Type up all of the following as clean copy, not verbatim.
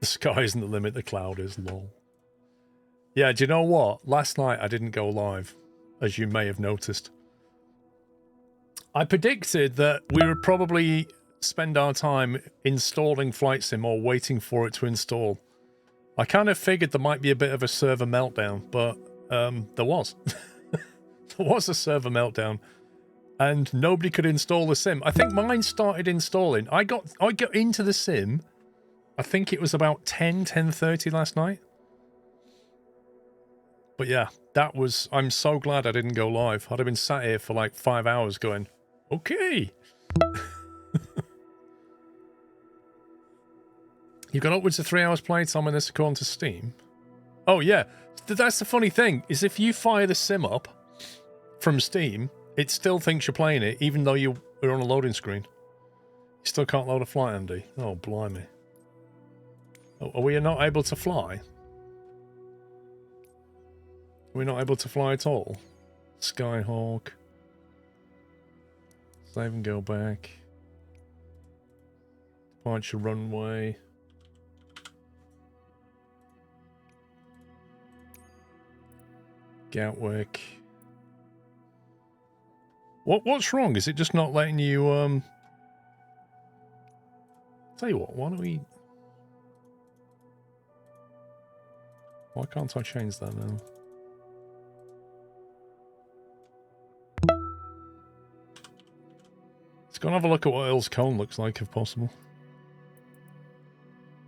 The sky isn't the limit, the cloud is, lol. Yeah, do you know what? Last night I didn't go live, as you may have noticed. I predicted that we would probably spend our time installing Flight Sim or waiting for it to install. I kind of figured there might be a bit of a server meltdown, but there was. There was a server meltdown, and nobody could install the sim. I think mine started installing. I got into the sim, I think it was about 10:30 last night. But yeah, that was... I'm so glad I didn't go live. I'd have been sat here for like 5 hours going, okay. You've got upwards of 3 hours playtime on this according to Steam. Oh yeah, that's the funny thing, is if you fire the sim up from Steam, it still thinks you're playing it, even though you're on a loading screen. You still can't load a flight, Andy. Oh, blimey. Are we not able to fly? Are we not able to fly at all? Skyhawk. Save and go back. Departure runway. Gatwick. What's wrong? Is it just not letting you, Tell you what, why don't we... Why can't I change that now? Let's go and have a look at what Earl's Cone looks like, if possible.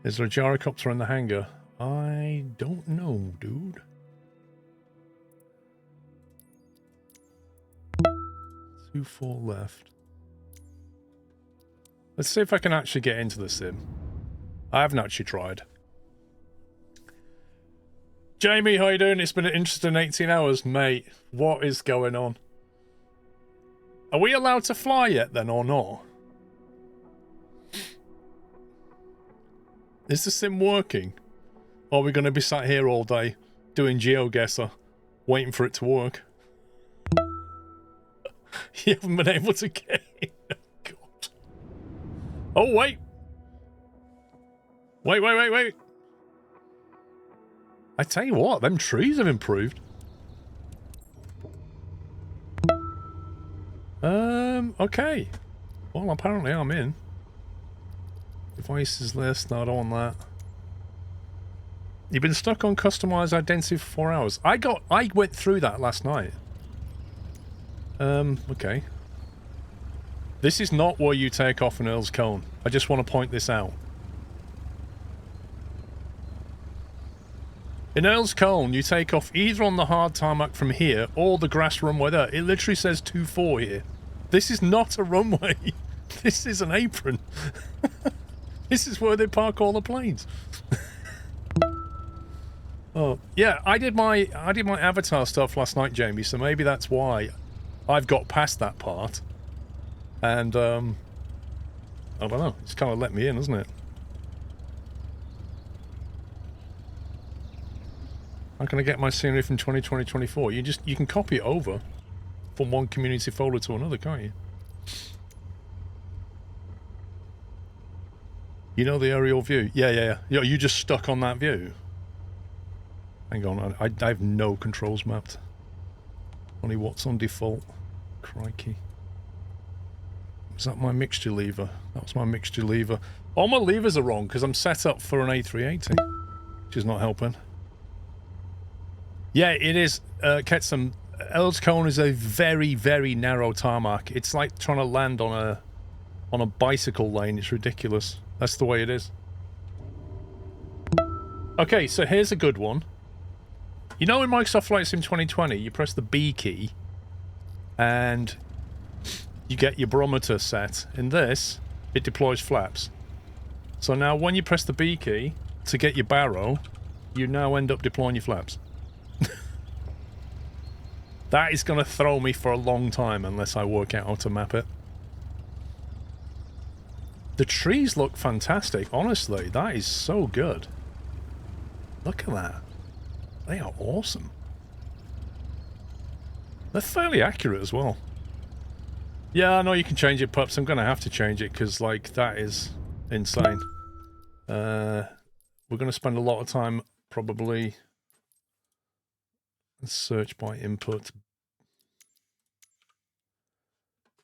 Is there a gyrocopter in the hangar? I don't know, dude. 2-4 left. Let's see if I can actually get into the sim. I haven't actually tried. Jamie, how you doing? It's been an interesting 18 hours, mate. What is going on? Are we allowed to fly yet then, or not? Is the sim working? Or are we going to be sat here all day doing GeoGuessr, waiting for it to work? You haven't been able to get in. Oh, God. Oh, wait. Wait. I tell you what, them trees have improved. Okay. Well, apparently I'm in. Devices list, no, I don't want that. You've been stuck on customized identity for 4 hours. I went through that last night. Okay. This is not where you take off an Earl's Cone. I just want to point this out. In Earl's Cone, you take off either on the hard tarmac from here or the grass runway there. It literally says 2-4 here. This is not a runway. This is an apron. This is where they park all the planes. Oh, yeah, I did my avatar stuff last night, Jamie, so maybe that's why I've got past that part. And, I don't know. It's kind of let me in, hasn't it? How can I get my scenery from 2020-24? You can copy it over from one community folder to another, can't you? You know the aerial view? Yeah. Are you just stuck on that view? Hang on, I have no controls mapped. Only what's on default. Crikey. Was that my mixture lever? That was my mixture lever. All my levers are wrong because I'm set up for an A380, which is not helping. Yeah, it is. Ketsum, Earl's Cone is a very, very narrow tarmac. It's like trying to land on a bicycle lane. It's ridiculous. That's the way it is. Okay, so here's a good one. You know in Microsoft Flight Sim 2020, you press the B key and you get your barometer set. In this, it deploys flaps. So now when you press the B key to get your baro, you now end up deploying your flaps. That is going to throw me for a long time unless I work out how to map it. The trees look fantastic, honestly. That is so good. Look at that. They are awesome. They're fairly accurate as well. Yeah, I know you can change it, Pups. I'm going to have to change it because, like, that is insane. we're going to spend a lot of time probably. Let's search by input.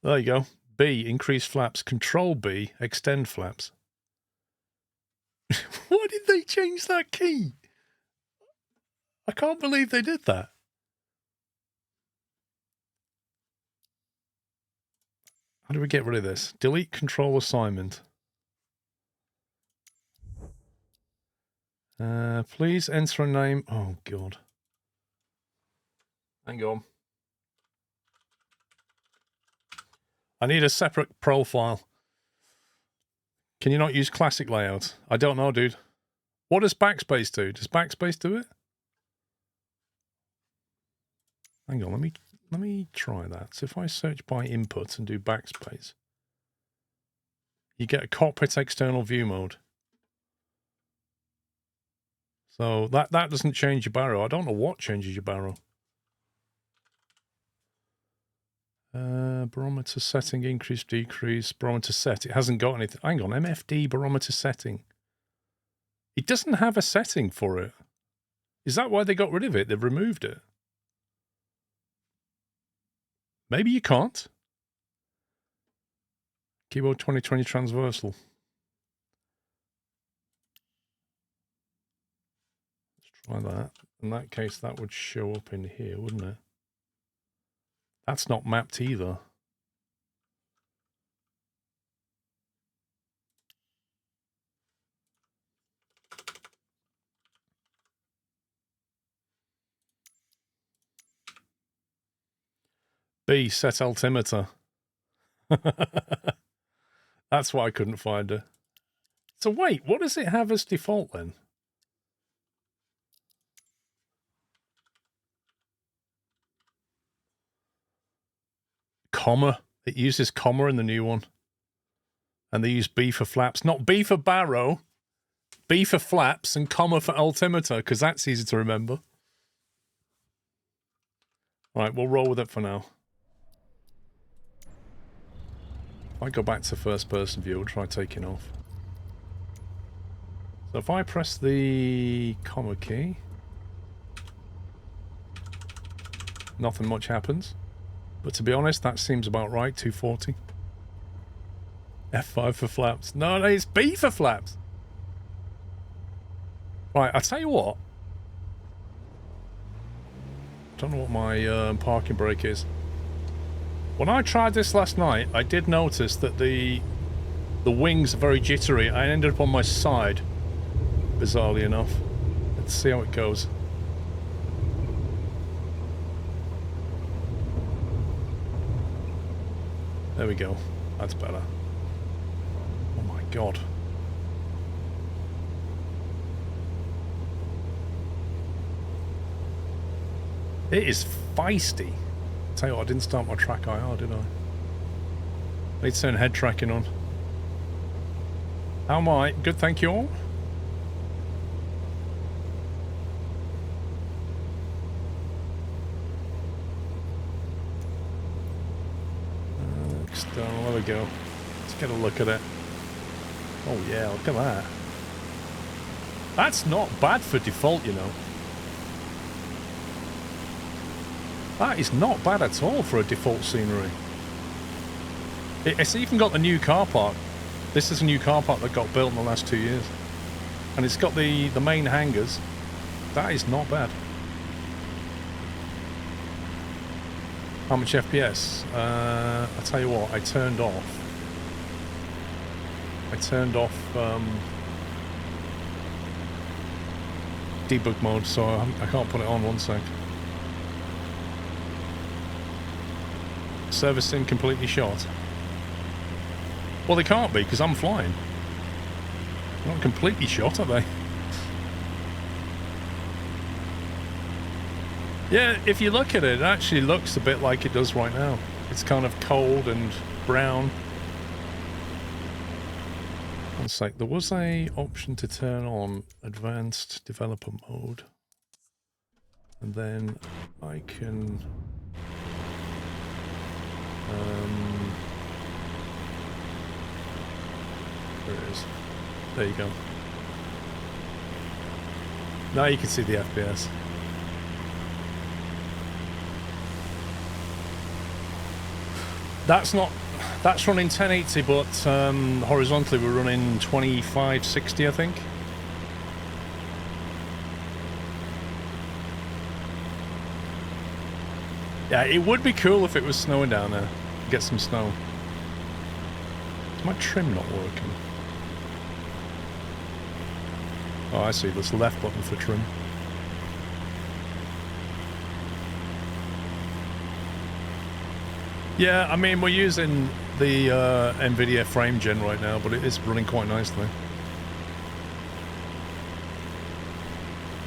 There you go. B, increase flaps. Control B, extend flaps. Why did they change that key? I can't believe they did that. How do we get rid of this? Delete control assignment. Please enter a name. Oh, God. Hang on. I need a separate profile. Can you not use classic layout? I don't know, dude. What does backspace do? Does backspace do it? Hang on, let me try that. So if I search by input and do backspace, you get a cockpit external view mode. So that doesn't change your barrow. I don't know what changes your barrow. Barometer setting, increase, decrease, barometer set. It hasn't got anything. Hang on, MFD barometer setting. It doesn't have a setting for it. Is that why they got rid of it? They've removed it. Maybe you can't. Keyboard 2020 transversal. Let's try that. In that case, that would show up in here, wouldn't it? That's not mapped either. B, set altimeter. That's why I couldn't find her. So wait, what does it have as default then? Comma. It uses comma in the new one. And they use B for flaps. Not B for barrow. B for flaps and comma for altimeter, because that's easy to remember. All right, we'll roll with it for now. If I go back to first person view, we'll try taking off. So if I press the comma key, nothing much happens. But to be honest, that seems about right, 240. F5 for flaps. No, it's B for flaps. Right, I'll tell you what. Don't know what my parking brake is. When I tried this last night, I did notice that the wings are very jittery. I ended up on my side, bizarrely enough. Let's see how it goes. There we go. That's better. Oh my God. It is feisty. Tell you what, I didn't start my track IR, did I? I need to turn head tracking on. How am I? Good, thank you all. External, there we go. Let's get a look at it. Oh yeah, look at that. That's not bad for default, you know. That is not bad at all for a default scenery. It's even got the new car park. This is a new car park that got built in the last 2 years. And it's got the main hangars. That is not bad. How much FPS? I'll tell you what, I turned off debug mode, so I can't put it on. 1 sec. Servicing completely shot. Well, they can't be, because I'm flying. They're not completely shot, are they? Yeah, if you look at it, it actually looks a bit like it does right now. It's kind of cold and brown. 1 sec, there was a option to turn on advanced developer mode. And then I can... there it is. There you go. Now you can see the FPS. That's running 1080, but horizontally we're running 2560, I think. Yeah, it would be cool if it was snowing down there. Get some snow. Is my trim not working? Oh, I see. There's the left button for trim. Yeah, I mean, we're using the NVIDIA frame gen right now, but it is running quite nicely.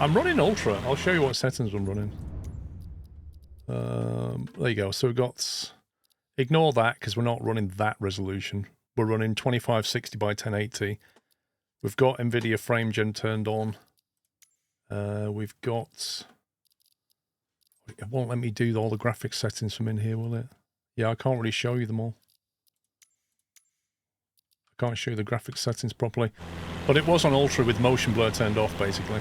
I'm running Ultra. I'll show you what settings I'm running. There you go. So we've got... Ignore that, because we're not running that resolution. We're running 2560 by 1080. We've got NVIDIA frame gen turned on. We've got... It won't let me do all the graphics settings from in here, will it? Yeah, I can't really show you them all. I can't show you the graphics settings properly. But it was on Ultra with motion blur turned off, basically.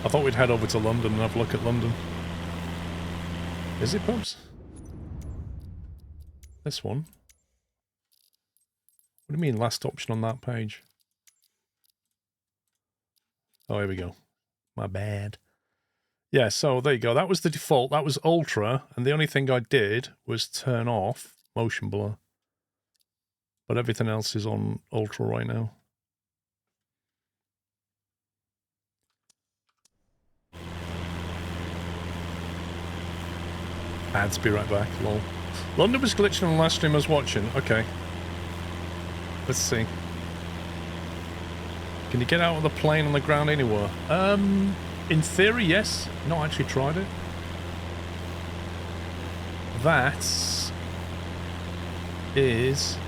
I thought we'd head over to London and have a look at London. Is it, Pubs? This one? What do you mean, last option on that page? Oh, here we go. My bad. Yeah, so there you go. That was the default. That was Ultra, and the only thing I did was turn off motion blur. But everything else is on Ultra right now. Ads, be right back, lol. London was glitching on the last stream I was watching. Okay. Let's see. Can you get out of the plane on the ground anywhere? In theory, yes. Not actually tried it. That is...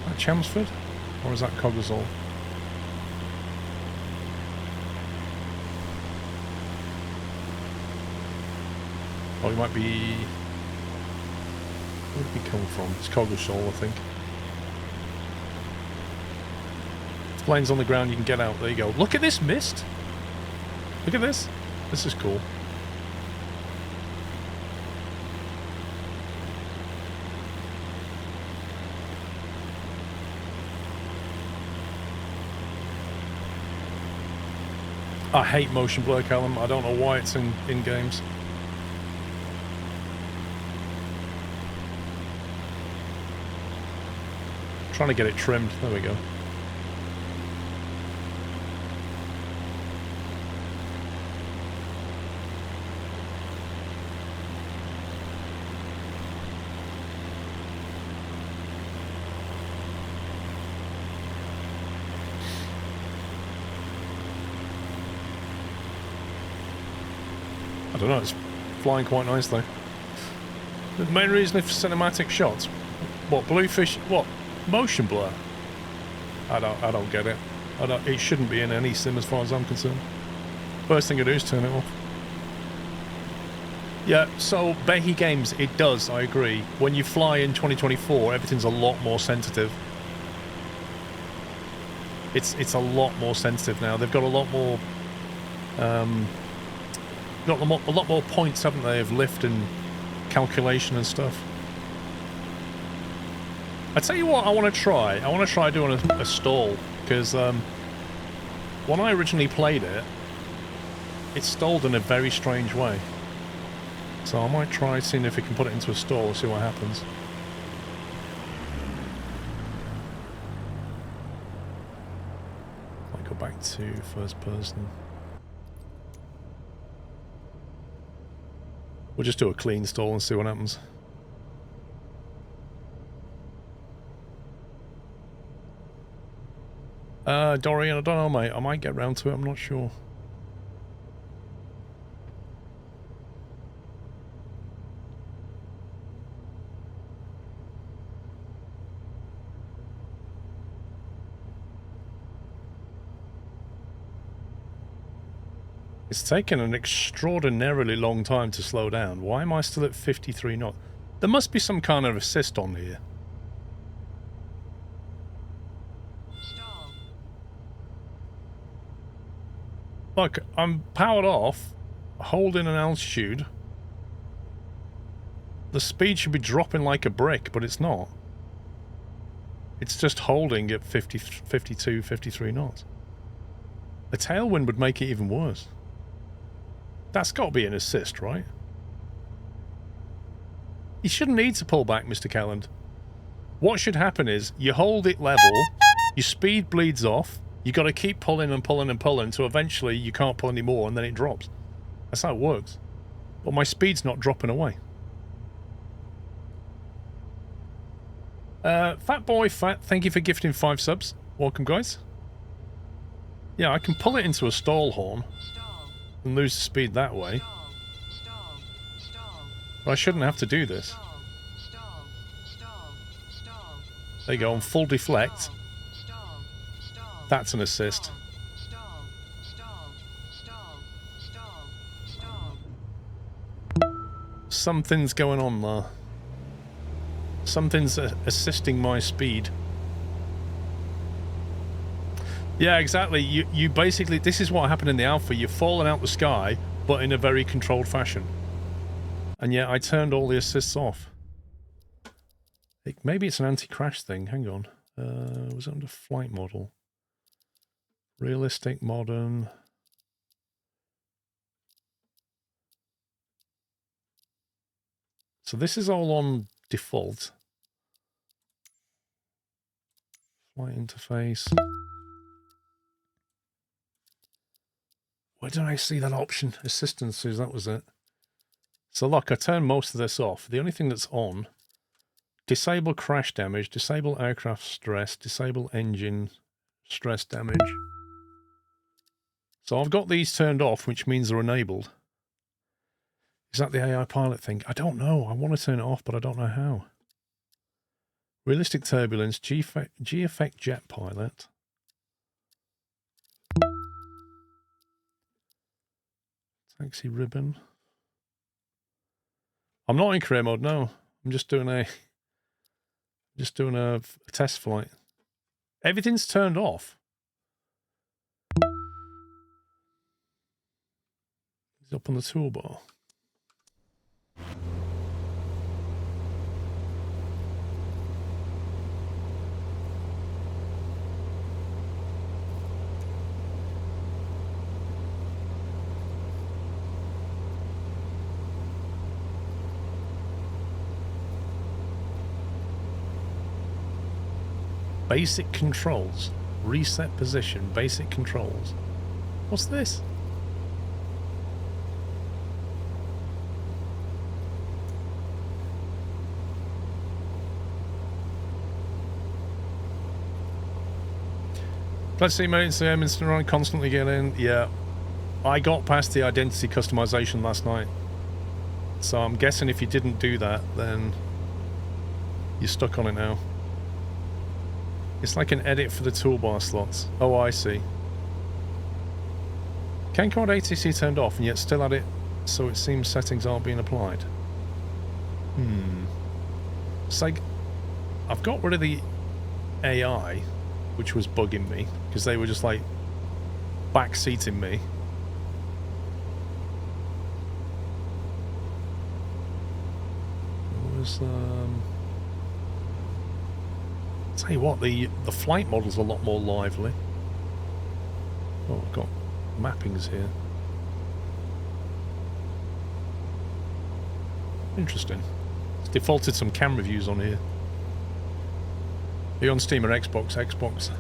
that Chelmsford? Or is that Coggeshall? Oh, it might be... where did we come from? It's Coggeshall, I think. If plane's on the ground, you can get out. There you go. Look at this mist! Look at this. This is cool. I hate motion blur, Callum. I don't know why it's in games. Trying to get it trimmed. There we go. I don't know, it's flying quite nicely. The main reason is for cinematic shots. What, bluefish? What? Motion blur? I don't get it. It shouldn't be in any sim as far as I'm concerned. First thing I do is turn it off. Yeah, so Behi Games, it does, I agree. When you fly in 2024, everything's a lot more sensitive. It's a lot more sensitive now. They've got a lot more a lot more points, haven't they, of lift and calculation and stuff. I tell you what I want to try. I want to try doing a stall, because when I originally played it, it stalled in a very strange way. So I might try seeing if we can put it into a stall and see what happens. I'll go back to first person. We'll just do a clean stall and see what happens. Dorian, I don't know, mate. I might get round to it, I'm not sure. It's taken an extraordinarily long time to slow down. Why am I still at 53 knots? There must be some kind of assist on here. Look, I'm powered off, holding an altitude. The speed should be dropping like a brick, but it's not. It's just holding at 50, 52, 53 knots. A tailwind would make it even worse. That's got to be an assist, right? You shouldn't need to pull back, Mr. Kelland. What should happen is, you hold it level, your speed bleeds off, you got to keep pulling and pulling and pulling until eventually you can't pull anymore and then it drops. That's how it works. But my speed's not dropping away. Fat Boy Fat, thank you for gifting 5 subs. Welcome, guys. Yeah, I can pull it into a stall horn and lose the speed that way. But I shouldn't have to do this. There you go, on full deflect. That's an assist. Something's going on there. Something's assisting my speed. Yeah, exactly. You basically... This is what happened in the alpha. You're falling out the sky, but in a very controlled fashion. And yet I turned all the assists off. Maybe it's an anti-crash thing. Hang on. Was it under flight model? Realistic, modern... So this is all on default. Flight interface. Where did I see that option? Assistances, that was it. So look, I turned most of this off. The only thing that's on, disable crash damage, disable aircraft stress, disable engine stress damage. So I've got these turned off, which means they're enabled. Is that the AI pilot thing? I don't know. I want to turn it off, but I don't know how. Realistic turbulence, G-effect jet pilot. Taxi ribbon. I'm not in career mode, no. I'm just doing a test flight. Everything's turned off. It's up on the toolbar. Basic controls. Reset position. Basic controls. What's this? Let's see, mate. So I'm instant run, constantly get in. Yeah. I got past the identity customization last night. So I'm guessing if you didn't do that, then you're stuck on it now. It's like an edit for the toolbar slots. Oh, I see. CanCard ATC turned off and yet still at it, so it seems settings aren't being applied. It's like I've got rid of the AI, which was bugging me, because they were just like backseating me. It was, tell you what, the flight model's a lot more lively. Oh, I've got mappings here. Interesting. It's defaulted some camera views on here. Are you on Steam or Xbox? Xbox.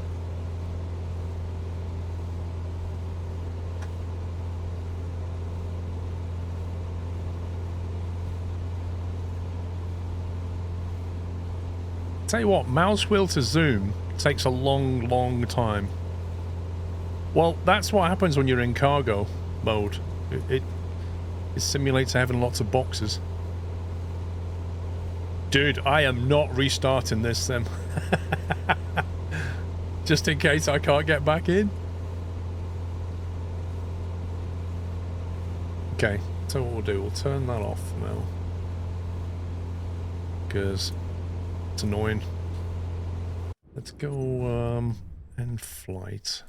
Tell you what, mouse wheel to zoom takes a long, long time. Well, that's what happens when you're in cargo mode. It simulates having lots of boxes. Dude, I am not restarting this then. Just in case I can't get back in. Okay, so what we'll do, we'll turn that off now. Because it's annoying. Let's go end flight.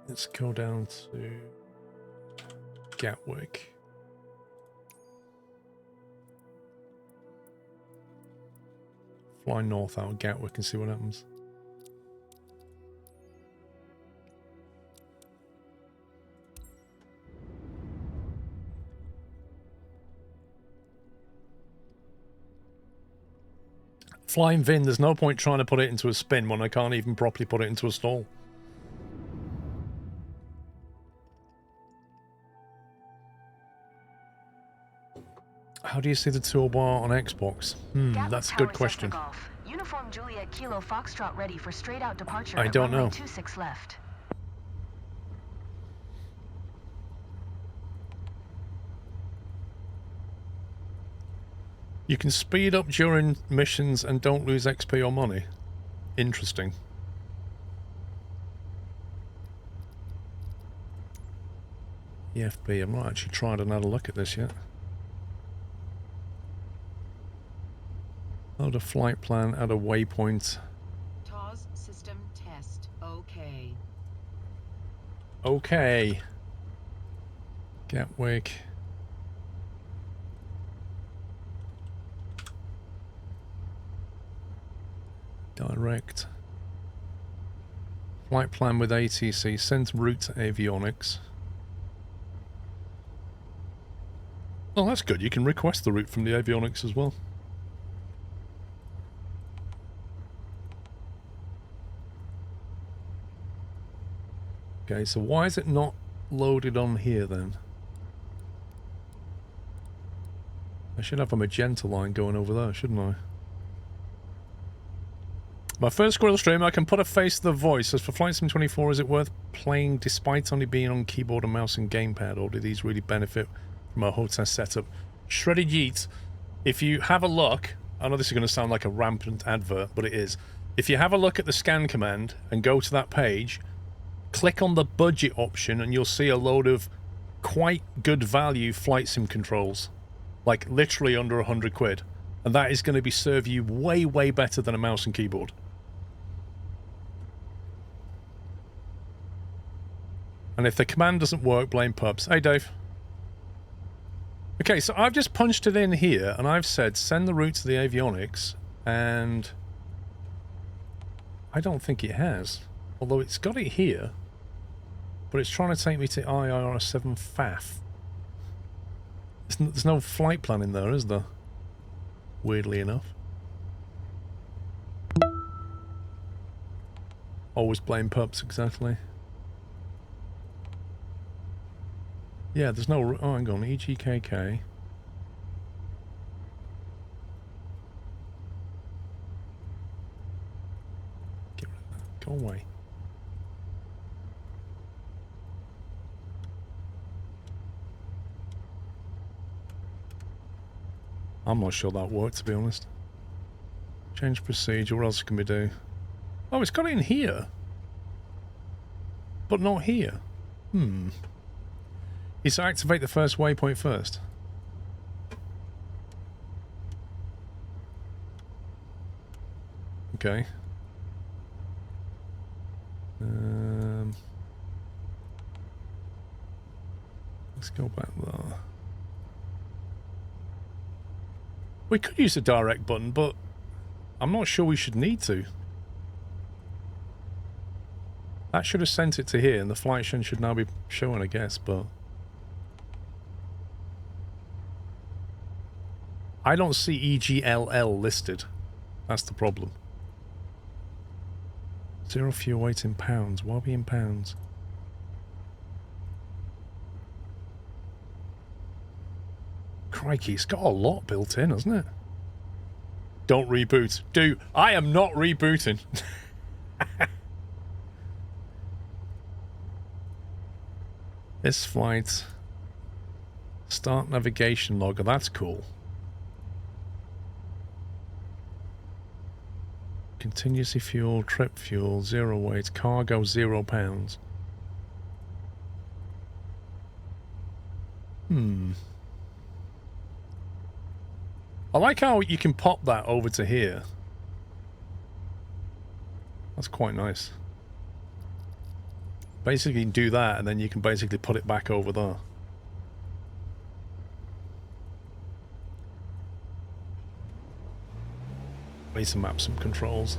Let's go down to Gatwick. Fly north out of Gatwick and see what happens. Flying Vin, there's no point trying to put it into a spin when I can't even properly put it into a stall. How do you see the toolbar on Xbox? That's a good question. Uniform Juliet Kilo Foxtrot ready for straight out departure. I don't know. 26 left. You can speed up during missions and don't lose XP or money. Interesting. EFB, I've not actually tried another look at this yet. Load a flight plan, add a waypoint. TOS system test. Okay. Okay. Gatwick. Direct. Flight plan with ATC. Send route to Avionics. Oh, that's good. You can request the route from the Avionics as well. Okay, so why is it not loaded on here then? I should have a magenta line going over there, shouldn't I? My first Squirrel stream, I can put a face to the voice. As for Flight Sim 24, is it worth playing despite only being on keyboard and mouse and gamepad, or do these really benefit from a hotel setup? Shredded Yeet, if you have a look, I know this is going to sound like a rampant advert, but it is. If you have a look at the scan command and go to that page, click on the budget option and you'll see a load of quite good value flight sim controls. Like literally under 100 quid. And that is going to be serve you way, way better than a mouse and keyboard. And if the command doesn't work, blame pubs. Hey, Dave. Okay, so I've just punched it in here, and I've said send the route to the Avionics, and I don't think it has. Although it's got it here, but it's trying to take me to IR7 FAF. There's no flight plan in there, is there? Weirdly enough. Always blame pups, exactly. Yeah, there's no... Oh, hang on. EGKK. Get rid of that. Go away. I'm not sure that worked, to be honest. Change procedure. What else can we do? Oh, it's got it in here. But not here. Is to activate the first waypoint first. Okay. Let's go back there. We could use the direct button, but I'm not sure we should need to. That should have sent it to here, and the flight should now be showing, I guess, but... I don't see EGLL listed. That's the problem. 0 fuel weight in pounds. Why are we in pounds? Crikey, it's got a lot built in, hasn't it? Don't reboot. I am not rebooting. This flight. Start navigation logger. That's cool. Continuously fuel, trip fuel, 0 weight, cargo 0 pounds. I like how you can pop that over to here. That's quite nice. Basically do that, and then you can basically put it back over there. Need to map some controls.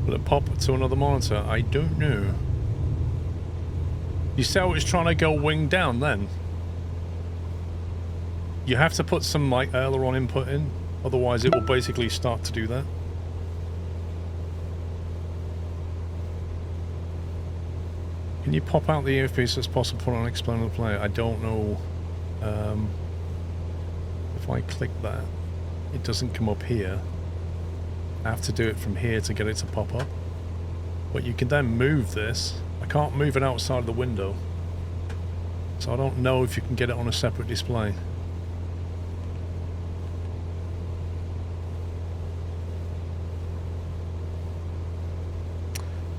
Will it pop to another monitor? I don't know. You see how it's trying to go wing down then? You have to put some like aileron input in, otherwise it will basically start to do that. Can you pop out the earpiece as possible for an external player? I don't know. If I click that, it doesn't come up here. I have to do it from here to get it to pop up. But you can then move this. I can't move it outside of the window. So I don't know if you can get it on a separate display.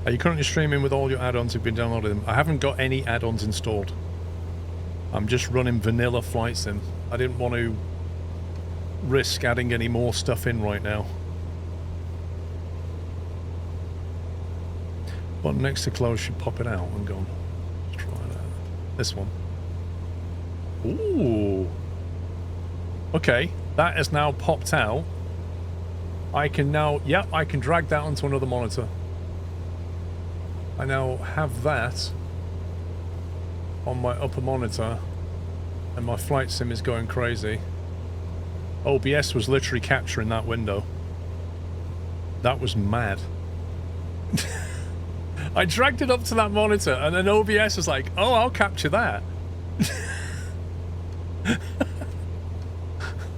Are you currently streaming with all your add-ons you've been downloading? I haven't got any add-ons installed. I'm just running vanilla Flight Sim. I didn't want to risk adding any more stuff in right now. Button next to close should pop it out. I'm going. Let's try that. This one. Ooh. Okay, that has now popped out. I can now, yep, I can drag that onto another monitor. I now have that on my upper monitor, and my flight sim is going crazy. OBS was literally capturing that window. That was mad. I dragged it up to that monitor, and then OBS was like, oh, I'll capture that.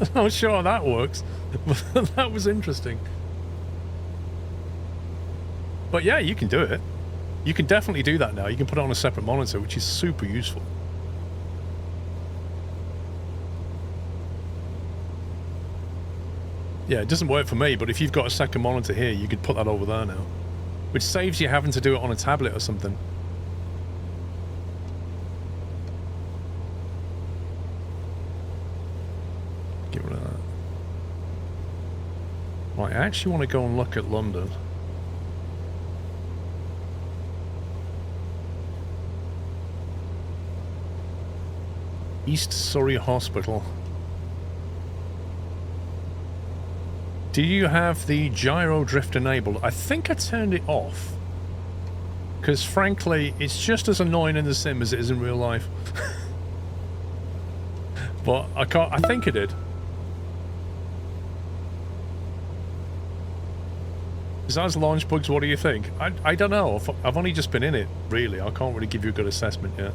I'm not sure how that works, but that was interesting. But yeah, you can do it. You can definitely do that now. You can put it on a separate monitor, which is super useful. Yeah, it doesn't work for me, but if you've got a second monitor here, you could put that over there now. Which saves you having to do it on a tablet or something. Get rid of that. Right, I actually want to go and look at London. East Surrey Hospital. Do you have the gyro drift enabled? I think I turned it off. Because frankly, it's just as annoying in the sim as it is in real life. But I think I did. Besides launch bugs, what do you think? I don't know. I've only just been in it, really. I can't really give you a good assessment yet.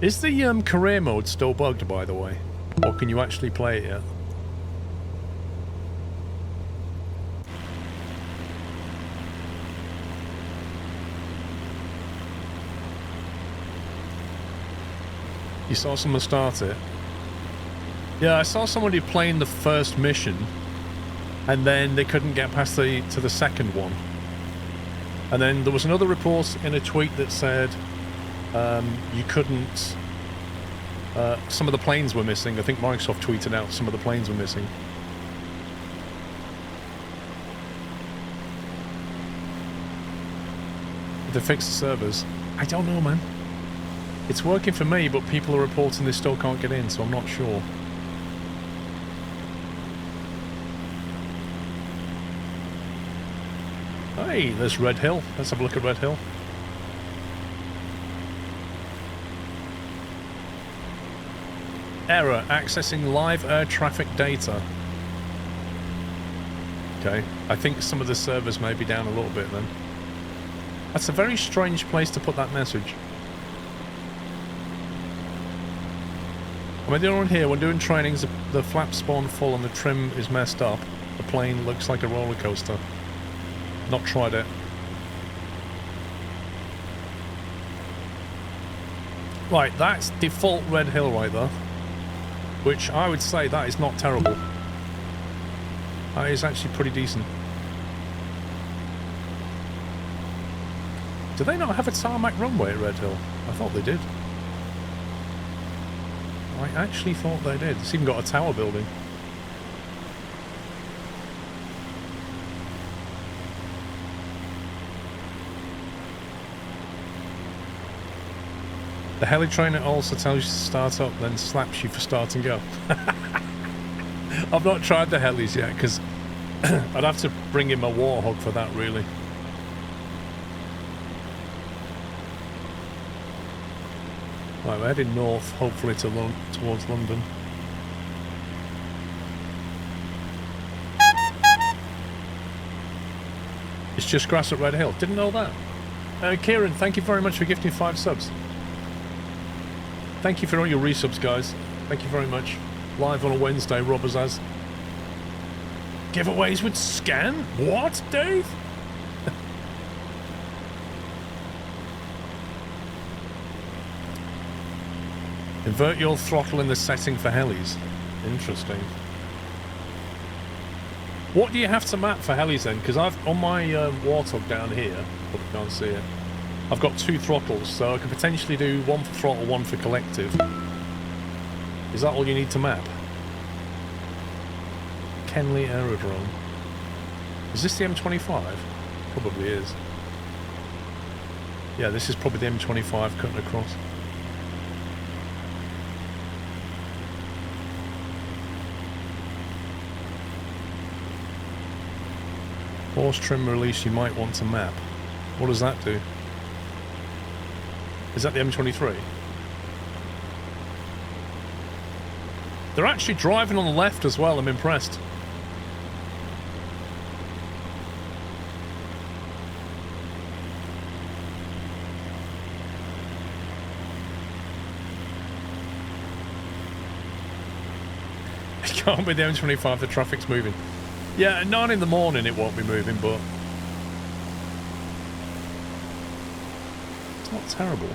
Is the career mode still bugged, by the way? Or can you actually play it yet? You saw someone start it? Yeah, I saw somebody playing the first mission, and then they couldn't get past to the second one. And then there was another report in a tweet that said you couldn't... some of the planes were missing. I think Microsoft tweeted out some of the planes were missing. They fixed the servers. I don't know, man. It's working for me, but people are reporting they still can't get in, so I'm not sure. Hey, there's Red Hill. Let's have a look at Red Hill. Error, accessing live air traffic data. Okay, I think some of the servers may be down a little bit then. That's a very strange place to put that message. I mean, the other one here, when doing trainings, the flaps spawn full and the trim is messed up. The plane looks like a roller coaster. Not tried it. Right, that's default Red Hill right there. Which I would say that is not terrible. That is actually pretty decent. Do they not have a tarmac runway at Red Hill? I thought they did. I actually thought they did. It's even got a tower building. The heli trainer also tells you to start up, then slaps you for starting up. I've not tried the helis yet, because I'd have to bring in my Warthog for that, really. Right, we're heading north, hopefully towards London. It's just grass at Red Hill. Didn't know that. Kieran, thank you very much for gifting 5 subs. Thank you for all your resubs, guys. Thank you very much. Live on a Wednesday, Robbers has. Giveaways with scan? What, Dave? Invert your throttle in the setting for helis. Interesting. What do you have to map for helis then? Because I've on my Warthog down here, but you can't see it, I've got 2 throttles, so I could potentially do 1 for throttle, 1 for collective. Is that all you need to map? Kenley Aerodrome. Is this the M25? Probably is. Yeah, this is probably the M25 cutting across. Horse trim release you might want to map. What does that do? Is that the M23? They're actually driving on the left as well, I'm impressed. It can't be the M25, the traffic's moving. Yeah, at 9 in the morning it won't be moving, but it's not terrible.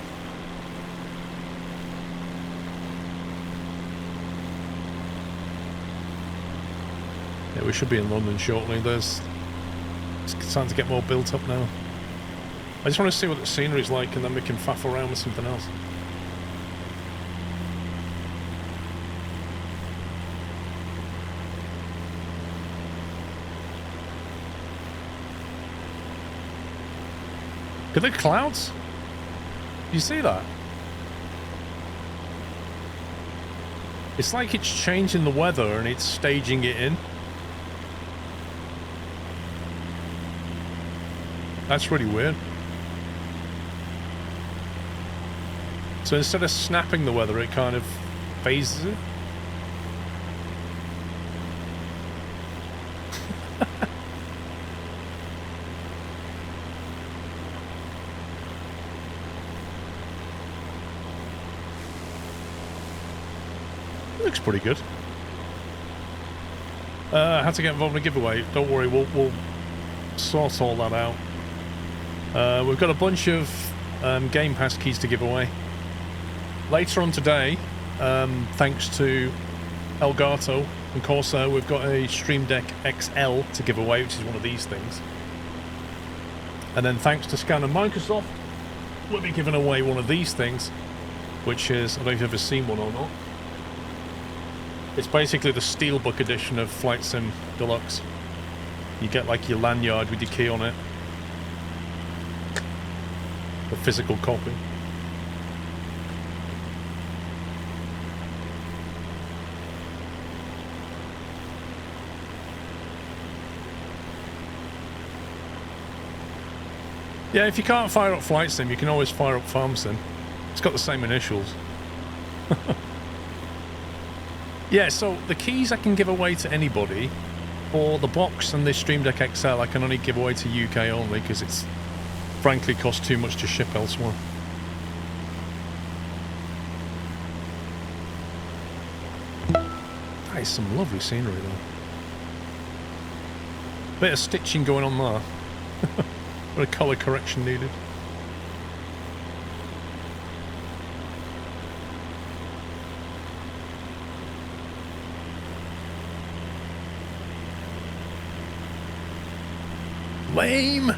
Yeah, we should be in London shortly. It's starting to get more built up now. I just want to see what the scenery's like, and then we can faff around with something else. Look at the clouds. You see that? It's like it's changing the weather and it's staging it in. That's really weird. So instead of snapping the weather, it kind of phases it. Looks pretty good. How to get involved in a giveaway? Don't worry, we'll sort all that out. We've got a bunch of Game Pass keys to give away. Later on today, thanks to Elgato and Corsair, we've got a Stream Deck XL to give away, which is one of these things. And then thanks to Scan and Microsoft, we'll be giving away one of these things, which is, I don't know if you've ever seen one or not. It's basically the Steelbook edition of Flight Sim Deluxe. You get like your lanyard with your key on it. A physical copy. Yeah, if you can't fire up Flight Sim, you can always fire up Farm Sim. It's got the same initials. Yeah, so the keys I can give away to anybody. For the box and this Stream Deck XL, I can only give away to UK only because it's frankly costs too much to ship elsewhere. That is some lovely scenery though. Bit of stitching going on there. Bit of colour correction needed. Lame!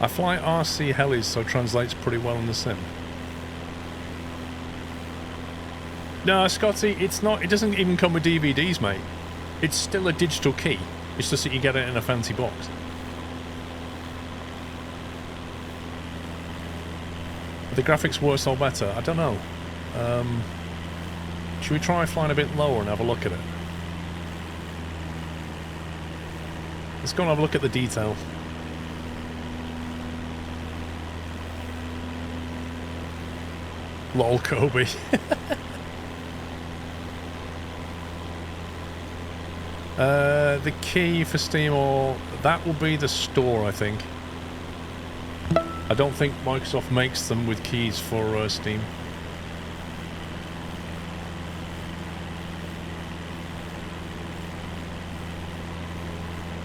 I fly RC helis, so it translates pretty well in the sim. No, Scotty, it's not. It doesn't even come with DVDs, mate. It's still a digital key. It's just that you get it in a fancy box. Are the graphics worse or better? I don't know. Should we try flying a bit lower and have a look at it? Let's go and have a look at the detail. Lol, Kobe. The key for Steam, or that will be the store, I think. I don't think Microsoft makes them with keys for Steam.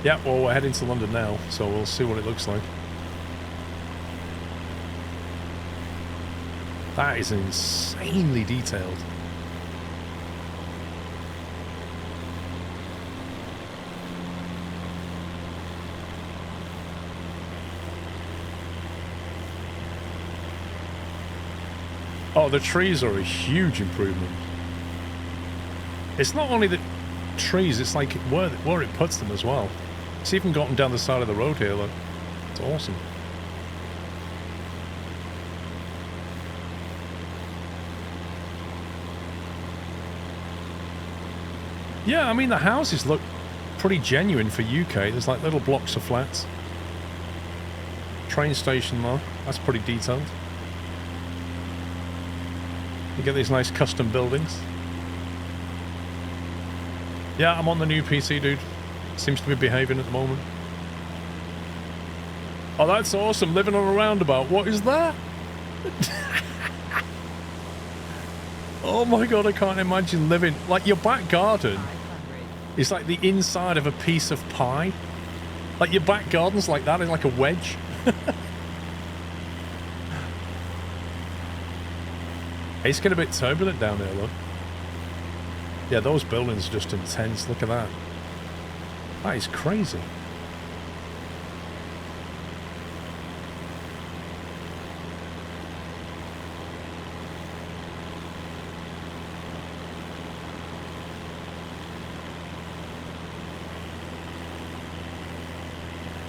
Yeah, well, we're heading to London now, so we'll see what it looks like. That is insanely detailed. Oh, the trees are a huge improvement. It's not only the trees, it's like where it puts them as well. It's even got them down the side of the road here, look. It's awesome. Yeah, I mean, the houses look pretty genuine for UK. There's like little blocks of flats. Train station though, that's pretty detailed. You get these nice custom buildings. Yeah, I'm on the new PC, dude. Seems to be behaving at the moment. Oh, that's awesome. Living on a roundabout. What is that? Oh my god, I can't imagine living... Like, your back garden is like the inside of a piece of pie. Like, your back garden's like that. It's like a wedge. It's getting a bit turbulent down there, look. Yeah, those buildings are just intense. Look at that. That is crazy.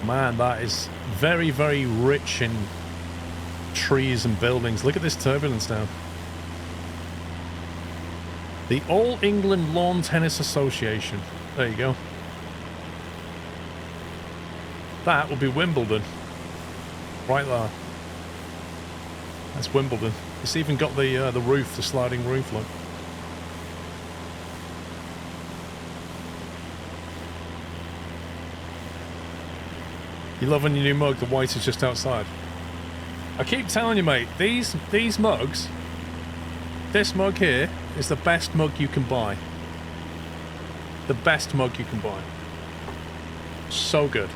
Man, that is very, very rich in trees and buildings. Look at this turbulence now. The All England Lawn Tennis Association. There you go. That will be Wimbledon. Right there. That's Wimbledon. It's even got the roof, the sliding roof, look. You loving your new mug? The white is just outside. I keep telling you, mate, these mugs, this mug here is the best mug you can buy. The best mug you can buy. So good.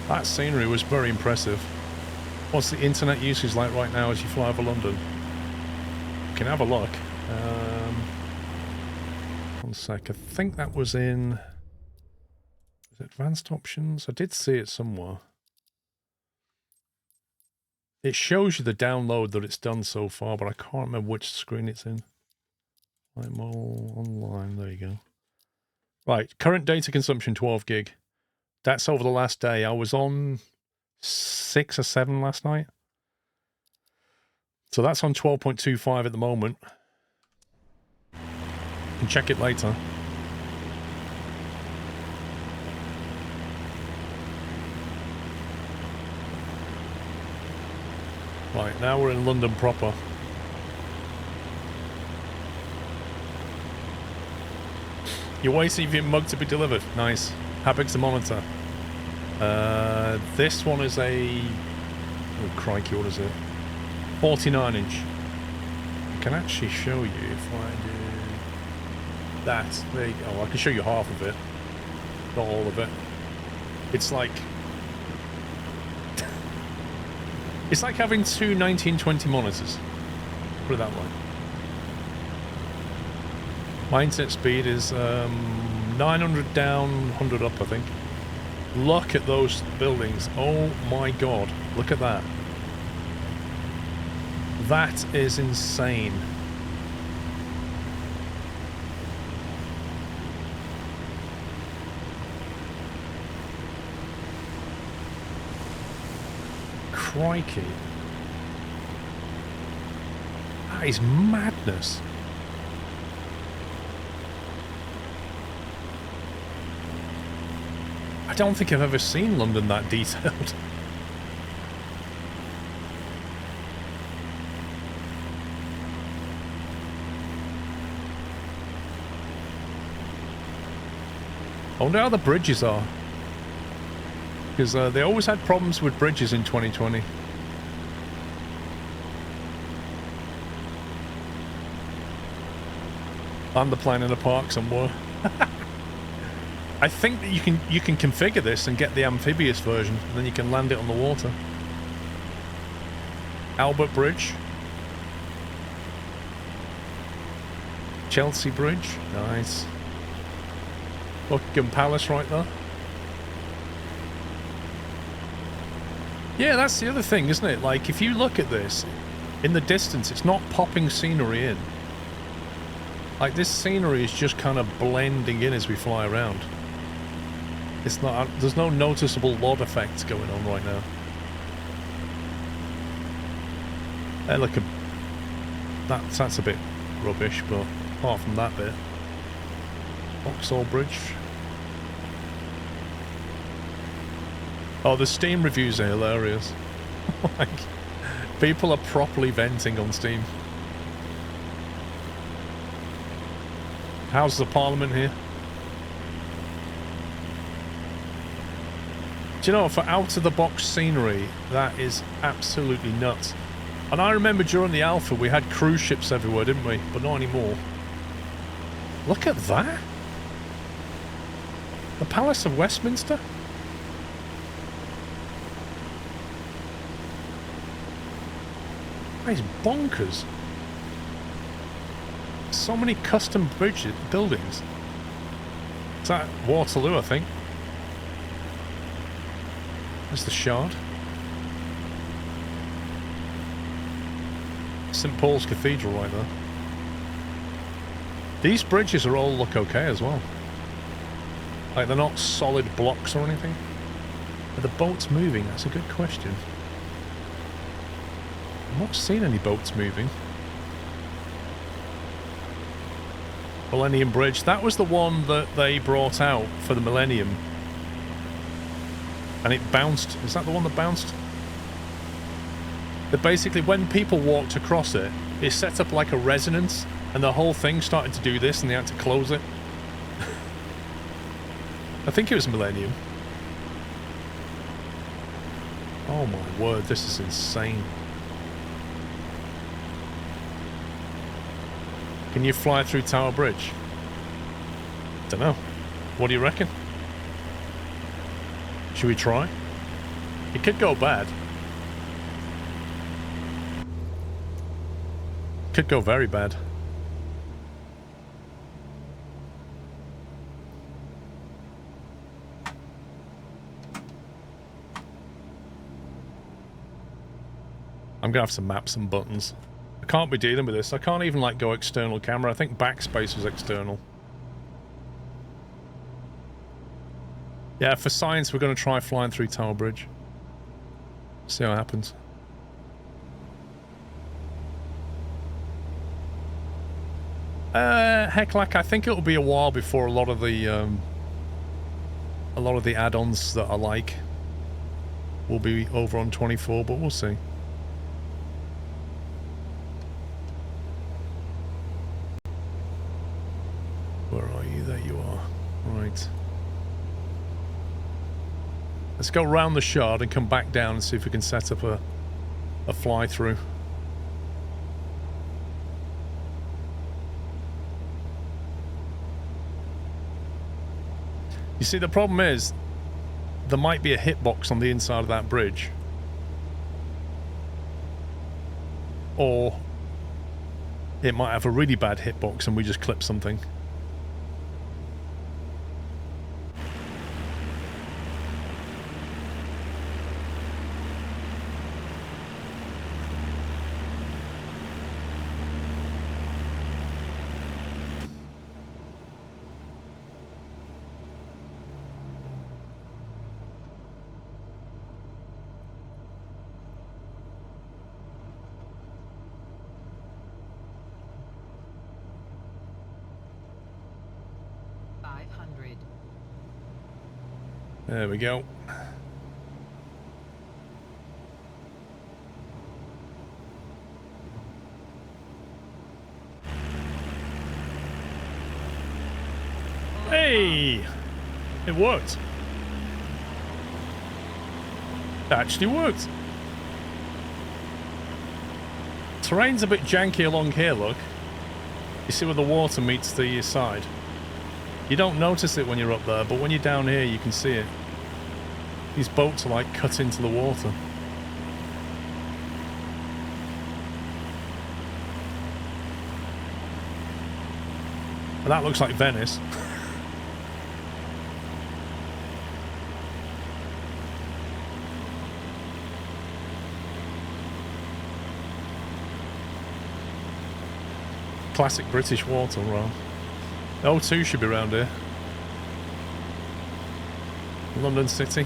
That scenery was very impressive. What's the internet usage like right now as you fly over London? You can have a look. One sec. I think that was in... Is it advanced options? I did see it somewhere. It shows you the download that it's done so far, but I can't remember which screen it's in. I'm all online. There you go. Right. Current data consumption, 12 gig. That's over the last day. I was on 6 or 7 last night. So that's on 12.25 at the moment. You can check it later. Right, now we're in London proper. You're waiting for your mug to be delivered. Nice. How big's the monitor? This one is a... Oh, crikey, what is it? 49 inch. I can actually show you if I do that. There you go. I can show you half of it. Not all of it. It's like... It's like having two 1920 monitors. Put it that way. My internet speed is 900 down, 100 up, I think. Look at those buildings. Oh my god. Look at that. That is insane. Crikey. That is madness. I don't think I've ever seen London that detailed. I wonder how the bridges are. Because they always had problems with bridges in 2020. And the plan in the park somewhere. I think that you can configure this and get the amphibious version, and then you can land it on the water. Albert Bridge. Chelsea Bridge. Nice. Buckingham Palace right there. Yeah, that's the other thing, isn't it? Like, if you look at this, in the distance, it's not popping scenery in. Like, this scenery is just kind of blending in as we fly around. It's not, there's no noticeable LOD effects going on right now. Hey, look, that's a bit rubbish, but apart from that bit. Vauxhall Bridge. Oh, the Steam reviews are hilarious. Like, people are properly venting on Steam. How's the Parliament here? Do you know, for out-of-the-box scenery, that is absolutely nuts. And I remember during the alpha, we had cruise ships everywhere, didn't we? But not anymore. Look at that! The Palace of Westminster? That is bonkers. So many custom bridges, buildings. Is that Waterloo, I think? There's the Shard. St. Paul's Cathedral right there. These bridges are all look okay as well. Like, they're not solid blocks or anything. Are the boats moving? That's a good question. I've not seen any boats moving. Millennium Bridge. That was the one that they brought out for the Millennium. And it bounced. Is that the one that bounced? That basically, when people walked across it, it set up like a resonance, and the whole thing started to do this, and they had to close it. I think it was Millennium. Oh my word, this is insane. Can you fly through Tower Bridge? Don't know. What do you reckon? Should we try? It could go bad. Could go very bad. I'm gonna have to map some buttons. I can't be dealing with this. I can't even like go external camera. I think backspace was external. Yeah, for science we're gonna try flying through Tower Bridge. See what happens. Heck, like, I think it'll be a while before a lot of the add-ons that I like will be over on 24, but we'll see. Where are you? There you are. Right. Let's go round the Shard and come back down and see if we can set up a fly-through. You see, the problem is, there might be a hitbox on the inside of that bridge. or it might have a really bad hitbox and we just clip something. There we go. Hey! It worked. It actually worked. Terrain's a bit janky along here, look. You see where the water meets the side? You don't notice it when you're up there, but when you're down here, you can see it. These boats are like cut into the water. And that looks like Venice. Classic British water, right? O2 should be around here. London City.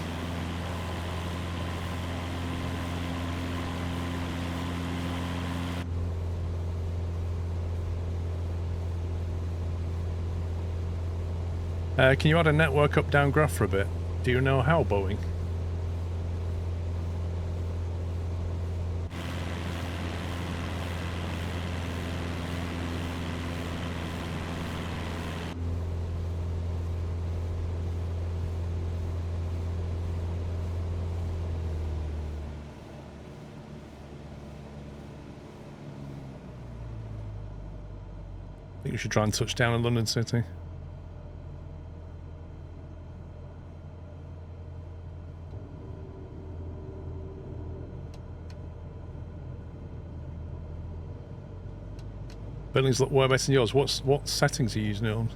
Can you add a network up-down graph for a bit? Do you know how, Boeing? I think we should try and touch down in London City. Buildings look way better than yours. What settings are you using it on?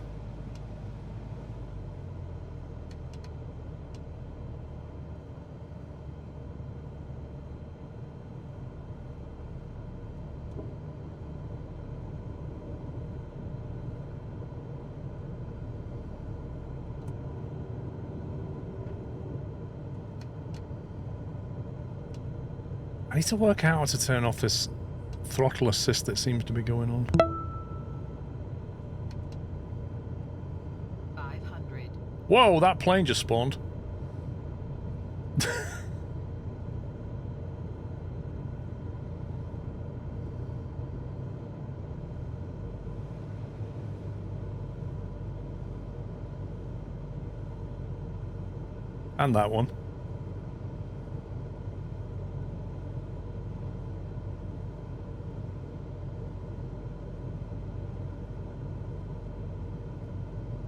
I need to work out how to turn off this throttle assist that seems to be going on. 500. Whoa, that plane just spawned. And that one.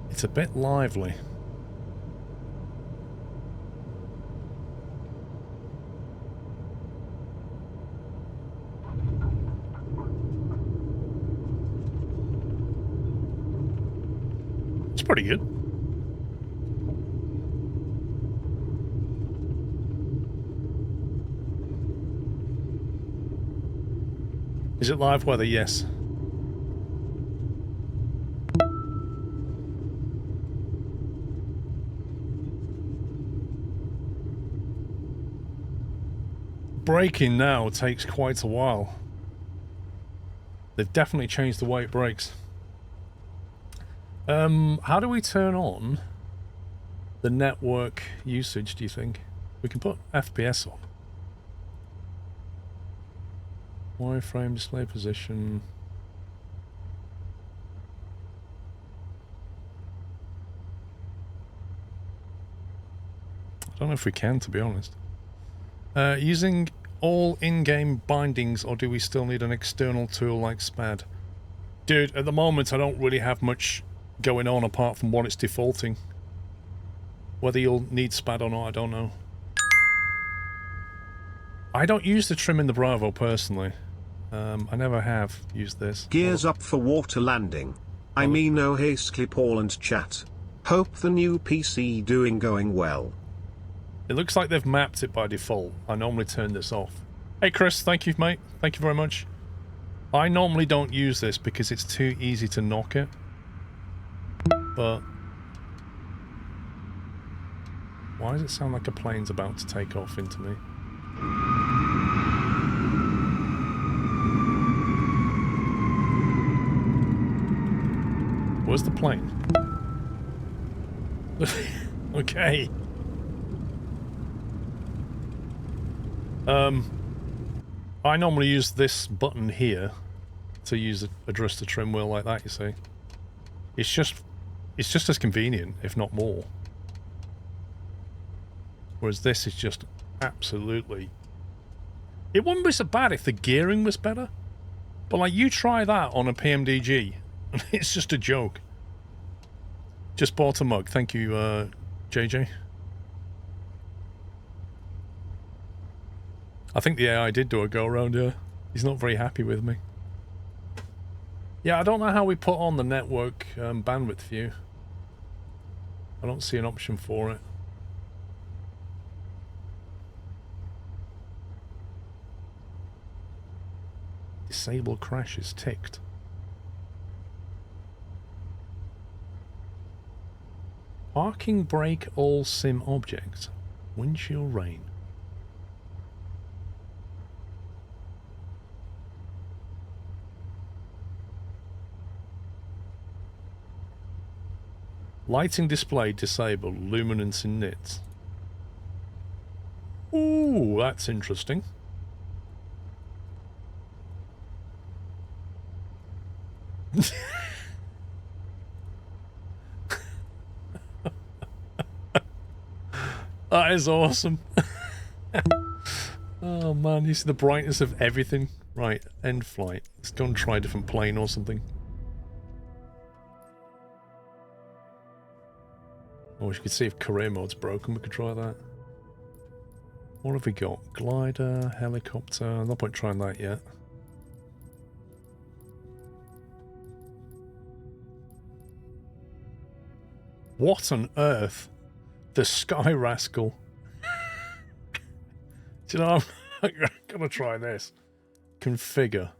It's a bit lively. It's pretty good. Is it live weather? Yes. Braking now takes quite a while. They've definitely changed the way it brakes. How do we turn on the network usage, do you think? We can put FPS on. Wireframe display position. I don't know if we can, to be honest. Using all in-game bindings, or do we still need an external tool like SPAD? Dude, at the moment I don't really have much going on apart from what it's defaulting. Whether you'll need SPAD or not, I don't know. I don't use the trim in the Bravo personally. I never have used this. Gears up for water landing. I mean, oh hey Skipall and chat. Hope the new PC going well. It looks like they've mapped it by default. I normally turn this off. Hey Chris, thank you mate. Thank you very much. I normally don't use this because it's too easy to knock it. But why does it sound like a plane's about to take off into me? Where's the plane? Okay. I normally use this button here to address the trim wheel like that, you see. It's just as convenient, if not more. Whereas this is just absolutely... It wouldn't be so bad if the gearing was better. But like, you try that on a PMDG, and it's just a joke. Just bought a mug. Thank you, JJ. I think the AI did do a go-around here. He's not very happy with me. Yeah, I don't know how we put on the network bandwidth view. I don't see an option for it. Disable crashes ticked. Parking brake all sim objects. Windshield rain. Lighting display disabled. Luminance in nits. Ooh, that's interesting. That is awesome. Oh man, you see the brightness of everything. Right, end flight. Let's go and try a different plane or something. I wish we could see if career mode's broken. We could try that. What have we got? Glider, helicopter. No point trying that yet. What on earth? The Sky Rascal. Do you know, I'm gonna try this. Configure.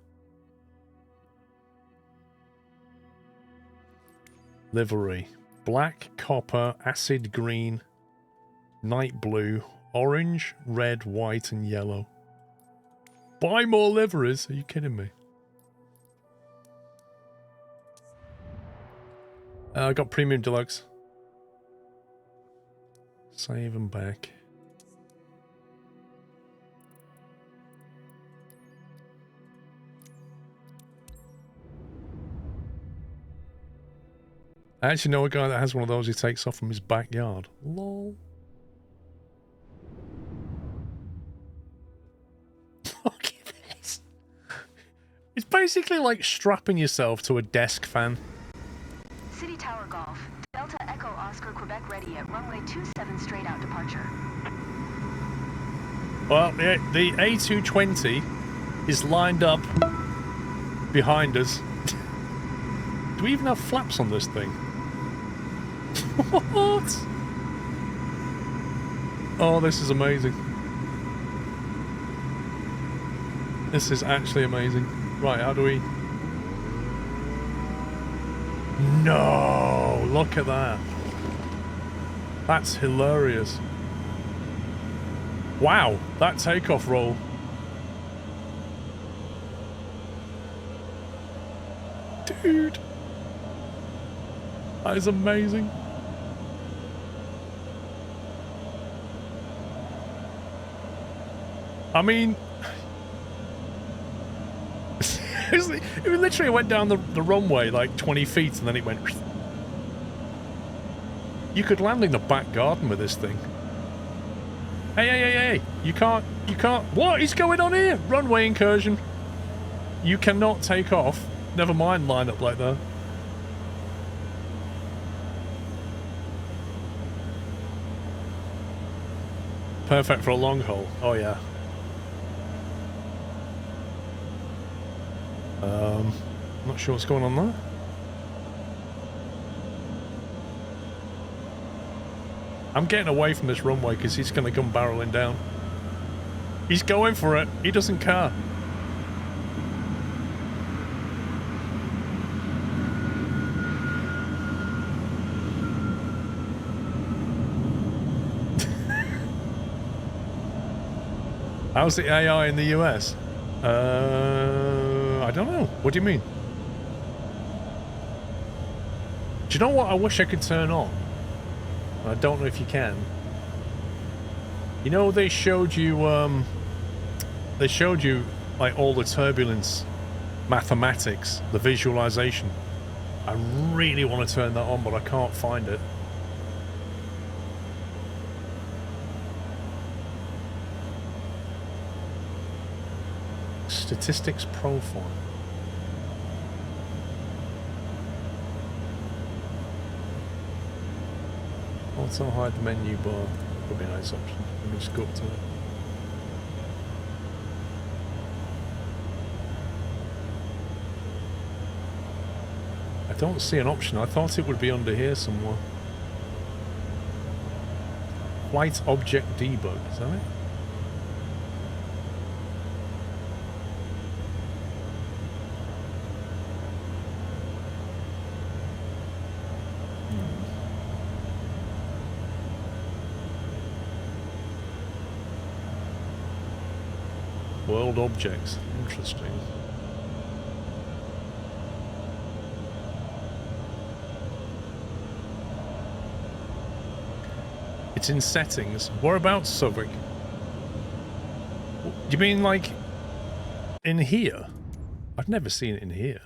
Livery. Black, copper, acid green, night blue, orange, red, white, and yellow. Buy more liveries? Are you kidding me? I got premium deluxe. Save and back. I actually know a guy that has one of those he takes off from his backyard. Lol. Look at this. It's basically like strapping yourself to a desk fan. City Tower Golf. Delta Echo Oscar Quebec ready at runway 27 straight out departure. Well, the A220 is lined up behind us. Do we even have flaps on this thing? What? Oh, this is amazing. This is actually amazing. Right, how do we... No! Look at that. That's hilarious. Wow, that takeoff roll. Dude. That is amazing. I mean, it literally went down the runway like 20 feet and then it went... You could land in the back garden with this thing. Hey, you can't, what is going on here? Runway incursion. You cannot take off. Never mind line up like that. Perfect for a long haul. Oh yeah. Not sure what's going on there. I'm getting away from this runway because he's going to come barreling down. He's going for it. He doesn't care. How's the AI in the US? I don't know. What do you mean? Do you know what I wish I could turn on? I don't know if you can. You know, they showed you like all the turbulence mathematics, the visualization. I really want to turn that on, but I can't find it. Statistics profile. Also hide the menu bar. Would be a nice option. Let me just go up to it. I don't see an option. I thought it would be under here somewhere. Flight object debug, is that it? World objects. Interesting. It's in settings. Whereabouts, Subrik? You mean like in here? I've never seen it in here.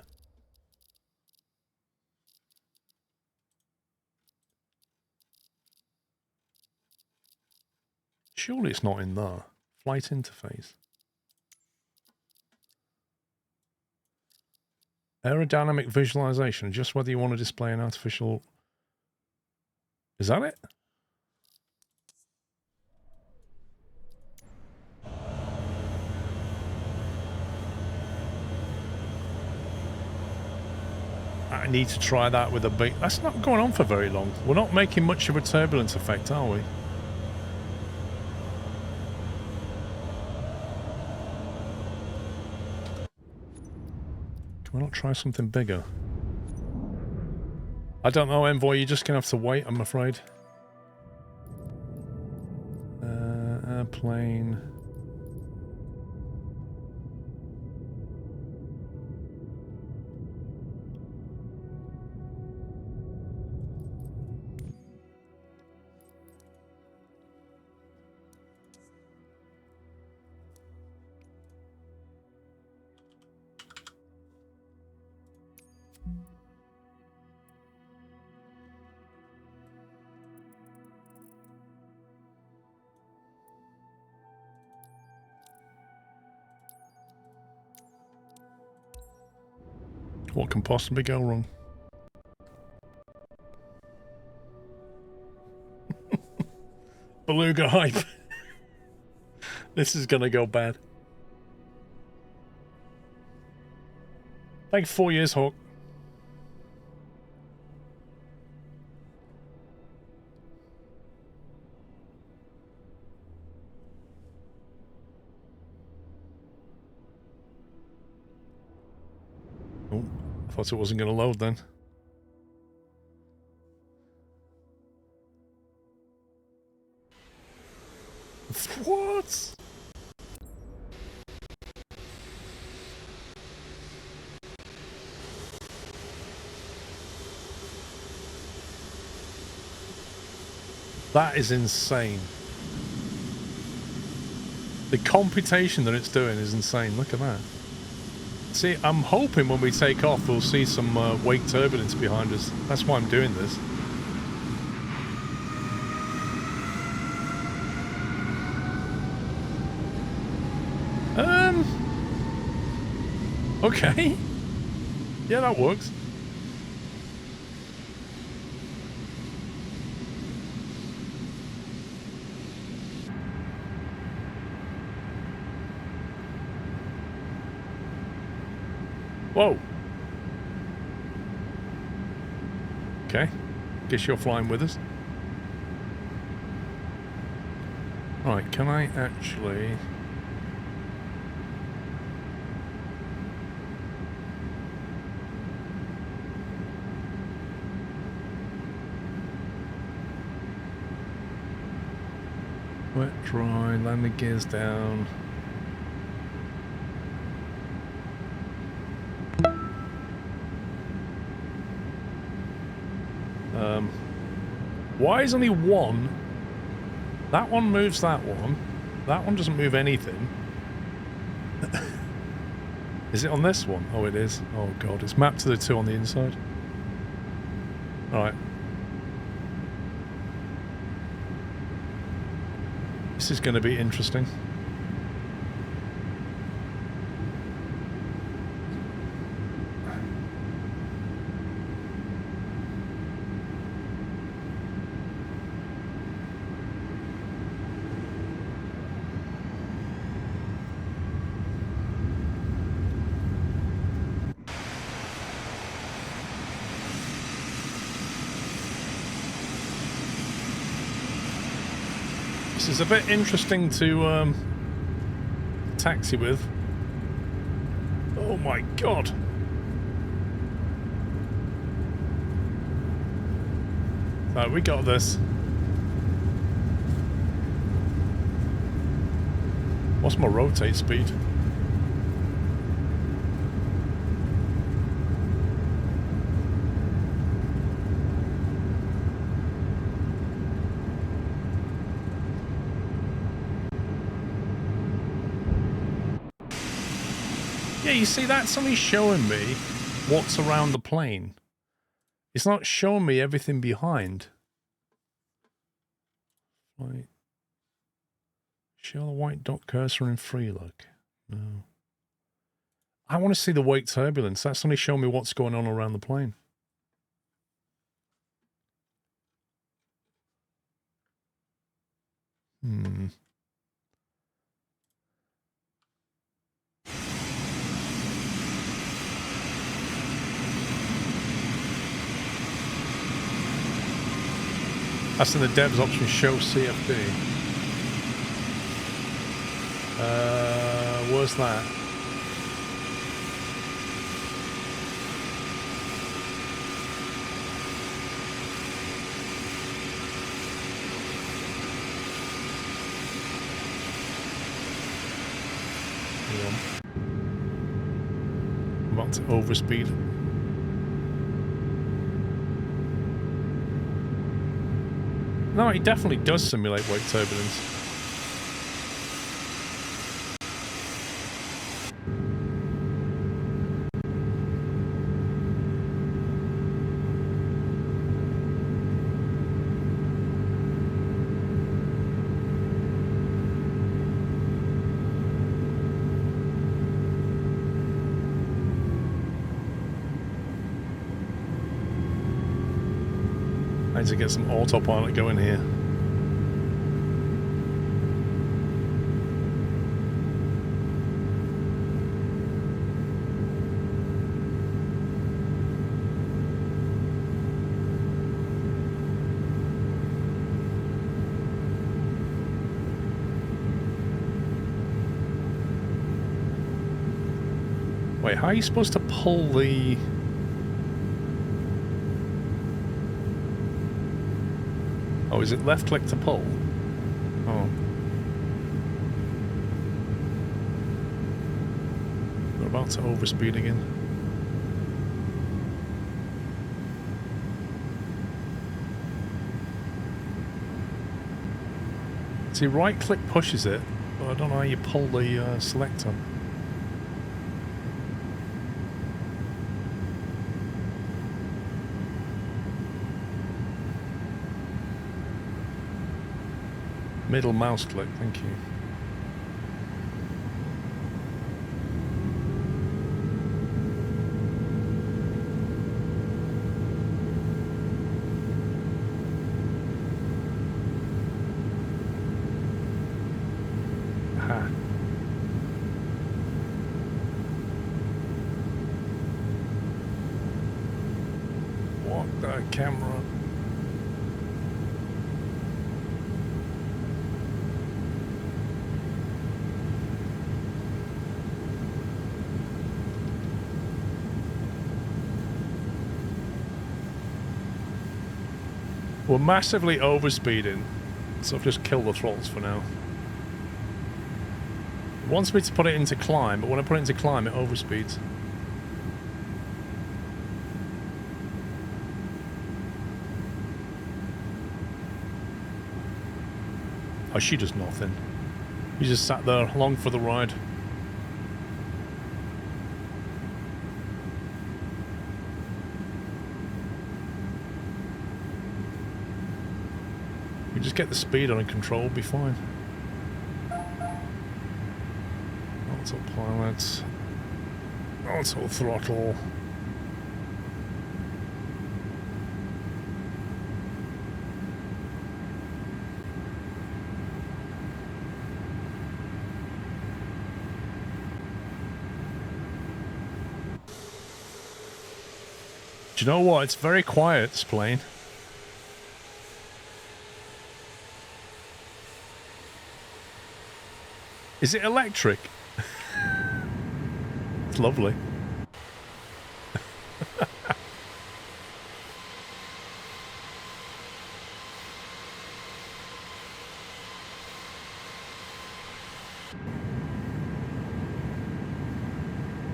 Surely it's not in there. Flight interface. Aerodynamic visualization, just whether you want to display an artificial... Is that it? I need to try that with a big... That's not going on for very long. We're not making much of a turbulence effect, are we? Can we not try something bigger? I don't know, Envoy. You're just going to have to wait, I'm afraid. Airplane... What can possibly go wrong? Beluga hype. This is gonna go bad. Thanks 4 years, Hawk. Oh, I thought it wasn't gonna load then. What? That is insane. The computation that it's doing is insane. Look at that. See, I'm hoping when we take off, we'll see some wake turbulence behind us. That's why I'm doing this. Okay. Yeah, that works. Whoa. Okay. Guess you're flying with us. Right, can I actually... Wet, dry, landing gears down. Why is only one? That one moves that one. That one doesn't move anything. Is it on this one? Oh, it is. Oh, God. It's mapped to the two on the inside. Alright. This is going to be interesting. This is a bit interesting to taxi with. Oh my God. So we got this. What's my rotate speed? Yeah, you see, that's only showing me what's around the plane. It's not showing me everything behind. Right. Show the white dot cursor in free look. No. I want to see the wake turbulence. That's only showing me what's going on around the plane. Hmm. That's in the devs option, show CFD. Where's that? I'm about to overspeed. No, it definitely does simulate wake turbulence. I need to get some autopilot going here. Wait, how are you supposed to pull the... Oh, is it left click to pull? Oh. We're about to overspeed again. See, right click pushes it, but I don't know how you pull the selector. Middle mouse click, thank you. Aha. Fuck that camera. We're massively overspeeding, so I've just killed the throttles for now. It wants me to put it into climb, but when I put it into climb, it overspeeds. Oh, she does nothing. He just sat there, along for the ride. We just get the speed under control, be fine. Autopilot. Auto throttle. Do you know what? It's very quiet, this plane. Is it electric? It's lovely.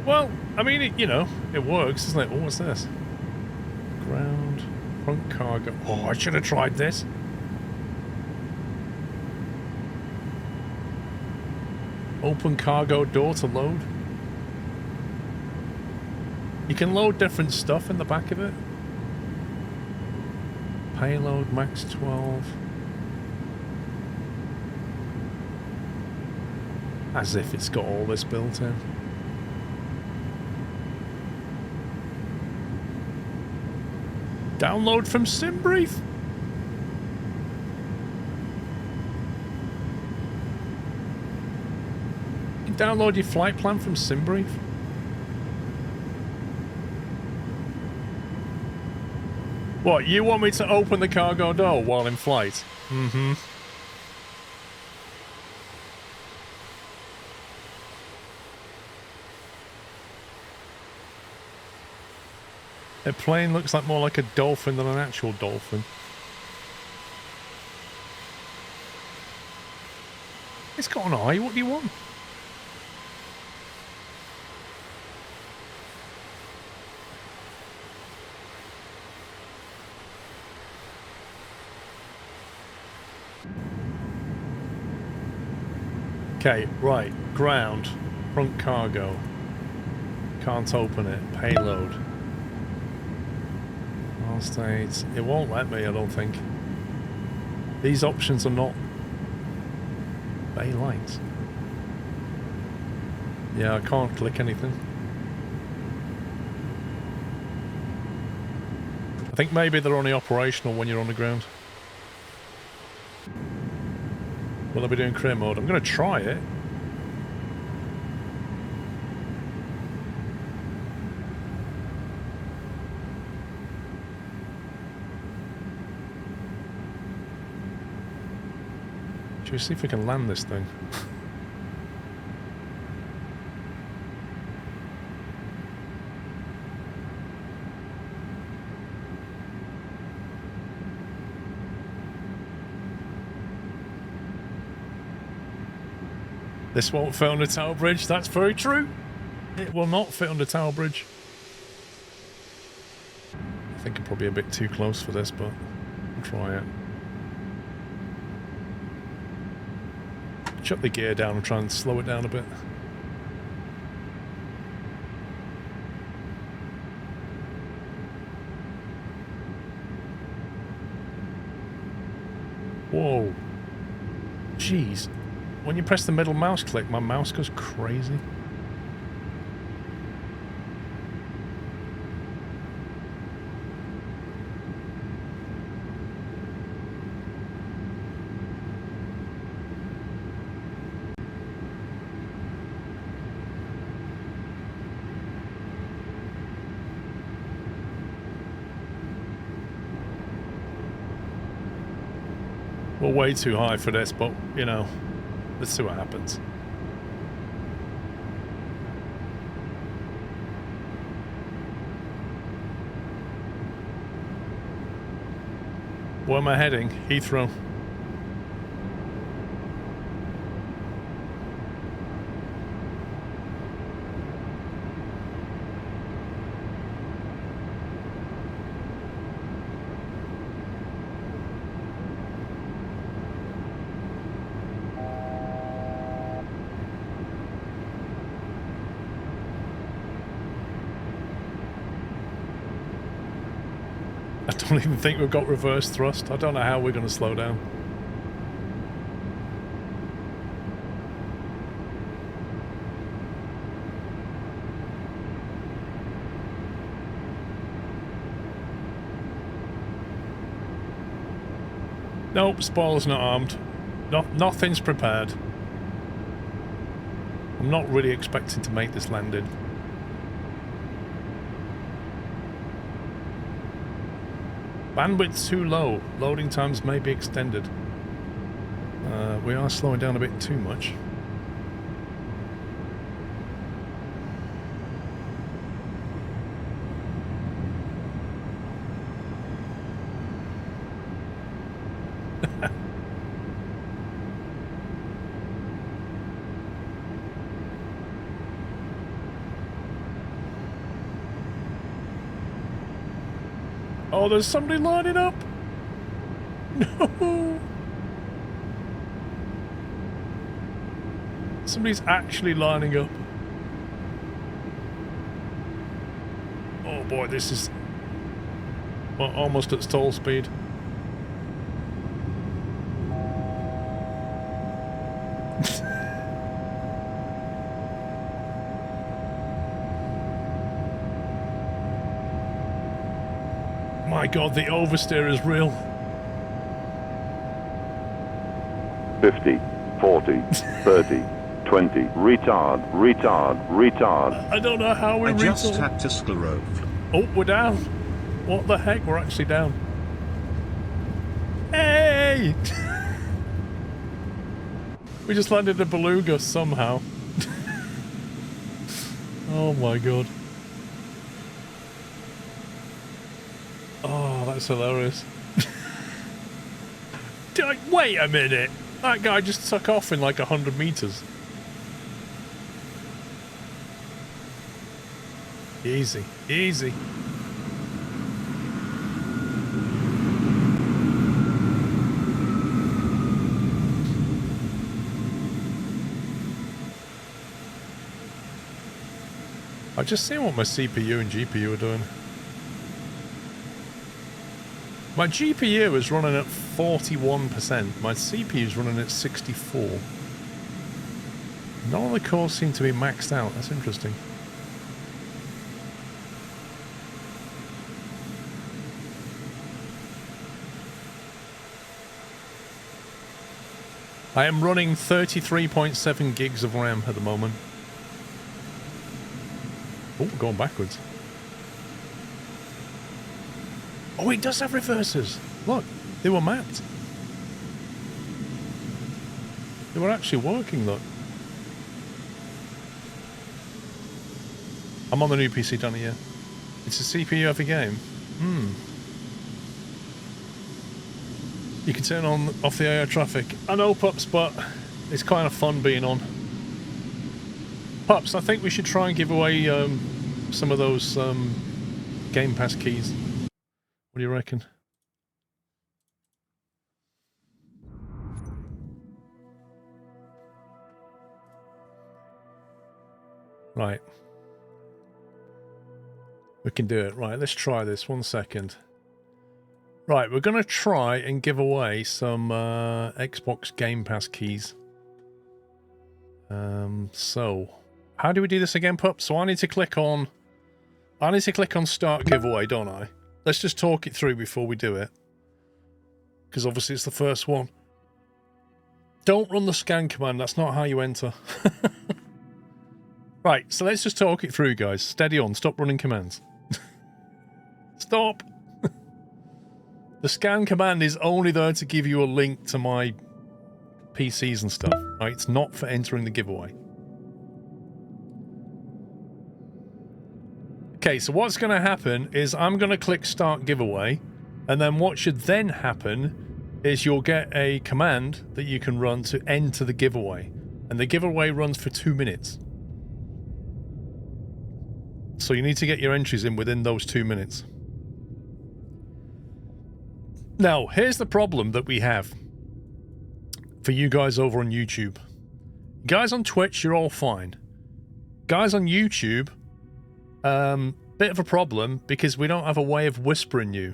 Well, I mean, it, you know, it works, doesn't it? Oh, what's this? Ground, front cargo. Oh, I should have tried this. Open cargo door to load. You can load different stuff in the back of it. Payload max 12. As if it's got all this built in. Download from SimBrief. You can download your flight plan from SimBrief. What, you want me to open the cargo door while in flight? Mm-hmm. A plane looks like more like a dolphin than an actual dolphin. It's got an eye, what do you want? Okay, right, ground, front cargo. Can't open it, payload. States. It won't let me, I don't think. These options are not bay lights. Yeah, I can't click anything. I think maybe they're only operational when you're on the ground. Will I be doing career mode? I'm going to try it. Should we see if we can land this thing? This won't fit on the Tower Bridge, that's very true. It will not fit on the Tower Bridge. I think I'm probably a bit too close for this, but I'll try it. Shut the gear down and try and slow it down a bit. Whoa. Jeez. When you press the middle mouse click, my mouse goes crazy. We're way too high for this, but, you know, let's see what happens. Where am I heading? Heathrow. I don't even think we've got reverse thrust. I don't know how we're going to slow down. Nope, spoiler's not armed. Nothing's prepared. I'm not really expecting to make this landing. Bandwidth's too low. Loading times may be extended. We are slowing down a bit too much. Oh, there's somebody lining up. No. Somebody's actually lining up. Oh boy, this is almost at stall speed. My God, the oversteer is real. 50, 40, 30, 20. Retard. I don't know how we I just retard. had to SquirrelPlus. Oh, we're down. What the heck? We're actually down. Hey! We just landed a Beluga somehow. Oh my God. Oh, that's hilarious. Wait a minute. That guy just took off in like 100 meters. Easy, easy. I've just seen what my CPU and GPU are doing. My GPU is running at 41%. My CPU is running at 64%. None of the cores seem to be maxed out. That's interesting. I am running 33.7 gigs of RAM at the moment. Oh, we're going backwards. Oh, it does have reversers. Look, they were mapped. They were actually working, look. I'm on the new PC, Danny, yeah. It's a CPU heavy game. You can turn on off the AI traffic. I know, Pups, but it's kind of fun being on. Pups, I think we should try and give away some of those Game Pass keys. What do you reckon? Right. We can do it. Right, let's try this. 1 second. Right, we're going to try and give away some Xbox Game Pass keys. So, how do we do this again, Pup? So I need to click on Start Giveaway, don't I? Let's just talk it through before we do it. Because obviously it's the first one. Don't run the scan command. That's not how you enter. Right, so let's just talk it through, guys. Steady on. Stop running commands. Stop. The scan command is only there to give you a link to my PCs and stuff. Right? It's not for entering the giveaway. Okay, so what's going to happen is I'm going to click Start Giveaway, and then what should then happen is you'll get a command that you can run to enter the giveaway. And the giveaway runs for 2 minutes. So you need to get your entries in within those 2 minutes. Now, here's the problem that we have for you guys over on YouTube. Guys on Twitch, you're all fine. Guys on YouTube, bit of a problem because we don't have a way of whispering you.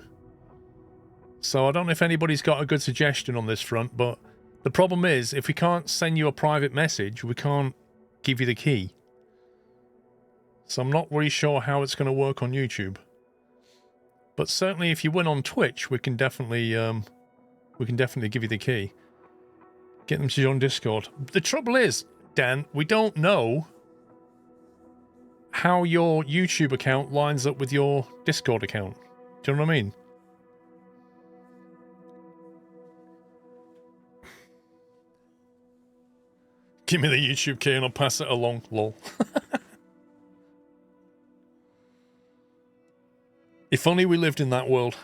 So I don't know if anybody's got a good suggestion on this front, but the problem is if we can't send you a private message, we can't give you the key. So I'm not really sure how it's going to work on YouTube. But certainly if you win on Twitch, we can definitely give you the key. Get them to join Discord. The trouble is, Dan, we don't know how your YouTube account lines up with your Discord account. Do you know what I mean? Give me the YouTube key and I'll pass it along, lol. If only we lived in that world.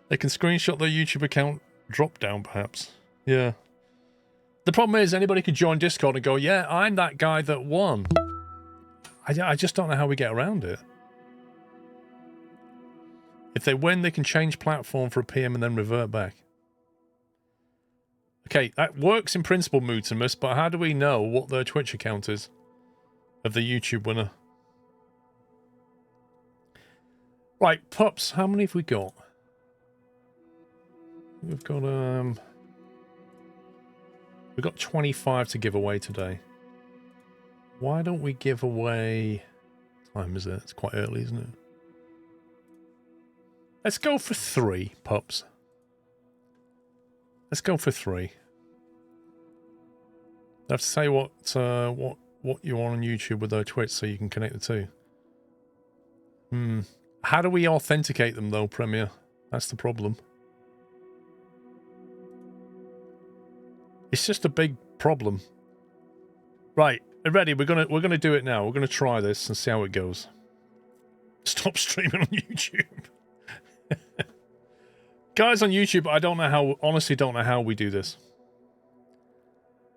They can screenshot their YouTube account drop down, perhaps. Yeah. The problem is anybody could join Discord and go, yeah, I'm that guy that won. I just don't know how we get around it. If they win, they can change platform for a PM and then revert back. Okay, that works in principle, Mutimus, but how do we know what their Twitch account is of the YouTube winner? Right, pups, how many have we got? We've got 25 to give away today. Why don't we give away... What time is it? It's quite early, isn't it? Let's go for 3, pups. Let's go for 3. I have to say what you are on YouTube with their Twitch so you can connect the two. How do we authenticate them though, Premier? That's the problem. It's just a big problem. Right, ready? We're gonna do it now. We're gonna try this and see how it goes. Stop streaming on YouTube. Guys on YouTube, I don't know how, honestly don't know how we do this.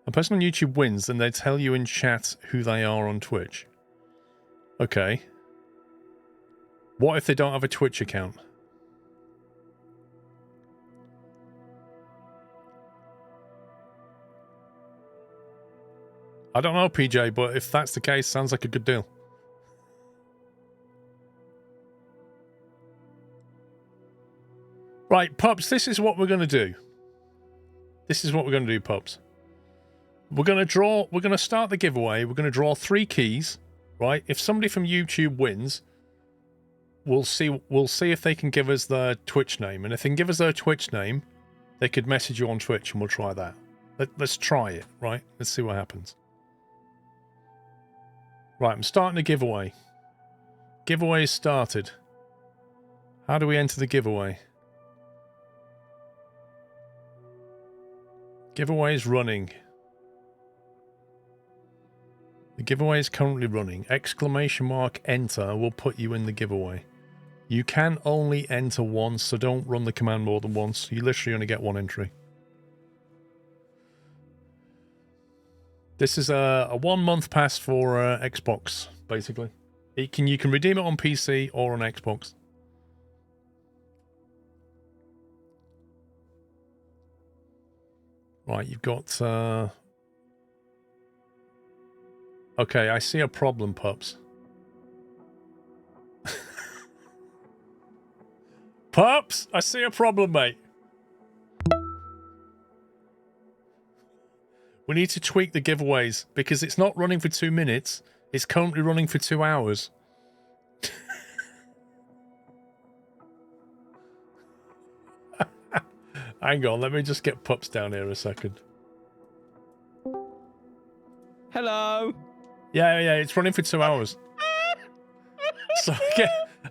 A person on YouTube wins and they tell you in chat who they are on Twitch. Okay. What if they don't have a Twitch account? I don't know, PJ, but if that's the case, sounds like a good deal. Right, pups, this is what we're going to do. This is what we're going to do, pups. We're going to start the giveaway. We're going to draw 3 keys, right? If somebody from YouTube wins, we'll see if they can give us their Twitch name. And if they can give us their Twitch name, they could message you on Twitch and we'll try that. Let's try it, right? Let's see what happens. Right, I'm starting a giveaway. Giveaway is started. How do we enter the giveaway? Giveaway is running. The giveaway is currently running. Exclamation mark enter will put you in the giveaway. You can only enter once, so don't run the command more than once. You literally only get 1 entry. This is a 1 month pass for Xbox, basically. You can redeem it on PC or on Xbox. Right, you've got... Okay, I see a problem, pups. Pups, I see a problem, mate. We need to tweak the giveaways because it's not running for 2 minutes. It's currently running for 2 hours. Hang on, let me just get pups down here a second. Hello. Yeah, it's running for 2 hours. So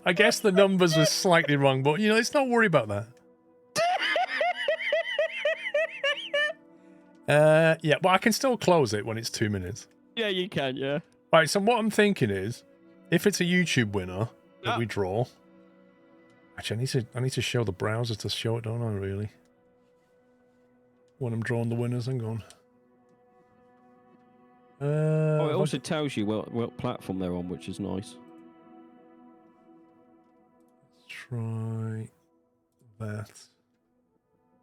I guess the numbers were slightly wrong, but you know, let's not worry about that. Yeah, but I can still close it when it's 2 minutes. Yeah, you can, yeah. Right, so what I'm thinking is, if it's a YouTube winner that we draw... Actually, I need to show the browser to show it, don't I, really? When I'm drawing the winners, hang on. It also tells you what platform they're on, which is nice. Let's try that.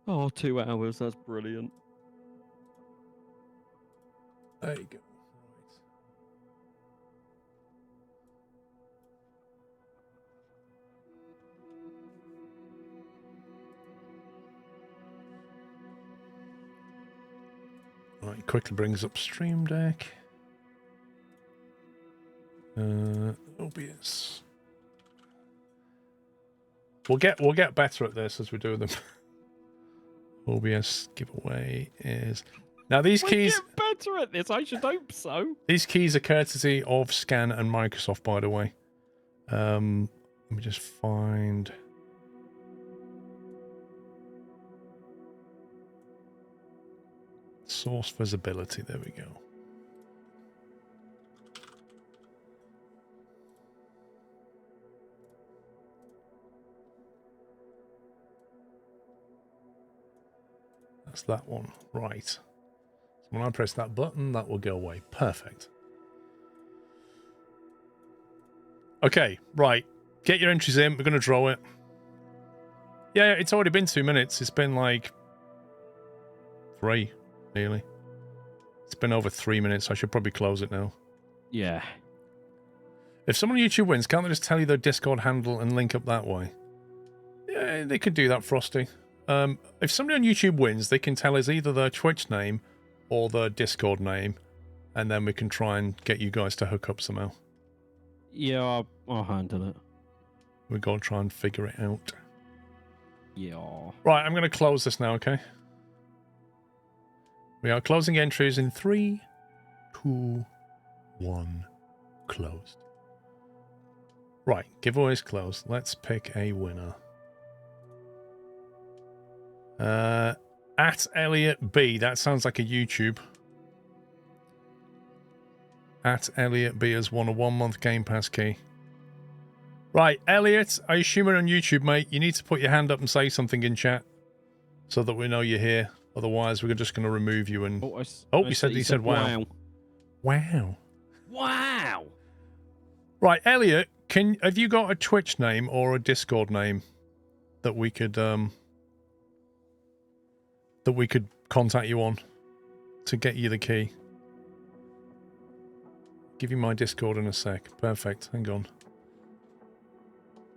Oh, 2 hours, that's brilliant. There you go. Right, quickly brings up Stream Deck. OBS. We'll get better at this as we do them. OBS giveaway is now these keys. Get better at this. I should hope so. These keys are courtesy of Scan and Microsoft, by the way. Let me just find. Source visibility, there we go. That's that one, right. So when I press that button, that will go away. Perfect. Okay, right. Get your entries in, we're going to draw it. Yeah, it's already been 2 minutes. It's been like 3. Nearly. It's been over 3 minutes. I should probably close it now. Yeah. If someone on YouTube wins, can't they just tell you their Discord handle and link up that way? Yeah, they could do that, Frosty. If somebody on YouTube wins, they can tell us either their Twitch name or their Discord name, and then we can try and get you guys to hook up somehow. Yeah, I'll handle it. We're going to try and figure it out. Yeah. Right, I'm going to close this now, okay? We are closing entries in 3, 2, 1, closed. Right, giveaways closed. Let's pick a winner. At Elliot B. That sounds like a YouTube. At Elliot B has won a 1-month Game Pass key. Right, Elliot, I assume you're on YouTube, mate. You need to put your hand up and say something in chat so that we know you're here. Otherwise, we're just going to remove you and... you said wow. Wow. Wow. Right, Elliot, have you got a Twitch name or a Discord name that we could contact you on to get you the key? Give you my Discord in a sec. Perfect. Hang on.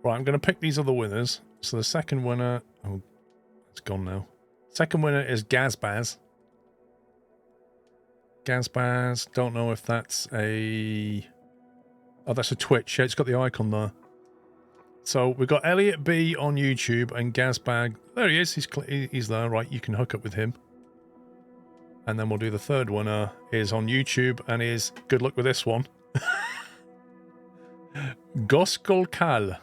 Right, I'm going to pick these other winners. So the second winner... Oh, it's gone now. Second winner is Gazbaz. Gazbaz. Don't know if that's a... Oh, that's a Twitch. Yeah, it's got the icon there. So we've got Elliot B on YouTube and Gazbag. There he is. He's there. Right, you can hook up with him. And then we'll do the third winner is on YouTube and is... Good luck with this one. Goskolkal.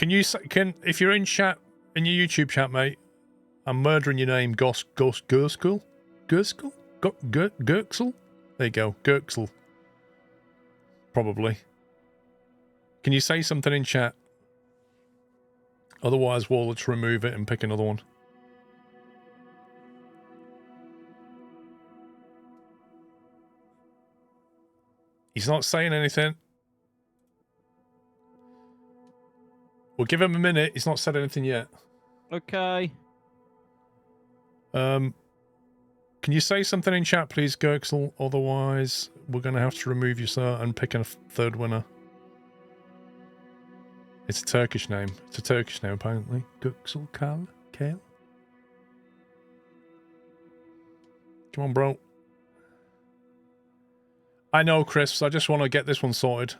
If you're in chat, in your YouTube chat, mate, I'm murdering your name, Gurskul? Gurskul? Gurksel? There you go, Gurksel. Probably. Can you say something in chat? Otherwise, we'll just remove it and pick another one. He's not saying anything. We'll give him a minute. He's not said anything yet. Okay. Can you say something in chat, please, Gurksel? Otherwise, we're going to have to remove you, sir, and pick a third winner. It's a Turkish name. It's a Turkish name, apparently. Gurksel Kale? Come on, bro. I know, Chris. I just want to get this one sorted.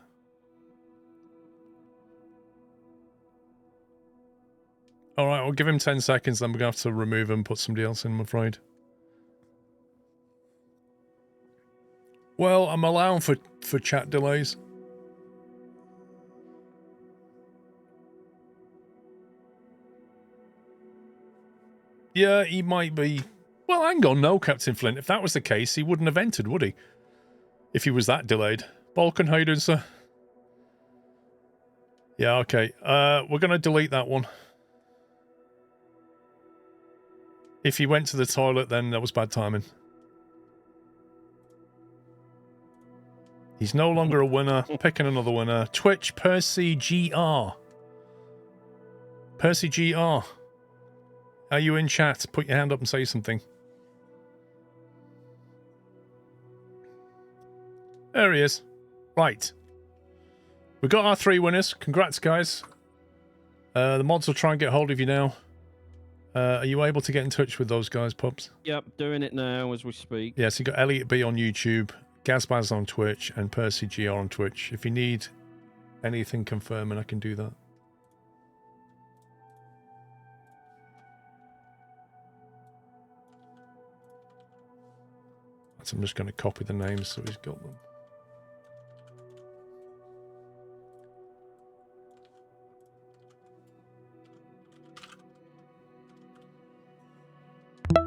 All right, I'll give him 10 seconds, then we're going to have to remove him and put somebody else in, I'm afraid. Well, I'm allowing for for chat delays. Yeah, he might be. Well, hang on, no, Captain Flint. If that was the case, he wouldn't have entered, would he? If he was that delayed. Balkan, how you doing, sir? Yeah, okay. We're going to delete that one. If he went to the toilet, then that was bad timing. He's no longer a winner. Picking another winner. Twitch, Percy GR. Percy GR. Are you in chat? Put your hand up and say something. There he is. Right. We got our 3 winners. Congrats, guys. The mods will try and get hold of you now. Are you able to get in touch with those guys, Pubs? Yep, doing it now as we speak. Yes, you got Elliot B on YouTube, Gazbaz on Twitch, and Percy GR on Twitch. If you need anything confirming, I can do that. So I'm just going to copy the names so he's got them.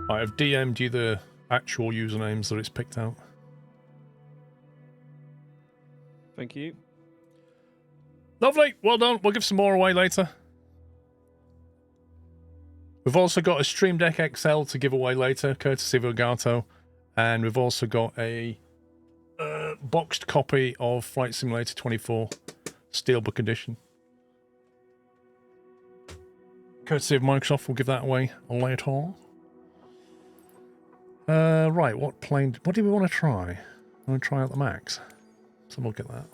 I have DM'd you the actual usernames that it's picked out. Thank you. Lovely. Well done. We'll give some more away later. We've also got a Stream Deck XL to give away later, courtesy of Elgato. And we've also got a boxed copy of Flight Simulator 24 Steelbook Edition. Courtesy of Microsoft, we'll give that away later. Right, what plane... What do we want to try? I want to try out the Max. So look at that.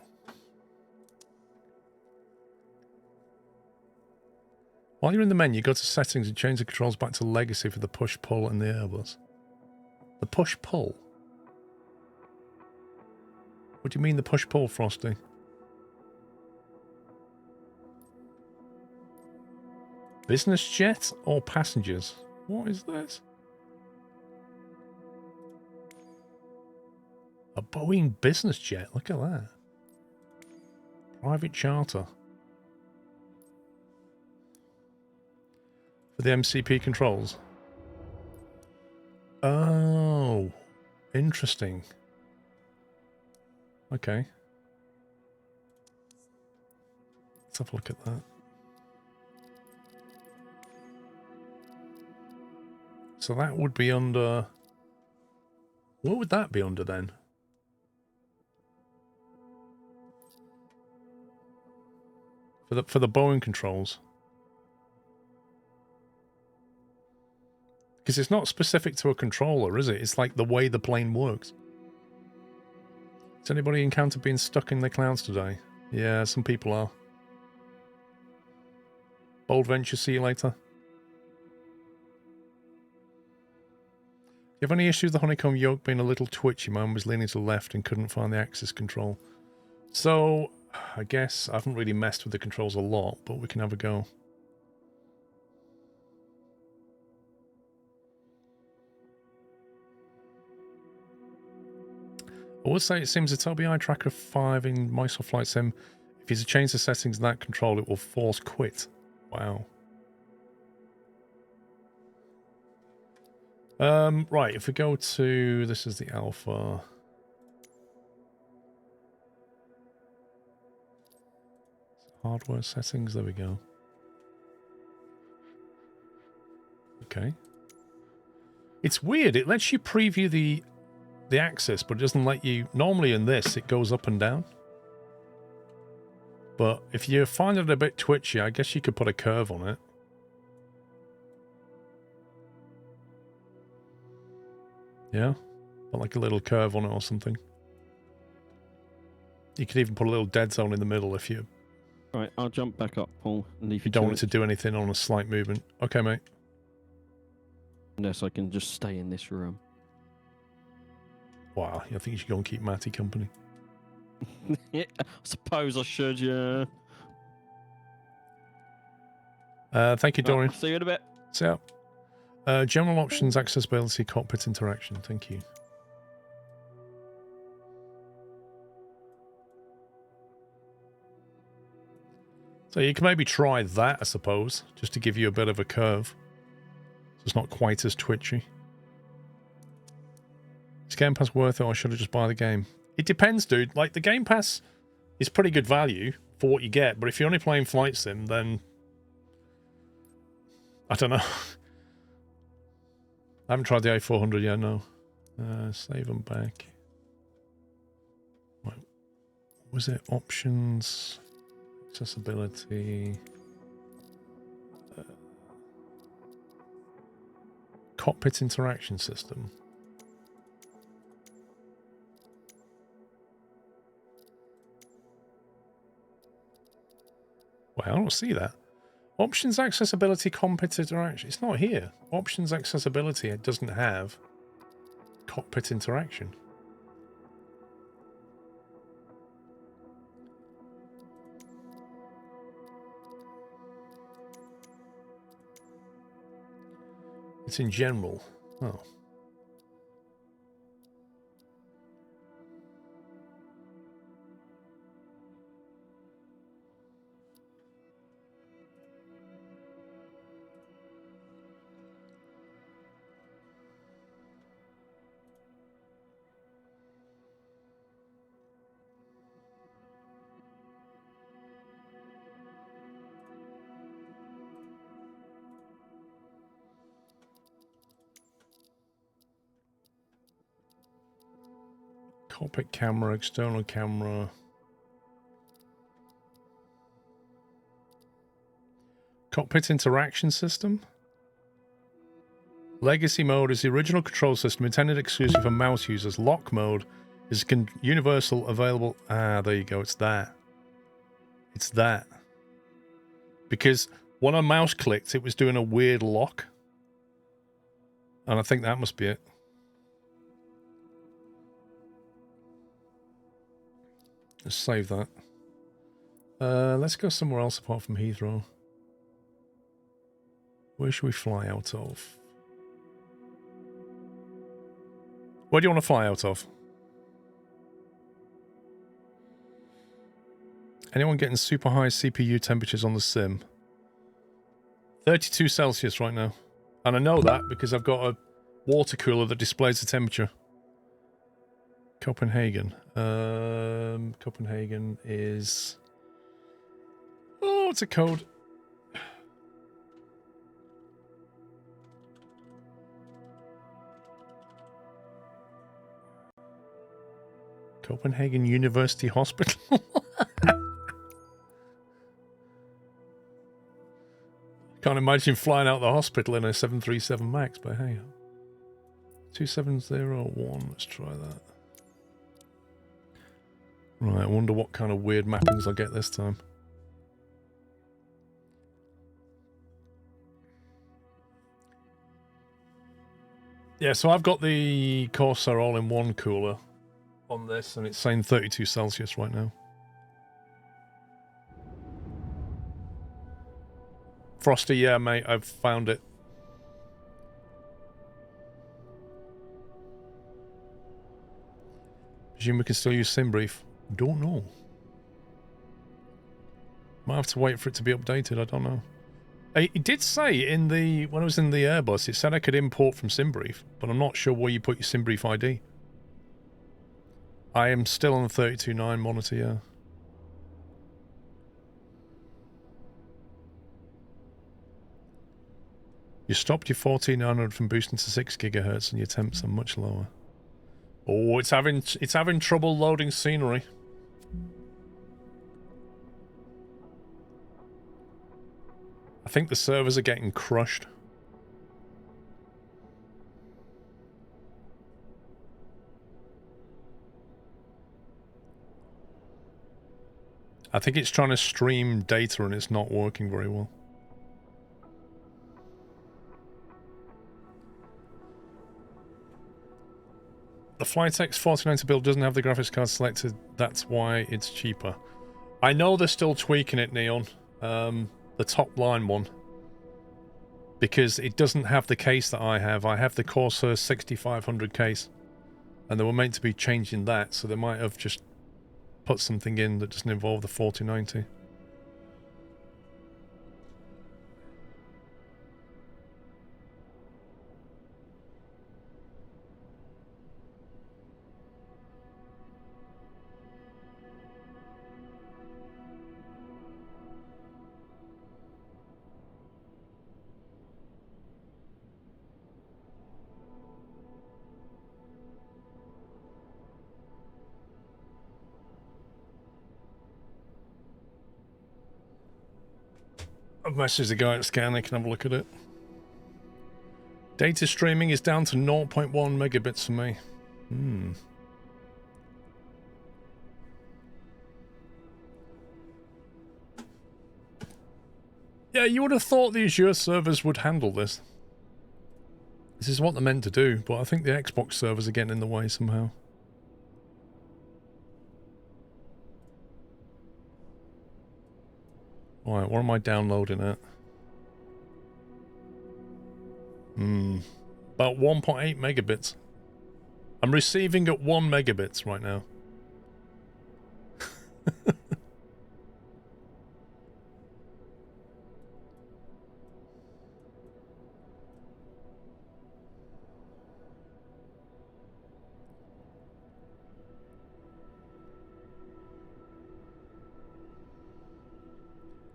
While you're in the menu, go to Settings and change the controls back to Legacy for the push-pull and the Airbus. The push-pull? What do you mean the push-pull, Frosty? Business jet or passengers? What is this? A Boeing business jet. Look at that. Private charter. For the MCP controls. Oh. Interesting. Okay. Let's have a look at that. So that would be under... What would that be under then? For the Boeing controls. Because it's not specific to a controller, is it? It's like the way the plane works. Has anybody encountered being stuck in the clouds today? Yeah, some people are. Bold Venture, see you later. You have any issues with the honeycomb yoke being a little twitchy? Mine was leaning to the left and couldn't find the axis control. So, I guess I haven't really messed with the controls a lot, but we can have a go. I would say it seems it's LBI Tracker 5 in Microsoft Flight Sim. If you change the settings in that control, it will force quit. Wow. Right, if we go to... This is the alpha. Hardware settings, there we go. Okay. It's weird, it lets you preview the axis, but it doesn't let you... Normally in this, it goes up and down. But if you find it a bit twitchy, I guess you could put a curve on it. Yeah? Put like a little curve on it or something. You could even put a little dead zone in the middle if you... Right, I'll jump back up, Paul. And If you don't want it to do anything on a slight movement. Okay, mate. Unless I can just stay in this room. Wow, I think you should go and keep Matty company. Yeah, I suppose I should, yeah. Thank you, Dorian. Right, see you in a bit. See ya. General options, accessibility, cockpit interaction. Thank you. So you can maybe try that, I suppose, just to give you a bit of a curve. So it's not quite as twitchy. Is Game Pass worth it, or should I just buy the game? It depends, dude. Like, the Game Pass is pretty good value for what you get, but if you're only playing Flight Sim, then... I don't know. I haven't tried the A400 yet, no. Save them back. Right. Was it options? Accessibility. Cockpit interaction system. Well, I don't see that. Options accessibility cockpit interaction. It's not here. Options accessibility, it doesn't have cockpit interaction. It's in general. Oh. Cockpit camera, external camera. Cockpit interaction system. Legacy mode is the original control system intended exclusively for mouse users. Lock mode is universal available. Ah, there you go. It's that. It's that. Because when I mouse clicked, it was doing a weird lock. And I think that must be it. Let's save that. Let's go somewhere else apart from Heathrow. Where should we fly out of? Where do you want to fly out of? Anyone getting super high CPU temperatures on the sim? 32 Celsius right now. And I know that because I've got a water cooler that displays the temperature. Copenhagen. Copenhagen is... Oh, what's a code? Copenhagen University Hospital. Can't imagine flying out the hospital in a 737 MAX, but hey. 2701, let's try that. Right, I wonder what kind of weird mappings I'll get this time. Yeah, so I've got the Corsair all-in-one cooler on this, and it's saying 32 Celsius right now. Frosty, yeah, mate, I've found it. Presume we can still use SimBrief. Don't know. Might have to wait for it to be updated, I don't know. It did say in the... When I was in the Airbus, it said I could import from SimBrief, but I'm not sure where you put your SimBrief ID. I am still on the 32.9 monitor, yeah. You stopped your 1400 from boosting to 6 gigahertz and your temps are much lower. Oh, it's having trouble loading scenery. I think the servers are getting crushed. I think it's trying to stream data and it's not working very well. The Flytex 4090 build doesn't have the graphics card selected. That's why it's cheaper. I know they're still tweaking it, Neon. The top line one. Because it doesn't have the case that I have. I have the Corsair 6500 case. And they were meant to be changing that, so they might have just put something in that doesn't involve the 4090. I've messaged the guy at Scan, they can have a look at it. Data streaming is down to 0.1 megabits for me. Yeah, you would have thought the Azure servers would handle this. This is what they're meant to do, but I think the Xbox servers are getting in the way somehow. Alright, what am I downloading at? About 1.8 megabits. I'm receiving at 1 megabits right now.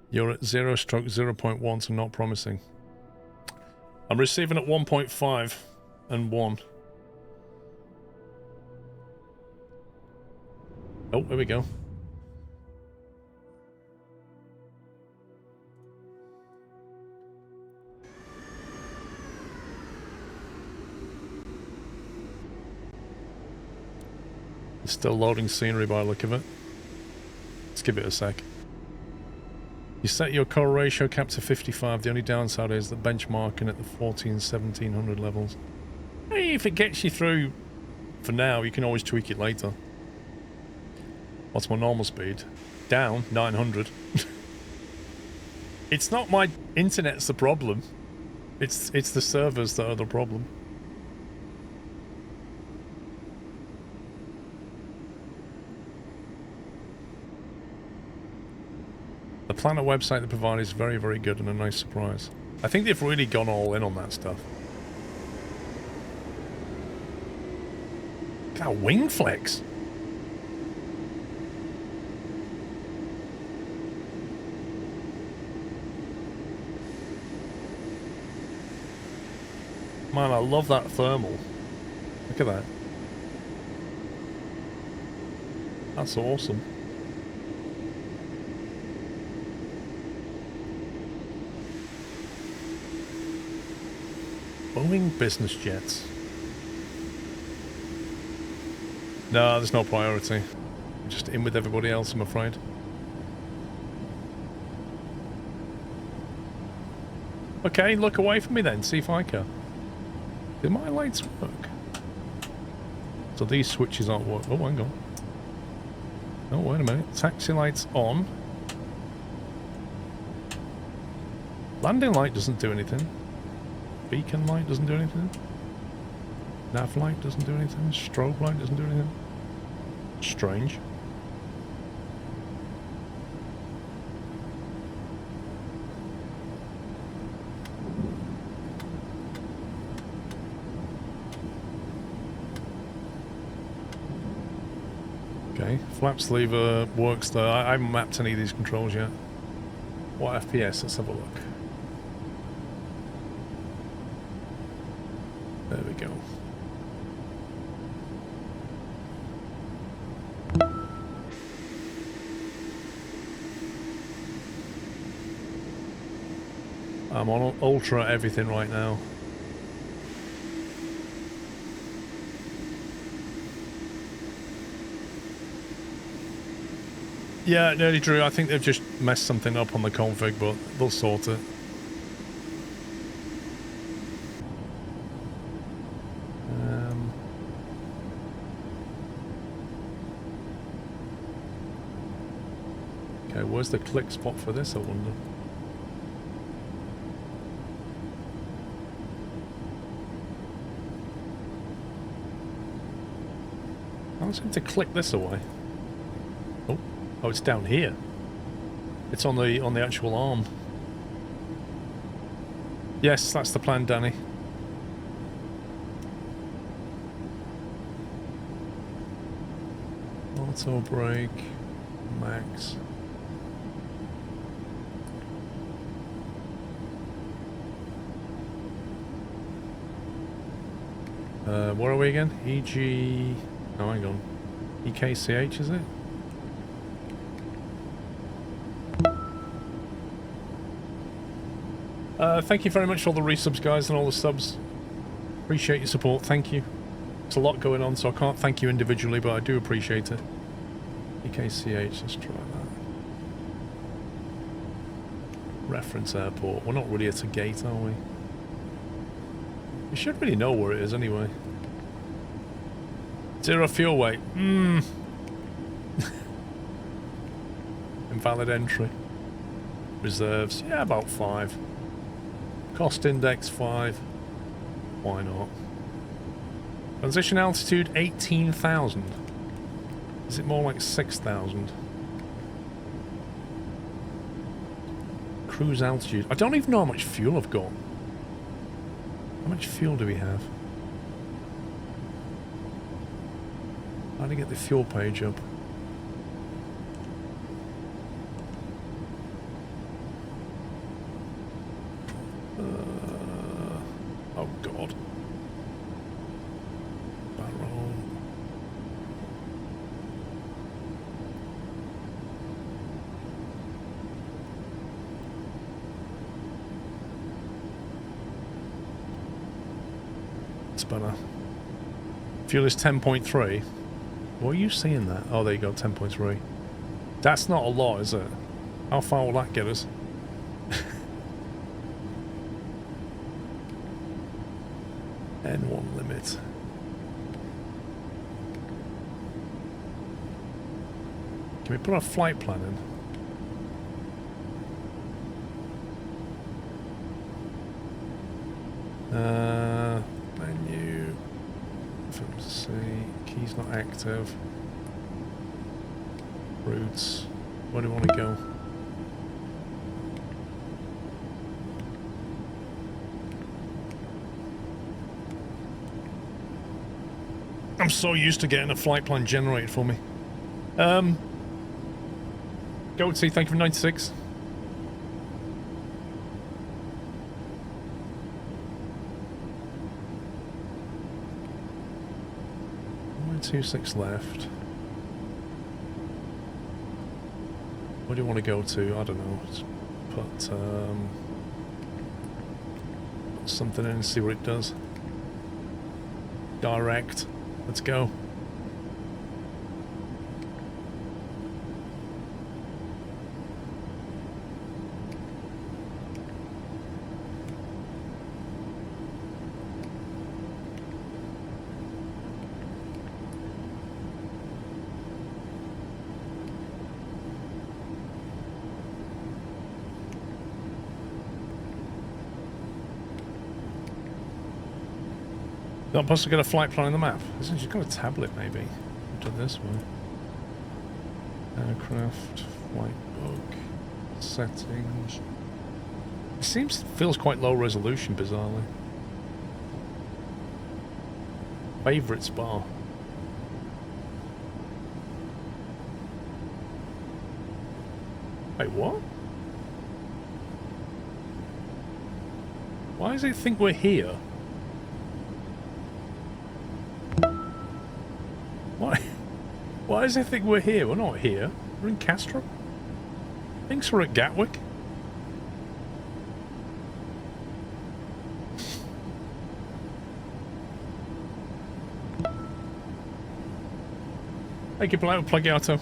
You're at 0/0.1, so not promising. I'm receiving at 1.5 and 1. Oh, there we go. It's still loading scenery by the look of it. Let's give it a sec. You set your core ratio cap to 55. The only downside is that benchmarking at the 1700 levels. Hey, if it gets you through for now, you can always tweak it later. What's my normal speed? Down 900. It's not my internet's the problem. It's the servers that are the problem. The Planet website they provide is very, very good and a nice surprise. I think they've really gone all in on that stuff. Look at that wing flex. Man, I love that thermal. Look at that. That's awesome. Boeing business jets. No, there's no priority. I'm just in with everybody else, I'm afraid. Okay, look away from me then, see if I can. Do my lights work? So these switches aren't working. Oh, hang on. Oh, wait a minute. Taxi lights on. Landing light doesn't do anything. Beacon light doesn't do anything. Nav light doesn't do anything. Strobe light doesn't do anything. Strange. Okay, flaps lever works there. I haven't mapped any of these controls yet. What FPS? Let's have a look. There we go. I'm on ultra everything right now. Yeah, nearly Drew. I think they've just messed something up on the config, but they'll sort it. Okay, where's the click spot for this, I wonder? I was going to click this away. Oh, it's down here. It's on the actual arm. Yes, that's the plan, Danny. Auto brake, max. Where are we again? EG... Oh, hang on. EKCH, is it? Thank you very much for all the resubs, guys, and all the subs. Appreciate your support. Thank you. It's a lot going on, so I can't thank you individually, but I do appreciate it. EKCH, let's try that. Reference airport. We're not really at a gate, are we? We should really know where it is anyway. 0 fuel weight. Invalid entry. Reserves. Yeah, about 5. Cost index 5. Why not? Transition altitude 18,000. Is it more like 6,000? Cruise altitude. I don't even know how much fuel I've got. How much fuel do we have? How do I get the fuel page up? Oh god. Barrel. It's better. Fuel is 10.3. What are you seeing that? Oh, there you go, 10.3. That's not a lot, is it? How far will that get us? N1 limit. Can we put our flight plan in? Menu. FMC. Keys not active. Routes. Where do we want to go? I'm so used to getting a flight plan generated for me. Goatsy, thank you for 96. Only 26 left. Where do you want to go to? I don't know. Let's put something in and see what it does. Direct. Let's go. Not supposed to get a flight plan on the map. She's got a tablet, maybe. Do it this way. Aircraft, flight book, settings. It feels quite low resolution, bizarrely. Favorites bar. Wait, what? Why does it think we're here? Why does it think we're here? We're not here. We're in Castro. Thinks we're at Gatwick. Thank you, Plagiato.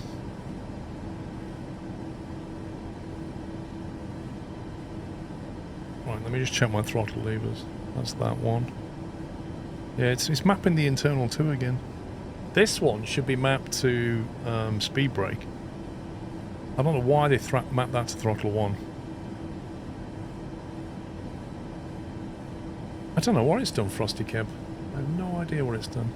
Right, let me just check my throttle levers. That's that one. Yeah, it's mapping the internal 2 again. This one should be mapped to speed brake. I don't know why they mapped that to throttle 1. I don't know what it's done, Frosty Keb. I have no idea what it's done.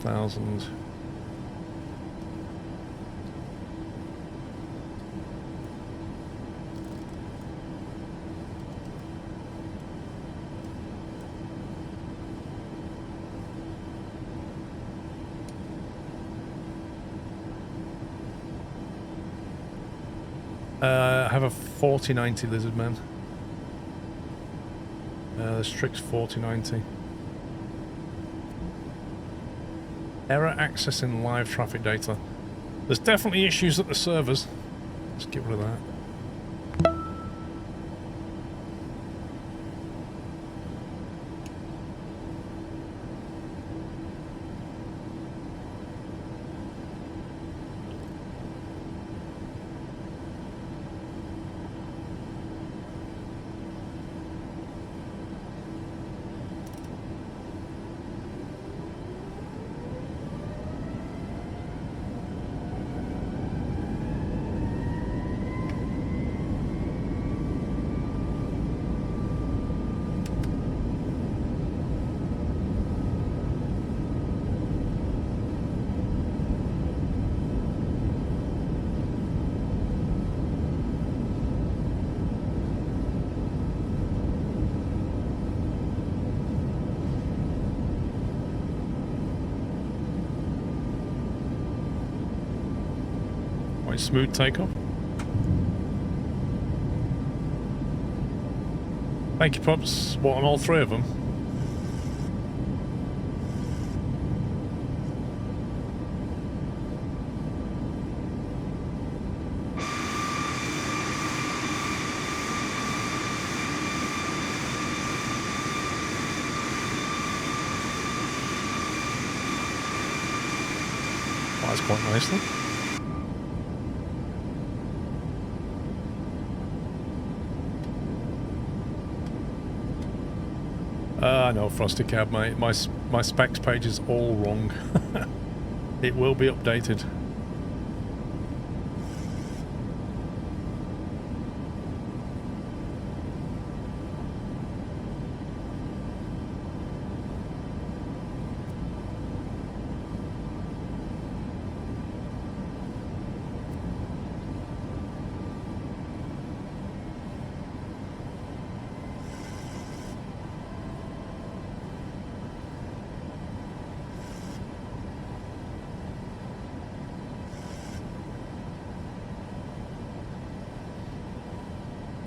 $4,000. I have a 4090 Lizardman. The Strix 4090. Error accessing live traffic data. There's definitely issues at the servers. Let's get rid of that. Smooth takeoff. Thank you, Pops. What, on all three of them? Flies quite nicely. No, Frosty Cab, mate. My specs page is all wrong. It will be updated.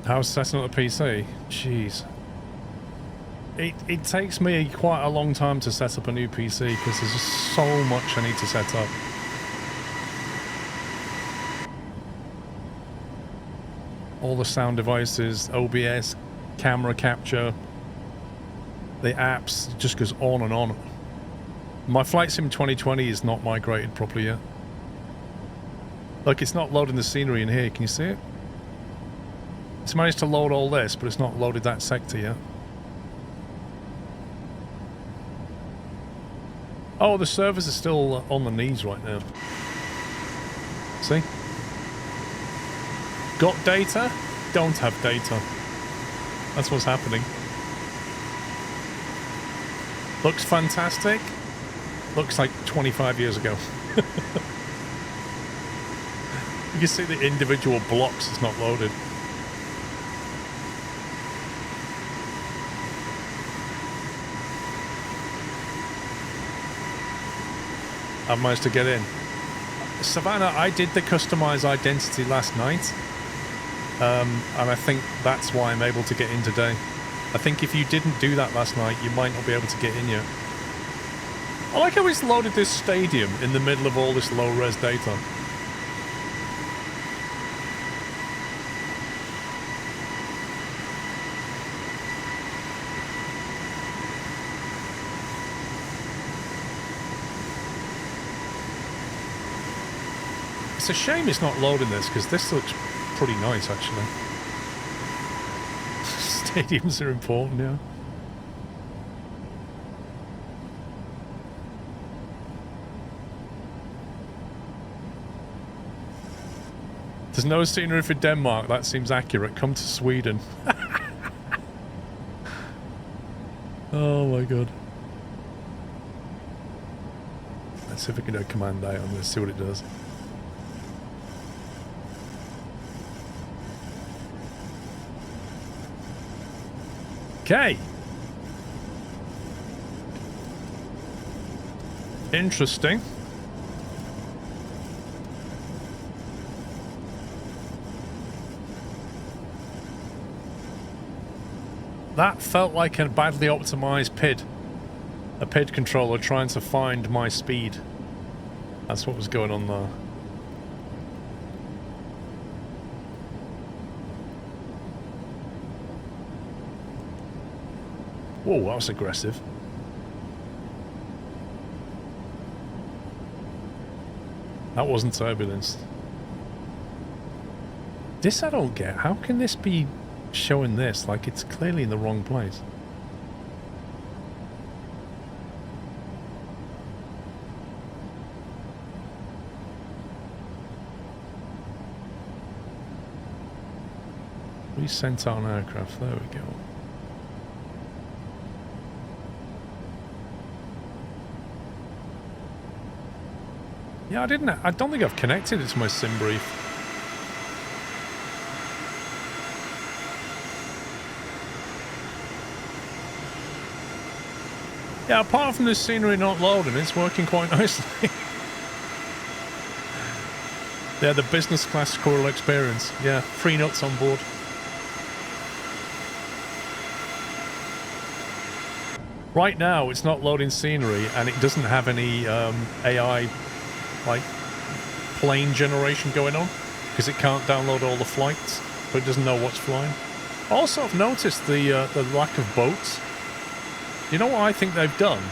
How's setting up the PC? Jeez. It takes me quite a long time to set up a new PC because there's just so much I need to set up. All the sound devices, OBS, camera capture, the apps, it just goes on and on. My Flight Sim 2020 is not migrated properly yet. Like, it's not loading the scenery in here, can you see it? It's managed to load all this, but it's not loaded that sector yet. Oh, the servers are still on the knees right now. See? Got data? Don't have data. That's what's happening. Looks fantastic. Looks like 25 years ago. You can see the individual blocks is not loaded. I've managed to get in. Savannah, I did the customized identity last night. And I think that's why I'm able to get in today. I think if you didn't do that last night, you might not be able to get in yet. I like how it's loaded this stadium in the middle of all this low-res data. It's a shame it's not loading this, because this looks pretty nice, actually. Stadiums are important, yeah. There's no scenery for Denmark. That seems accurate. Come to Sweden. Oh my god. Let's see if we can do a command A on this, see what it does. Okay. Interesting. That felt like a badly optimized PID. A PID controller trying to find my speed. That's what was going on there. Whoa, that was aggressive. That wasn't turbulence. This I don't get. How can this be showing this? Like, it's clearly in the wrong place. We sent out an aircraft. There we go. Yeah, I don't think I've connected it to my sim brief. Yeah, apart from the scenery not loading, it's working quite nicely. Yeah, the business class Squirrel experience. Yeah, free nuts on board. Right now, it's not loading scenery, and it doesn't have any AI, like, plane generation going on, because it can't download all the flights, so it doesn't know what's flying. Also, I've noticed the lack of boats. You know what I think they've done?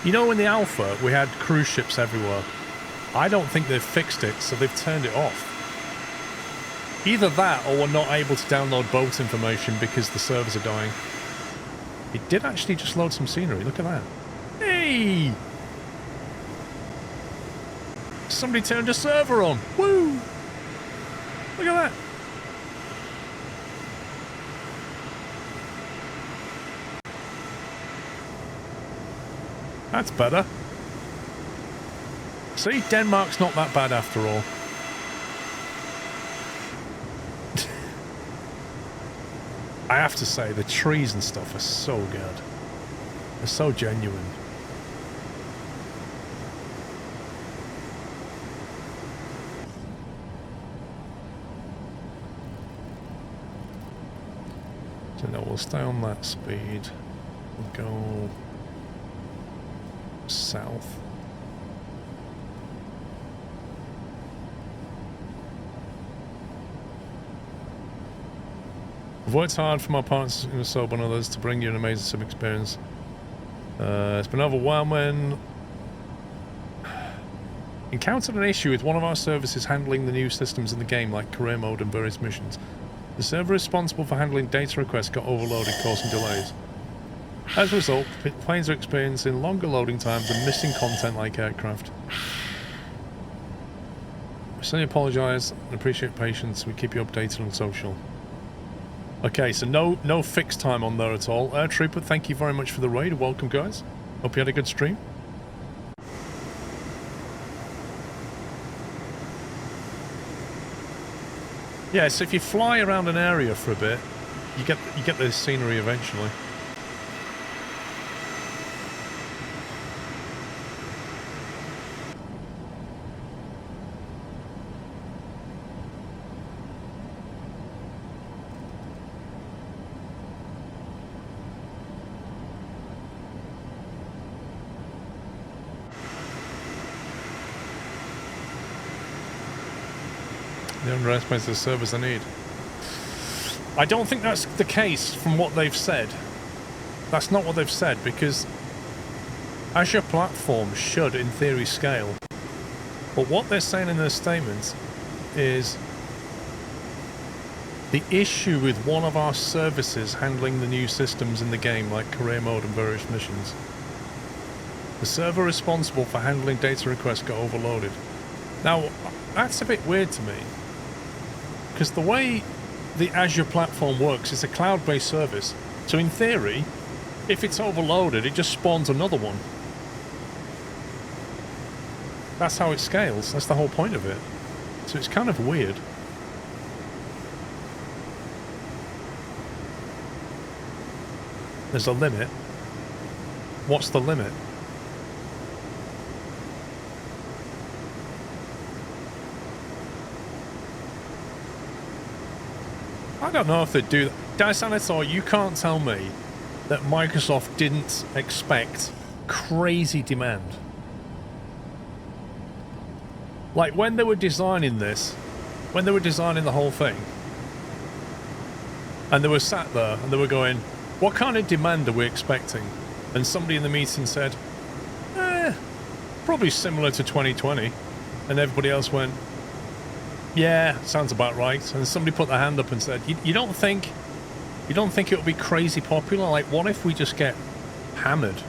You know, in the alpha, we had cruise ships everywhere. I don't think they've fixed it, so they've turned it off. Either that, or we're not able to download boat information because the servers are dying. It did actually just load some scenery. Look at that. Hey! Somebody turned a server on. Woo! Look at that. That's better. See, Denmark's not that bad after all. I have to say, the trees and stuff are so good. They're so genuine. So no, we'll stay on that speed. We'll go south. I've worked hard for my partners in the Soap and others to bring you an amazing sim experience. It's been overwhelming. Encountered an issue with one of our services handling the new systems in the game, like career mode and various missions. The server responsible for handling data requests got overloaded, causing delays. As a result, planes are experiencing longer loading times and missing content like aircraft. We certainly apologise and appreciate patience. We keep you updated on social. Okay, so no fixed time on there at all. Air Trooper, thank you very much for the raid. Welcome, guys. Hope you had a good stream. Yeah, so if you fly around an area for a bit, you get the scenery eventually. They underestimate the servers they need. I don't think that's the case from what they've said. That's not what they've said, because Azure platform should, in theory, scale. But what they're saying in their statements is the issue with one of our services handling the new systems in the game, like career mode and various missions. The server responsible for handling data requests got overloaded. Now, that's a bit weird to me, because the way the Azure platform works is a cloud-based service. So in theory, if it's overloaded, it just spawns another one. That's how it scales. That's the whole point of it. So it's kind of weird. There's a limit. What's the limit? I don't know if they do that. Diasanator, you can't tell me that Microsoft didn't expect crazy demand. Like, when they were designing this, when they were designing the whole thing, and they were sat there, and they were going, what kind of demand are we expecting? And somebody in the meeting said, probably similar to 2020. And everybody else went, yeah, sounds about right. And somebody put their hand up and said, you don't think it'll be crazy popular? Like, what if we just get hammered?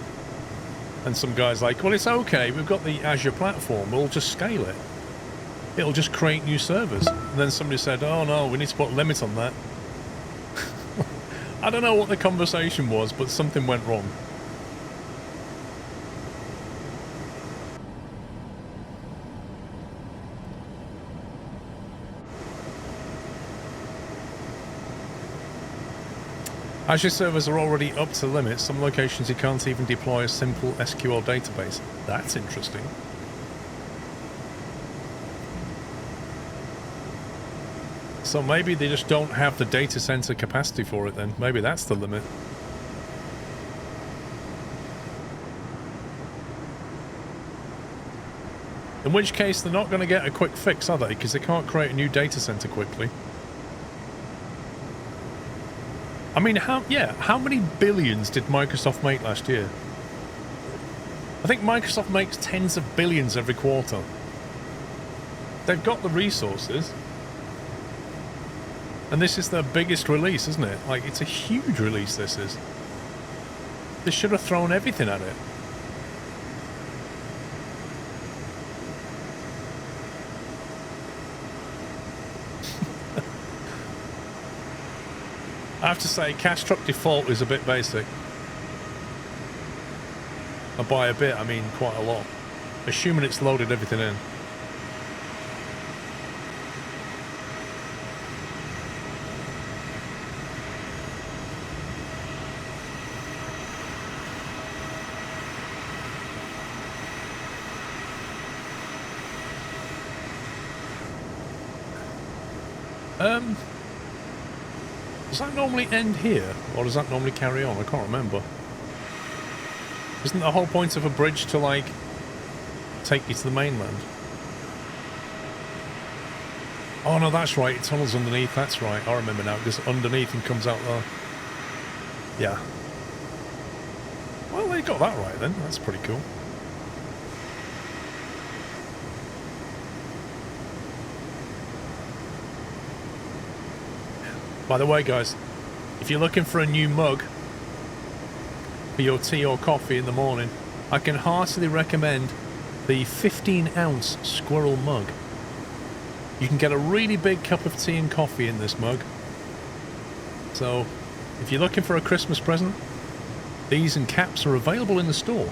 And some guy's like, well, it's okay. We've got the Azure platform. We'll just scale it. It'll just create new servers. And then somebody said, oh no, we need to put a limit on that. I don't know what the conversation was, but something went wrong. Azure servers are already up to the limit. Some locations you can't even deploy a simple SQL database. That's interesting. So maybe they just don't have the data center capacity for it then. Maybe that's the limit. In which case they're not going to get a quick fix, are they? Because they can't create a new data center quickly. I mean, how many billions did Microsoft make last year? I think Microsoft makes tens of billions every quarter. They've got the resources. And this is their biggest release, isn't it? Like, it's a huge release, this is. They should have thrown everything at it. I have to say, Cash Truck Default is a bit basic. And by a bit, I mean quite a lot. Assuming it's loaded everything in. Does that normally end here? Or does that normally carry on? I can't remember. Isn't the whole point of a bridge to, like, take you to the mainland? Oh, no, that's right. It tunnels underneath. That's right. I remember now. It goes underneath and comes out there. Yeah. Well, they got that right then. That's pretty cool. By the way, guys, if you're looking for a new mug for your tea or coffee in the morning, I can heartily recommend the 15-ounce Squirrel mug. You can get a really big cup of tea and coffee in this mug. So, if you're looking for a Christmas present, these and caps are available in the store.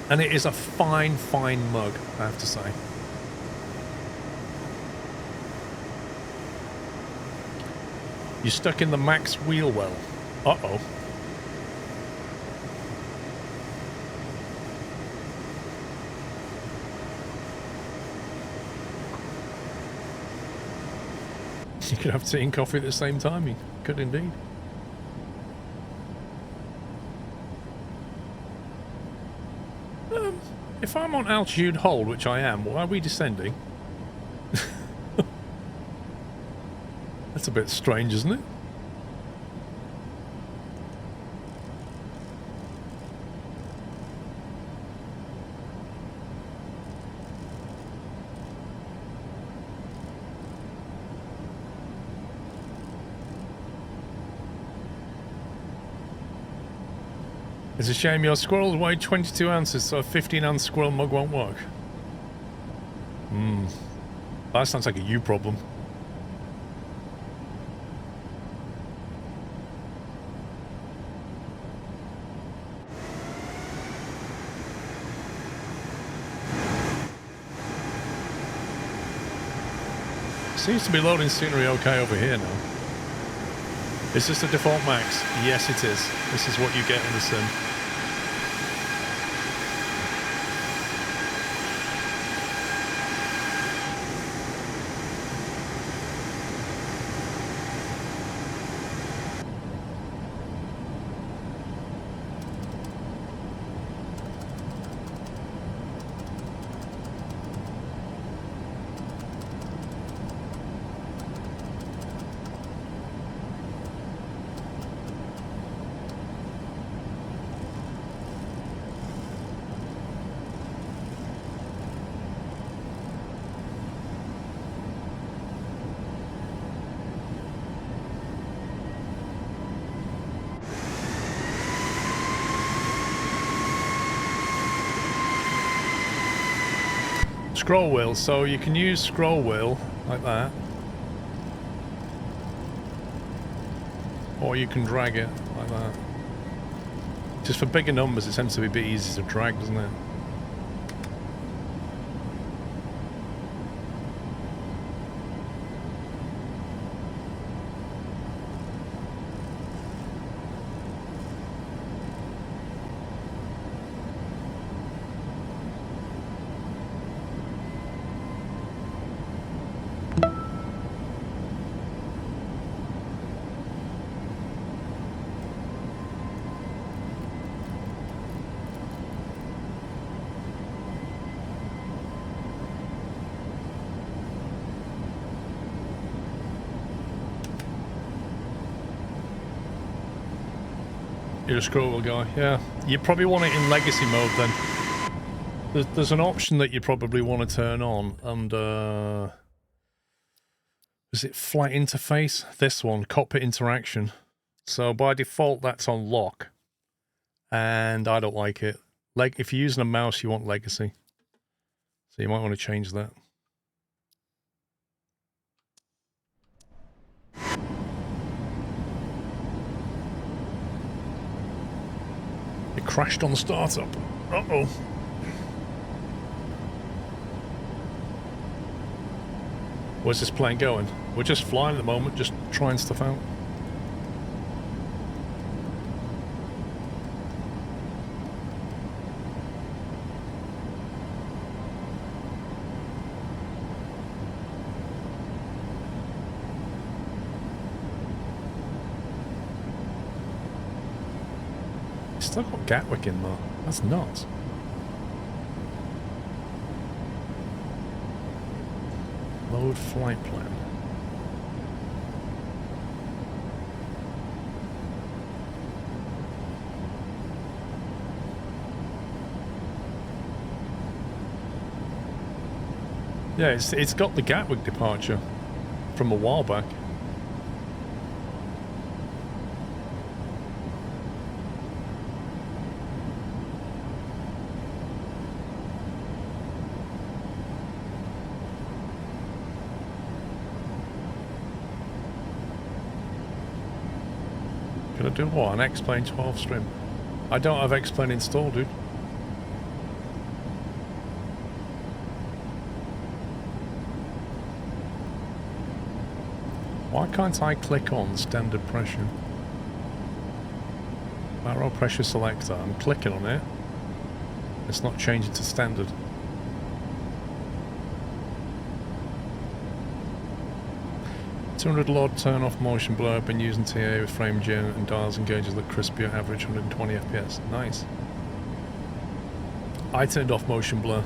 And it is a fine, fine mug, I have to say. You're stuck in the max wheel well. Uh-oh. You could have tea and coffee at the same time. You could indeed. If I'm on altitude hold, which I am, why are we descending? That's a bit strange, isn't it? It's a shame your squirrels weigh 22 ounces, so a 15-ounce squirrel mug won't work. That sounds like a you problem. Seems to be loading scenery okay over here now. Is this the default max? Yes, it is. This is what you get in the sim. scroll wheel, so you can use scroll wheel like that. Or you can drag it like that. Just for bigger numbers, it tends to be a bit easier to drag, doesn't it? You're a scroll wheel guy, yeah. You probably want it in legacy mode then. There's an option that you probably want to turn on under... is it flight interface? This one, cockpit interaction. So by default that's on lock. And I don't like it. Like if you're using a mouse you want legacy. So you might want to change that. It crashed on the startup. Uh-oh. Where's this plane going? We're just flying at the moment, just trying stuff out. Still got Gatwick in there. That's nuts. Load flight plan. Yeah, it's got the Gatwick departure from a while back. Gonna do what? An X-Plane 12 stream? I don't have X-Plane installed, dude. Why can't I click on standard pressure? Barrel pressure selector. I'm clicking on it. It's not changing to standard. .200 LOD turn off motion blur. I've been using TA with frame gen and dials and gauges look crispier, average 120 FPS. Nice. I turned off motion blur.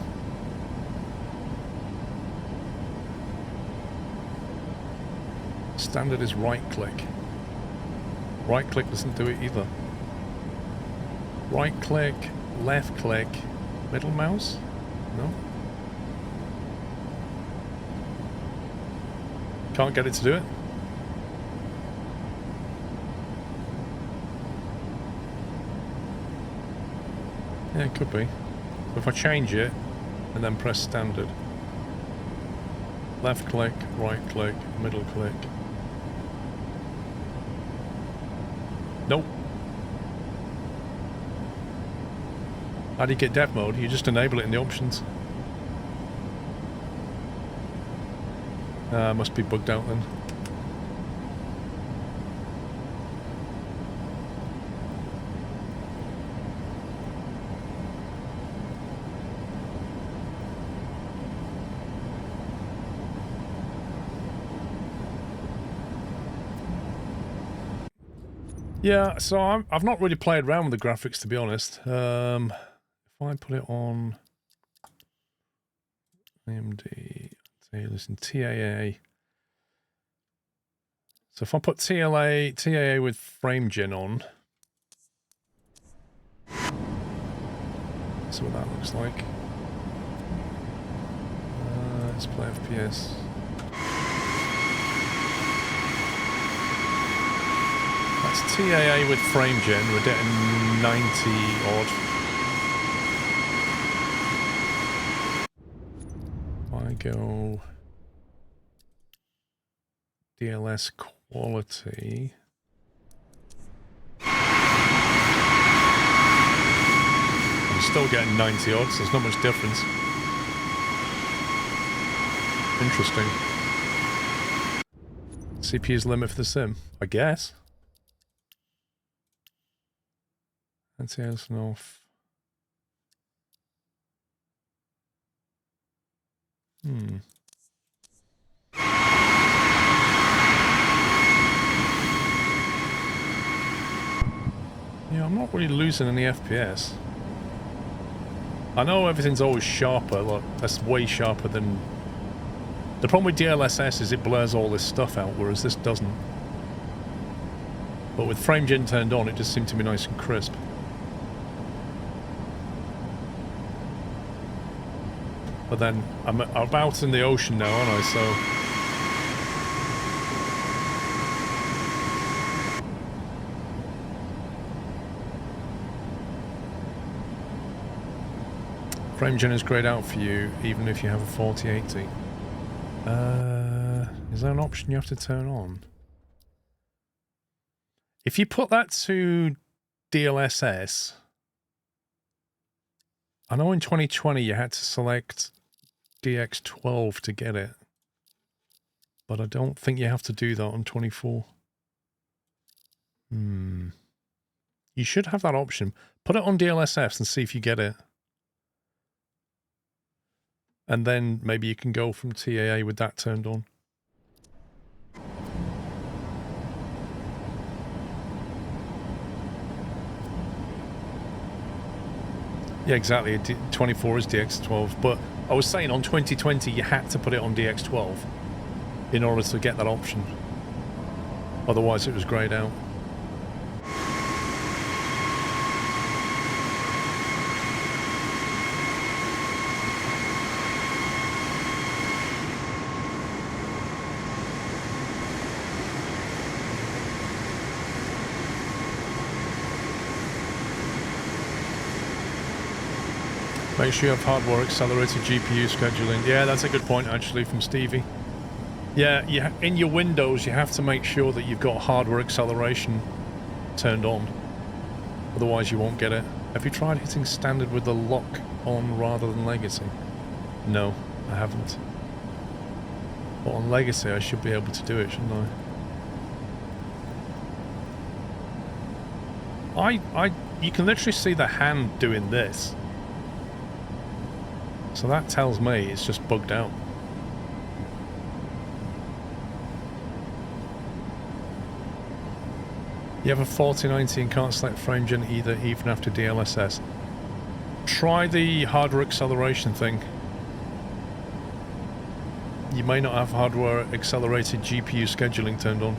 Standard is right click. Right click doesn't do it either. Right click, left click, middle mouse? No? Can't get it to do it? Yeah, it could be. So if I change it and then press standard. Left click, right click, middle click. Nope. How do you get dev mode? You just enable it in the options. Must be bugged out then. Yeah, so I've not really played around with the graphics, to be honest. If I put it on AMD, listen, TAA. So if I put TAA with frame gen on, that's what that looks like. Let's play FPS. That's TAA with frame gen. We're getting 90 odd. I go DLS quality. I'm still getting 90 odds, there's not much difference. Interesting. CPU's limit for the sim, I guess. NCS North. Yeah, I'm not really losing any FPS. I know everything's always sharper, look, that's way sharper than... The problem with DLSS is it blurs all this stuff out, whereas this doesn't. But with FrameGen turned on, it just seemed to be nice and crisp. But then, I'm out in the ocean now, aren't I, so... FrameGen is grayed out for you, even if you have a 4080. Is that an option you have to turn on? If you put that to DLSS, I know in 2020 you had to select DX12 to get it, but I don't think you have to do that on 24. You should have that option. Put it on DLSS and see if you get it. And then maybe you can go from TAA with that turned on. Yeah, exactly. 24 is DX12. But I was saying on 2020 you had to put it on DX12 in order to get that option. Otherwise it was grayed out. Make sure you have hardware accelerated GPU scheduling. Yeah, that's a good point actually from Stevie. Yeah, in your Windows you have to make sure that you've got hardware acceleration turned on. Otherwise you won't get it. Have you tried hitting standard with the lock on rather than legacy? No, I haven't. But on legacy I should be able to do it, shouldn't I? You can literally see the hand doing this. So that tells me it's just bugged out. You have a 4090 and can't select FrameGen either, even after DLSS. Try the hardware acceleration thing. You may not have hardware accelerated GPU scheduling turned on.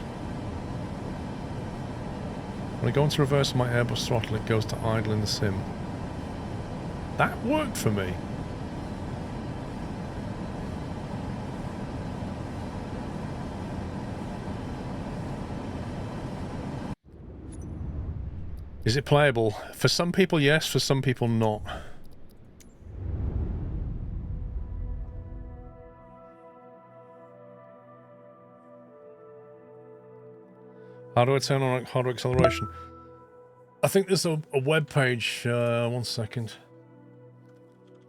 When I go into reverse my Airbus throttle, it goes to idle in the sim. That worked for me. Is it playable? For some people, yes. For some people, not. How do I turn on hardware acceleration? I think there's a web page. 1 second.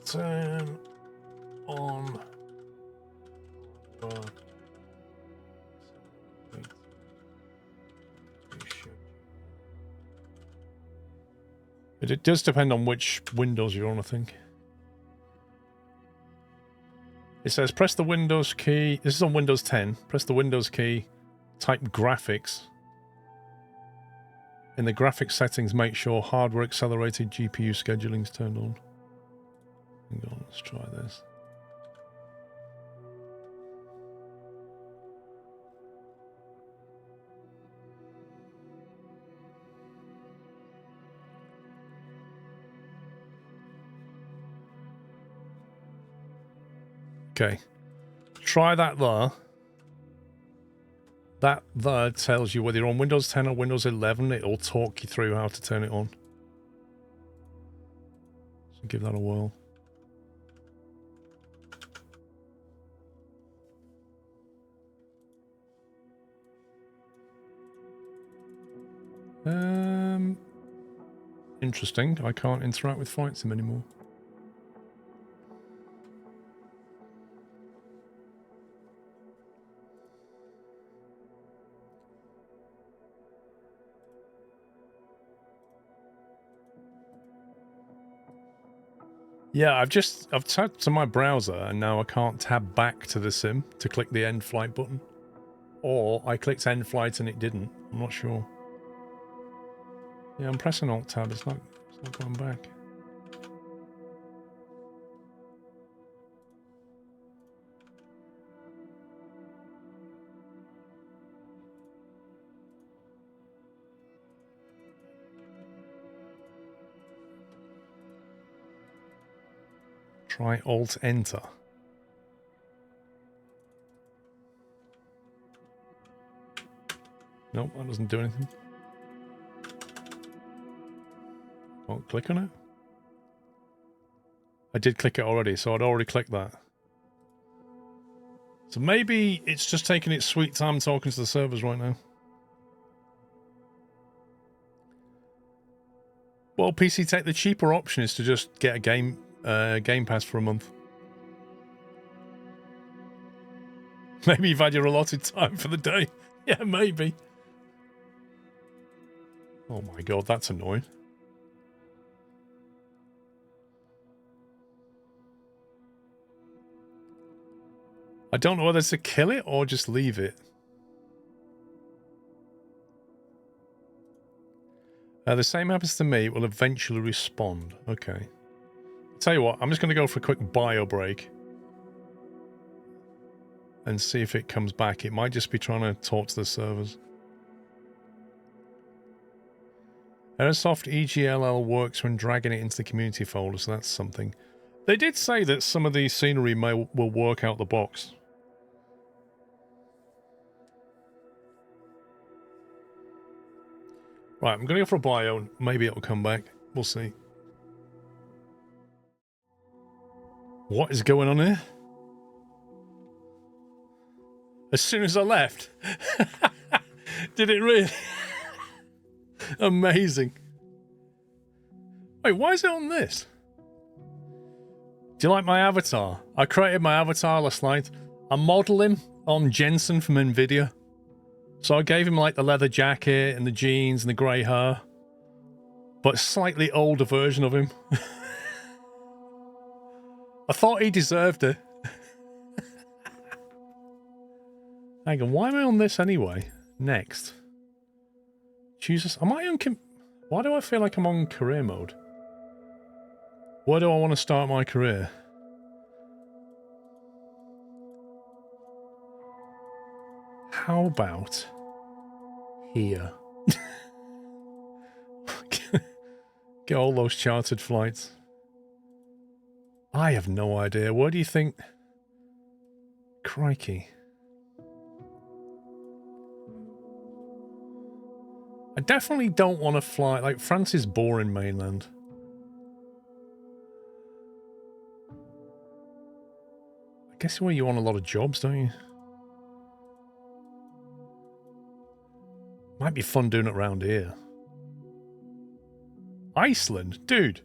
Turn on. It does depend on which Windows you're on, I think. It says press the Windows key. This is on Windows 10. Press the Windows key, type graphics. In the graphics settings, make sure hardware accelerated GPU scheduling is turned on. Hang on, let's try this. Okay, try that there. That there tells you whether you're on Windows 10 or Windows 11. It'll talk you through how to turn it on. So give that a whirl. Interesting. I can't interact with flight sim anymore. Yeah, I've tabbed to my browser and now I can't tab back to the sim to click the end flight button. Or I clicked end flight and it didn't. I'm not sure. Yeah, I'm pressing Alt tab. It's not going back. Try Alt Enter. Nope, that doesn't do anything. Can't click on it. I did click it already, so I'd already clicked that. So maybe it's just taking its sweet time talking to the servers right now. Well, PC Tech, the cheaper option is to just get a Game Pass for a month. Maybe you've had your allotted time for the day. Yeah, maybe. Oh my god, that's annoying. I don't know whether to kill it or just leave it. The same happens to me. It will eventually respond. Okay. I'll tell you what, I'm just going to go for a quick bio break. And see if it comes back. It might just be trying to talk to the servers. Airsoft EGLL works when dragging it into the community folder, so that's something. They did say that some of the scenery will work out the box. Right, I'm going to go for a bio and maybe it'll come back. We'll see. What is going on here? As soon as I left. Did it really? Amazing. Wait, why is it on this? Do you like my avatar? I created my avatar last night. I modeled him on Jensen from NVIDIA. So I gave him like the leather jacket and the jeans and the grey hair. But a slightly older version of him. I thought he deserved it. Hang on, why am I on this anyway? Next. Jesus, am I on... Why do I feel like I'm on career mode? Where do I want to start my career? How about... here? Get all those chartered flights. I have no idea. Where do you think... Crikey. I definitely don't want to fly... Like, France is boring mainland. I guess where you want a lot of jobs, don't you? Might be fun doing it around here. Iceland? Dude.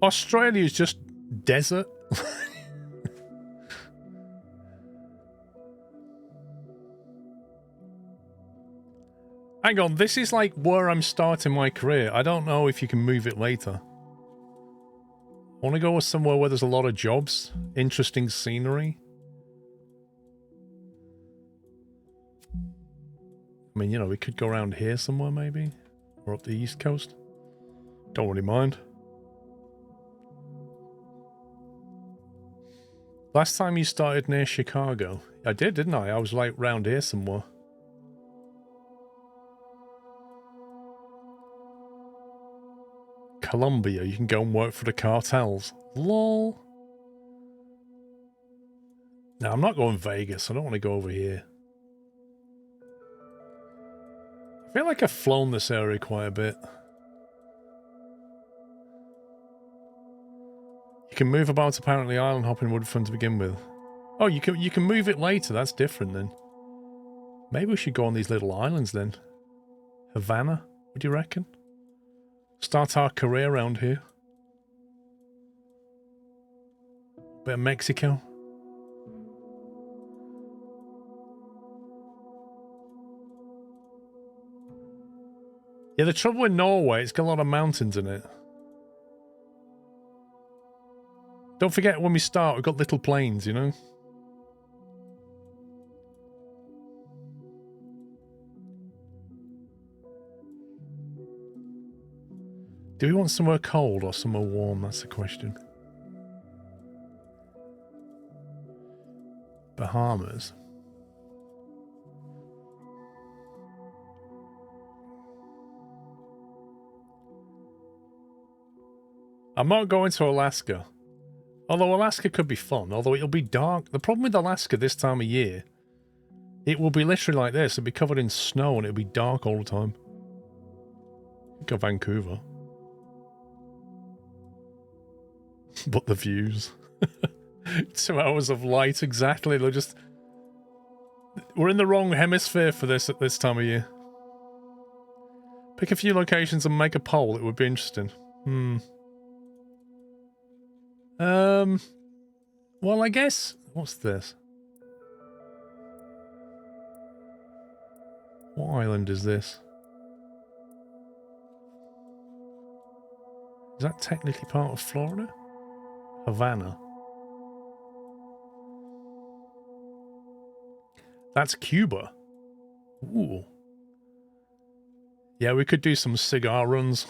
Australia is just desert. Hang on, this is like where I'm starting my career. I don't know if you can move it later. I want to go somewhere where there's a lot of jobs, interesting scenery. I mean, you know, we could go around here somewhere maybe. Or up the east coast. Don't really mind. Last time you started near Chicago. I did, didn't I? I was like round here somewhere. Colombia, you can go and work for the cartels. Lol. No, I'm not going Vegas. I don't want to go over here. I feel like I've flown this area quite a bit. You can move about apparently island hopping wood fun to begin with. Oh, you can move it later. That's different then. Maybe we should go on these little islands then. Havana, would you reckon? Start our career around here. Bit of Mexico. Yeah, the trouble with Norway, it's got a lot of mountains in it. Don't forget when we start, we've got little plains, you know? Do we want somewhere cold or somewhere warm? That's the question. Bahamas. I'm not going to Alaska. Although Alaska could be fun, although it'll be dark. The problem with Alaska this time of year, it will be literally like this. It'll be covered in snow and it'll be dark all the time. Go Vancouver. But the views. 2 hours of light, exactly. They'll just... We're in the wrong hemisphere for this at this time of year. Pick a few locations and make a poll. It would be interesting. Well, I guess... What's this? What island is this? Is that technically part of Florida? Havana. That's Cuba. Ooh. Yeah, we could do some cigar runs.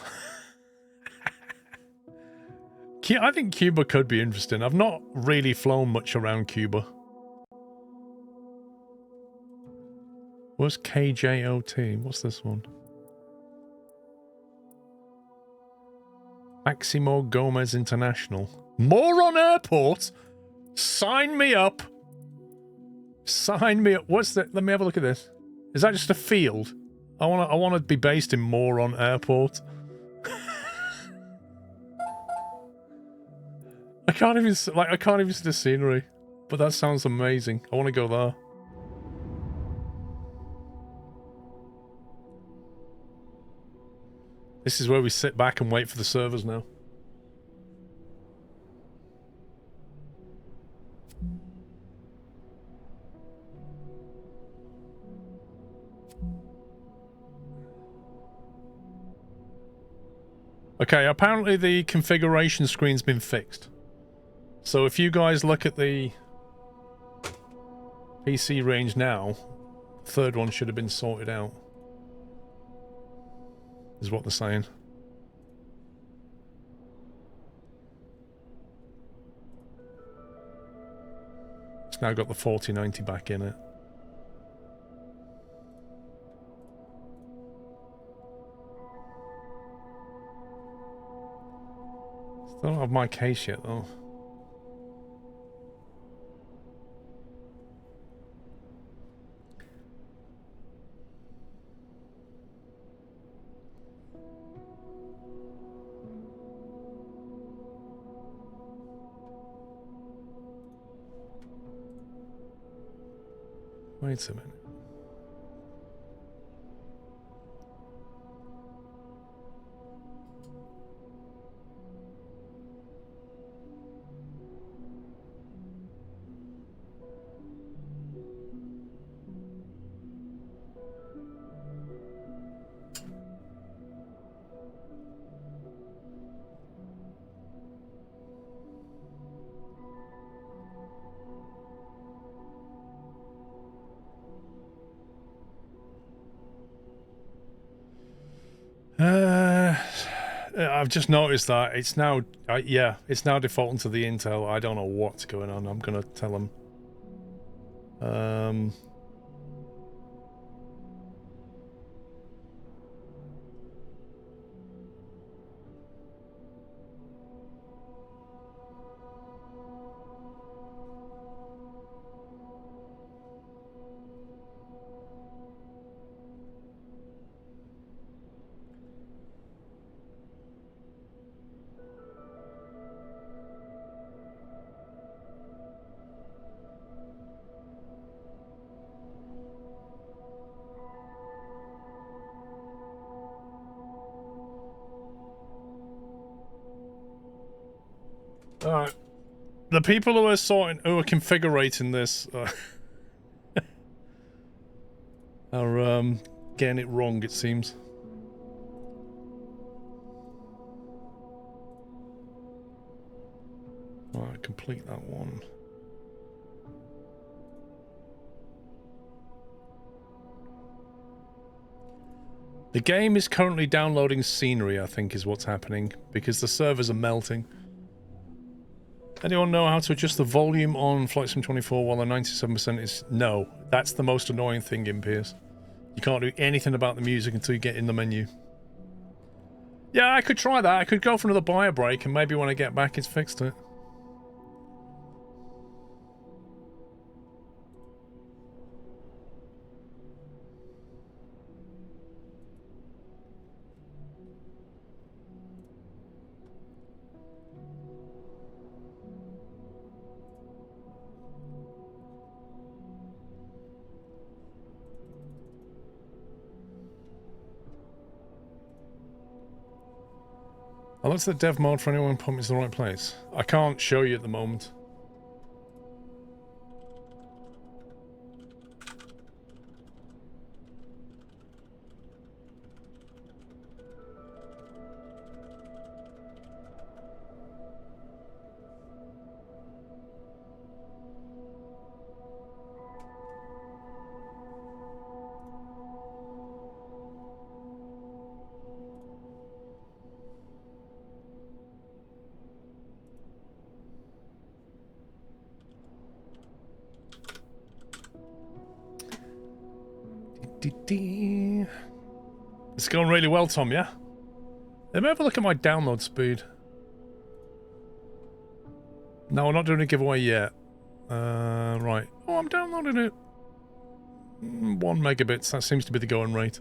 I think Cuba could be interesting. I've not really flown much around Cuba. What's KJOT? What's this one? Maximo Gomez International. Moron Airport? Sign me up. Sign me up. What's that? Let me have a look at this. Is that just a field? I want to be based in Moron Airport. I can't even see the scenery, but that sounds amazing. I want to go there. This is where we sit back and wait for the servers now. Okay, apparently the configuration screen's been fixed. So if you guys look at the PC range now, the third one should have been sorted out. Is what they're saying. It's now got the 4090 back in it. Still don't have my case yet though. Wait a minute. I've just noticed that it's now, yeah, it's now defaulting to the Intel. I don't know what's going on. I'm gonna tell them. Alright. The people who are configuring this are getting it wrong, it seems. Alright, complete that one. The game is currently downloading scenery, I think is what's happening, because the servers are melting. Anyone know how to adjust the volume on Flight Sim 24 while the 97% is... No, that's the most annoying thing in Pierce. You can't do anything about the music until you get in the menu. Yeah, I could try that. I could go for another buyer break and maybe when I get back it's fixed it. Oh, that's the dev mode for anyone pumping is the right place. I can't show you at the moment. It's going really well, Tom, yeah? Let me have a look at my download speed. No, we're not doing a giveaway yet. Right. Oh, I'm downloading it. 1 megabits, that seems to be the going rate.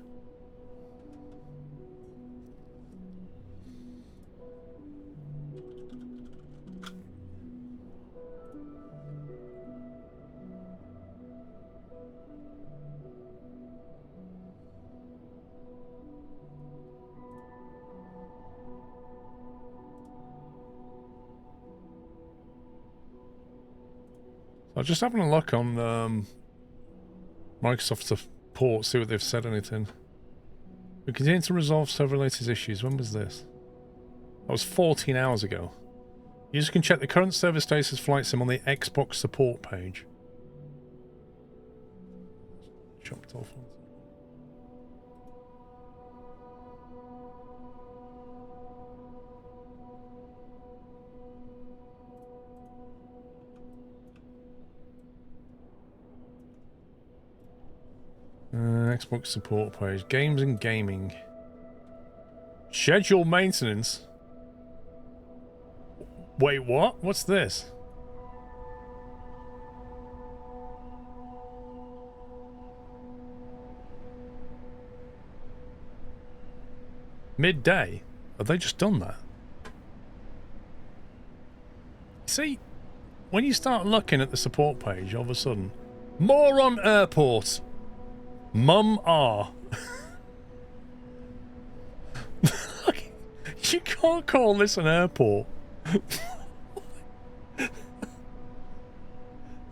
I'm just having a look on Microsoft support, see what they've said anything. We continue to resolve several latest issues. When was this? That was 14 hours ago. Users can check the current service status Flight Sim on the Xbox support page. Chopped off. Xbox support page. Games and gaming. Schedule maintenance. Wait, what? What's this? Midday? Have they just done that? See, when you start looking at the support page, all of a sudden, more on airport. Mum R. You can't call this an airport.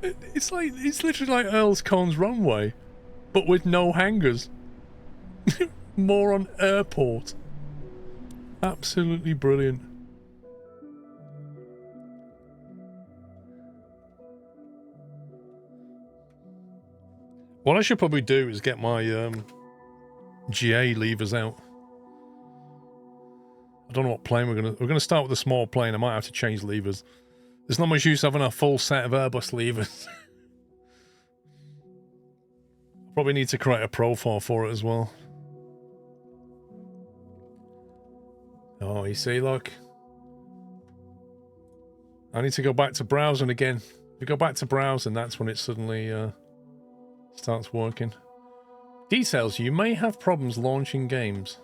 It's literally like Earl's Cone's runway, but with no hangars. More on airport. Absolutely brilliant. What I should probably do is get my GA levers out. I don't know what plane we're gonna start with a small plane. I might have to change levers. There's not much use having a full set of Airbus levers. Probably need to create a profile for it as well. Oh, you see, look. I need to go back to browsing again. If you go back to browsing, that's when it suddenly starts working. Details, you may have problems launching games.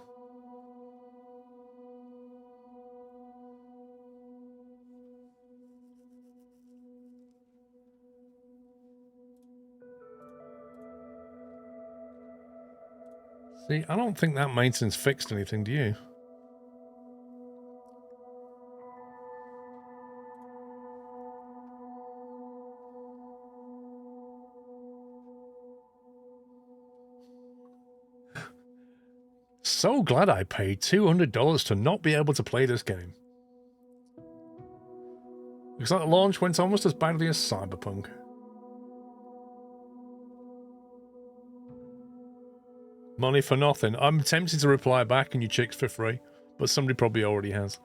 See, I don't think that maintenance fixed anything, do you? so glad I paid $200 to not be able to play this game. Because that launch went almost as badly as Cyberpunk. Money for nothing. I'm tempted to reply back and you chicks for free, but somebody probably already has.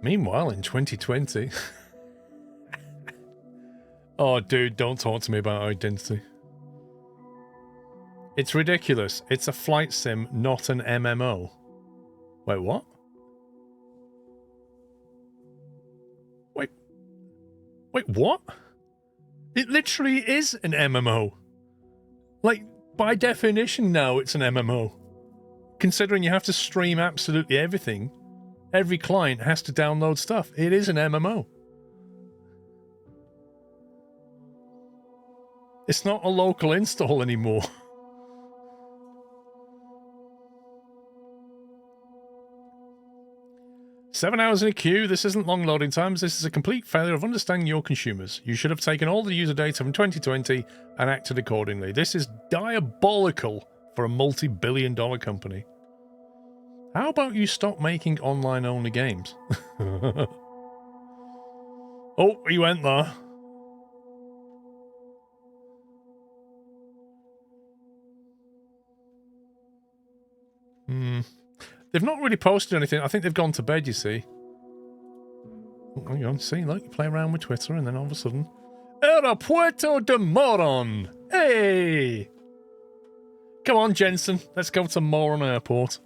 Meanwhile, in 2020... Oh, dude, don't talk to me about identity. It's ridiculous. It's a flight sim, not an MMO. Wait, what? Wait, what? It literally is an MMO. Like, by definition now, it's an MMO. Considering you have to stream absolutely everything, every client has to download stuff. It is an MMO. It's not a local install anymore. "7 hours in a queue. This isn't long loading times. This is a complete failure of understanding your consumers. You should have taken all the user data from 2020 and acted accordingly. This is diabolical for a multi-billion-dollar company. How about you stop making online-only games?" Oh, he went there. They've not really posted anything. I think they've gone to bed, you see. Oh, hang on, see, look, you play around with Twitter and then all of a sudden... Aeropuerto de Moron! Hey! Come on, Jensen, let's go to Moron Airport.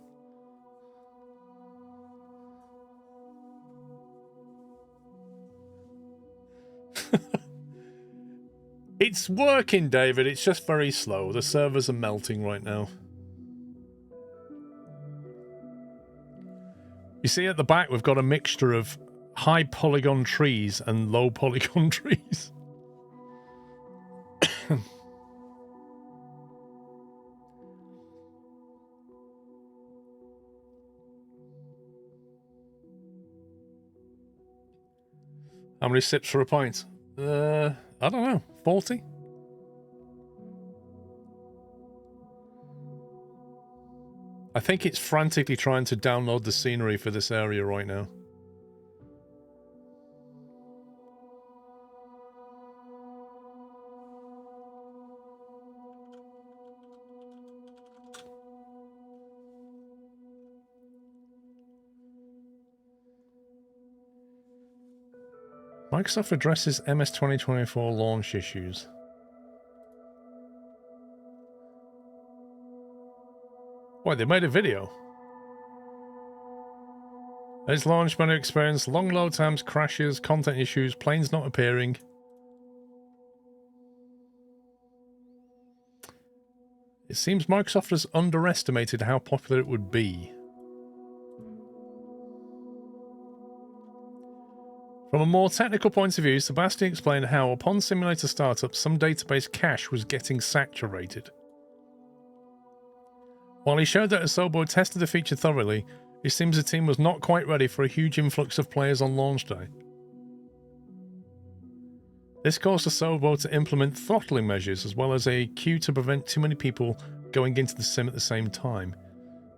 It's working, David. It's just very slow. The servers are melting right now. You see at the back, we've got a mixture of high polygon trees and low polygon trees. How many sips for a pint? I don't know, 40? I think it's frantically trying to download the scenery for this area right now. Microsoft addresses MS 2024 launch issues. Why, they made a video. Its launch menu experienced long load times, crashes, content issues, planes not appearing. It seems Microsoft has underestimated how popular it would be. From a more technical point of view, Sebastian explained how, upon simulator startup, some database cache was getting saturated. While he showed that Asobo had tested the feature thoroughly, it seems the team was not quite ready for a huge influx of players on launch day. This caused Asobo to implement throttling measures as well as a queue to prevent too many people going into the sim at the same time.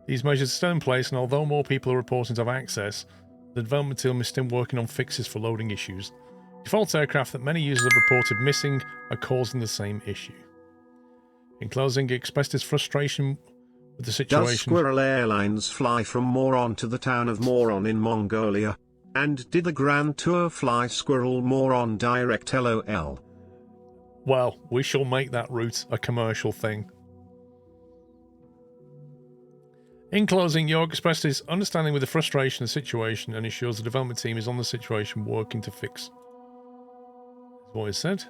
These measures are still in place, and although more people are reporting to have access, the development team is still working on fixes for loading issues. Default aircraft that many users have reported missing are causing the same issue. In closing, he expressed his frustration with the situation. Does Squirrel Airlines fly from Moron to the town of Moron in Mongolia? And did the Grand Tour fly Squirrel Moron direct LOL? Well, we shall make that route a commercial thing. In closing, Jorg expressed his understanding with the frustration of the situation and assures the development team is on the situation working to fix. That's what he said.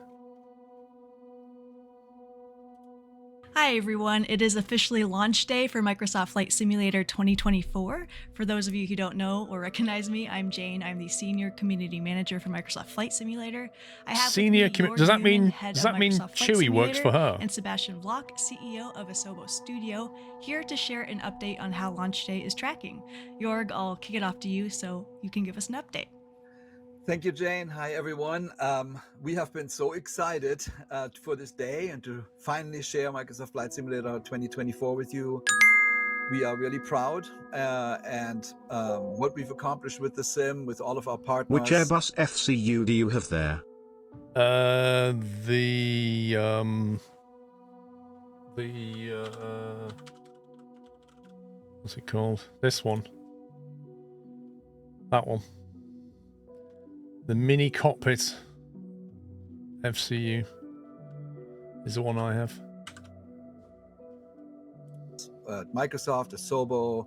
Hi everyone, it is officially launch day for Microsoft Flight Simulator 2024. For those of you who don't know or recognize me, I'm Jane. I'm the Senior Community Manager for Microsoft Flight Simulator. I have Senior with me Jorg does that Newman, mean Head does of that mean Microsoft Flight Chewie works Simulator, for her? and Sebastian Vlock, CEO of Asobo Studio, here to share an update on how launch day is tracking. Jorg, I'll kick it off to you so you can give us an update. Thank you, Jane. Hi, everyone. We have been so excited for this day and to finally share Microsoft Flight Simulator 2024 with you. We are really proud and what we've accomplished with the sim, with all of our partners. Which Airbus FCU do you have there? What's it called? This one. That one. The mini cockpit FCU is the one I have. Microsoft, Asobo,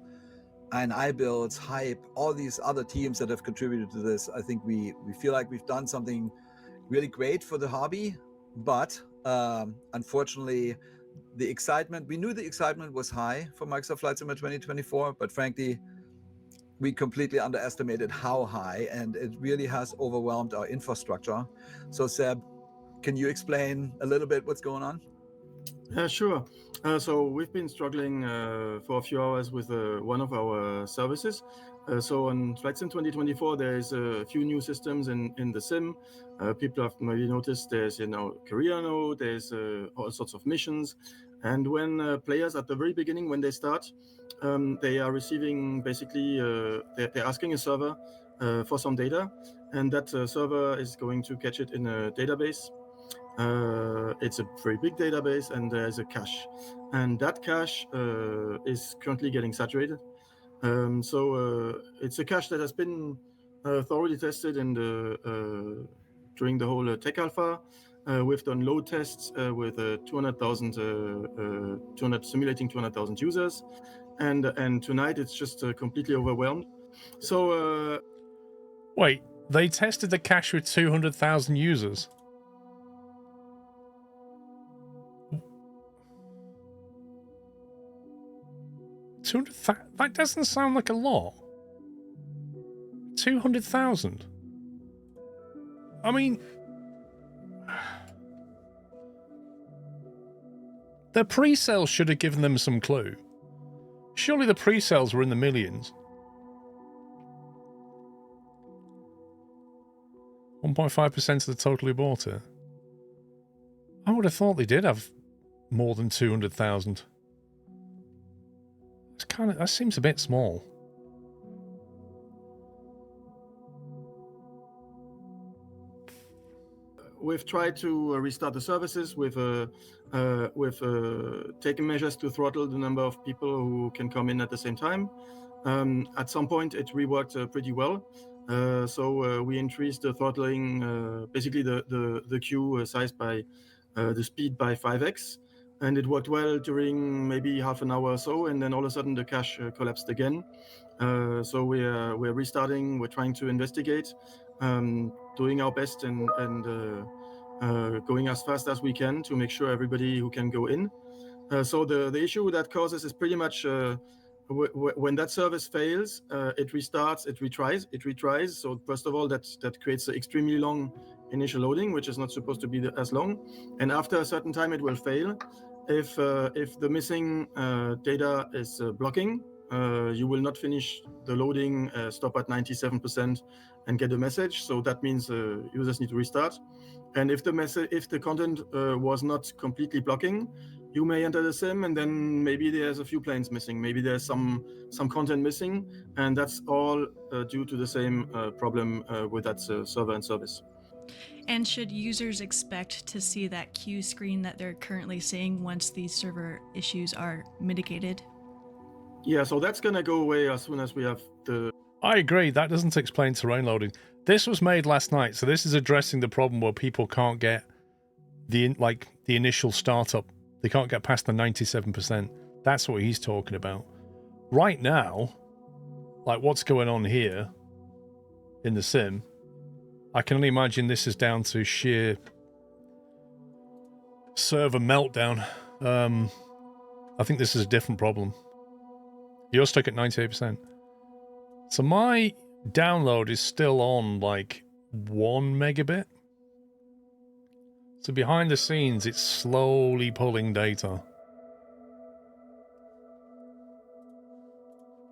iBuilds, Hype, all these other teams that have contributed to this. I think we feel like we've done something really great for the hobby, but unfortunately, the excitement, we knew the excitement was high for Microsoft Flight Simulator 2024, but frankly, we completely underestimated how high, and it really has overwhelmed our infrastructure. So Seb, can you explain a little bit what's going on? Sure. So we've been struggling for a few hours with one of our services. So on Flight Sim 2024, there's a few new systems in the sim. People have maybe noticed there's, career mode, there's all sorts of missions. And when players at the very beginning, when they start, they are receiving basically, they're asking a server for some data, and that server is going to catch it in a database. It's a very big database, and there's a cache, and that cache is currently getting saturated. So it's a cache that has been thoroughly tested in during the whole tech alpha. We've done load tests with 200,000 simulating 200,000 users, and tonight it's just completely overwhelmed. So wait, they tested the cache with 200,000 users. That doesn't sound like a lot. 200,000. I mean, the pre-sales should have given them some clue. Surely the pre-sales were in the millions. 1.5% of the total who bought it. I would have thought they did have more than 200,000. That seems a bit small. we've tried to restart the services. We've taken measures to throttle the number of people who can come in at the same time. At some point, it reworked pretty well. So we increased the throttling, basically the queue size by the speed by 5x. And it worked well during maybe half an hour or so, and then all of a sudden the cache collapsed again. So we're restarting. We're trying to investigate, doing our best, and going as fast as we can to make sure everybody who can go in. So the issue that causes is pretty much when that service fails, it restarts, it retries. So first of all, that creates an extremely long initial loading, which is not supposed to be as long. And after a certain time, it will fail. If the missing data is blocking, you will not finish the loading, stop at 97% and get a message. So that means users need to restart. And if the content was not completely blocking, you may enter the sim, and then maybe there's a few planes missing. Maybe there's some content missing, and that's all due to the same problem with that server and service. And should users expect to see that queue screen that they're currently seeing once these server issues are mitigated? Yeah, so that's going to go away as soon as we have the... I agree. That doesn't explain terrain loading. This was made last night, so this is addressing the problem where people can't get the initial startup. They can't get past the 97%. That's what he's talking about. Right now, like what's going on here in the sim, I can only imagine this is down to sheer server meltdown I think this is a different problem. You're stuck at 98%. So my download is still on like 1 megabit. So behind the scenes, it's slowly pulling data.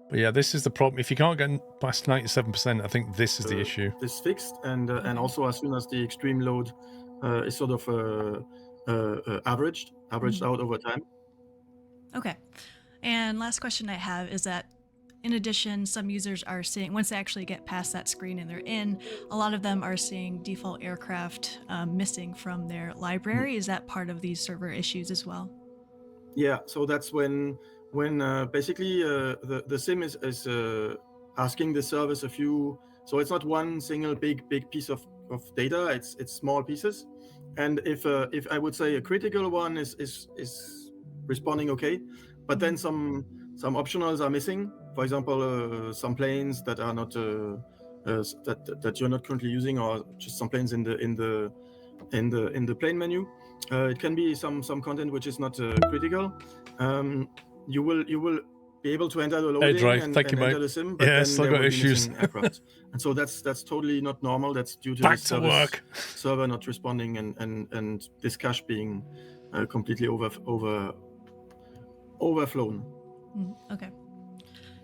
But yeah, this is the problem. If you can't get past 97%, I think this is the issue. This fixed, and also as soon as the extreme load is sort of averaged out over time. Okay. And last question I have is that, in addition, some users are seeing, once they actually get past that screen and they're in, a lot of them are seeing default aircraft missing from their library. Is that part of these server issues as well? Yeah, so that's when basically the sim is asking the service a few. So it's not one single big piece of data. It's small pieces, and if I would say a critical one is responding okay, but then some optionals are missing. For example, some planes that are not that you're not currently using, or just some planes in the plane menu. It can be some content which is not critical. You will be able to enter the loading and enter the sim, but then still there got will be issues. missing aircraft. And so that's totally not normal. That's due to Back the to work. server not responding and this cache being completely overflown. Okay.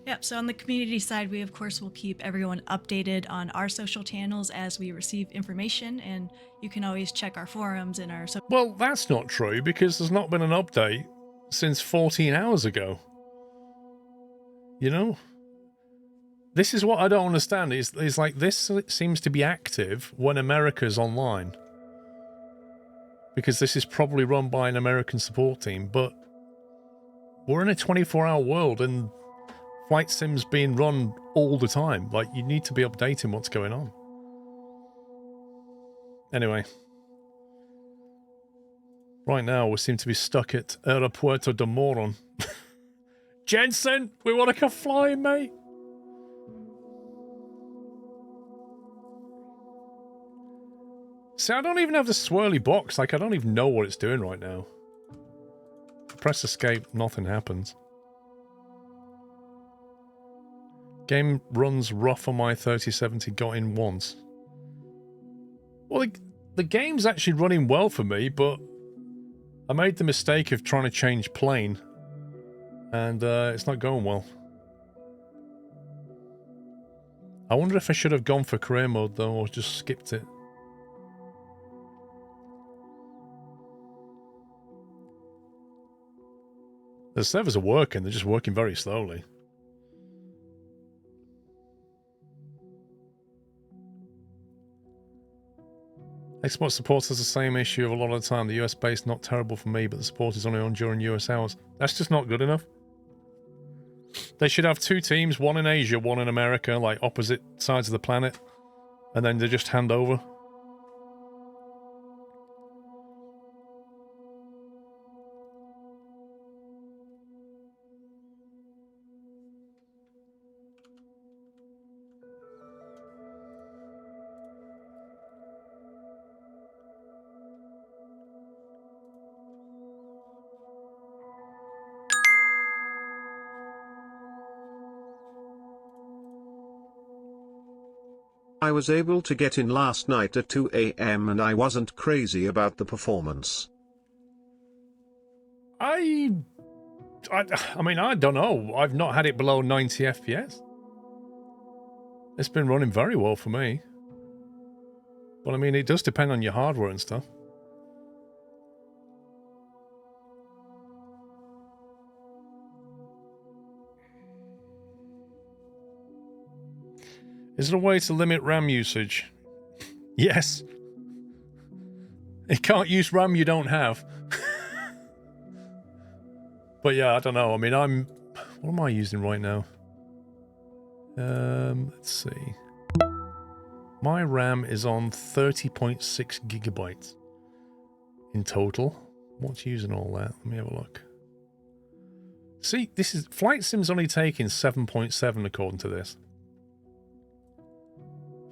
Yep. So on the community side, we of course will keep everyone updated on our social channels as we receive information, and you can always check our forums and our. Well, that's not true because there's not been an update since 14 hours ago. You know, this is what I don't understand. Is like this seems to be active when America's online, because this is probably run by an American support team. But we're in a 24-hour world and flight sims being run all the time. Like, you need to be updating what's going on. Anyway. Right now, we seem to be stuck at Aeropuerto de Moron. Jensen, we want to go flying, mate. See, I don't even have the swirly box. Like, I don't even know what it's doing right now. Press escape, nothing happens. Game runs rough on my 3070, got in once. Well, the game's actually running well for me, but I made the mistake of trying to change plane, and it's not going well. I wonder if I should have gone for career mode, though, or just skipped it. The servers are working, they're just working very slowly. Xbox support has the same issue of a lot of the time. The US base not terrible for me, but the support is only on during US hours. That's just not good enough. They should have 2 teams, one in Asia, one in America, like opposite sides of the planet, and then they just hand over. I was able to get in last night at 2 AM and I wasn't crazy about the performance. I mean, I don't know. I've not had it below 90 FPS. It's been running very well for me. But I mean, it does depend on your hardware and stuff. Is there a way to limit RAM usage? Yes. You can't use RAM you don't have. But yeah, I don't know. I mean, what am I using right now? Let's see. My RAM is on 30.6 gigabytes in total. What's using all that? Let me have a look. See, this is Flight Sim's only taking 7.7 according to this.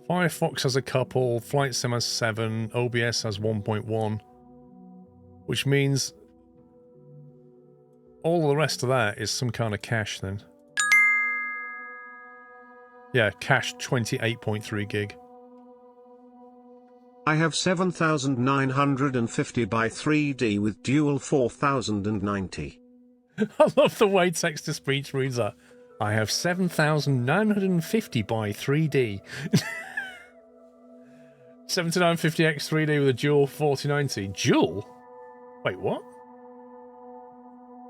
Firefox has a couple, Flight Sim has 7, OBS has 1.1, which means all the rest of that is some kind of cache then. Yeah, cache 28.3 gig. I have 7950 by 3D with dual 4090. I love the way text-to-speech reads that. I have 7,950 by 3D. 7950X 3D with a dual 4090. Dual? Wait, what?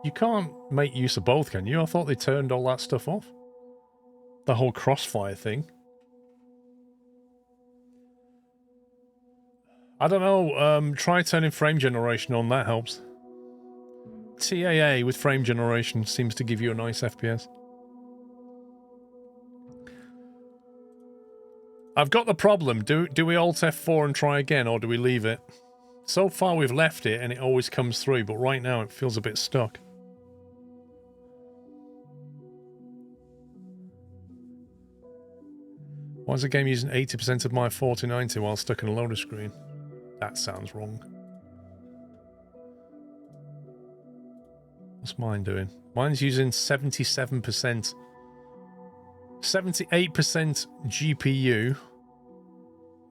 You can't make use of both, can you? I thought they turned all that stuff off. The whole crossfire thing. I don't know. Try turning frame generation on. That helps. TAA with frame generation seems to give you a nice FPS. I've got the problem. Do we Alt F4 and try again, or do we leave it? So far we've left it and it always comes through, but right now it feels a bit stuck. Why is the game using 80% of my 4090 while stuck in a loader screen? That sounds wrong. What's mine doing? Mine's using 77%. 78% GPU.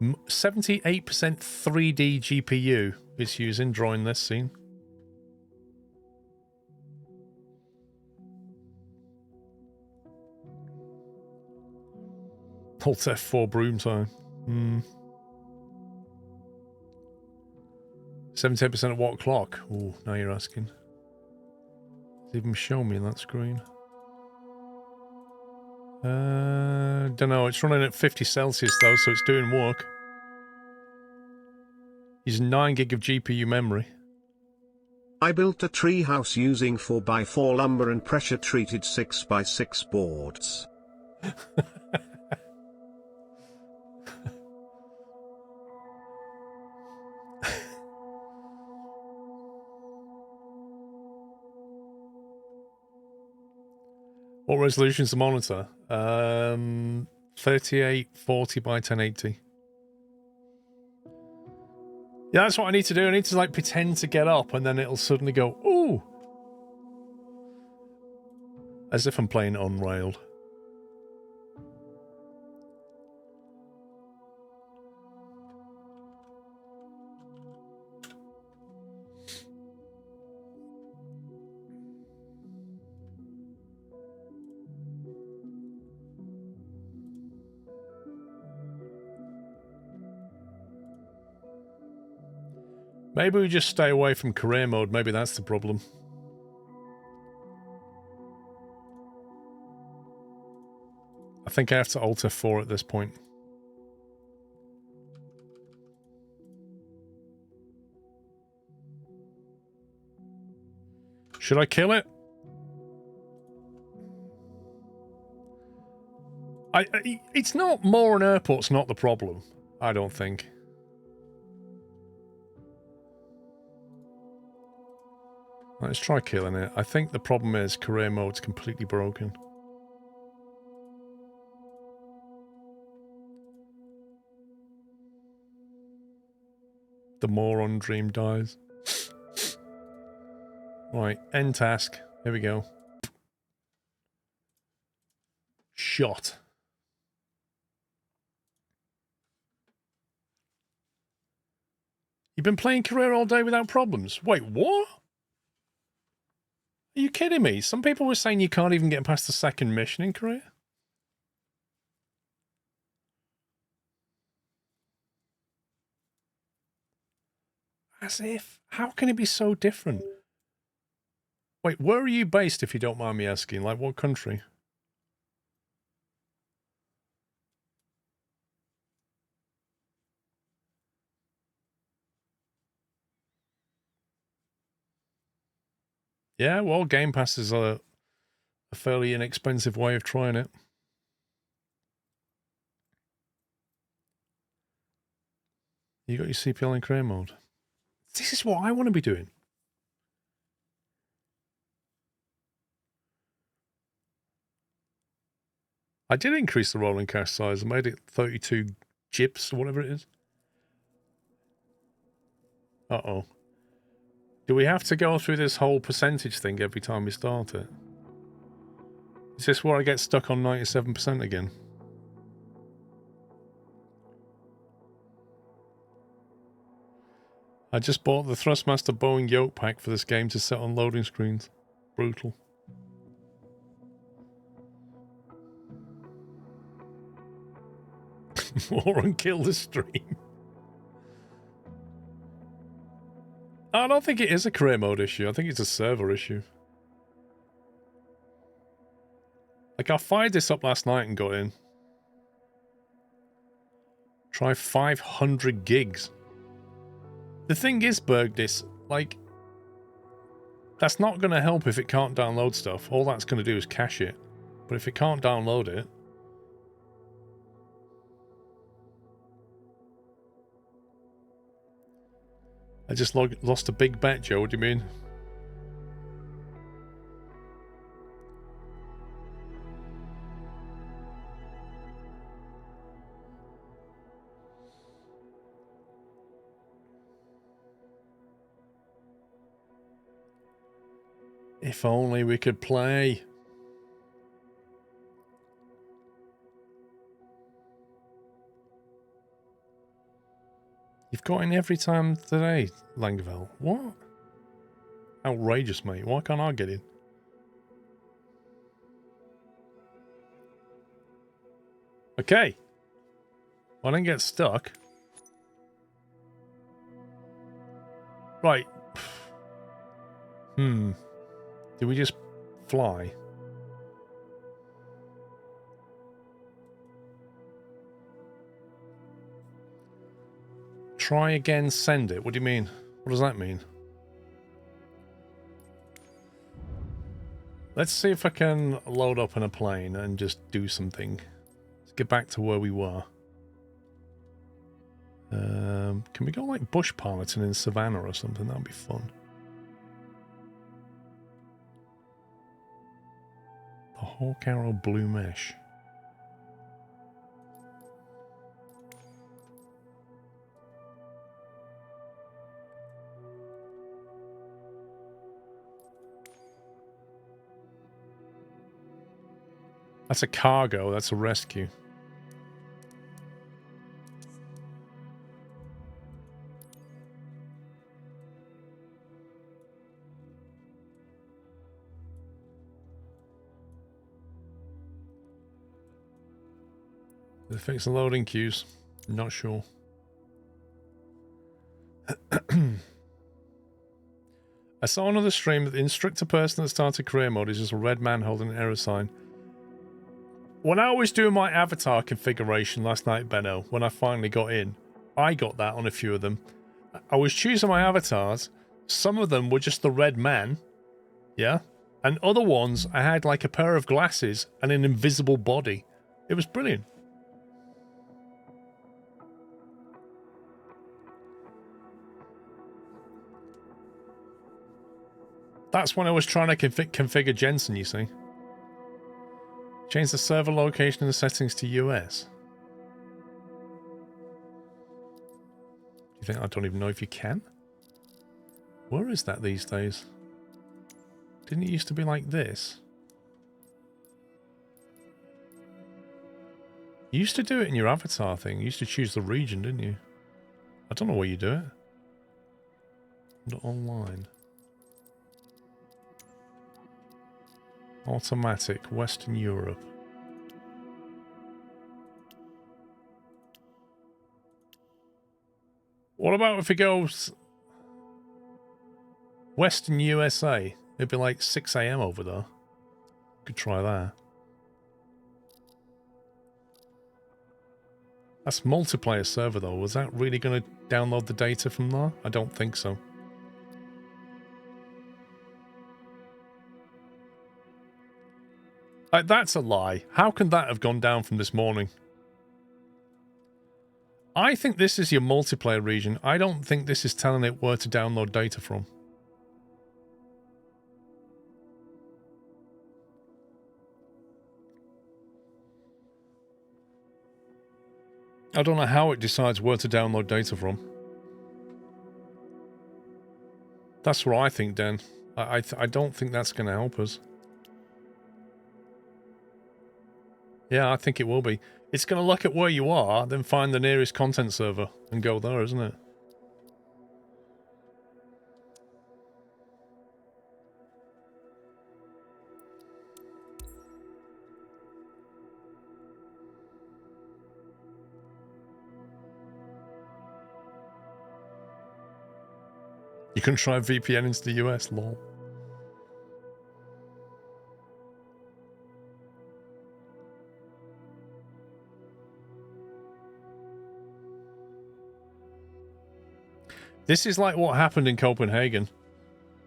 78% 3D GPU it's using drawing this scene. Alt F4 broom time. 78% of what clock? Oh, now you're asking. It's even show me that screen. Don't know. It's running at 50 Celsius though, so it's doing work. Using 9 gig of GPU memory. I built a treehouse using 4x4 lumber and pressure-treated 6x6 boards. What resolution's the monitor? 3840 by 1080. Yeah, that's what I need to do. I need to like pretend to get up and then it'll suddenly go, ooh. As if I'm playing Unrailed. Maybe we just stay away from career mode. Maybe that's the problem. I think I have to Alt F4 at this point. Should I kill it? It's not more an airport's not the problem. I don't think. Let's try killing it. I think the problem is career mode's completely broken. The moron dream dies. Right, end task. Here we go. Shot. You've been playing career all day without problems? Wait, what? Are you kidding me? Some people were saying you can't even get past the second mission in career. As if. How can it be so different? Wait, where are you based, if you don't mind me asking? Like, what country? Yeah, well, Game Pass is a fairly inexpensive way of trying it. You got your CPL in career mode. This is what I want to be doing. I did increase the rolling cache size. I made it 32 GIPs or whatever it is. Uh-oh. Do we have to go through this whole percentage thing every time we start it? Is this where I get stuck on 97% again? I just bought the Thrustmaster Boeing yoke pack for this game to set on loading screens. Brutal. Moron kill the stream. I don't think it is a career mode issue. I think it's a server issue. Like, I fired this up last night and got in. Try 500 gigs. The thing is, Bergdis, like, that's not going to help if it can't download stuff. All that's going to do is cache it. But if it can't download it... I just lost a big bet, Joe. What do you mean? If only we could play. You've got in every time today, Langeveld. What? Outrageous, mate. Why can't I get in? Okay. Well, I didn't get stuck. Right. Did we just fly? Try again, send it. What do you mean? What does that mean? Let's see if I can load up in a plane and just do something. Let's get back to where we were. Can we go like bush piloting in Savannah or something? That'd be fun. The Hawk Arrow Blue Mesh. That's a cargo, that's a rescue. Did they fix the loading queues? Not sure. I saw another stream that the instructor person that started career mode is just a red man holding an error sign. When I was doing my avatar configuration last night, Benno, when I finally got in, I got that on a few of them. I was choosing my avatars. Some of them were just the red man, yeah? And other ones, I had like a pair of glasses and an invisible body. It was brilliant. That's when I was trying to configure Jensen, you see. Change the server location and the settings to US. Do you think I don't even know if you can? Where is that these days? Didn't it used to be like this? You used to do it in your avatar thing. You used to choose the region, didn't you? I don't know where you do it. Not online. Automatic, Western Europe. What about if it goes Western USA? It'd be like 6 AM over there. Could try that. That's multiplayer server though. Was that really going to download the data from there? I don't think so. That's a lie. How can that have gone down from this morning? I think this is your multiplayer region. I don't think this is telling it where to download data from. I don't know how it decides where to download data from. That's what I think, Dan. I don't think that's going to help us. Yeah, I think it will be. It's going to look at where you are, then find the nearest content server and go there, isn't it? You can try VPN into the US, lol. This is like what happened in Copenhagen.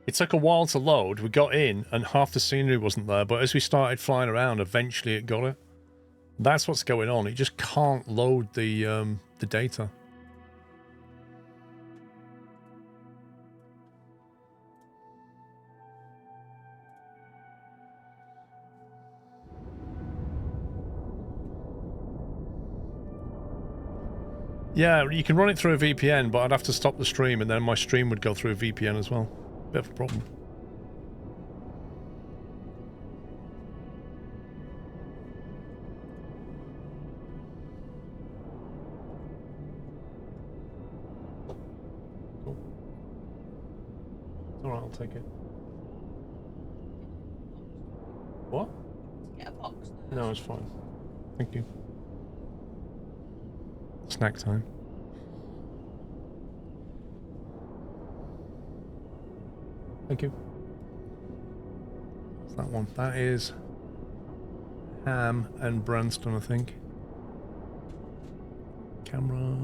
It took a while to load. We got in and half the scenery wasn't there, but as we started flying around, eventually it got it. That's what's going on. It just can't load the data. Yeah, you can run it through a VPN, but I'd have to stop the stream, and then my stream would go through a VPN as well. Bit of a problem. Cool. It's alright, I'll take it. What? Get a box. No, it's fine. Thank you. Snack time. Thank you. What's that one? That is Ham and Branston, I think. Camera.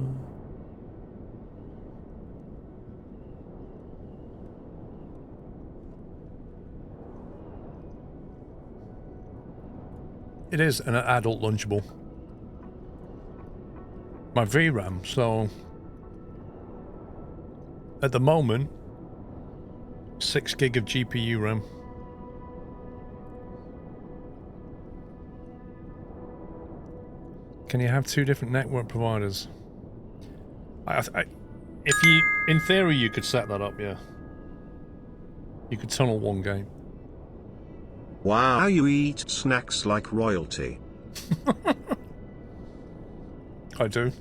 It is an adult Lunchable. My VRAM, so at the moment 6 gig of GPU RAM. Can you have 2 different network providers? If you, in theory, you could set that up, yeah. You could tunnel one game. Wow, you eat snacks like royalty. I do.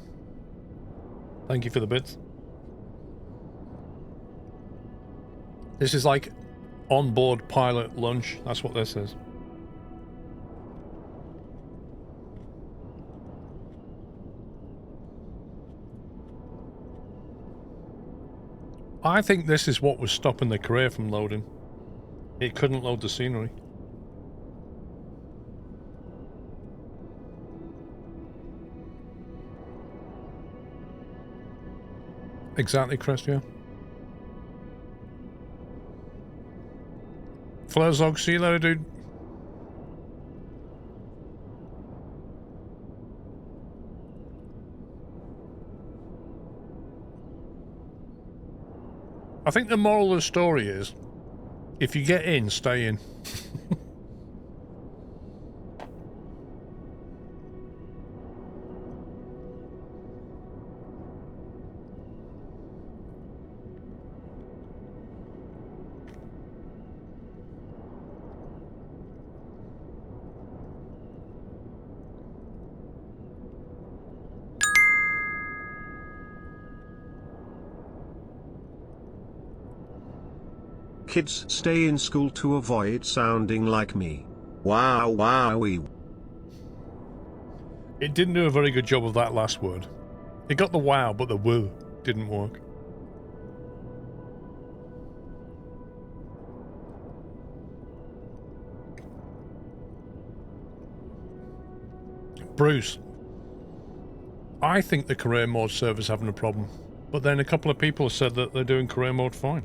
Thank you for the bits. This is like onboard pilot lunch. That's what this is. I think this is what was stopping the career from loading. It couldn't load the scenery. Exactly, Chris, yeah. Flarzog, see you later, dude. I think the moral of the story is, if you get in, stay in. Kids stay in school to avoid sounding like me. Wow, wowee. It didn't do a very good job of that last word. It got the wow, but the woo didn't work. Bruce, I think the career mode server's having a problem, but then a couple of people have said that they're doing career mode fine.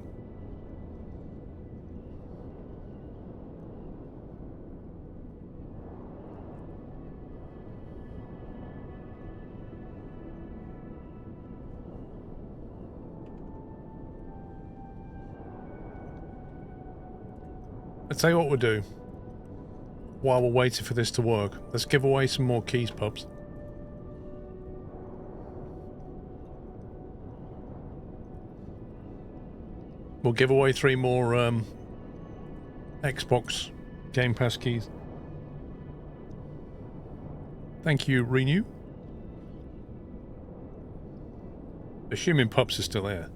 I'll tell you what we'll do. While we're waiting for this to work, let's give away some more keys, pups. We'll give away 3 more Xbox Game Pass keys. Thank you, Renew. Assuming Pups is still here.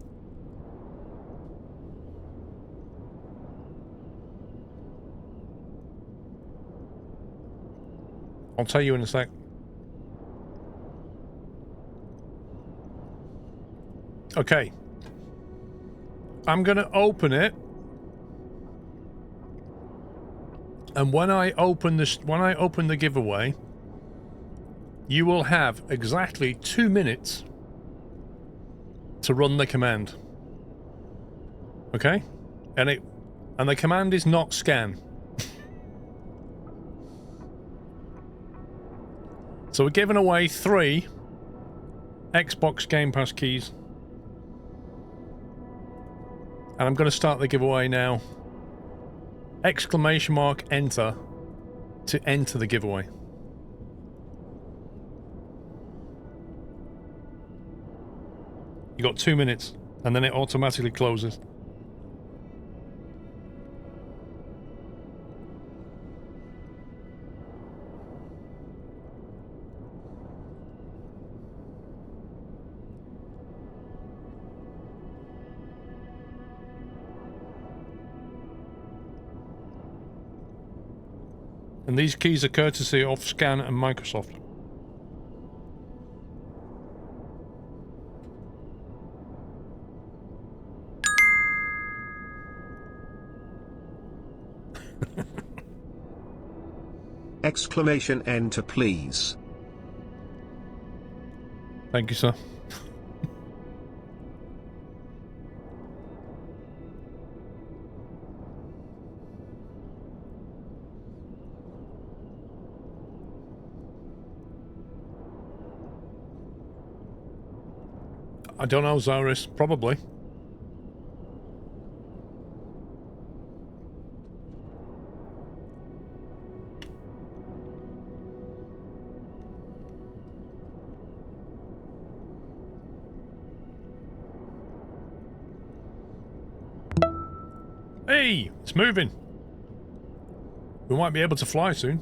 I'll tell you in a sec. Okay. I'm going to open it. And when I open the giveaway, you will have exactly 2 minutes to run the command. Okay? And the command is not scan. So we're giving away 3 Xbox Game Pass keys. And I'm going to start the giveaway now. Exclamation mark enter to enter the giveaway. You got 2 minutes, and then it automatically closes. And these keys are courtesy of Scan and Microsoft. Exclamation enter please. Thank you, sir. I don't know, Zaris. Probably. Hey, it's moving. We might be able to fly soon.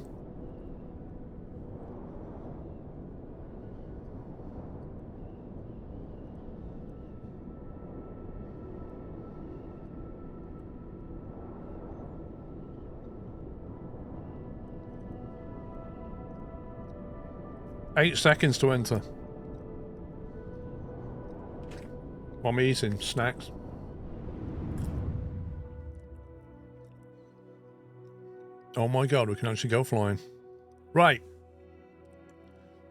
Eight seconds to enter. While I'm eating snacks. Oh my god, we can actually go flying. Right.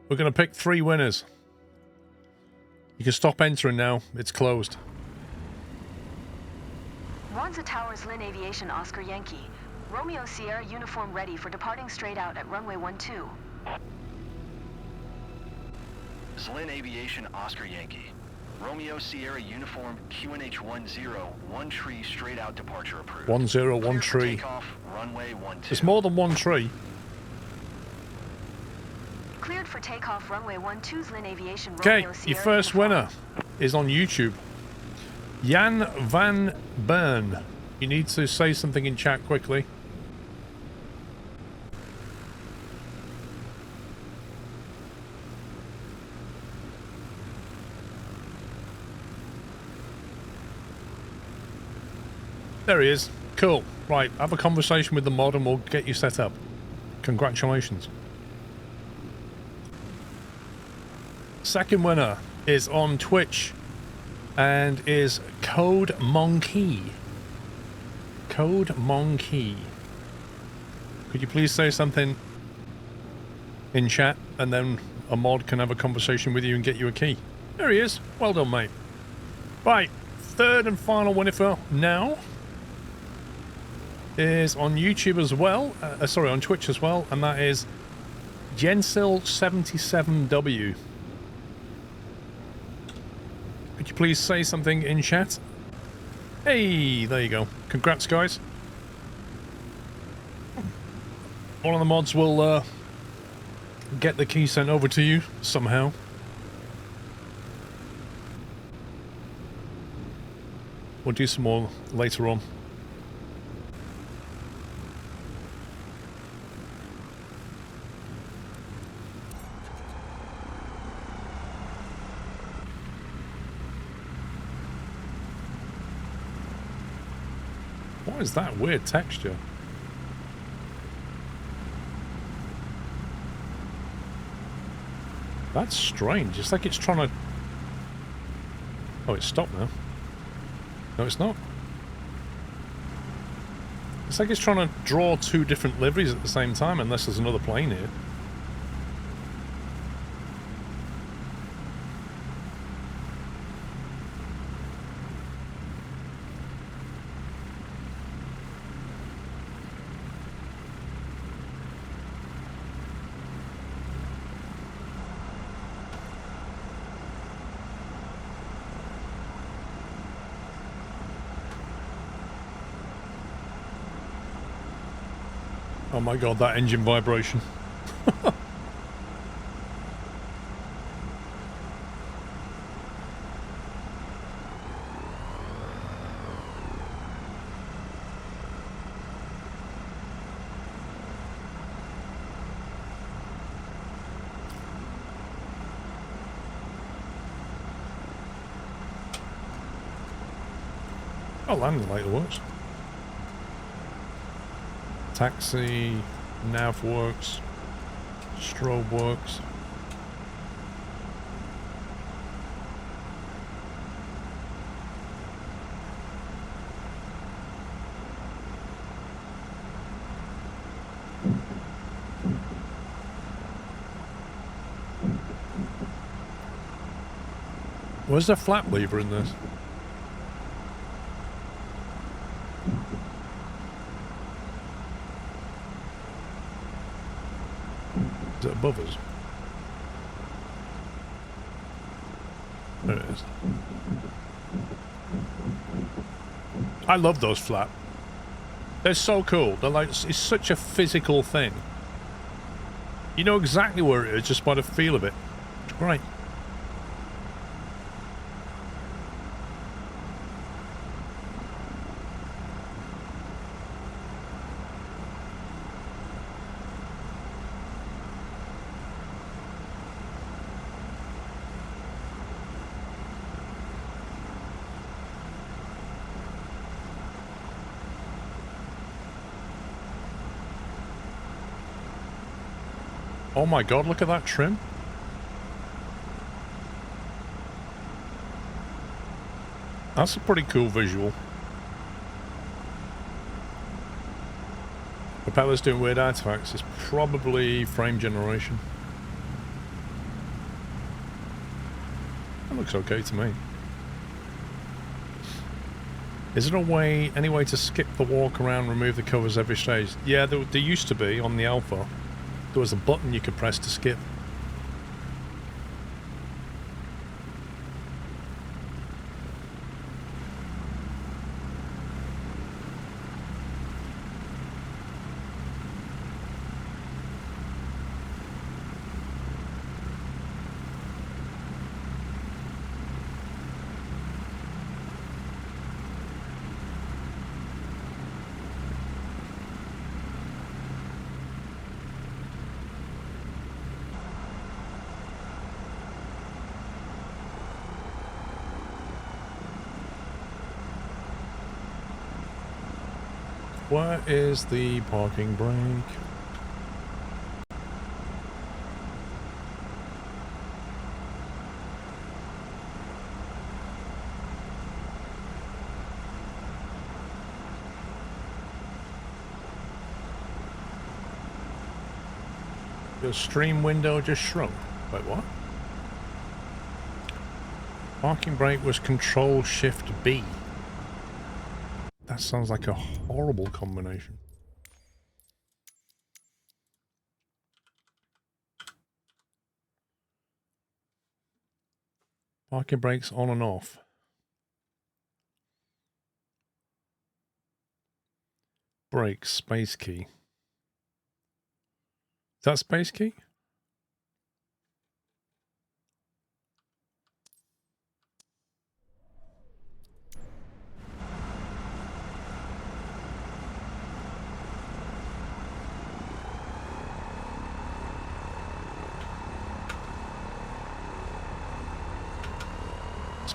We're going to pick 3 winners. You can stop entering now. It's closed. Wanza Towers, Lynn Aviation, Oscar Yankee. Romeo Sierra uniform ready for departing straight out at runway 12. Lynn Aviation, Oscar Yankee. Romeo Sierra uniform QNH 10, 1 tree straight out departure approved. 10, 1 tree. Takeoff, runway 12. There's more than 1 tree. Cleared for takeoff, runway 12, Lynn Aviation. Okay, Romeo your Sierra first uniform. winner is on YouTube. Jan van Bern. You need to say something in chat quickly. There he is. Cool. Right, have a conversation with the mod and we'll get you set up. Congratulations. Second winner is on Twitch and is Code Monkey. Code Monkey. Could you please say something in chat and then a mod can have a conversation with you and get you a key? There he is. Well done, mate. Right, third and final winner for now is on YouTube as well, sorry, on Twitch as well, and that is Gensil77W. Could you please say something in chat? Hey, there you go. Congrats, guys. One of the mods will get the key sent over to you somehow. We'll do some more later on. What is that weird texture? That's strange. It's like it's trying to... Oh, it's stopped now. No, it's not. It's like it's trying to draw two different liveries at the same time, unless there's another plane here. Oh my god, that engine vibration. Oh, landing light works. Taxi, nav works, strobe works. Where's the flap lever in this? Is it above us? There it is. I love those flap. They're so cool. They're like, it's such a physical thing. You know exactly where it is just by the feel of it. It's great. Oh my god, look at that trim. That's a pretty cool visual. Propeller's doing weird artifacts. It's probably frame generation. That looks okay to me. Is there any way to skip the walk around, remove the covers every stage? Yeah, there used to be on the Alpha. There was a button you could press to skip. Where is the parking brake? Your stream window just shrunk. Wait, what? Parking brake was Control Shift B. That sounds like a horrible combination. Parking brakes on and off. Brakes, space key. Is that space key?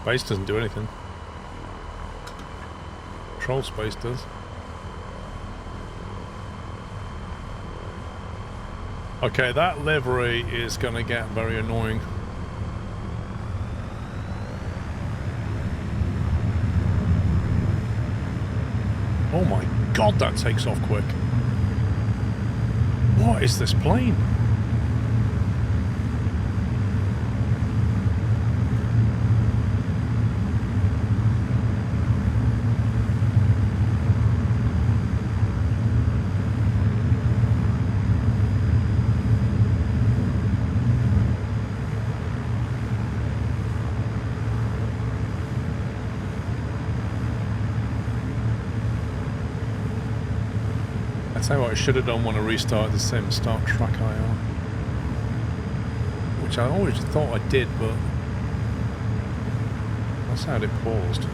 Space doesn't do anything. Control space does. Okay, that livery is going to get very annoying. Oh my god, that takes off quick. What is this plane? Tell you what I should have done when I restarted the sim, start track IR. Which I always thought I did, but that's how it paused.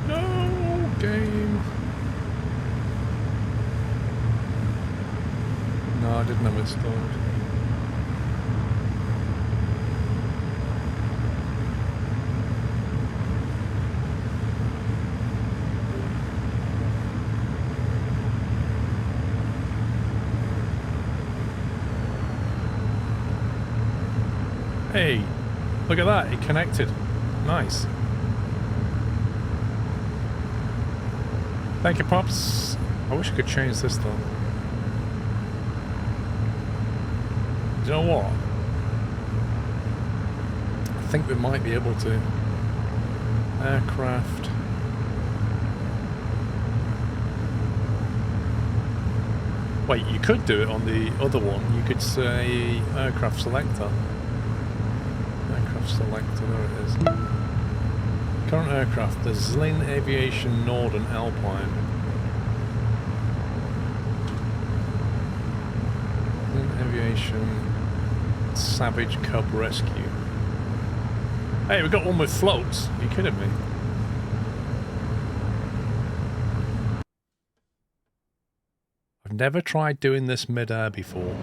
No, game. No, I didn't have it installed. Hey, look at that, it connected. Nice. Thank you, Pops. I wish I could change this though. You know what? I think we might be able to. Aircraft. Wait, you could do it on the other one. You could say aircraft selector. Selector, there it is. Current aircraft, the Zlin Aviation Norden Alpine. Zlin Aviation Savage Cub Rescue. Hey, we got one with floats. Are you kidding me? I've never tried doing this mid-air before.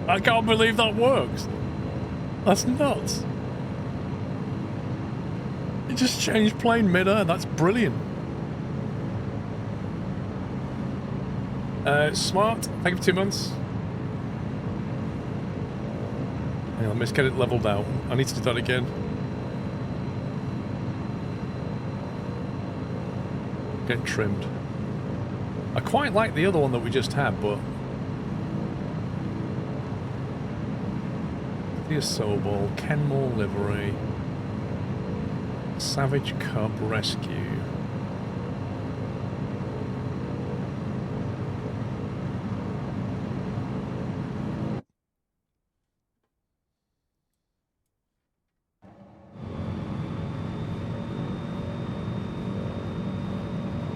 I can't believe that works. That's nuts. You just changed plane mid-air. That's brilliant. Smart. Thank you for 2 months. Hang on, let's get it leveled out. I need to do that again. Get trimmed. I quite like the other one that we just had, but the Sobol, Kenmore livery, Savage Cub Rescue.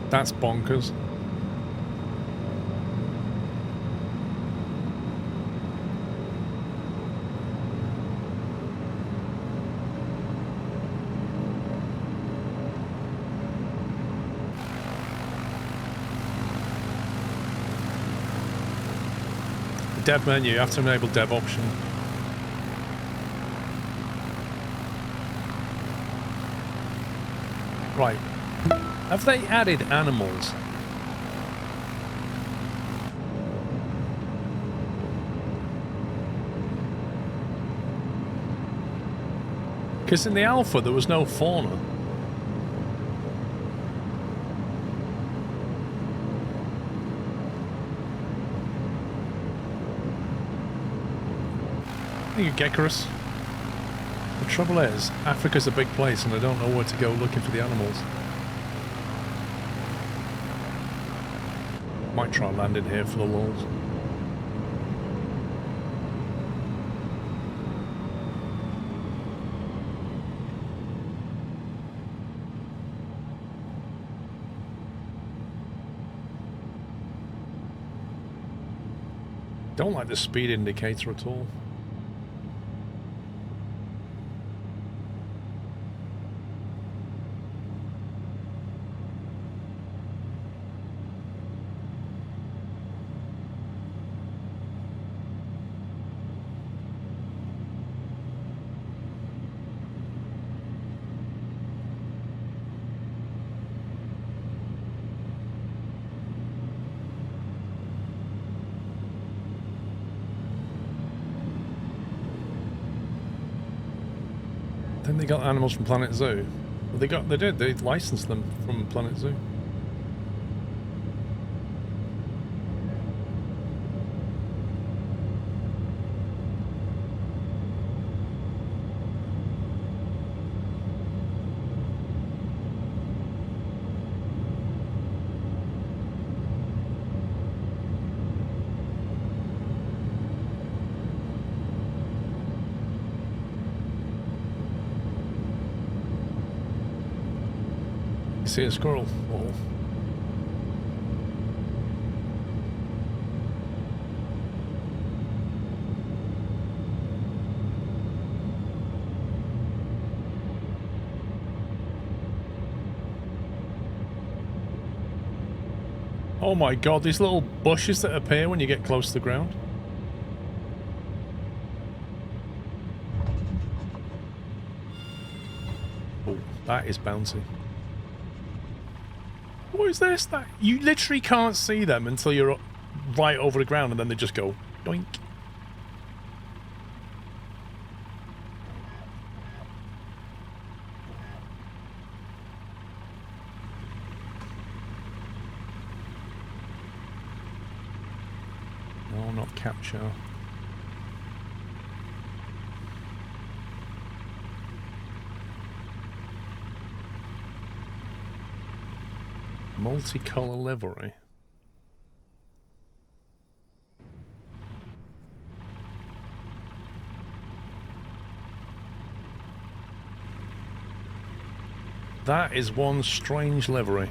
That's bonkers. Dev menu, you have to enable dev option. Right. Have they added animals? Because in the alpha there was no fauna. Thank you, Gekarus. The trouble is, Africa's a big place and I don't know where to go looking for the animals. Might try landing here for the lulz. Don't like the speed indicator at all. think they got animals from Planet Zoo. Well, they licensed them from Planet Zoo. See a squirrel. Oh. Oh my god, these little bushes that appear when you get close to the ground. Oh, that is bouncy. What is this? That you literally can't see them until you're right over the ground, and then they just go doink. No, not capture. Multicolor livery. That is one strange livery.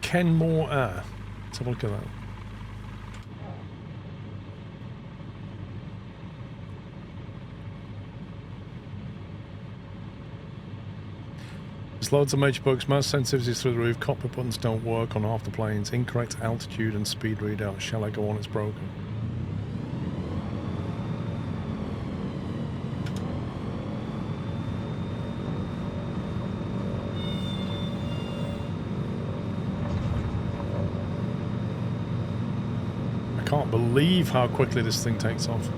Kenmore Air. Let's have a look at that. There's loads of major bugs. Mouse sensitivity is through the roof. Cockpit buttons don't work on half the planes. Incorrect altitude and speed readout. Shall I go on? It's broken. I can't believe how quickly this thing takes off.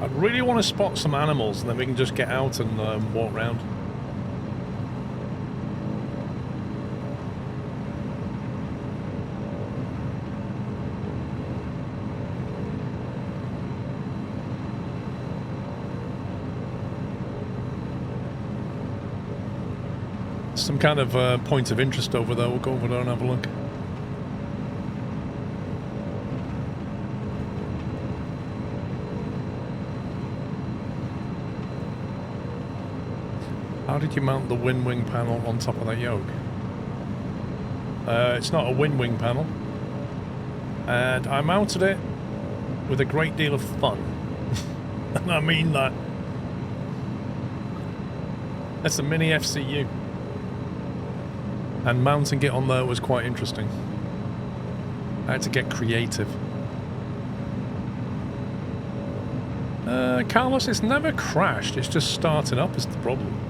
I really want to spot some animals, and then we can just get out and walk around. Some kind of point of interest over there. We'll go over there and have a look. How did you mount the wind wing panel on top of that yoke? It's not a wind wing panel. And I mounted it with a great deal of fun. And I mean that. That's a mini FCU. And mounting it on there was quite interesting. I had to get creative. Carlos, it's never crashed. It's just starting up is the problem.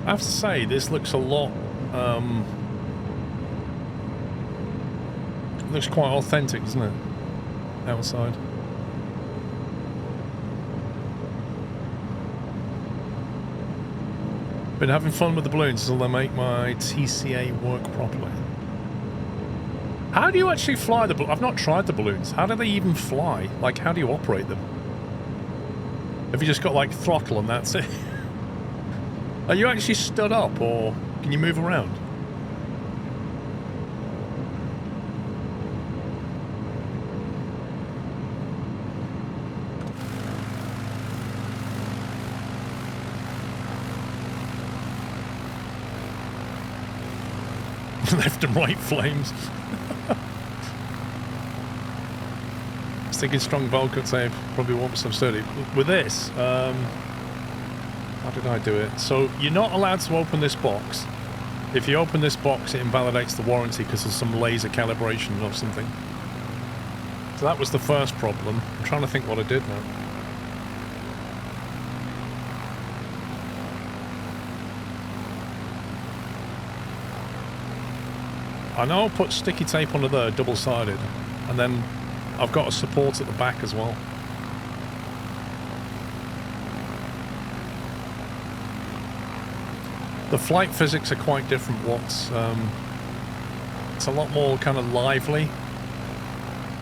I have to say, this looks a lot, looks quite authentic, doesn't it? Outside. Been having fun with the balloons until they make my TCA work properly. How do you actually fly the balloons? I've not tried the balloons. How do they even fly? Like, how do you operate them? Have you just got like throttle and that's it? Are you actually stood up or can you move around? Left and right flames. I was thinking strong bulk could save, probably won't be so sturdy. With this, how did I do it? So you're not allowed to open this box. If you open this box, it invalidates the warranty because there's some laser calibration or something. So that was the first problem. I'm trying to think what I did now. I know I'll put sticky tape onto there, double-sided, and then I've got a support at the back as well. The flight physics are quite different, Watts. It's a lot more kind of lively.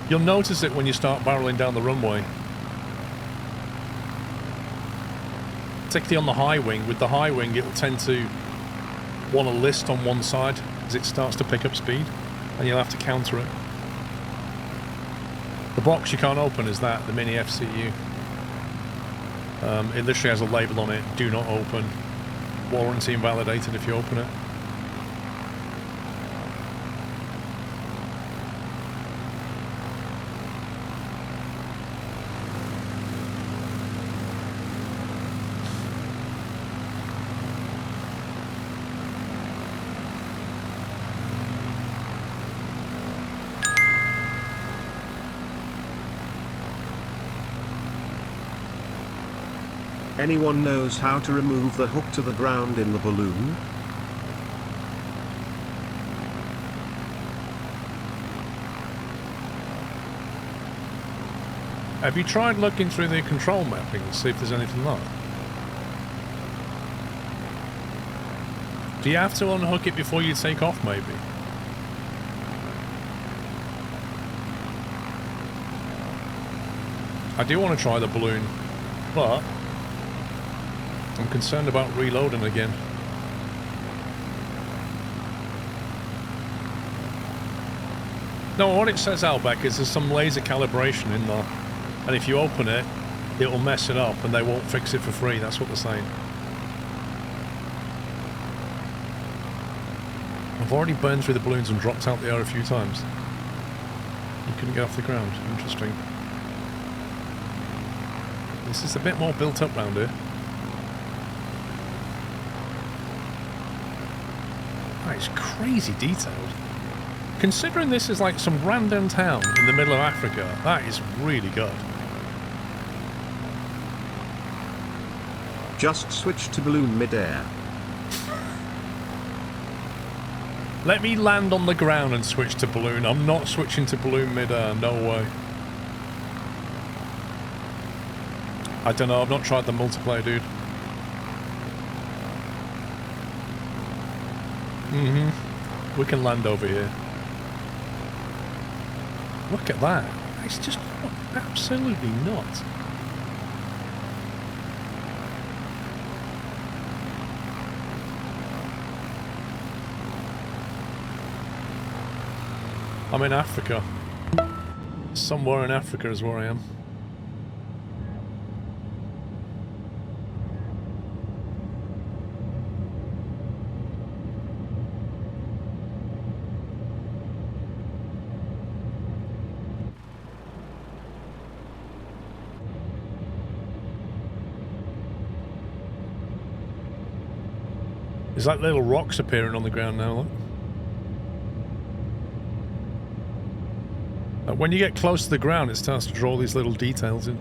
You'll notice it when you start barreling down the runway. Particularly on the high wing. With the high wing, it'll tend to want to list on one side as it starts to pick up speed, and you'll have to counter it. The box you can't open is that, the mini FCU. It literally has a label on it, do not open. Warranty invalidated if you open it. Anyone knows how to remove the hook to the ground in the balloon? Have you tried looking through the control mapping to see if there's anything there? Do you have to unhook it before you take off, maybe? I do want to try the balloon, but I'm concerned about reloading again. No, what it says, Outback, is there's some laser calibration in there. And if you open it, it'll mess it up and they won't fix it for free. That's what they're saying. I've already burned through the balloons and dropped out the air a few times. You couldn't get off the ground. Interesting. This is a bit more built up round here. That is crazy detailed. Considering this is like some random town in the middle of Africa, that is really good. Just switch to balloon mid-air. Let me land on the ground and switch to balloon. I'm not switching to balloon mid-air, no way. I don't know, I've not tried the multiplayer, dude. We can land over here. Look at that. It's just absolutely nuts. I'm in Africa. Somewhere in Africa is where I am. There's like little rocks appearing on the ground now, look. When you get close to the ground, it starts to draw these little details in.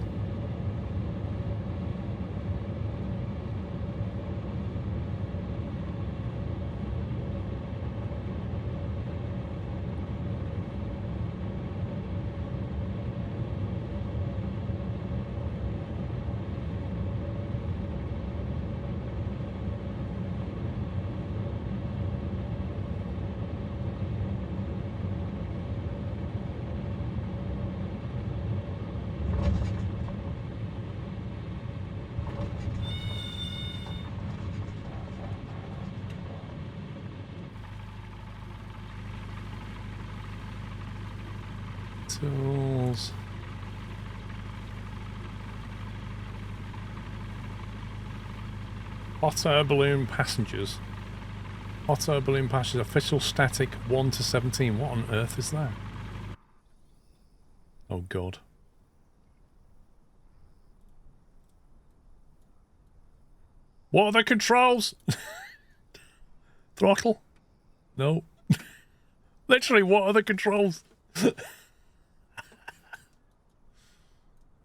Tools. Hot air balloon passengers. Hot air balloon passengers. Official static 1 to 17. What on earth is that? Oh god. What are the controls? Throttle? No. Literally, what are the controls?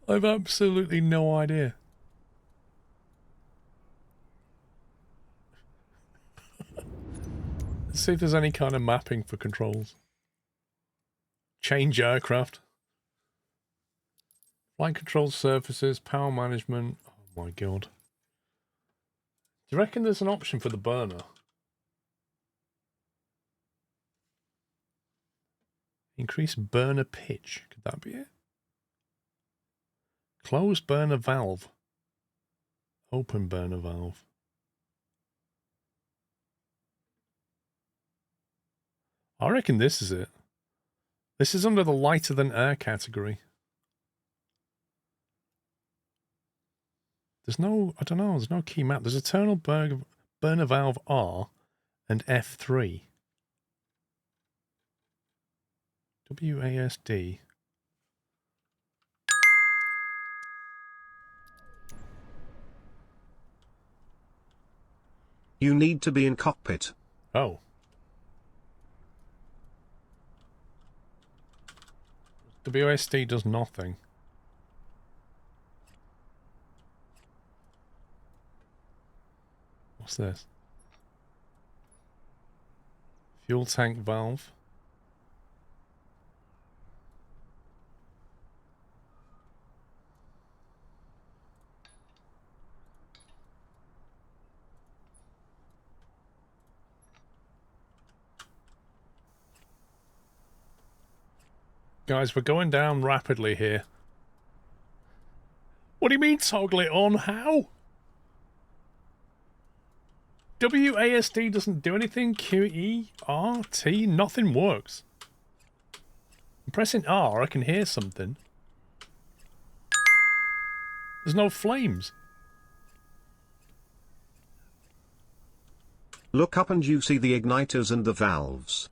I've absolutely no idea. Let's see if there's any kind of mapping for controls. Change aircraft. Flight control surfaces, power management. Oh my god. Do you reckon there's an option for the burner? Increase burner pitch. Could that be it? Close burner valve. Open burner valve. I reckon this is it. This is under the lighter than air category. There's no, I don't know, there's no key map. There's internal burner valve R and F3. WASD. You need to be in cockpit. Oh. WASD does nothing. What's this? Fuel tank valve. Guys, we're going down rapidly here. What do you mean toggle it on? How? WASD doesn't do anything. QE, R, T, nothing works. I'm pressing R, I can hear something. There's no flames. Look up and you see the igniters and the valves.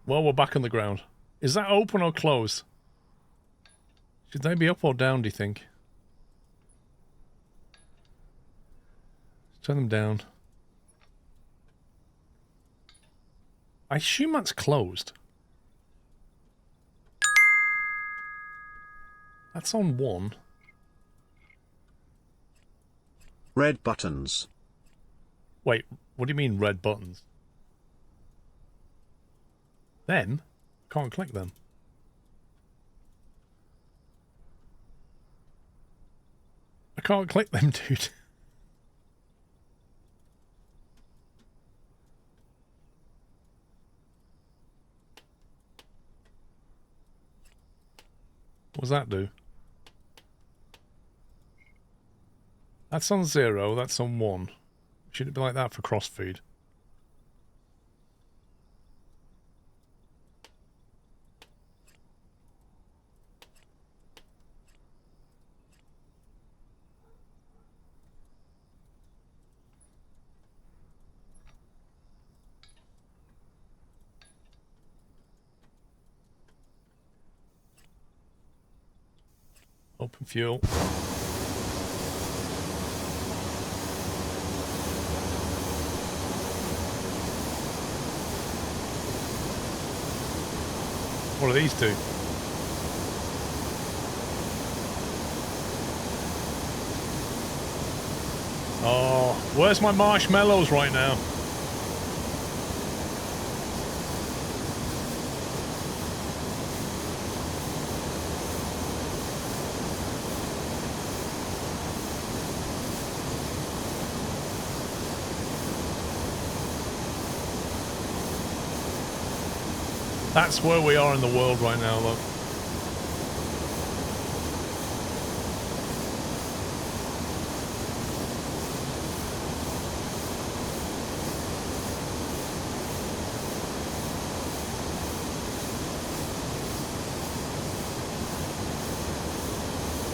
Well, we're back on the ground. Is that open or closed? Should they be up or down, do you think? Turn them down. I assume that's closed. That's on 1. Red buttons. Wait, what do you mean red buttons? Them? Can't click them. I can't click them, dude. What does that do? That's on 0, that's on 1. Should it be like that for crossfeed? Open fuel. What do these do? Oh, where's my marshmallows right now? That's where we are in the world right now, look.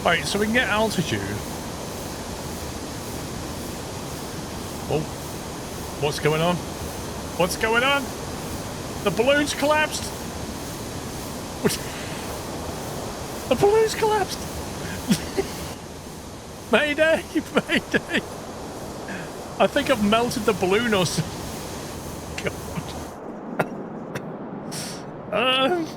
Right, so we can get altitude. Oh, what's going on? What's going on? The balloon's collapsed. The balloon's collapsed. Mayday, mayday. I think I've melted the balloon or something. God.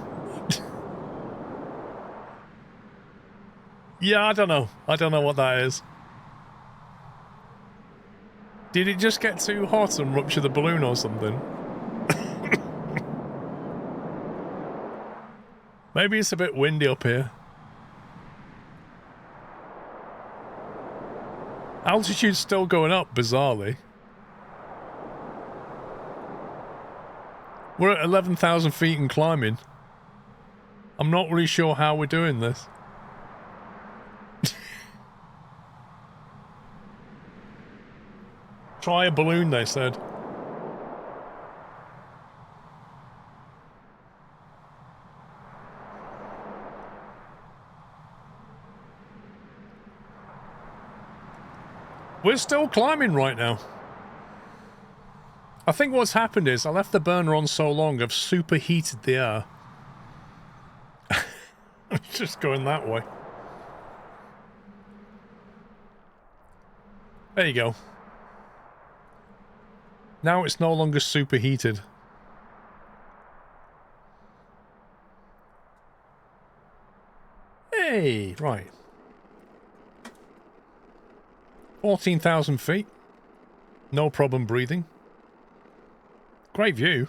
Yeah, I don't know. I don't know what that is. Did it just get too hot and rupture the balloon or something? Maybe it's a bit windy up here. Altitude's still going up, bizarrely. We're at 11,000 feet and climbing. I'm not really sure how we're doing this. Try a balloon, they said. We're still climbing right now. I think what's happened is I left the burner on so long I've superheated the air. It's just going that way. There you go. Now it's no longer superheated. Hey, right. 14,000 feet. No problem breathing. Great view.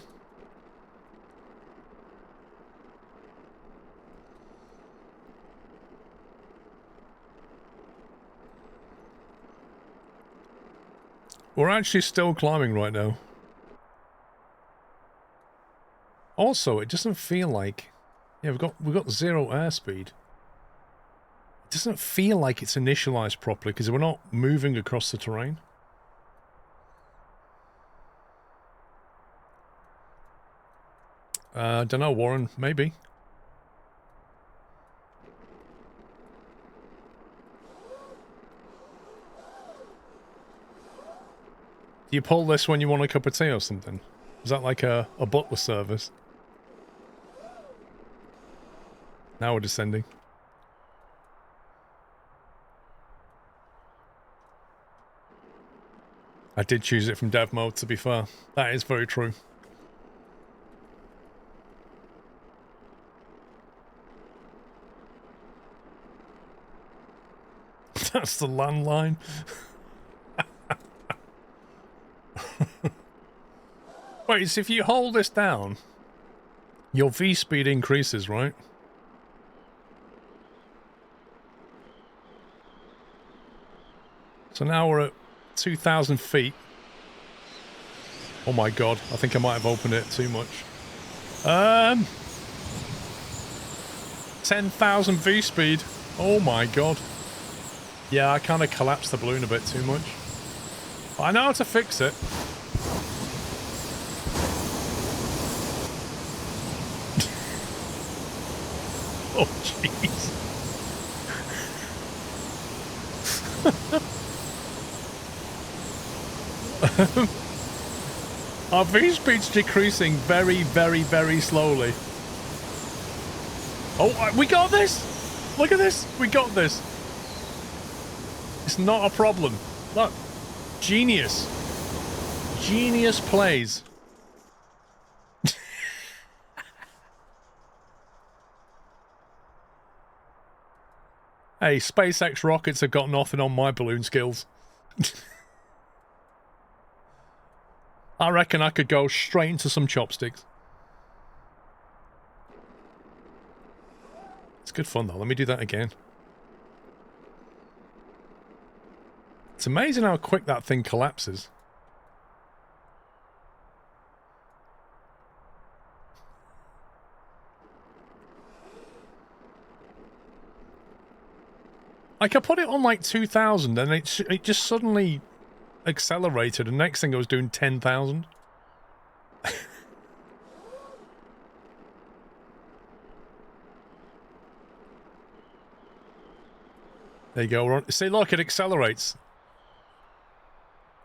We're actually still climbing right now. Also, it doesn't feel like... Yeah, we've got 0 airspeed. It doesn't feel like it's initialized properly because we're not moving across the terrain. Don't know, Warren. Maybe. Do you pull this when you want a cup of tea or something? Is that like a butler service? Now we're descending. I did choose it from dev mode, to be fair. That is very true. That's the landline. Wait, so if you hold this down, your V speed increases, right? So now we're at 2,000 feet. Oh my god, I think I might have opened it too much. 10,000 V speed. Oh my god. Yeah, I kind of collapsed the balloon a bit too much. But I know how to fix it. Oh, jeez. Our V-speed's decreasing very, very, very slowly. Oh, we got this! Look at this! We got this! It's not a problem. Look. Genius. Genius plays. Hey, SpaceX rockets have got nothing on my balloon skills. I reckon I could go straight into some chopsticks. It's good fun though. Let me do that again. It's amazing how quick that thing collapses. Like, I put it on like 2,000 and it just suddenly accelerated, and next thing I was doing 10,000. There you go. We're on. See, look, it accelerates.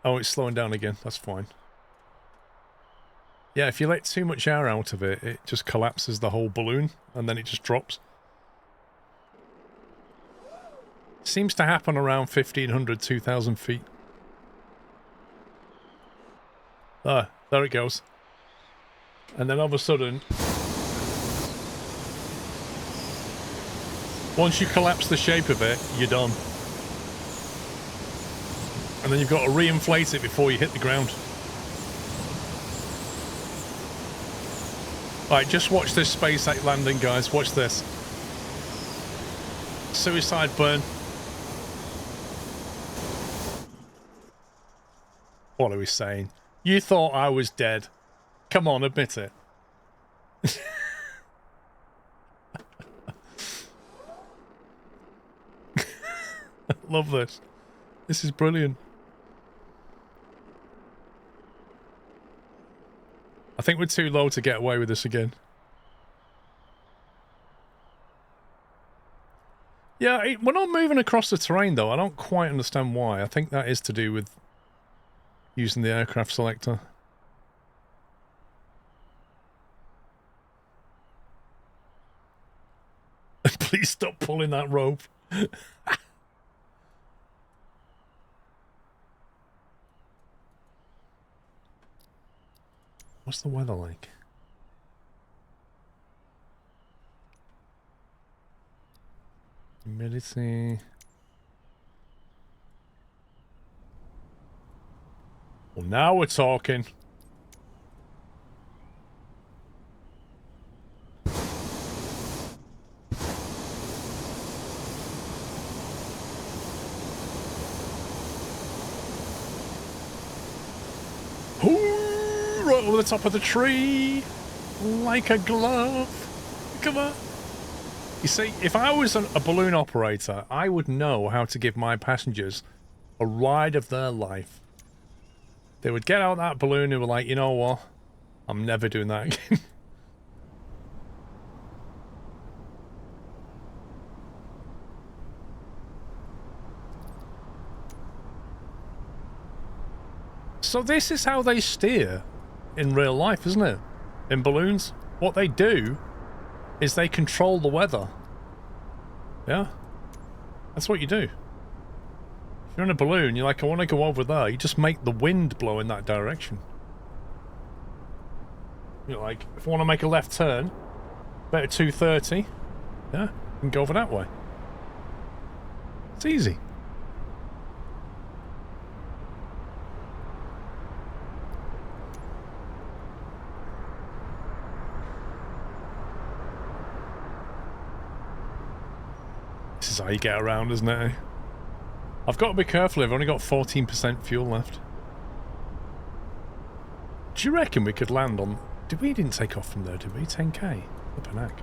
Oh, it's slowing down again. That's fine. Yeah, if you let too much air out of it, it just collapses the whole balloon, and then it just drops. Seems to happen around 1,500, 2,000 feet. Ah, there it goes. And then all of a sudden, once you collapse the shape of it, you're done. And then you've got to re-inflate it before you hit the ground. Alright, just watch this SpaceX landing, guys. Watch this. Suicide burn. What are we saying? You thought I was dead. Come on, admit it. Love this. This is brilliant. I think we're too low to get away with this again. Yeah, we're not moving across the terrain though. I don't quite understand why. I think that is to do with using the aircraft selector. Please stop pulling that rope. What's the weather like? Humidity. Well, now we're talking. Right over the top of the tree, like a glove. Come on. You see, if I was a balloon operator, I would know how to give my passengers a ride of their life. They would get out that balloon and were like, you know what? I'm never doing that again. So this is how they steer in real life, isn't it? In balloons. What they do is they control the weather. Yeah? That's what you do. If you're in a balloon, you're like, I want to go over there. You just make the wind blow in that direction. You're like, if I want to make a left turn, better 230. Yeah? You can go over that way. It's easy. This is how you get around, isn't it? I've got to be careful. I've only got 14% fuel left. Do you reckon we could land on... We didn't take off from there, did we? 10k? The Panac.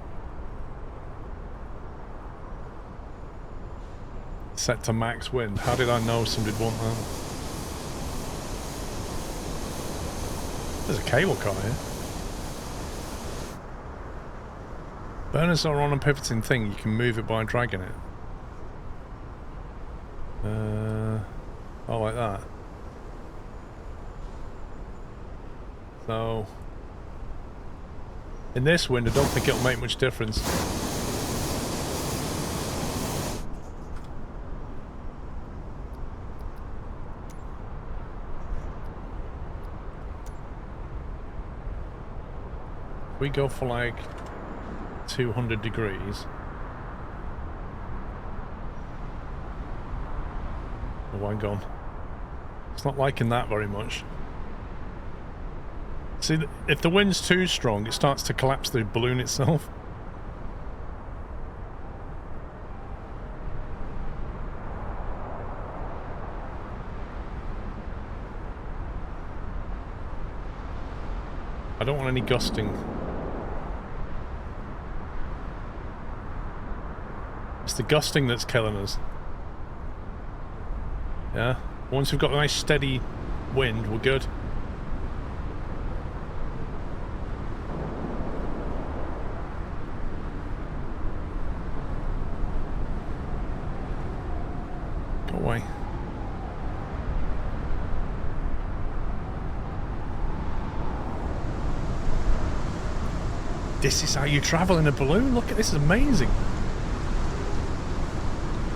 Set to max wind. How did I know somebody'd want that? There's a cable car here. Burners are on a pivoting thing. You can move it by dragging it. Oh, like that. So, in this wind, I don't think it'll make much difference. We go for like 200 degrees. Oh, I'm gone. It's not liking that very much. See, if the wind's too strong, it starts to collapse the balloon itself. I don't want any gusting. It's the gusting that's killing us. Yeah? Once we've got a nice steady wind, we're good. Go away. This is how you travel in a balloon. Look at this, is amazing.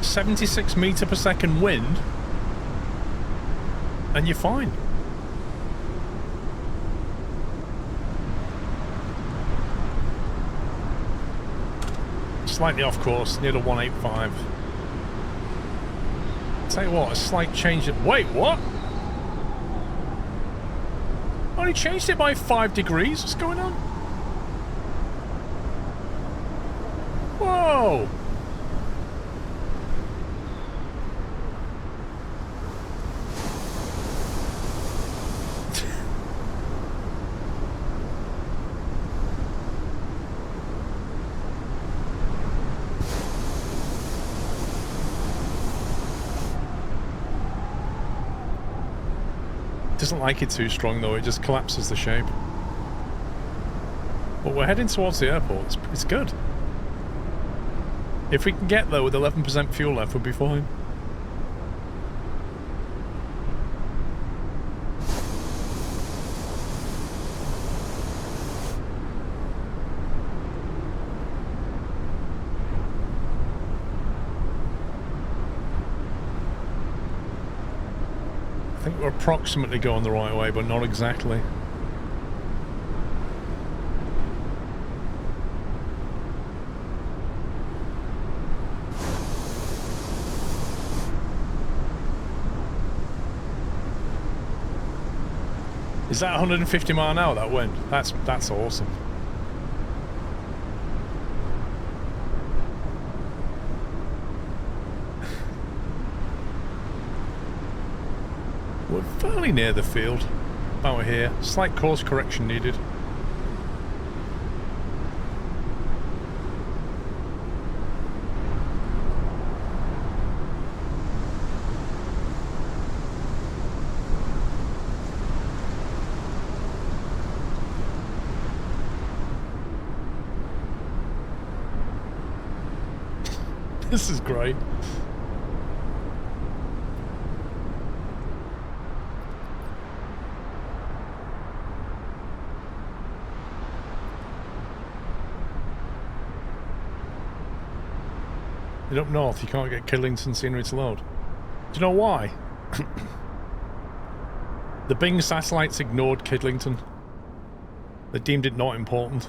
76 meter per second wind, and you're fine. Slightly off course, near the 185. Tell you what, a slight change. Wait, what? Only changed it by 5 degrees. What's going on? Whoa! Doesn't like it too strong though, it just collapses the shape. But we're heading towards the airport, it's good. If we can get there with 11% fuel left, we'll be fine. I think we're approximately going the right way, but not exactly. Is that 150 mile an hour, that wind? That's awesome. We're fairly near the field. About here. Slight course correction needed. This is great. And up north, you can't get Killington scenery to load. Do you know why? The Bing satellites ignored Kidlington. They deemed it not important.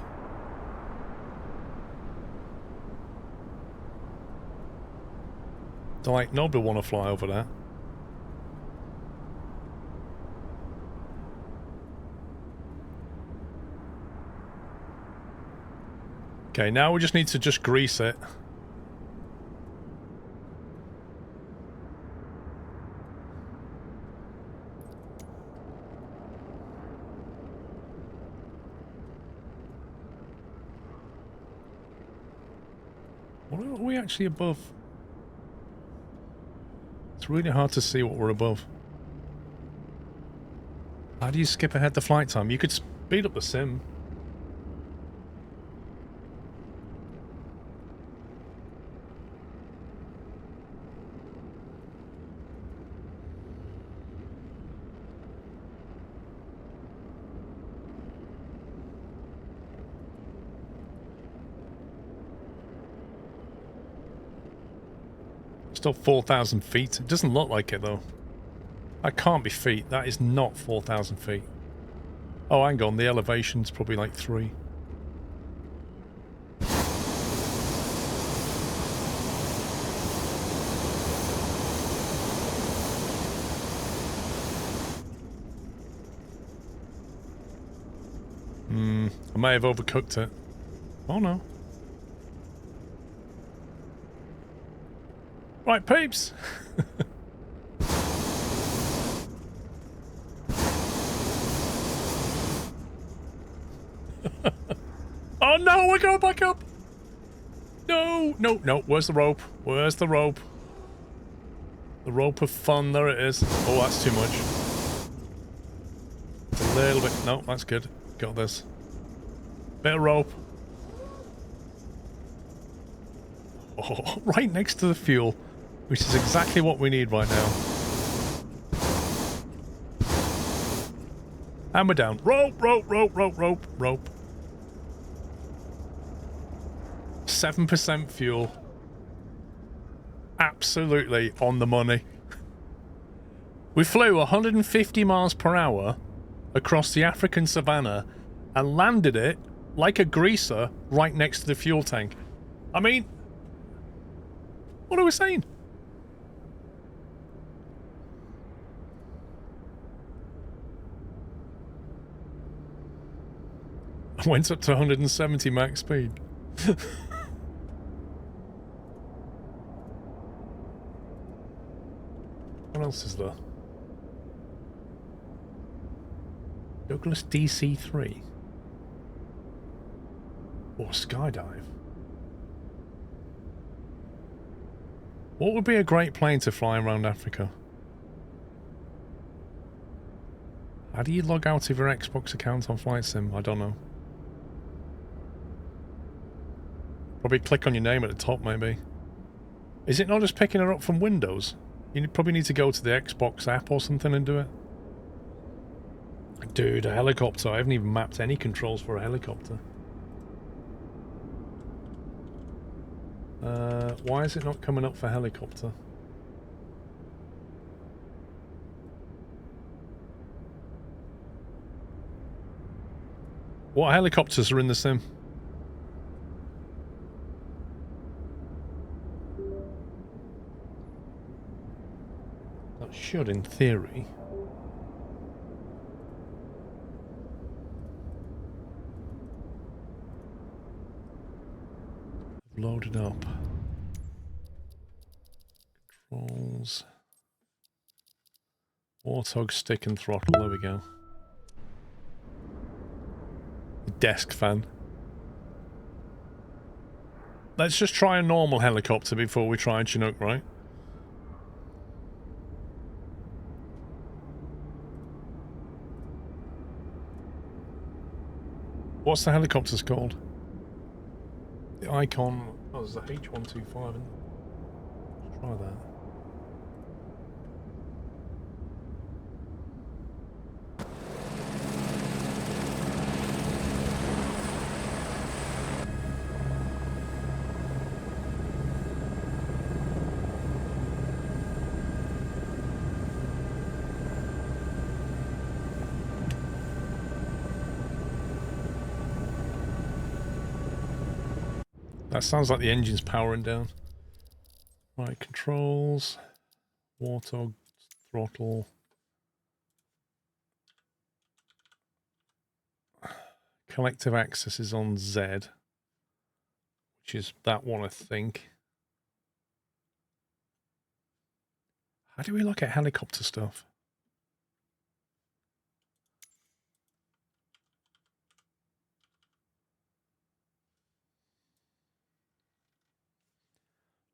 They're like, nobody want to fly over there. Okay, now we just need to just grease it. What are we actually above? It's really hard to see what we're above. How do you skip ahead the flight time? You could speed up the sim. Still 4,000 feet. It doesn't look like it though. That can't be feet. That is not 4,000 feet. Oh, hang on. The elevation's probably like 3. I may have overcooked it. Oh no. Right, peeps. Oh no, we're going back up. No, no, no. Where's the rope? Where's the rope? The rope of fun. There it is. Oh, that's too much. It's a little bit. No, that's good. Got this. Bit of rope. Oh, right next to the fuel. Which is exactly what we need right now. And we're down. Rope, rope, rope, rope, rope, rope. 7% fuel. Absolutely on the money. We flew 150 miles per hour across the African savannah and landed it like a greaser right next to the fuel tank. I mean, what are we saying? I went up to 170 max speed. What else is there? Douglas DC-3. Or skydive. What would be a great plane to fly around Africa? How do you log out of your Xbox account on Flight Sim? I don't know. Probably click on your name at the top, maybe. Is it not just picking her up from Windows? You probably need to go to the Xbox app or something and do it. Dude, a helicopter. I haven't even mapped any controls for a helicopter. Why is it not coming up for helicopter? What helicopters are in the sim? That should, in theory. Loaded up. Controls. Warthog stick and throttle. There we go. Desk fan. Let's just try a normal helicopter before we try a Chinook, right? What's the helicopter's called? The Icon. Oh, there's a H125 in there. Let's try that. That sounds like the engine's powering down. Right, controls. Warthog, throttle. Collective access is on Z. Which is that one, I think. How do we look at helicopter stuff?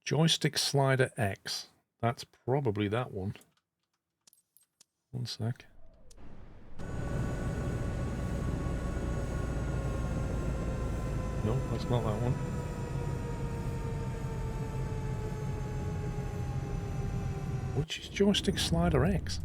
Joystick slider X. That's probably that one. One sec. No, that's not that one. Which is joystick slider X?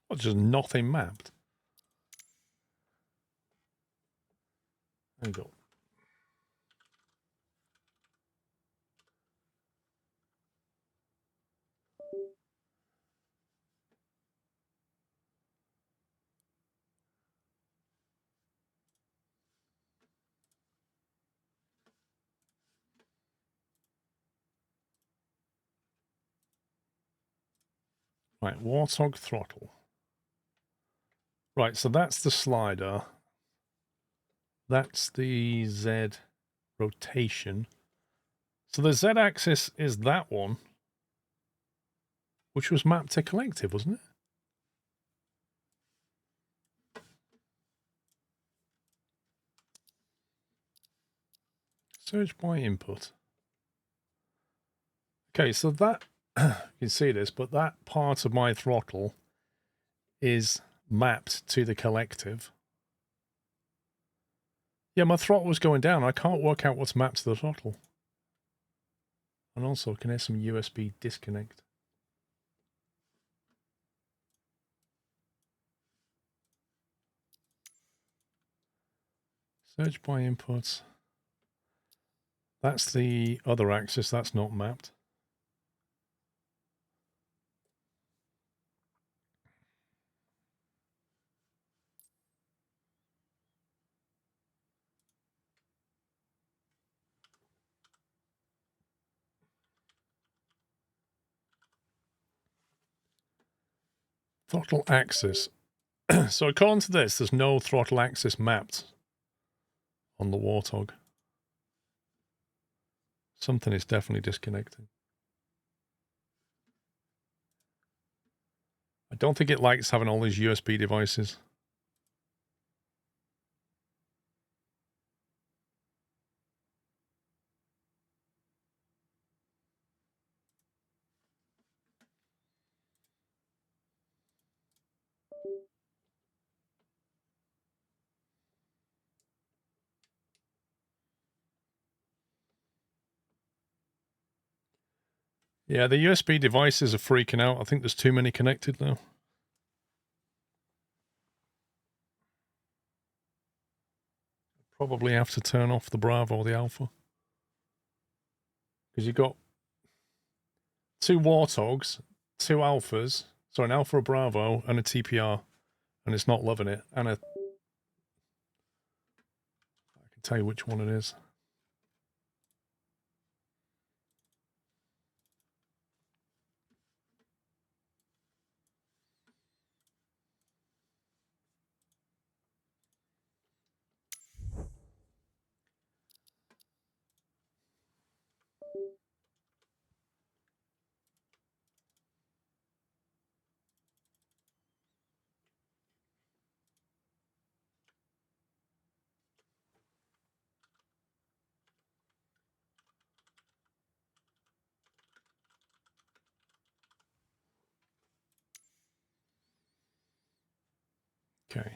Well, just nothing mapped. There you go. Right, Warthog throttle. Right, so that's the slider. That's the Z rotation. So the Z axis is that one, which was mapped to collective, wasn't it? Search by input. Okay, so that, you can see this, but that part of my throttle is mapped to the collective. Yeah, my throttle was going down. I can't work out what's mapped to the throttle. And also, can I have some USB disconnect? Search by inputs. That's the other axis. That's not mapped. Throttle axis. So according to this, there's no throttle axis mapped on the Warthog. Something is definitely disconnecting. I don't think it likes having all these USB devices. Yeah, the USB devices are freaking out. I think there's too many connected now. Probably have to turn off the Bravo or the Alpha. Because you've got 2 Warthogs, 2 Alphas, so an Alpha, a Bravo, and a TPR, and it's not loving it. And I can tell you which one it is. Okay.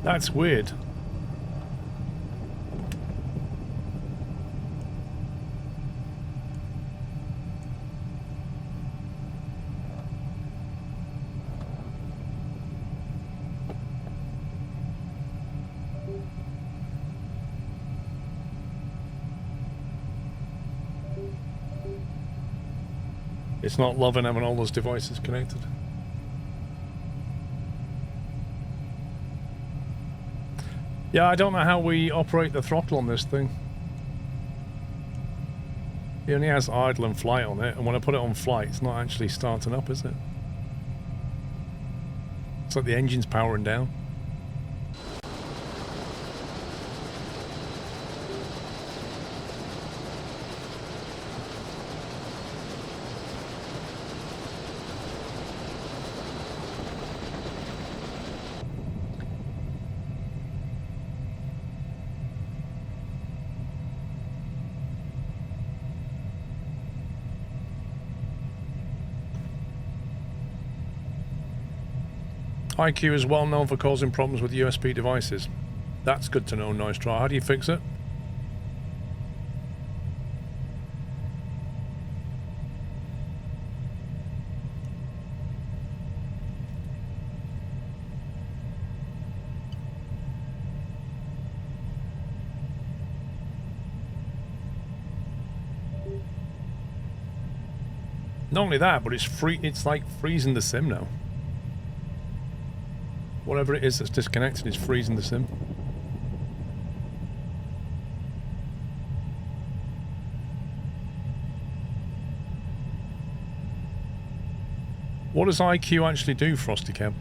That's weird. It's not loving having all those devices connected. Yeah, I don't know how we operate the throttle on this thing. It only has idle and flight on it, and when I put it on flight, it's not actually starting up, is it? It's like the engine's powering down. IQ is well known for causing problems with USB devices. That's good to know, nice try. How do you fix it? Not only that, but it's like freezing the sim now. Whatever it is that's disconnected is freezing the sim. What does IQ actually do, Frosty Cab?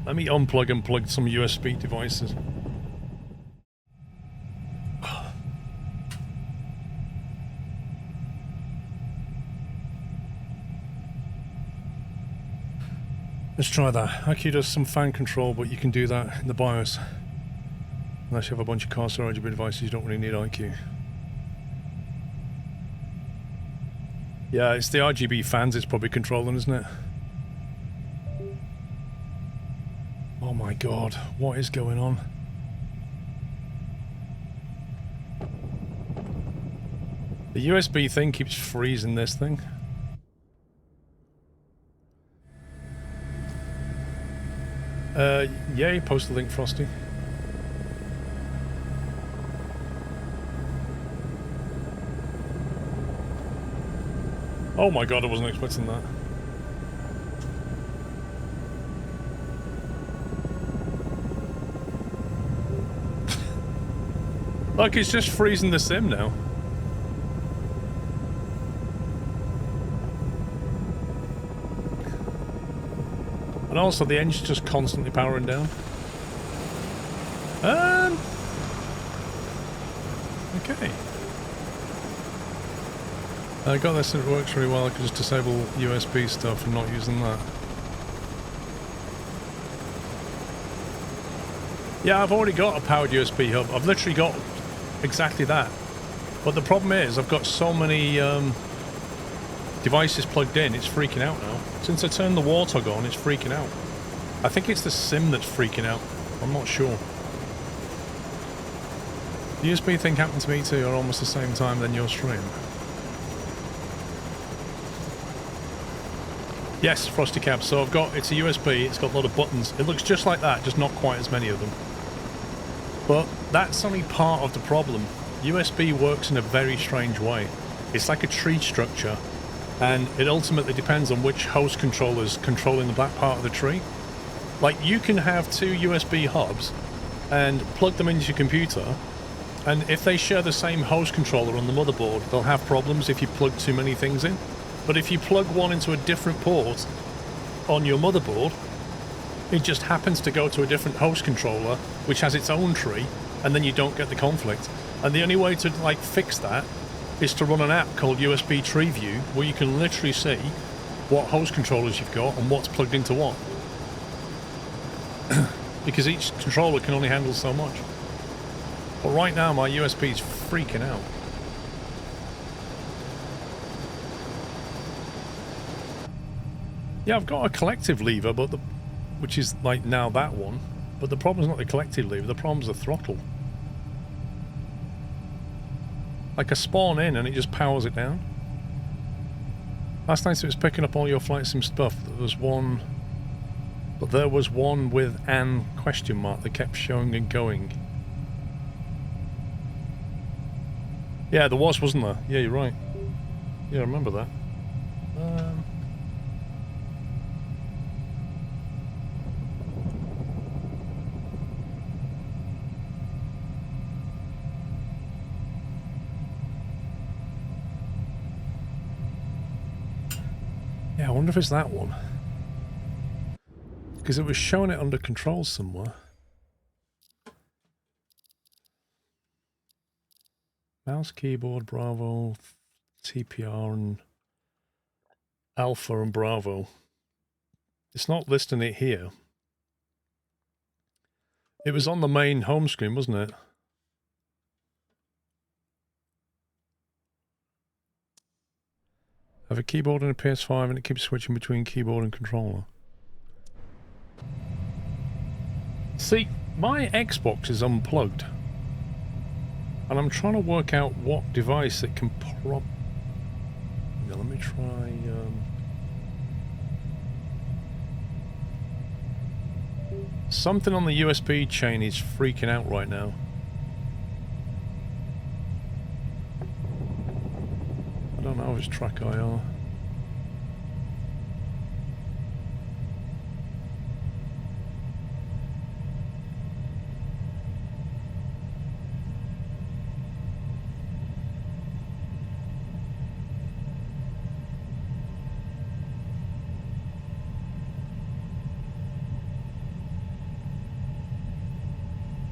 Let me unplug and plug some USB devices. Let's try that. IQ does some fan control, but you can do that in the BIOS. Unless you have a bunch of car RGB devices, you don't really need IQ. Yeah, it's the RGB fans it's probably controlling, isn't it? Oh my god, what is going on? The USB thing keeps freezing this thing. Yeah, you post the link, Frosty. Oh my god, I wasn't expecting that. Look, it's just freezing the sim now. And also the engine's just constantly powering down. Okay. I got this and it works really well. I can just disable USB stuff and not using that. Yeah, I've already got a powered USB hub. I've literally got exactly that. But the problem is I've got so many devices plugged in, it's freaking out now. Since I turned the warthog on, it's freaking out. I think it's the sim that's freaking out. I'm not sure. The USB thing happened to me too at almost the same time than your stream. Yes, Frosty Cab. So I've got, it's a USB, it's got a lot of buttons. It looks just like that, just not quite as many of them. But that's only part of the problem. USB works in a very strange way. It's like a tree structure, and it ultimately depends on which host controller is controlling the back part of the tree. Like, you can have two USB hubs and plug them into your computer, and if they share the same host controller on the motherboard, they'll have problems if you plug too many things in. But if you plug one into a different port on your motherboard, it just happens to go to a different host controller, which has its own tree, and then you don't get the conflict. And the only way to, like, fix that is to run an app called USB Tree View, where you can literally see what host controllers you've got and what's plugged into what. Because each controller can only handle so much. But right now my USB is freaking out. Yeah, I've got a collective lever, but which is like now that one. But the problem's not the collective lever, the problem's the throttle. Like, I spawn in and it just powers it down. Last night it was picking up all your flight sim stuff. There was one with an question mark that kept showing and going. Yeah, there was, wasn't there? Yeah, you're right. Yeah, I remember that. Yeah, I wonder if it's that one. Because it was showing it under control somewhere. Mouse, keyboard, Bravo, TPR, and Alpha and Bravo. It's not listing it here. It was on the main home screen, wasn't it? I have a keyboard and a PS5 and it keeps switching between keyboard and controller. See, my Xbox is unplugged. And I'm trying to work out what device it can Now, let me try... Something on the USB chain is freaking out right now. I don't know if it's track IR.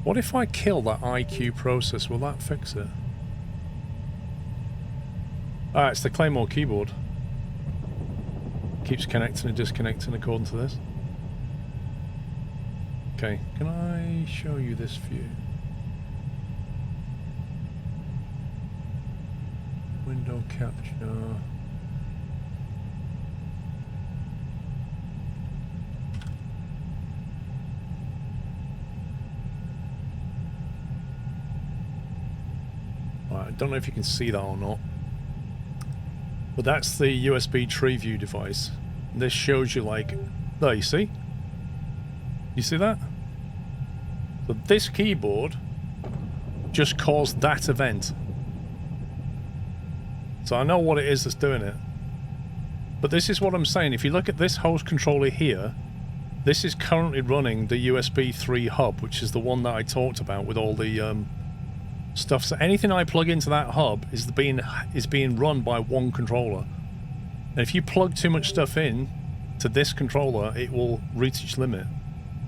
What if I kill that IQ process? Will that fix it? Ah, it's the Claymore keyboard. Keeps connecting and disconnecting according to this. Okay, can I show you this view? Window capture. Right, I don't know if you can see that or not. But that's the USB tree view device. This shows you like... There, you see? You see that? So this keyboard just caused that event. So I know what it is that's doing it. But this is what I'm saying. If you look at this host controller here, this is currently running the USB 3 hub, which is the one that I talked about with all the stuff. So anything I plug into that hub is being run by one controller. And if you plug too much stuff in to this controller, it will reach its limit.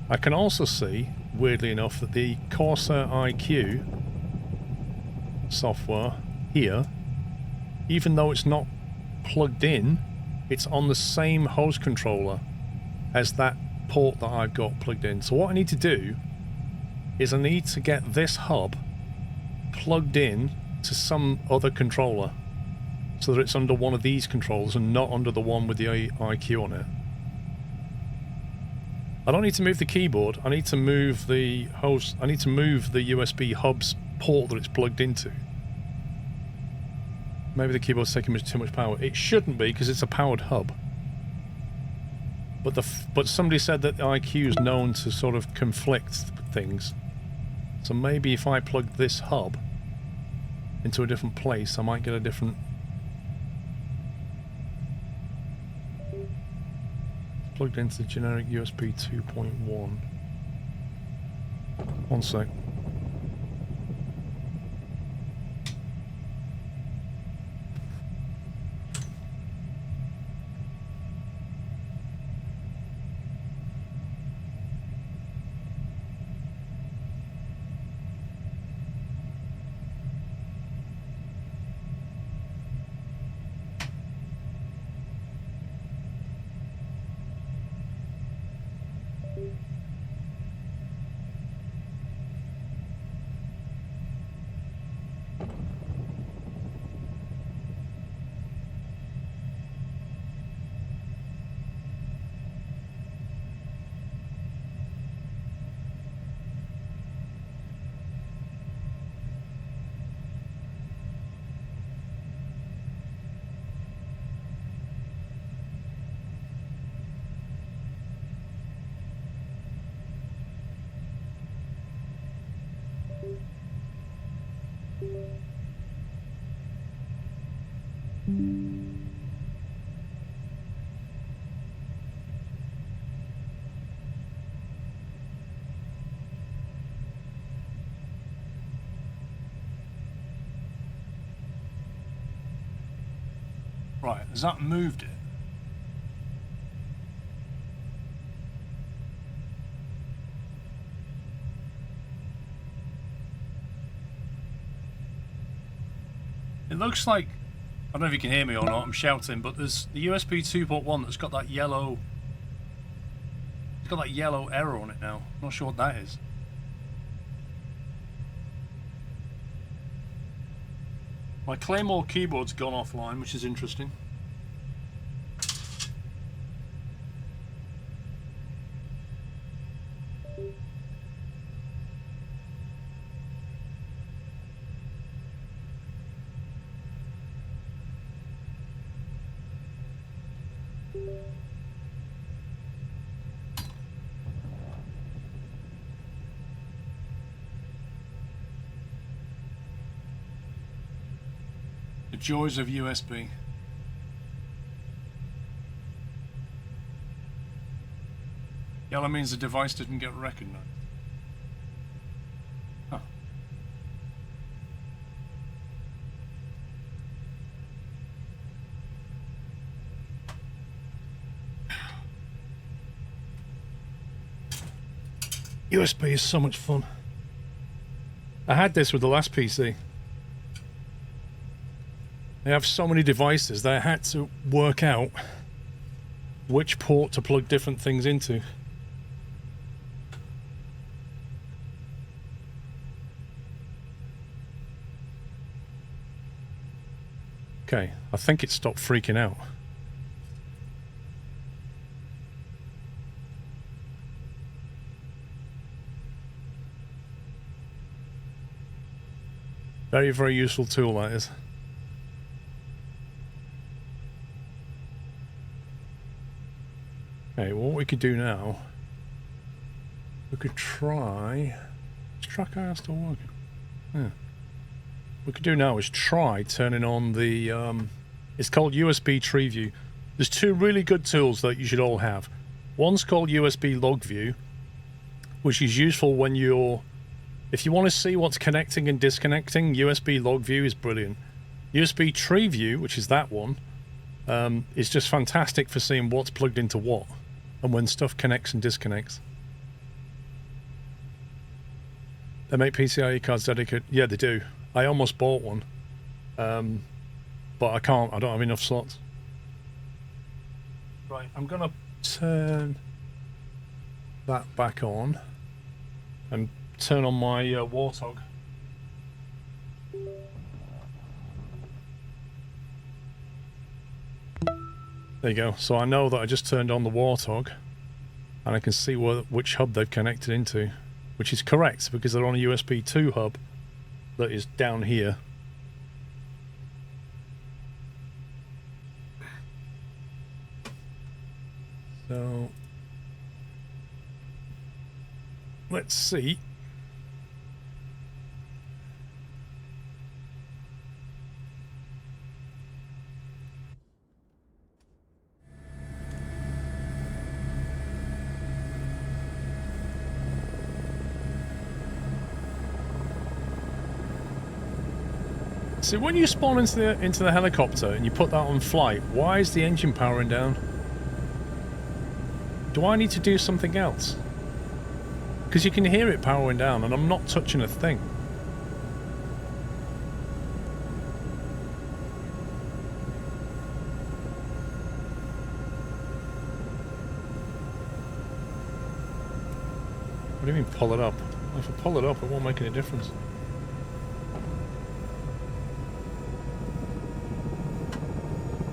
I can also see, weirdly enough, that the Corsair IQ software here, even though it's not plugged in, it's on the same host controller as that port that I've got plugged in. So what I need to do is I need to get this hub plugged in to some other controller so that it's under one of these controllers and not under the one with the IQ on it. I don't need to move the keyboard, I need to move the host, I need to move the USB hub's port that it's plugged into. Maybe the keyboard's taking too much power. It shouldn't be, because it's a powered hub. But somebody said that the IQ is known to sort of conflict things. So maybe if I plug this hub into a different place, I might get a different... Plugged into the generic USB 2.1. One sec. Right, has that moved it? It looks like, I don't know if you can hear me or not, I'm shouting, but there's the USB 2.1 that's got that yellow, it's got that yellow error on it now. I'm not sure what that is. My Claymore keyboard's gone offline, which is interesting. Joys of USB. Yellow means the device didn't get recognized. Huh. USB is so much fun. I had this with the last PC. They have so many devices that I had to work out which port to plug different things into. Okay, I think it stopped freaking out. Very, very useful tool, that is. Okay, well, what we could do now, we could try... Is track IR still working? Yeah. What we could do now is try turning on the... it's called USB Tree View. There's two really good tools that you should all have. One's called USB Log View, which is useful when you're... If you want to see what's connecting and disconnecting, USB Log View is brilliant. USB Tree View, which is that one, is just fantastic for seeing what's plugged into what and when stuff connects and disconnects. They make PCIe cards dedicated. Yeah, they do. I almost bought one, but I can't. I don't have enough slots. Right, I'm gonna turn that back on and turn on my Warthog. There you go. So I know that I just turned on the Warthog, and I can see which hub they've connected into, which is correct because they're on a USB 2 hub that is down here. So let's see. See, when you spawn into the helicopter and you put that on flight, why is the engine powering down? Do I need to do something else? Because you can hear it powering down and I'm not touching a thing. What do you mean pull it up? If I pull it up, it won't make any difference.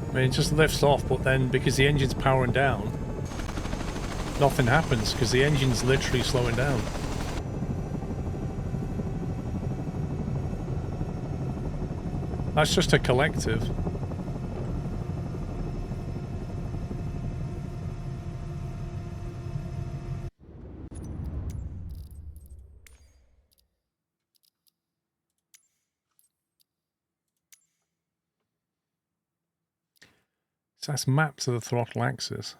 I mean, it just lifts off, but then because the engine's powering down, nothing happens because the engine's literally slowing down. That's just a collective. So that's mapped to the throttle axis.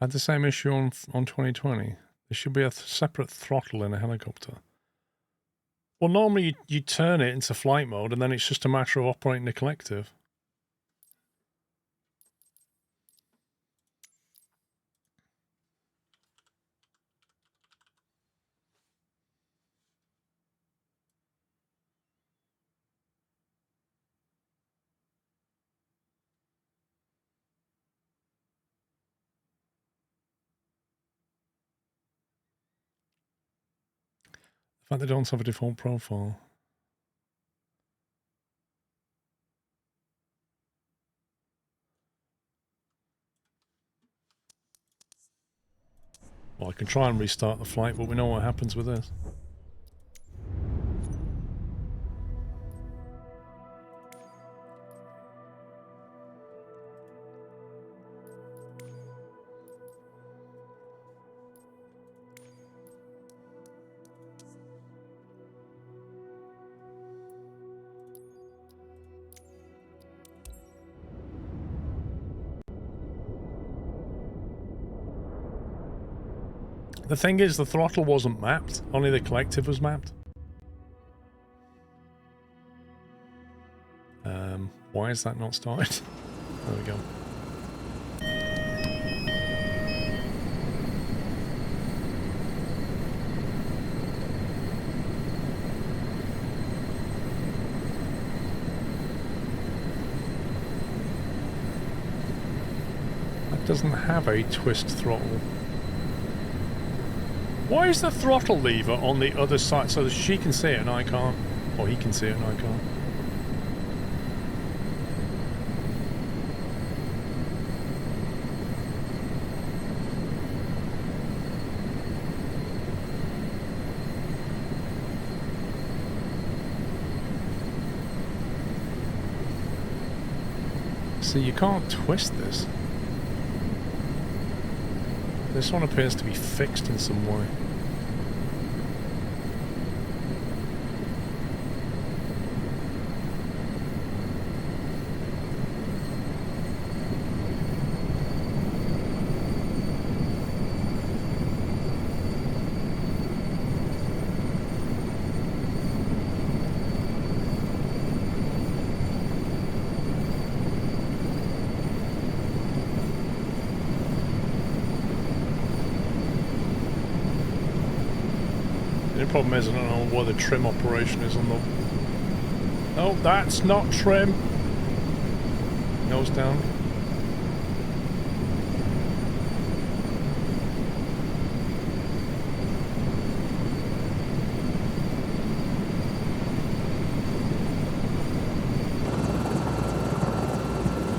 I had the same issue on 2020. There should be a separate throttle in a helicopter. Well, normally you turn it into flight mode and then it's just a matter of operating the collective. The fact they don't have a default profile. Well, I can try and restart the flight, but we know what happens with this. The thing is, the throttle wasn't mapped, only the collective was mapped. Why is that not started? There we go. That doesn't have a twist throttle. Why is the throttle lever on the other side so that she can see it and I can't? Or he can see it and I can't? See, you can't twist this. This one appears to be fixed in some way. The problem is I don't know what the trim operation is on the... Oh, that's not trim. Nose down.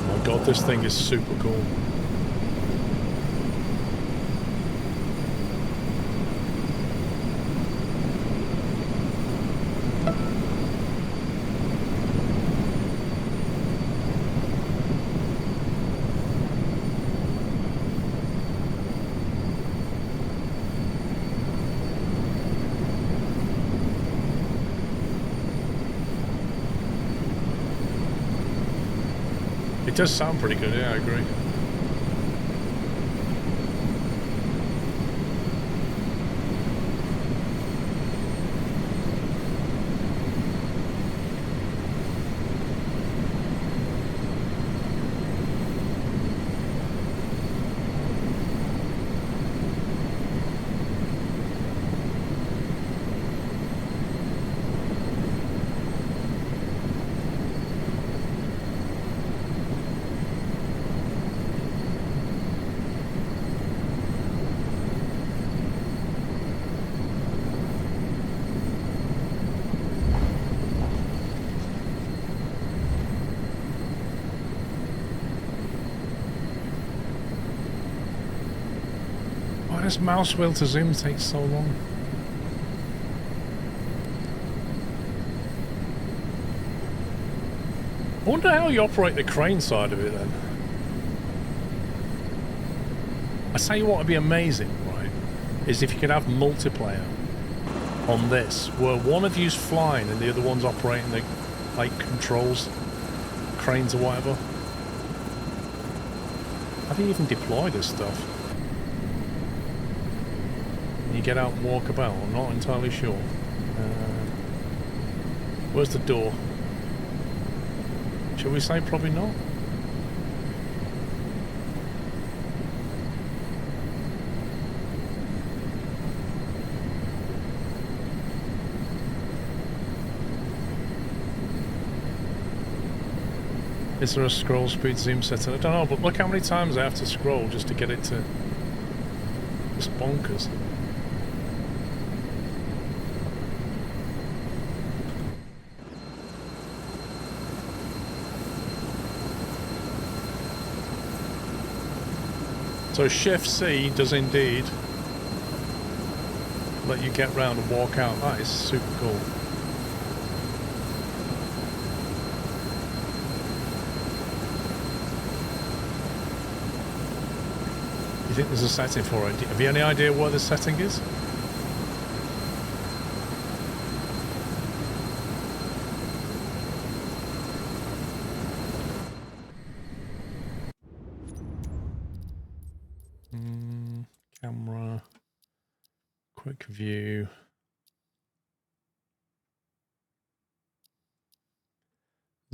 Oh my god, this thing is super cool. It does sound pretty good, yeah, I agree. Why does mouse wheel to zoom take so long? I wonder how you operate the crane side of it then. I tell you what would be amazing, right, is if you could have multiplayer on this, where one of you's flying and the other one's operating the, like, controls, cranes or whatever. How do you even deploy this stuff? You get out and walk about, I'm not entirely sure. Where's the door? Shall we say probably not? Is there a scroll speed zoom setting? I don't know, but look how many times I have to scroll just to get it to... It's bonkers. So Shift C does indeed let you get round and walk out. That is super cool. You think there's a setting for it? Have you any idea what the setting is? Camera, quick view.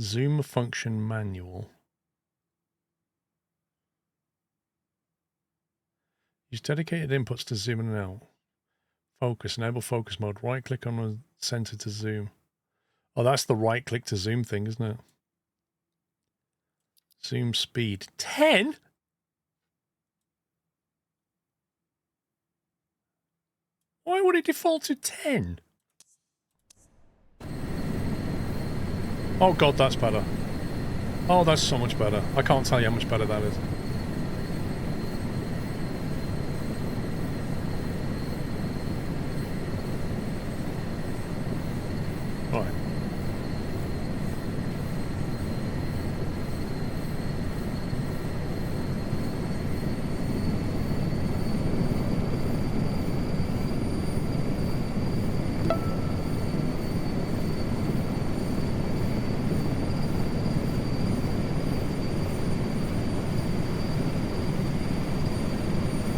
Zoom function manual. Use dedicated inputs to zoom in and out. Focus, enable focus mode. Right click on the center to zoom. Oh, that's the right click to zoom thing, isn't it? Zoom speed. 10? Why would it default to 10? Oh god, that's better. Oh, that's so much better. I can't tell you how much better that is. Right.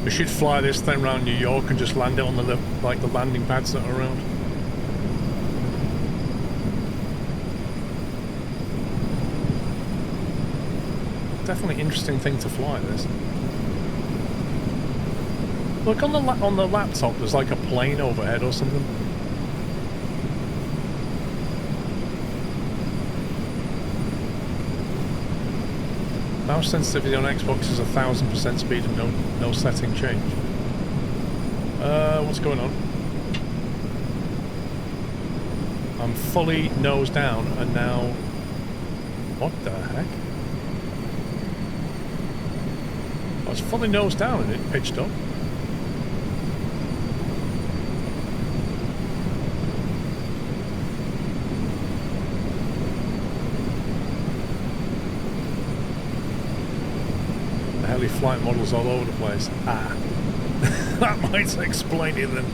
We should fly this thing around New York and just land it on the like the landing pads that are around. Definitely interesting thing to fly, this. Look on the laptop. There's like a plane overhead or something. Mouse sensitivity on Xbox is 1000% speed and no setting change. What's going on? I'm fully nose down and now... What the heck? I was fully nose down and it pitched up. The heli flight models all over the place. Ah. That might explain it then.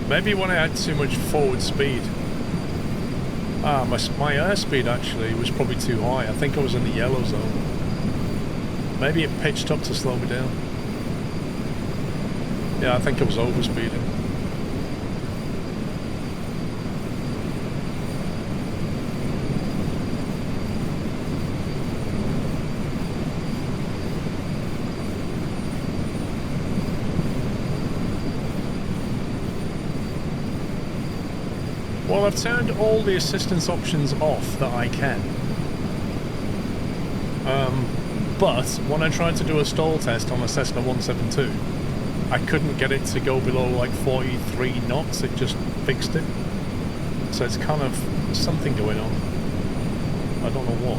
Maybe when I had too much forward speed. Ah, my airspeed actually was probably too high. I think I was in the yellow zone. Maybe it pitched up to slow me down. Yeah, I think I was overspeeding. Well, I've turned all the assistance options off that I can. But when I tried to do a stall test on a Cessna 172, I couldn't get it to go below like 43 knots. It just fixed it. So it's kind of something going on. I don't know what.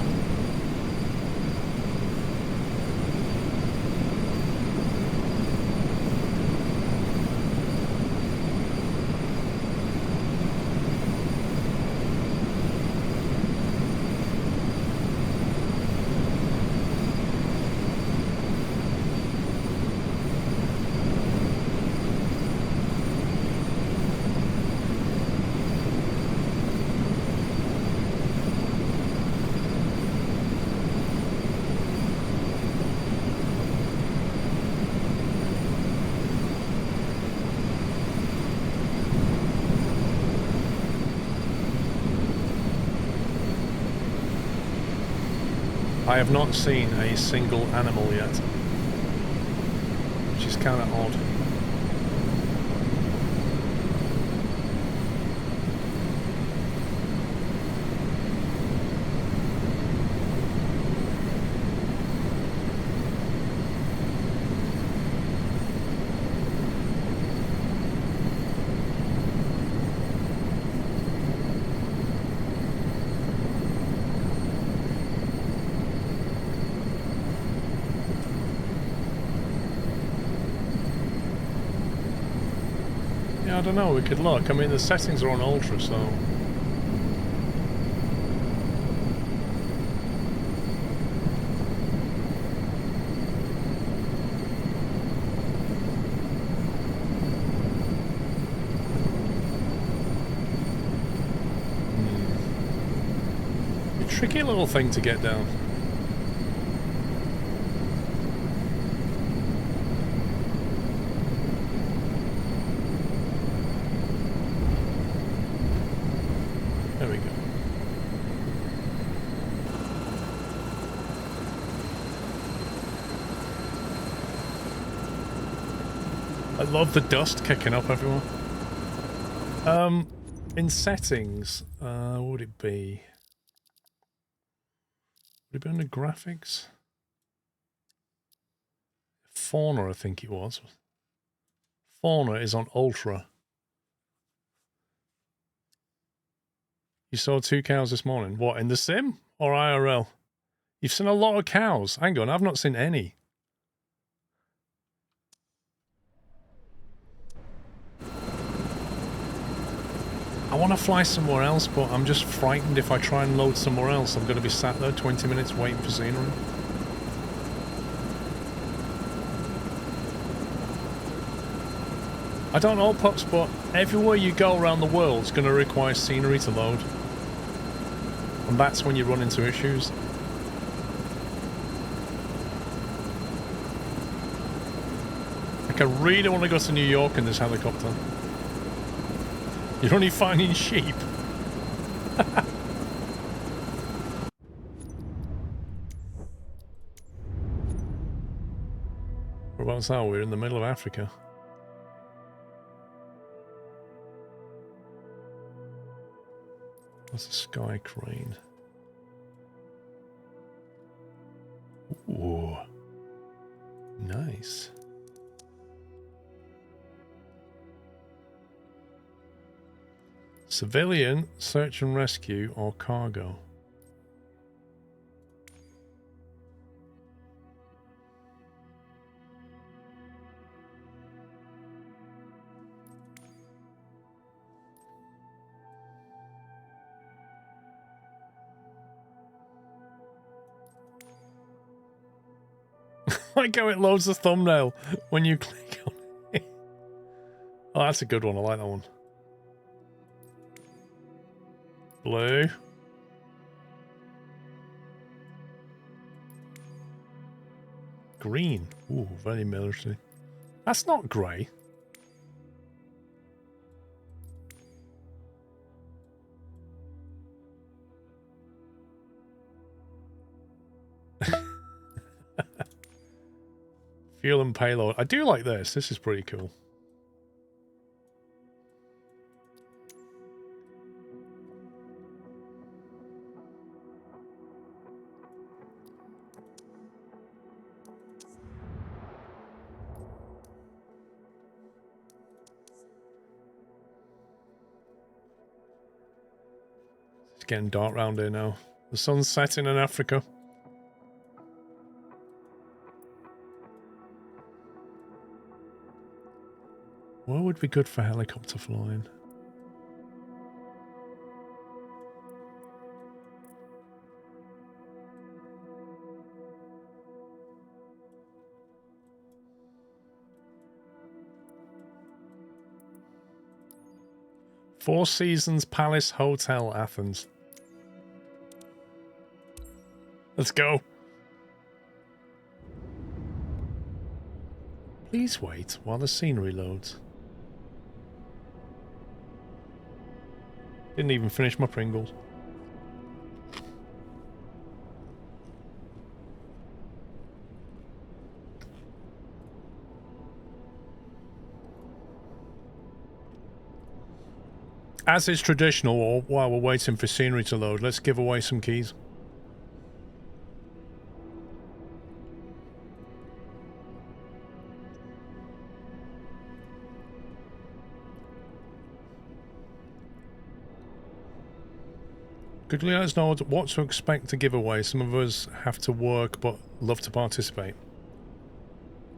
I have not seen a single animal yet, which is kind of odd. I don't know, we could look. I mean, the settings are on ultra, so... A tricky little thing to get down. There we go. I love the dust kicking up everywhere. In settings, what would it be? Would it be under graphics? Fauna, I think it was. Fauna is on ultra. You saw 2 cows this morning. What, in the sim or IRL? You've seen a lot of cows. Hang on, I've not seen any. I want to fly somewhere else, but I'm just frightened if I try and load somewhere else. I'm going to be sat there 20 minutes waiting for scenery. I don't know, Pops, but everywhere you go around the world is going to require scenery to load. And that's when you run into issues. Like, I really want to go to New York in this helicopter. You're only finding sheep. Whereabouts are we? We're in the middle of Africa. That's a sky crane. Ooh. Nice. Civilian, search and rescue, or cargo? I like how it loads the thumbnail when you click on it. Oh, that's a good one. I like that one. Blue. Green. Ooh, very military. That's not grey. Fuel and payload. I do like this. This is pretty cool. It's getting dark round here now. The sun's setting in Africa. What would be good for helicopter flying? Four Seasons Palace Hotel, Athens. Let's go. Please wait while the scenery loads. Didn't even finish my Pringles. As is traditional, while we're waiting for scenery to load, let's give away some keys. Quickly let us know what to expect to give away. Some of us have to work but love to participate.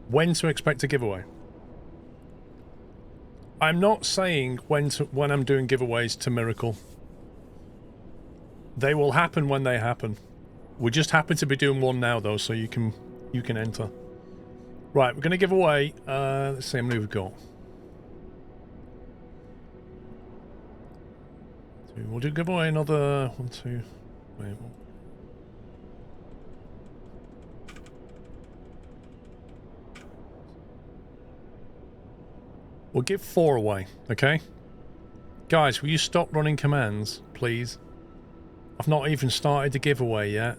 When to expect a giveaway. I'm not saying when I'm doing giveaways to Miracle. They will happen when they happen. We just happen to be doing one now though, so you can enter. Right, we're gonna give away let's see how many we've got. We'll give away another 1, 2, wait. We'll give 4 away, okay? Guys, will you stop running commands, please? I've not even started the giveaway yet.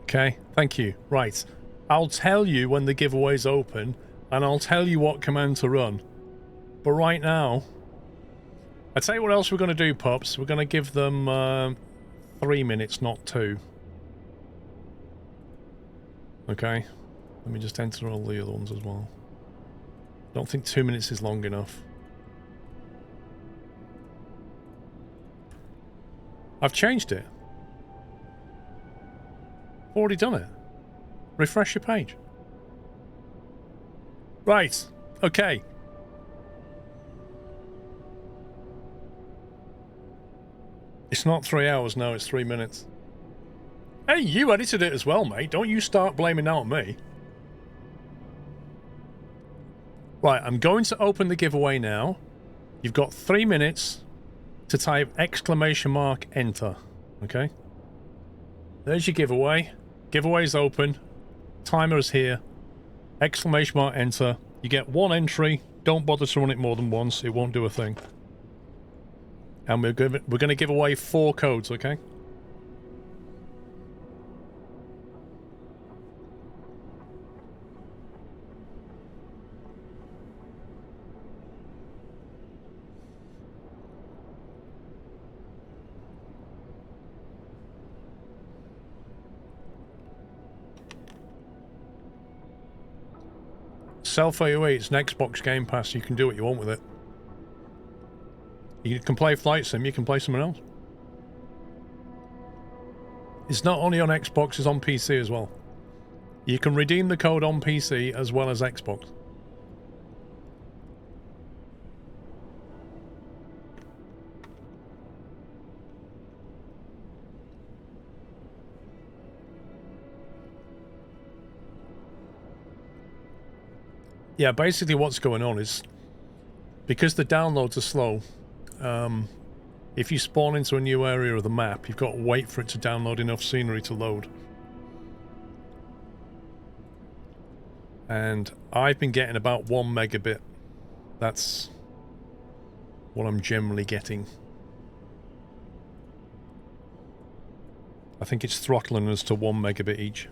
Okay, thank you. Right. I'll tell you when the giveaway's open, and I'll tell you what command to run. But right now, I'll tell you what else we're going to do, pups. We're going to give them 3 minutes, not 2. Okay. Let me just enter all the other ones as well. Don't think 2 minutes is long enough. I've changed it. Already done it. Refresh your page. Right. Okay. It's not 3 hours now, it's 3 minutes. Hey, you edited it as well, mate. Don't you start blaming that on me. Right, I'm going to open the giveaway now. You've got 3 minutes to type ! Enter. Okay? There's your giveaway. Giveaway's open. Timer's here. ! Enter. You get 1 entry. Don't bother to run it more than once. It won't do a thing. And we're going to give away 4 codes, okay? Self-AOE, it's an Xbox Game Pass, you can do what you want with it. You can play Flight Sim, you can play something else. It's not only on Xbox, it's on PC as well. You can redeem the code on PC as well as Xbox. Yeah, basically what's going on is, because the downloads are slow, if you spawn into a new area of the map, you've got to wait for it to download enough scenery to load. And I've been getting about 1 megabit. That's what I'm generally getting. I think it's throttling us to 1 megabit each.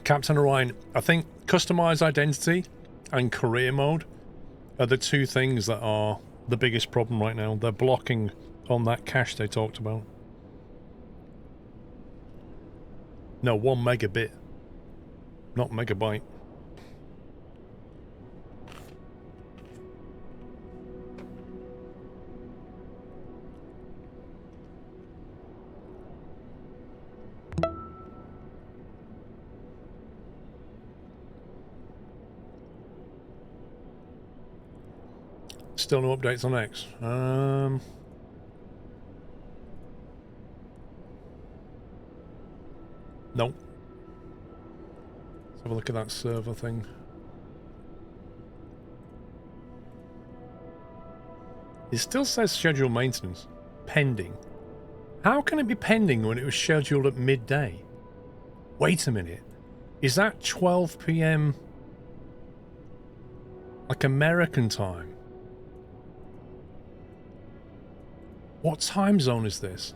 Captain Orion, I think customized identity and career mode are the 2 things that are the biggest problem right now. They're blocking on that cache they talked about. No, 1 megabit, not megabyte. Still no updates on X. Nope. Let's have a look at that server thing. It still says scheduled maintenance. Pending. How can it be pending when it was scheduled at midday? Wait a minute. Is that 12 PM like American time? What time zone is this?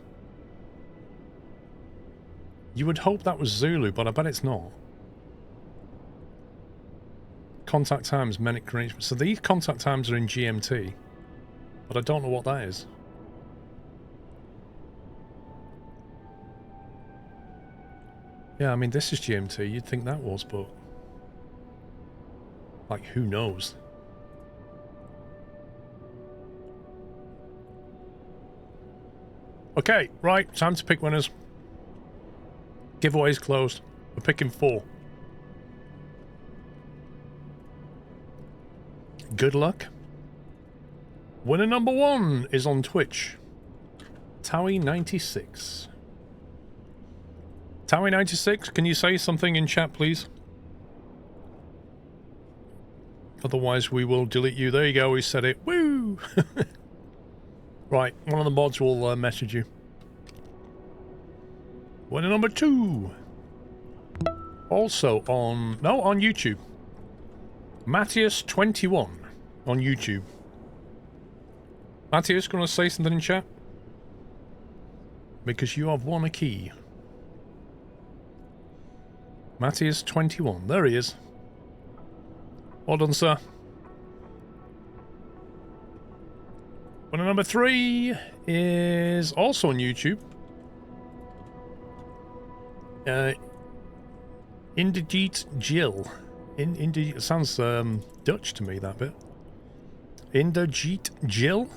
You would hope that was Zulu, but I bet it's not. Contact times, Manic arrangement. So these contact times are in GMT, but I don't know what that is. Yeah, I mean, this is GMT. You'd think that was, but... like, who knows? Okay, right, time to pick winners. Giveaway's closed. We're picking 4. Good luck. Winner number 1 is on Twitch. Towie96. Towie96, can you say something in chat, please? Otherwise, we will delete you. There you go. We said it. Woo! Right. One of the mods will message you. Winner number 2. Also on YouTube. Matthias21 on YouTube. Matthias, gonna say something in chat? Because you have won a key. Matthias21. There he is. Well done, sir. Winner number 3 is also on YouTube. Indigit Jill. It sounds Dutch to me, that bit. Indigit Jill?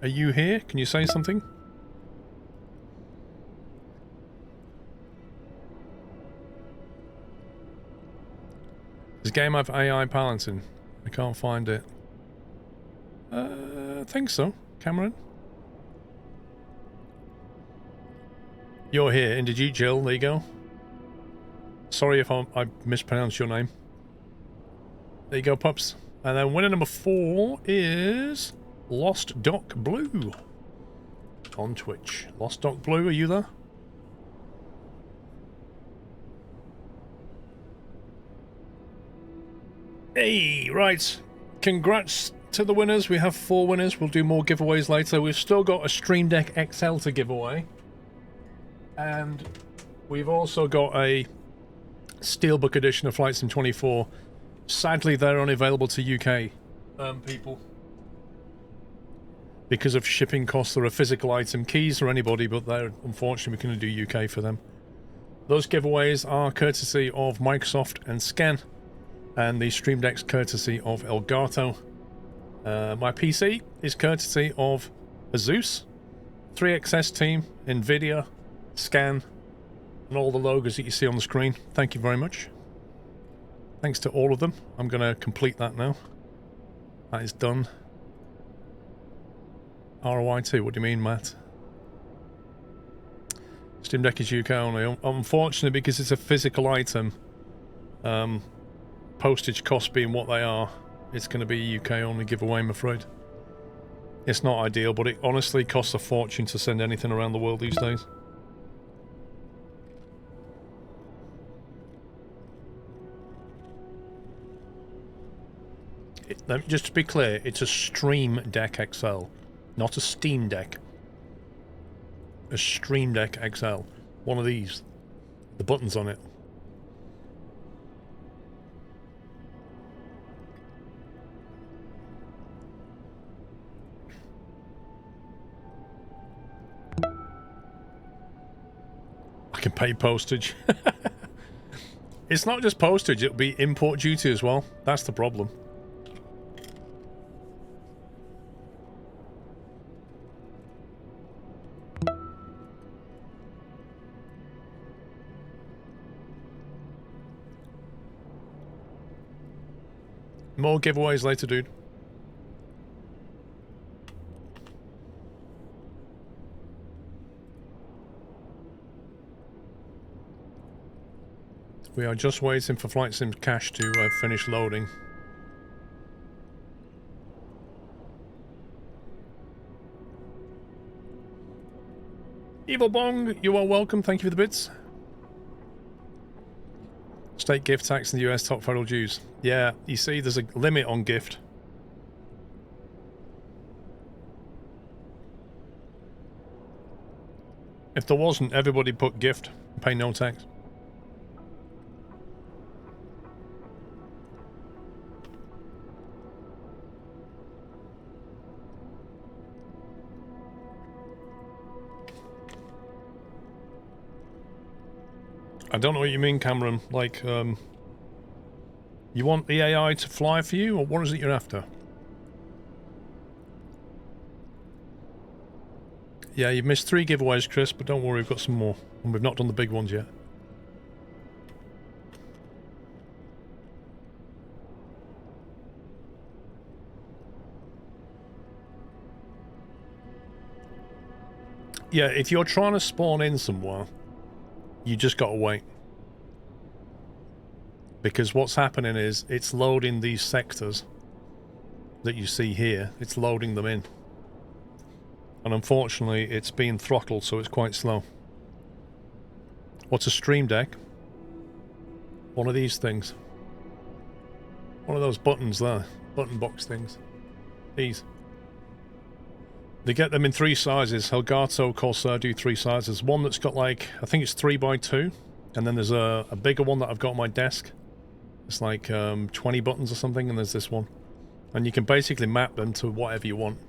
Are you here? Can you say something? Does game have AI balancing? I can't find it. I think so. Cameron? You're here, Indigit Jill. There you go. Sorry if I mispronounced your name. There you go, pups. And then winner number 4 is Lost Doc Blue on Twitch. Lost Doc Blue, are you there? Hey, right. Congrats to the winners. We have 4 winners. We'll do more giveaways later. We've still got a Stream Deck XL to give away. And we've also got a Steelbook edition of Flight Sim 24. Sadly, they're only available to UK people. Because of shipping costs, they're a physical item. Keys for anybody, but they're unfortunately we can only do UK for them. Those giveaways are courtesy of Microsoft and Scan. And the Stream Deck's courtesy of Elgato. My PC is courtesy of Asus, 3XS team, Nvidia, Scan, and all the logos that you see on the screen. Thank you very much. Thanks to all of them. I'm going to complete that now. That is done. ROI2, what do you mean, Matt? Steam Deck is UK only. Unfortunately, because it's a physical item, postage costs being what they are, it's going to be UK only giveaway, I'm afraid. It's not ideal, but it honestly costs a fortune to send anything around the world these days. Just to be clear, it's a Stream Deck XL, not a Steam Deck. A Stream Deck XL. One of these. The buttons on it. I can pay postage. It's not just postage, it'll be import duty as well. That's the problem. More giveaways later, dude. We are just waiting for Flight Sim's cache to finish loading. Evil Bong, you are welcome. Thank you for the bits. State gift tax in the US, top federal dues. Yeah, you see, there's a limit on gift. If there wasn't, everybody put gift and pay no tax. I don't know what you mean, Cameron. Like, you want the AI to fly for you, or what is it you're after? Yeah, you've missed 3 giveaways, Chris, but don't worry, we've got some more. And we've not done the big ones yet. Yeah, if you're trying to spawn in somewhere, you just gotta wait. because what's happening is it's loading these sectors that you see here. It's loading them in. And unfortunately, it's being throttled, so it's quite slow. What's a Stream Deck? One of these things. One of those buttons there. Button box things. These. They get them in 3 sizes. Elgato, Corsair do 3 sizes. One that's got like, I think it's 3x2. And then there's a bigger one that I've got on my desk. It's like 20 buttons or something, and there's this one. And you can basically map them to whatever you want.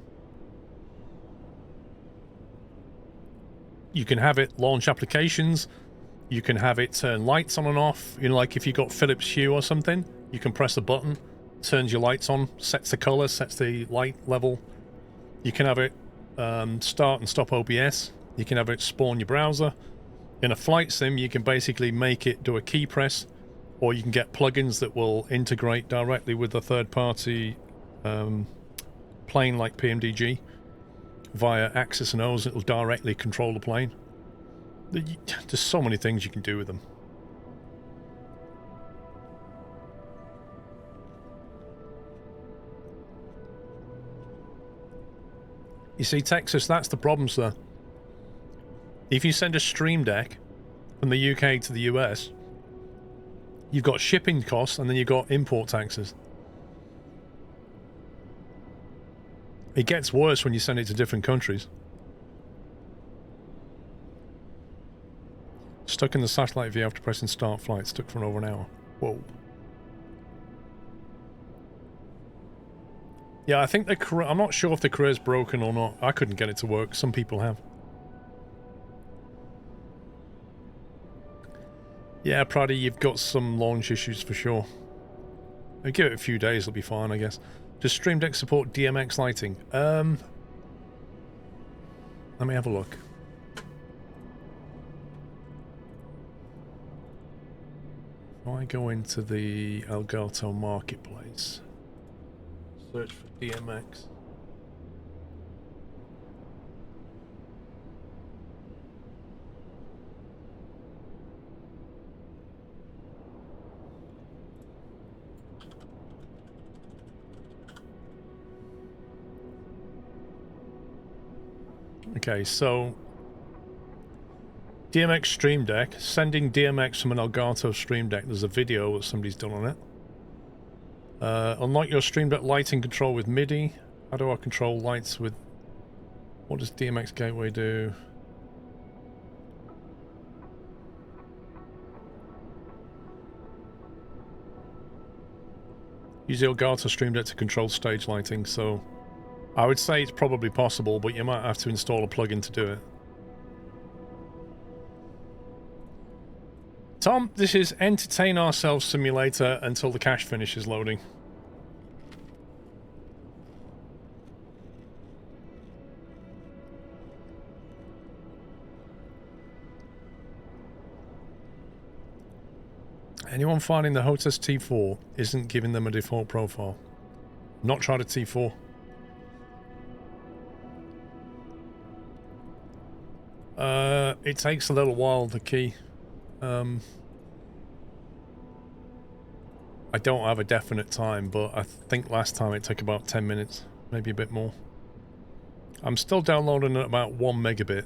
You can have it launch applications. You can have it turn lights on and off. You know, like if you've got Philips Hue or something, you can press a button, turns your lights on, sets the color, sets the light level. You can have it start and stop OBS. You can have it spawn your browser. In a flight sim, you can basically make it do a key press, or you can get plugins that will integrate directly with a third-party plane like PMDG. Via Axis and O's, it'll directly control the plane. There's so many things you can do with them. You see, Texas, that's the problem, sir. If you send a Stream Deck from the UK to the US, you've got shipping costs and then you've got import taxes. It gets worse when you send it to different countries. Stuck in the satellite view after pressing start flight. Stuck for over an hour. Whoa. Yeah, I think the I'm not sure if the career's broken or not. I couldn't get it to work. Some people have. Yeah, Praddy, you've got some launch issues for sure. I'll give it a few days, it'll be fine, I guess. Does Stream Deck support DMX lighting? Let me have a look. If I go into the Elgato Marketplace, search for DMX. Okay, so DMX Stream Deck, sending DMX from an Elgato Stream Deck. There's a video that somebody's done on it. Unlock your Stream Deck lighting control with MIDI. How do I control lights with... What does DMX Gateway do? Use the Elgato Stream Deck to control stage lighting, so... I would say it's probably possible, but you might have to install a plugin to do it. Tom, this is Entertain Ourselves Simulator until the cache finishes loading. Anyone finding the Hotas T4 isn't giving them a default profile? Not tried a T4. It takes a little while, the key. I don't have a definite time, but I think last time it took about 10 minutes, maybe a bit more. I'm still downloading at about 1 megabit.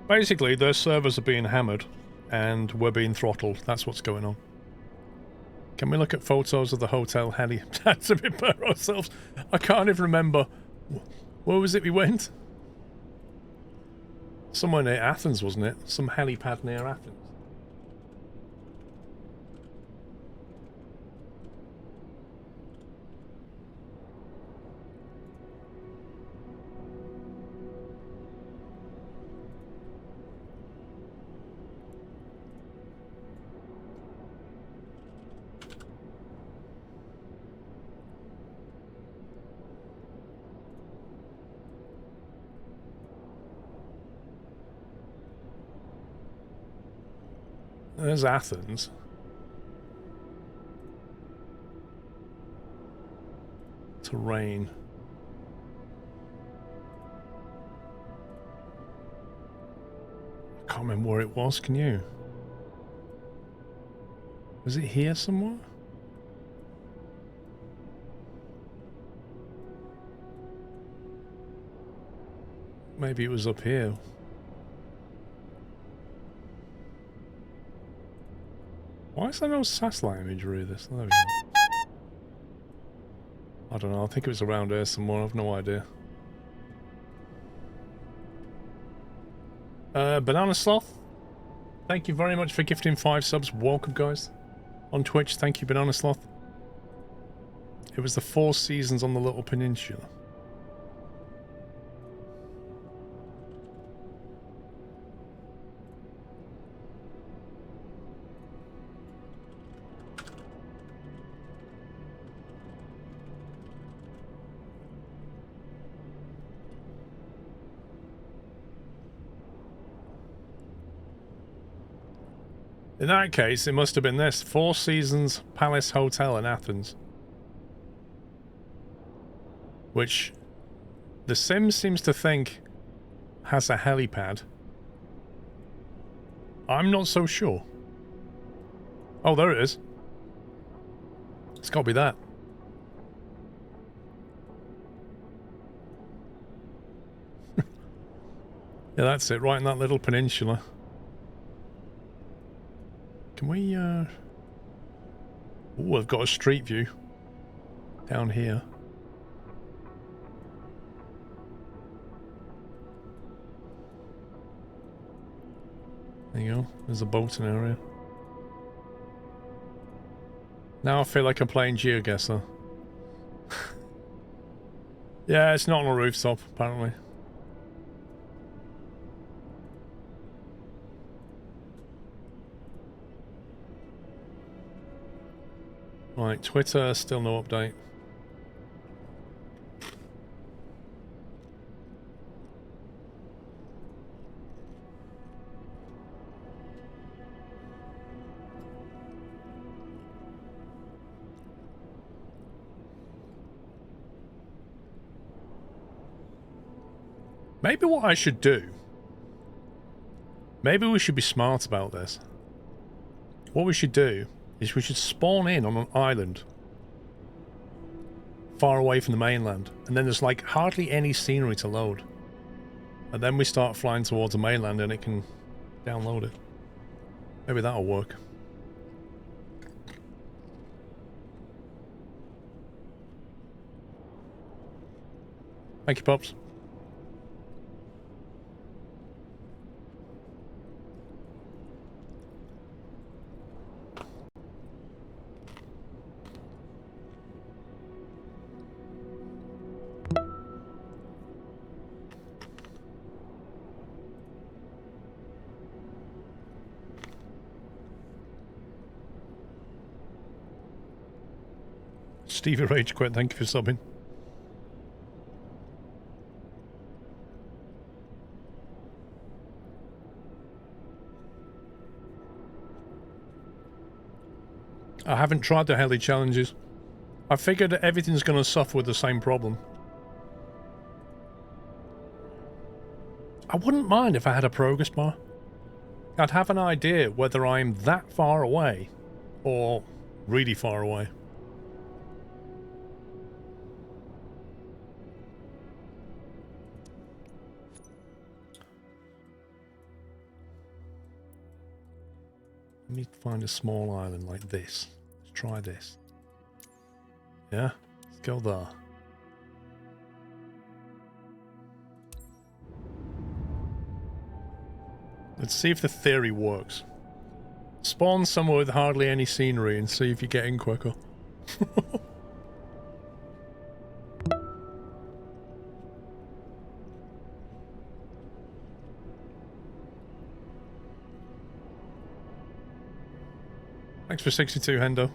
Basically, their servers are being hammered, and we're being throttled. That's what's going on. Can we look at photos of the hotel heli? That's a bit better ourselves. I can't even remember. Where was it we went? Somewhere near Athens, wasn't it? Some helipad near Athens. There's Athens. Terrain. Can't remember where it was, can you? Was it here somewhere? Maybe it was up here. Why is there no satellite imagery of this? There we go. I don't know, I think it was around here somewhere, I've no idea. Banana Sloth, thank you very much for gifting 5 subs. Welcome, guys. On Twitch, thank you, Banana Sloth. It was the 4 seasons on the Little Peninsula. In that case, it must have been this. 4 Seasons Palace Hotel in Athens. Which The Sims seems to think has a helipad. I'm not so sure. Oh, there it is. It's got to be that. Yeah, that's it. Right in that little peninsula. Can we, Oh, I've got a street view down here. There you go. There's a boating area. Now I feel like I'm playing GeoGuessr. Yeah, it's not on a rooftop, apparently. Right, Twitter, still no update. Maybe what I should do, maybe we should be smart about this. What we should do is we should spawn in on an island far away from the mainland, and then there's like hardly any scenery to load, and then we start flying towards the mainland and it can download it. Maybe that'll work. Thank you, Pops. Stevie Rage Quit, thank you for subbing. I haven't tried the heli challenges. I figured that everything's going to suffer with the same problem. I wouldn't mind if I had a progress bar. I'd have an idea whether I'm that far away or really far away. Let me find a small island like this. Let's try this. Yeah, let's go there. Let's see if the theory works. Spawn somewhere with hardly any scenery and see if you get in quicker. Thanks for 62, Hendo.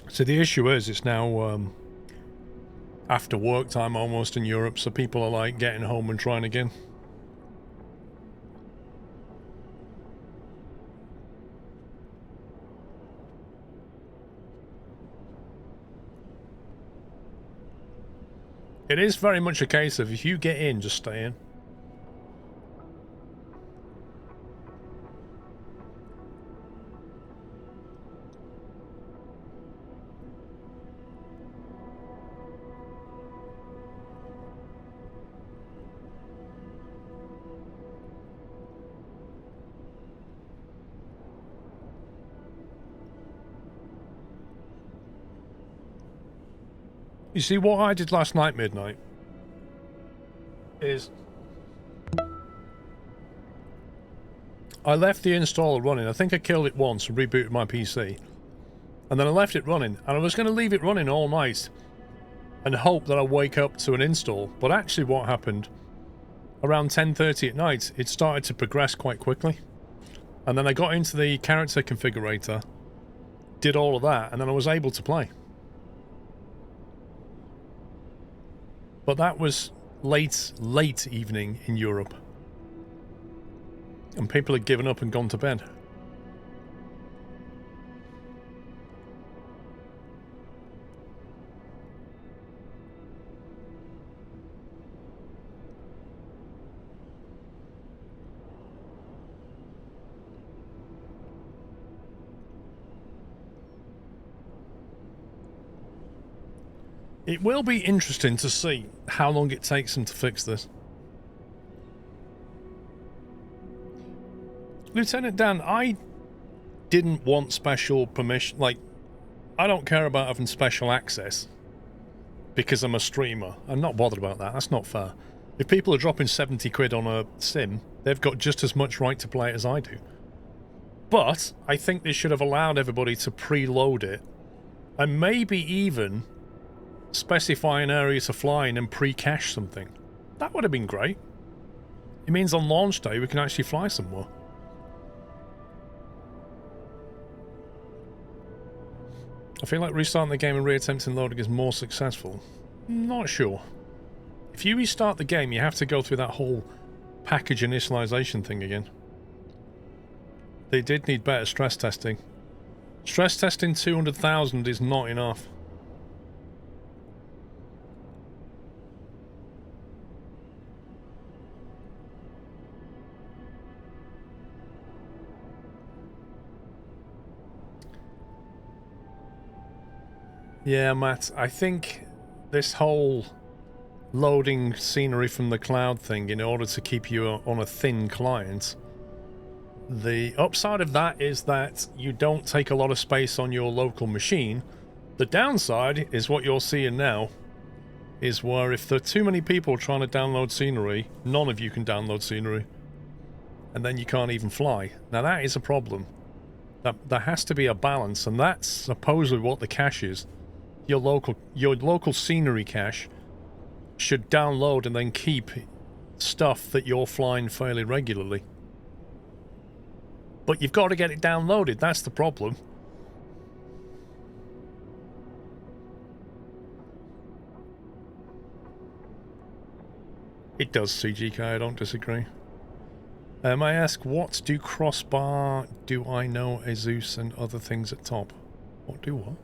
So the issue is, it's now after work time almost in Europe, so people are like getting home and trying again. It is very much a case of if you get in, just stay in. You see, what I did last night midnight is I left the installer running. I think I killed it once and rebooted my PC. And then I left it running. And I was going to leave it running all night and hope that I wake up to an install. But actually what happened, around 10:30 at night, it started to progress quite quickly. And then I got into the character configurator, did all of that, and then I was able to play. But that was late evening in Europe. And people had given up and gone to bed. It will be interesting to see how long it takes them to fix this. Lieutenant Dan, I didn't want special permission. Like, I don't care about having special access because I'm a streamer. I'm not bothered about that. That's not fair. If people are dropping 70 quid on a sim, they've got just as much right to play it as I do. But I think they should have allowed everybody to preload it and maybe even specify an area to fly in and pre-cache something. That would have been great. It means on launch day we can actually fly somewhere. I feel like restarting the game and reattempting loading is more successful. Not sure. If you restart the game, you have to go through that whole package initialization thing again. They did need better stress testing. Stress testing 200,000 is not enough. Yeah, Matt, I think this whole loading scenery from the cloud thing in order to keep you on a thin client, the upside of that is that you don't take a lot of space on your local machine. The downside is what you're seeing now, is where if there are too many people trying to download scenery, none of you can download scenery. And then you can't even fly. Now that is a problem. There has to be a balance, and that's supposedly what the cache is. Your local scenery cache should download and then keep stuff that you're flying fairly regularly. But you've got to get it downloaded, that's the problem. It does, CGK, I don't disagree. I ask, what do crossbar, do I know, Azus and other things at top? What do what?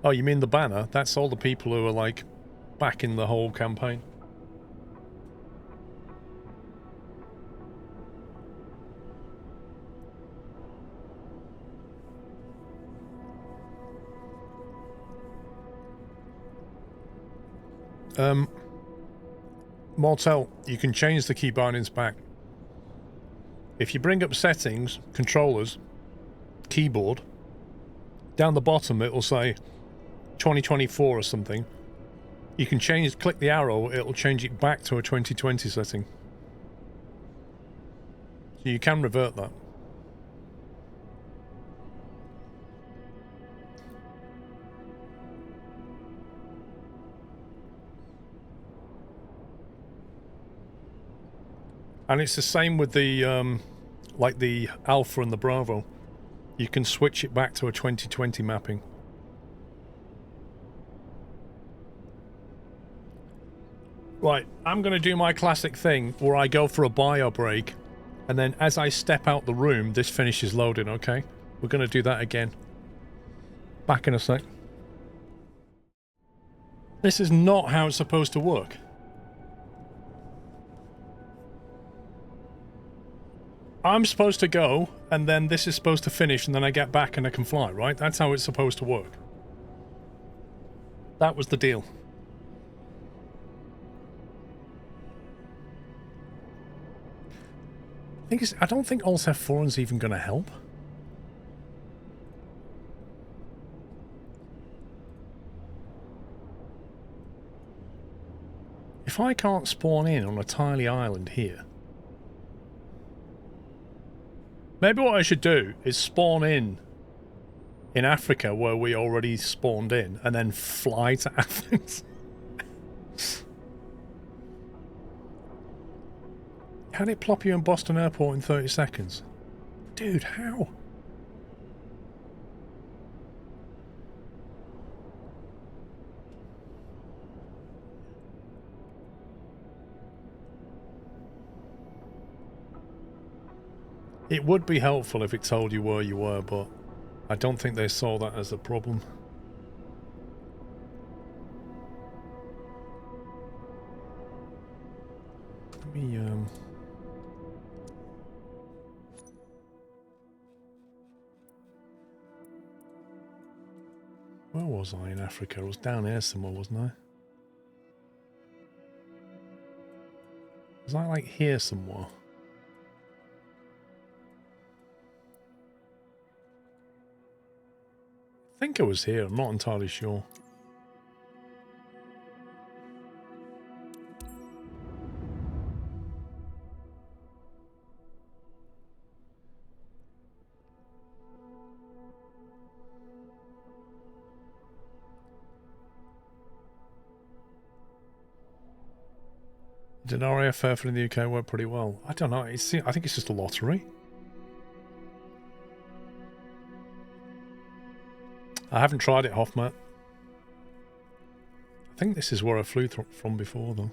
Oh, you mean the banner? That's all the people who are, like, back in the whole campaign. Mortel, you can change the key bindings back. If you bring up settings, controllers, keyboard, down the bottom it will say 2024 or something. You can click the arrow, it'll change it back to a 2020 setting. So you can revert that. And it's the same with the, like the Alpha and the Bravo. You can switch it back to a 2020 mapping. Right, I'm going to do my classic thing where I go for a bio break, and then as I step out the room, this finishes loading, okay? We're going to do that again. Back in a sec. This is not how it's supposed to work. I'm supposed to go, and then this is supposed to finish, and then I get back and I can fly, right? That's how it's supposed to work. That was the deal. I don't think Alt F4 is even going to help. If I can't spawn in on a tiny island here, maybe what I should do is spawn in Africa where we already spawned in and then fly to Athens. Can it plop you in Boston Airport in 30 seconds? Dude, how? It would be helpful if it told you where you were, but I don't think they saw that as a problem. Let me, where was I in Africa? I was down here somewhere, wasn't I? Was I like here somewhere? I think I was here, I'm not entirely sure. Did RAF in the UK work pretty well? I don't know, I think it's just a lottery. I haven't tried it, Hoffman. I think this is where I flew from before, though.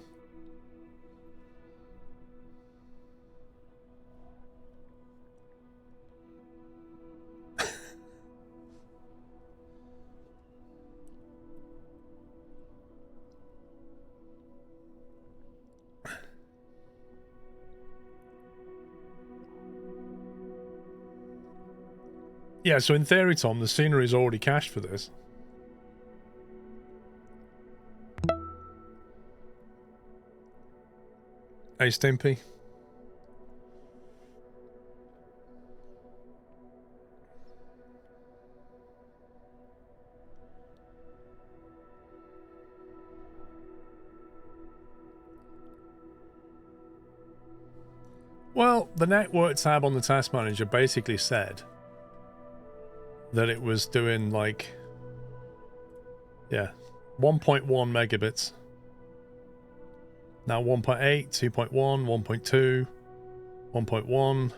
Yeah, so in theory, Tom, the scenery is already cached for this. Hey, Stimpy. Well, the network tab on the task manager basically said that it was doing like, yeah, 1.1 megabits. Now 1.8, 2.1, 1.2, 1.1.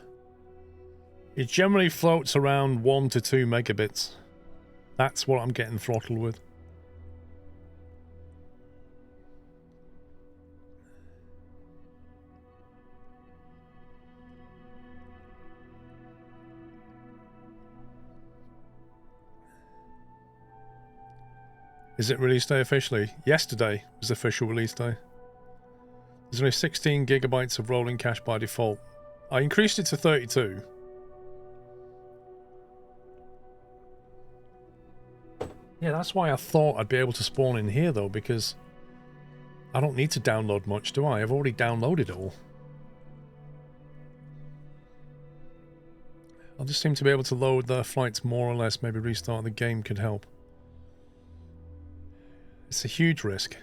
It generally floats around 1 to 2 megabits. That's what I'm getting throttled with. Is it release day officially? Yesterday was the official release day. There's only 16 gigabytes of rolling cache by default. I increased it to 32. Yeah, that's why I thought I'd be able to spawn in here though, because I don't need to download much, do I? I've already downloaded it all. I'll just seem to be able to load the flights more or less. Maybe restart the game could help. It's a huge risk.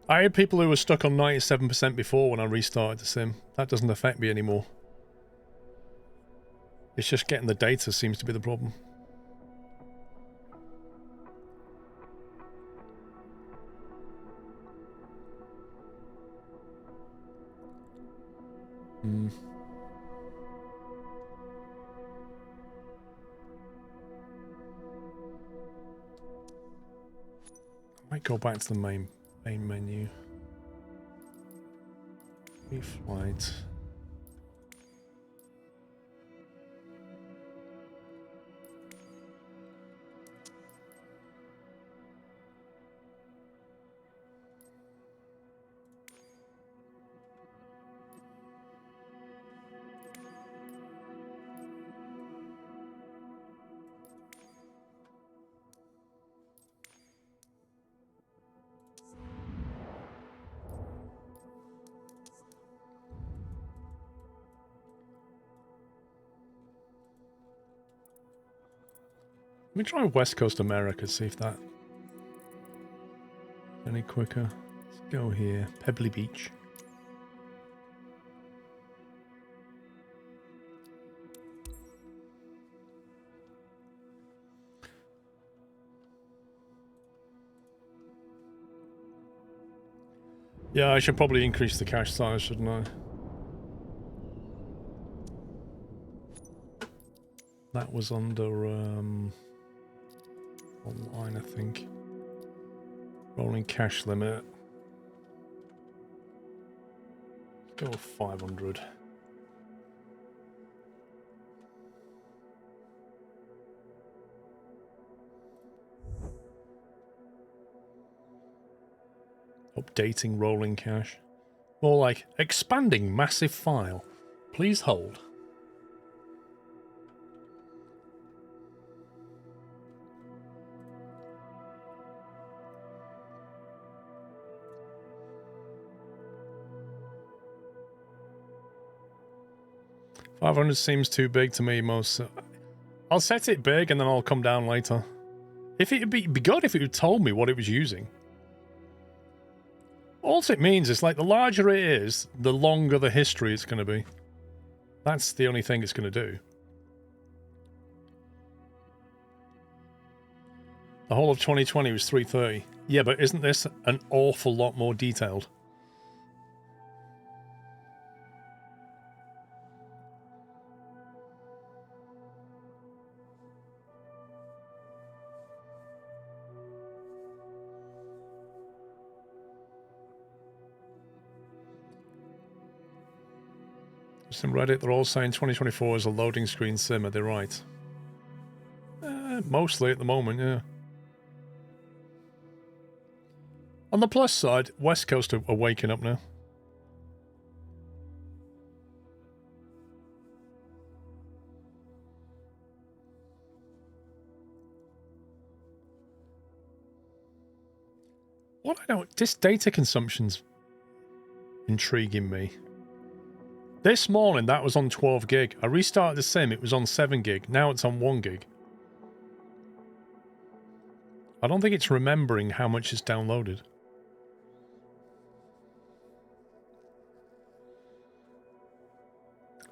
I had people who were stuck on 97% before when I restarted the sim. That doesn't affect me anymore. It's just getting the data seems to be the problem. Might go back to the main menu. Flight. Let me try West Coast America, see if that any quicker. Let's go here. Pebbly Beach. Yeah, I should probably increase the cache size, shouldn't I? That was under online, I think. Rolling cache limit. Let's go with 500. Updating rolling cache. More like expanding massive file. Please hold. $500 seems too big to me most. I'll set it big and then I'll come down later. If it'd be good if it had told me what it was using. All it means is like the larger it is, the longer the history it's going to be. That's the only thing it's going to do. The whole of 2020 was 330. Yeah, but isn't this an awful lot more detailed? Some Reddit, they're all saying 2024 is a loading screen sim. Are they right? Mostly at the moment, yeah. On the plus side, West Coast are waking up now. What I don't... This data consumption's intriguing me. This morning, that was on 12 gig. I restarted the sim, it was on 7 gig. Now it's on 1 gig. I don't think it's remembering how much is downloaded.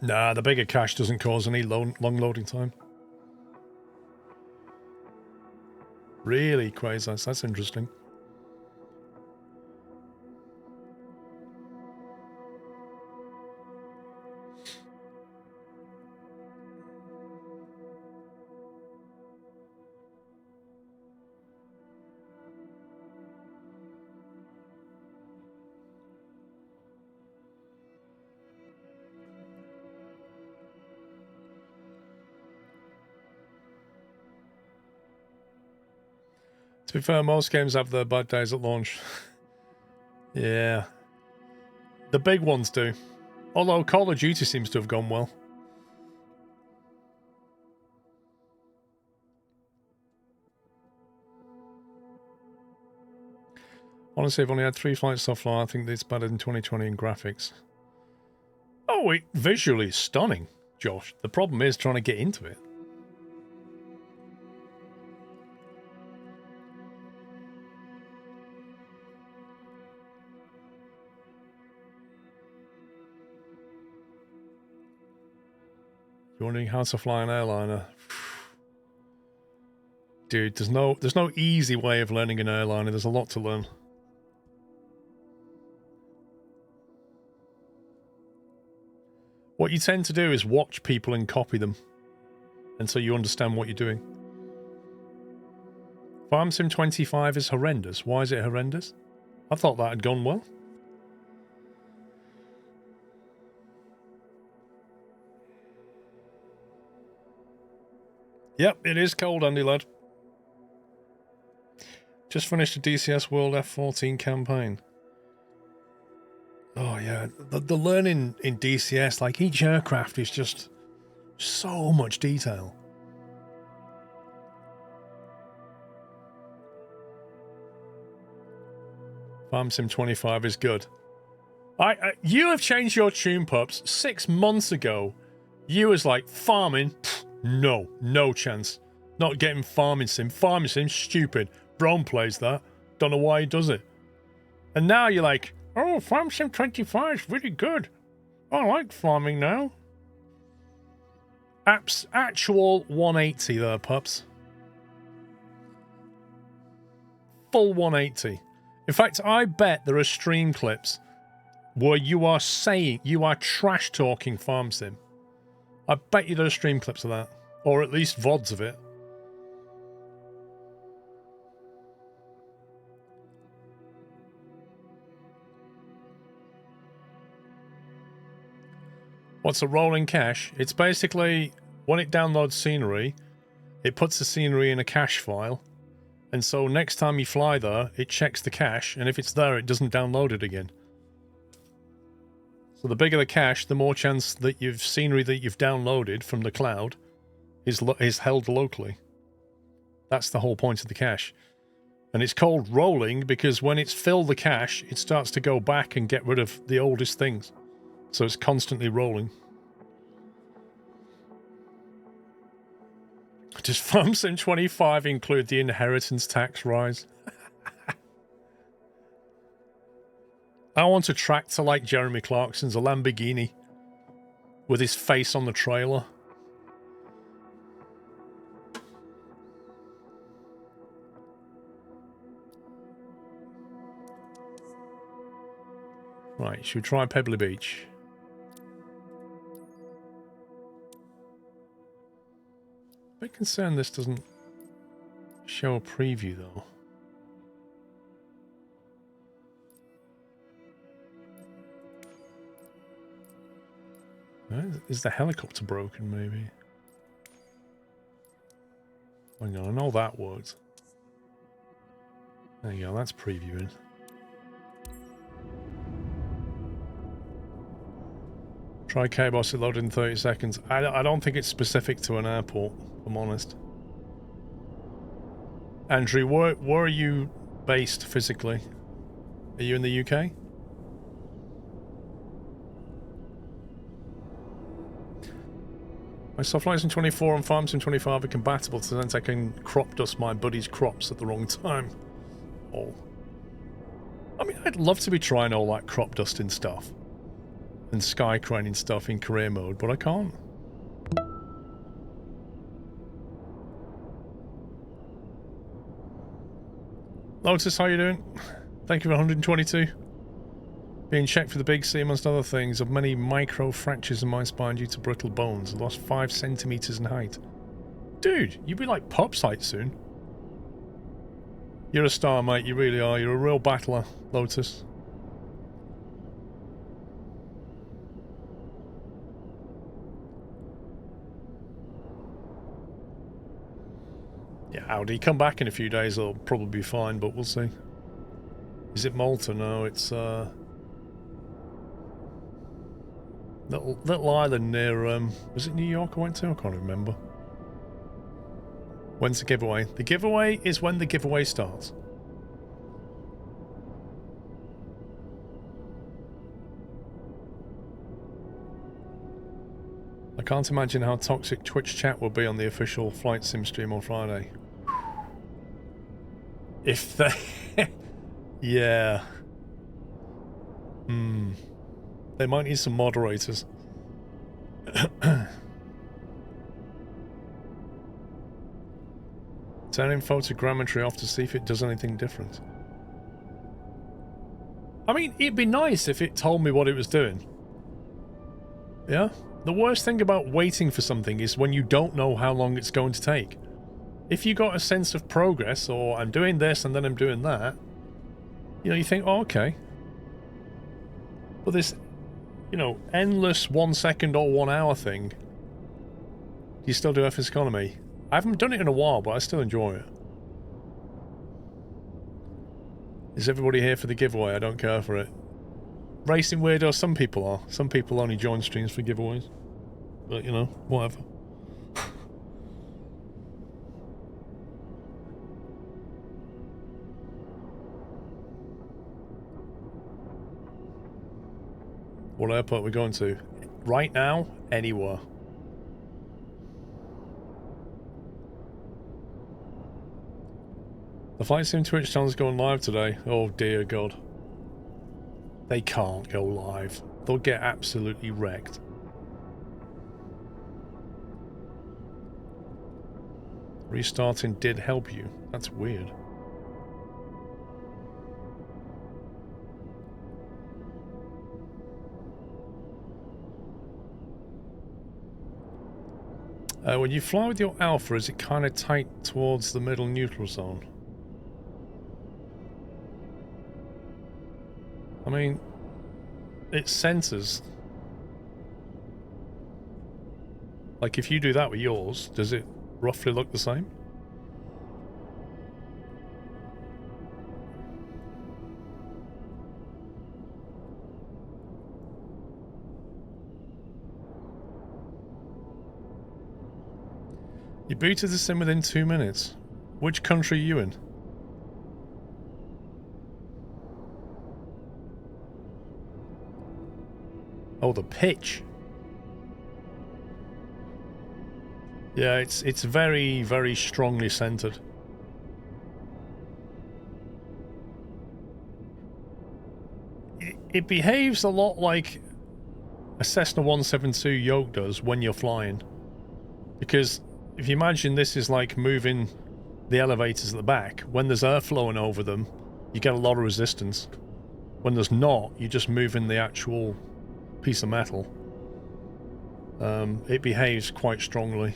Nah, the bigger cache doesn't cause any long loading time. Really, Quasar? That's interesting. To be fair, most games have their bad days at launch. Yeah. The big ones do. Although Call of Duty seems to have gone well. Honestly, I've only had 3 flights so far. I think it's better than 2020 in graphics. Oh, it visually is stunning, Josh. The problem is trying to get into it. You're wondering how to fly an airliner? Dude, there's no easy way of learning an airliner. There's a lot to learn. What you tend to do is watch people and copy them until you understand what you're doing. Farm Sim 25 is horrendous. Why is it horrendous? I thought that had gone well. Yep, it is cold, Andy lad. Just finished a DCS World F-14 campaign. Oh yeah, the learning in DCS, like each aircraft is just so much detail. Farm Sim 25 is good. You have changed your tune, pups. 6 months ago, you was like, farming? Pfft, no chance. Not getting Farming Sim. Farming Sim, stupid. Bron plays that. Don't know why he does it. And now you're like, oh, Farm Sim 25 is really good. I like farming now. Actual 180 there, pups. Full 180. In fact, I bet there are stream clips where you are trash talking Farm Sim. I bet you there are stream clips of that. Or at least VODs of it. What's a rolling cache? It's basically, when it downloads scenery, it puts the scenery in a cache file. And so next time you fly there, it checks the cache, and if it's there, it doesn't download it again. So the bigger the cache, the more chance that scenery that you've downloaded from the cloud is held locally. That's the whole point of the cache. And it's called rolling because when it's filled the cache, it starts to go back and get rid of the oldest things. So it's constantly rolling. Does Farm Sim 25 include the inheritance tax rise? I want a tractor like Jeremy Clarkson's, a Lamborghini, with his face on the trailer. Right, should we try Pebbly Beach? Bit concerned this doesn't show a preview though. Is the helicopter broken maybe? Hang on, I know that worked. There you go, that's previewing. Try K-Boss, it loaded in 30 seconds. I don't think it's specific to an airport, if I'm honest. Andrew, where are you based physically? Are you in the UK? My soft license 24 and Farm Sim 25 are compatible, so then I can crop dust my buddy's crops at the wrong time. Oh. I mean, I'd love to be trying all that crop dusting stuff and sky craning stuff in career mode, but I can't. Lotus, how you doing? Thank you for 122. Being checked for the big C amongst other things of many micro fractures in my spine due to brittle bones. I lost 5 centimeters in height. Dude, you'll be like Pop's height soon. You're a star, mate. You really are. You're a real battler, Lotus. Yeah, Audi, come back in a few days. It'll probably be fine, but we'll see. Is it Malta? No, it's little island near was it New York I went to? I can't remember. When's the giveaway? The giveaway is when the giveaway starts. I can't imagine how toxic Twitch chat will be on the official Flight Sim stream on Friday. If they... yeah. They might need some moderators. Turning photogrammetry off to see if it does anything different. I mean, it'd be nice if it told me what it was doing. Yeah? The worst thing about waiting for something is when you don't know how long it's going to take. If you got a sense of progress, or I'm doing this and then I'm doing that, you know, you think, oh, okay. But this, you know, endless 1 second or 1 hour thing, do you still do FS Economy? I haven't done it in a while, but I still enjoy it. Is everybody here for the giveaway? I don't care for it. Racing Weirdo, some people are. Some people only join streams for giveaways. But, you know, whatever. What airport are we going to? Right now, anywhere. The Flight Sim Twitch channel's going live today. Oh dear God. They can't go live. They'll get absolutely wrecked. Restarting did help you. That's weird. When you fly with your Alpha, is it kind of tight towards the middle neutral zone? I mean, it centers. Like, if you do that with yours, does it roughly look the same? You booted the sim within 2 minutes. Which country are you in? Oh, the pitch. Yeah, it's very, very strongly centered. It behaves a lot like a Cessna 172 yoke does when you're flying. Because if you imagine this is like moving the elevators at the back, when there's air flowing over them, you get a lot of resistance. When there's not, you're just moving the actual piece of metal. It behaves quite strongly.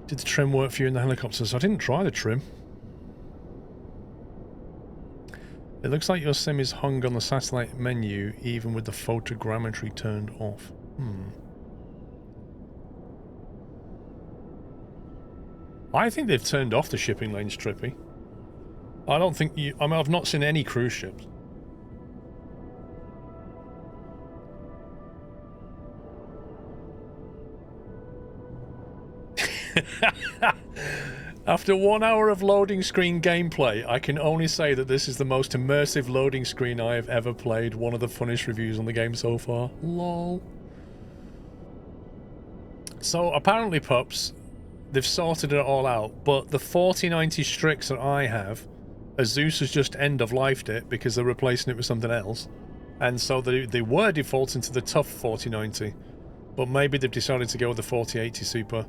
Did the trim work for you in the helicopters? I didn't try the trim. It looks like your sim is hung on the satellite menu even with the photogrammetry turned off. I think they've turned off the shipping lanes, Trippy. I don't think you... I mean, I've not seen any cruise ships. After 1 hour of loading screen gameplay, I can only say that this is the most immersive loading screen I have ever played. One of the funniest reviews on the game so far. LOL. So, apparently, pups, they've sorted it all out, but the 4090 Strix that I have, Asus has just end-of-lifed it because they're replacing it with something else. And so they were defaulting to the tough 4090, but maybe they've decided to go with the 4080 Super.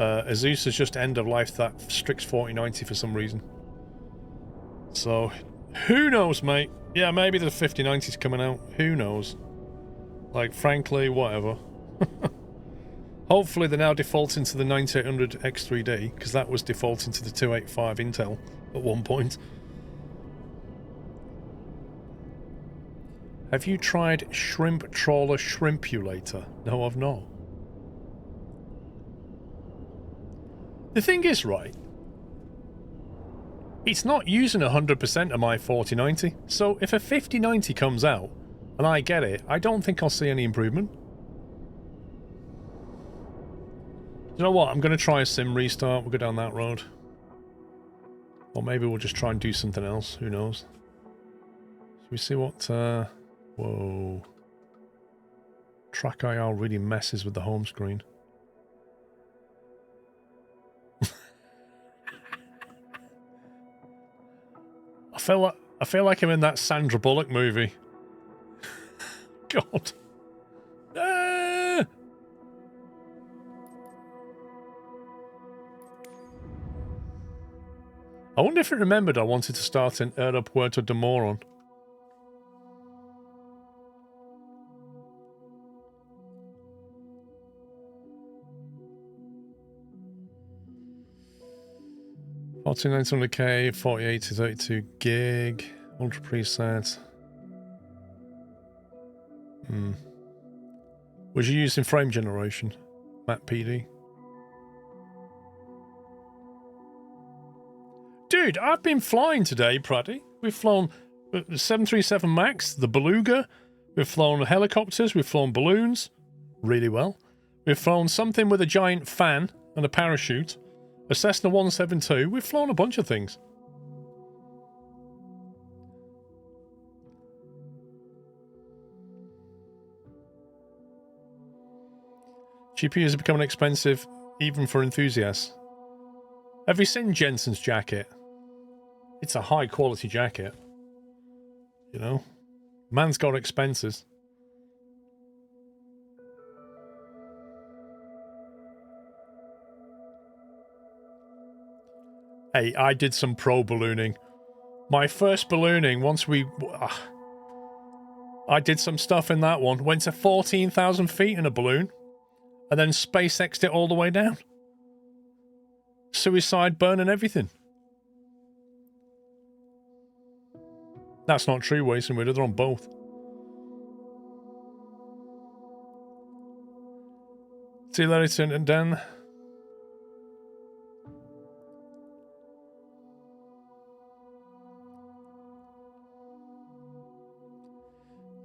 Asus has just end-of-lifed that Strix 4090 for some reason. So, who knows, mate? Yeah, maybe the 5090's coming out. Who knows? Like, frankly, whatever. Hopefully they're now defaulting to the 9800 X3D, because that was defaulting to the 285 Intel at one point. Have you tried Shrimp Trawler Shrimpulator? No, I've not. The thing is, right, it's not using 100% of my 4090, so if a 5090 comes out and I get it, I don't think I'll see any improvement. You know what, I'm going to try a sim restart, we'll go down that road. Or maybe we'll just try and do something else, who knows. Should we see what, whoa. Track IR really messes with the home screen. I feel like I'm in that Sandra Bullock movie. God. Ah! I wonder if it remembered I wanted to start in Aeropuerto de Moron. 4900K, 48 to 32 gig, ultra preset. Was you using frame generation, Matt PD? Dude, I've been flying today, Praddy. We've flown the 737 MAX, the Beluga. We've flown helicopters. We've flown balloons. Really well. We've flown something with a giant fan and a parachute. A Cessna 172. We've flown a bunch of things. GPUs are becoming expensive even for enthusiasts. Have you seen Jensen's jacket? It's a high quality jacket. You know? Man's got expenses. Hey, I did some pro ballooning. My first ballooning, I did some stuff in that one. Went to 14,000 feet in a balloon. And then SpaceX'd it all the way down. Suicide, burn and everything. That's not true, Wason Widow. They're on both. See you later, and Dan.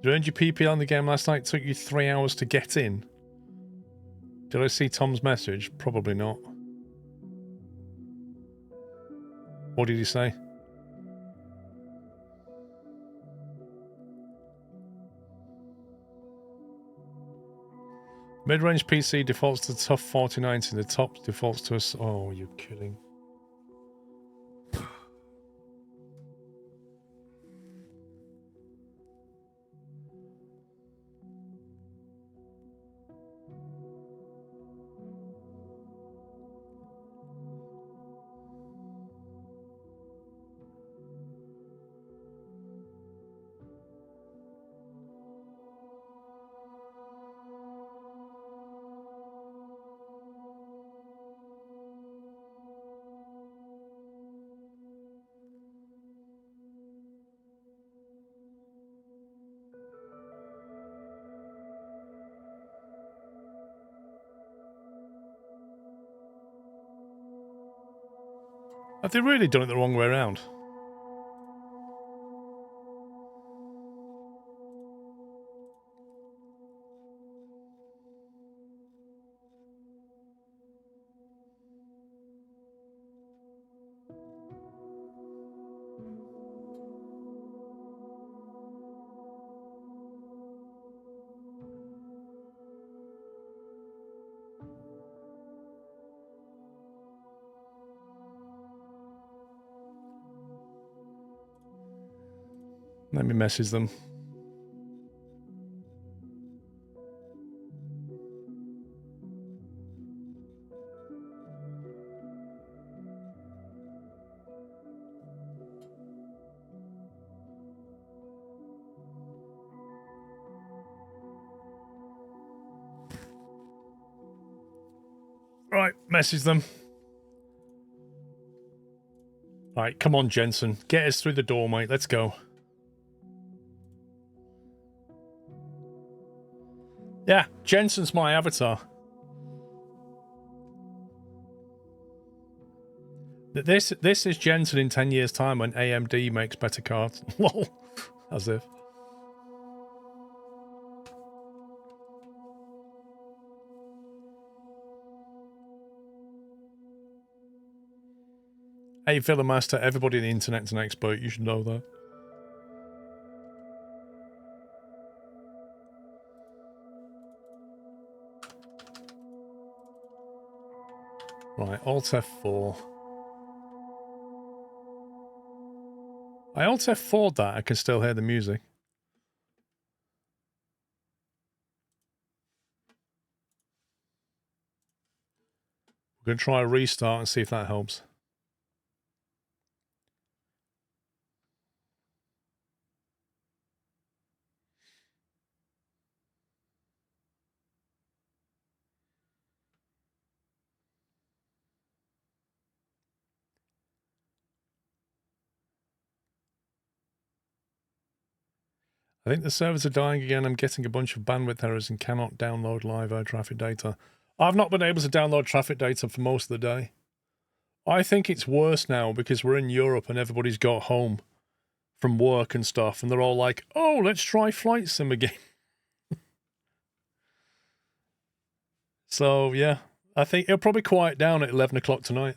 You earned your PP on the game last night. It took you 3 hours to get in. Did I see Tom's message? Probably not. What did he say? Mid-range PC defaults to tough 4090. The top defaults to us. Oh, you're kidding. Have they really done it the wrong way around? Let me message them. Right, message them. Right, come on, Jensen. Get us through the door, mate. Let's go. Yeah, Jensen's my avatar. This is Jensen in 10 years' time when AMD makes better cards. Lol. As if. Hey, Villa Master, everybody on the internet's an expert. You should know that. Right, Alt F4. I Alt F4'd that. I can still hear the music. We're going to try a restart and see if that helps. I think the servers are dying again. I'm getting a bunch of bandwidth errors and cannot download live air traffic data. I've not been able to download traffic data for most of the day. I think it's worse now because we're in Europe and everybody's got home from work and stuff, and they're all like, oh, let's try Flight Sim again. So, yeah, I think it'll probably quiet down at 11 o'clock tonight.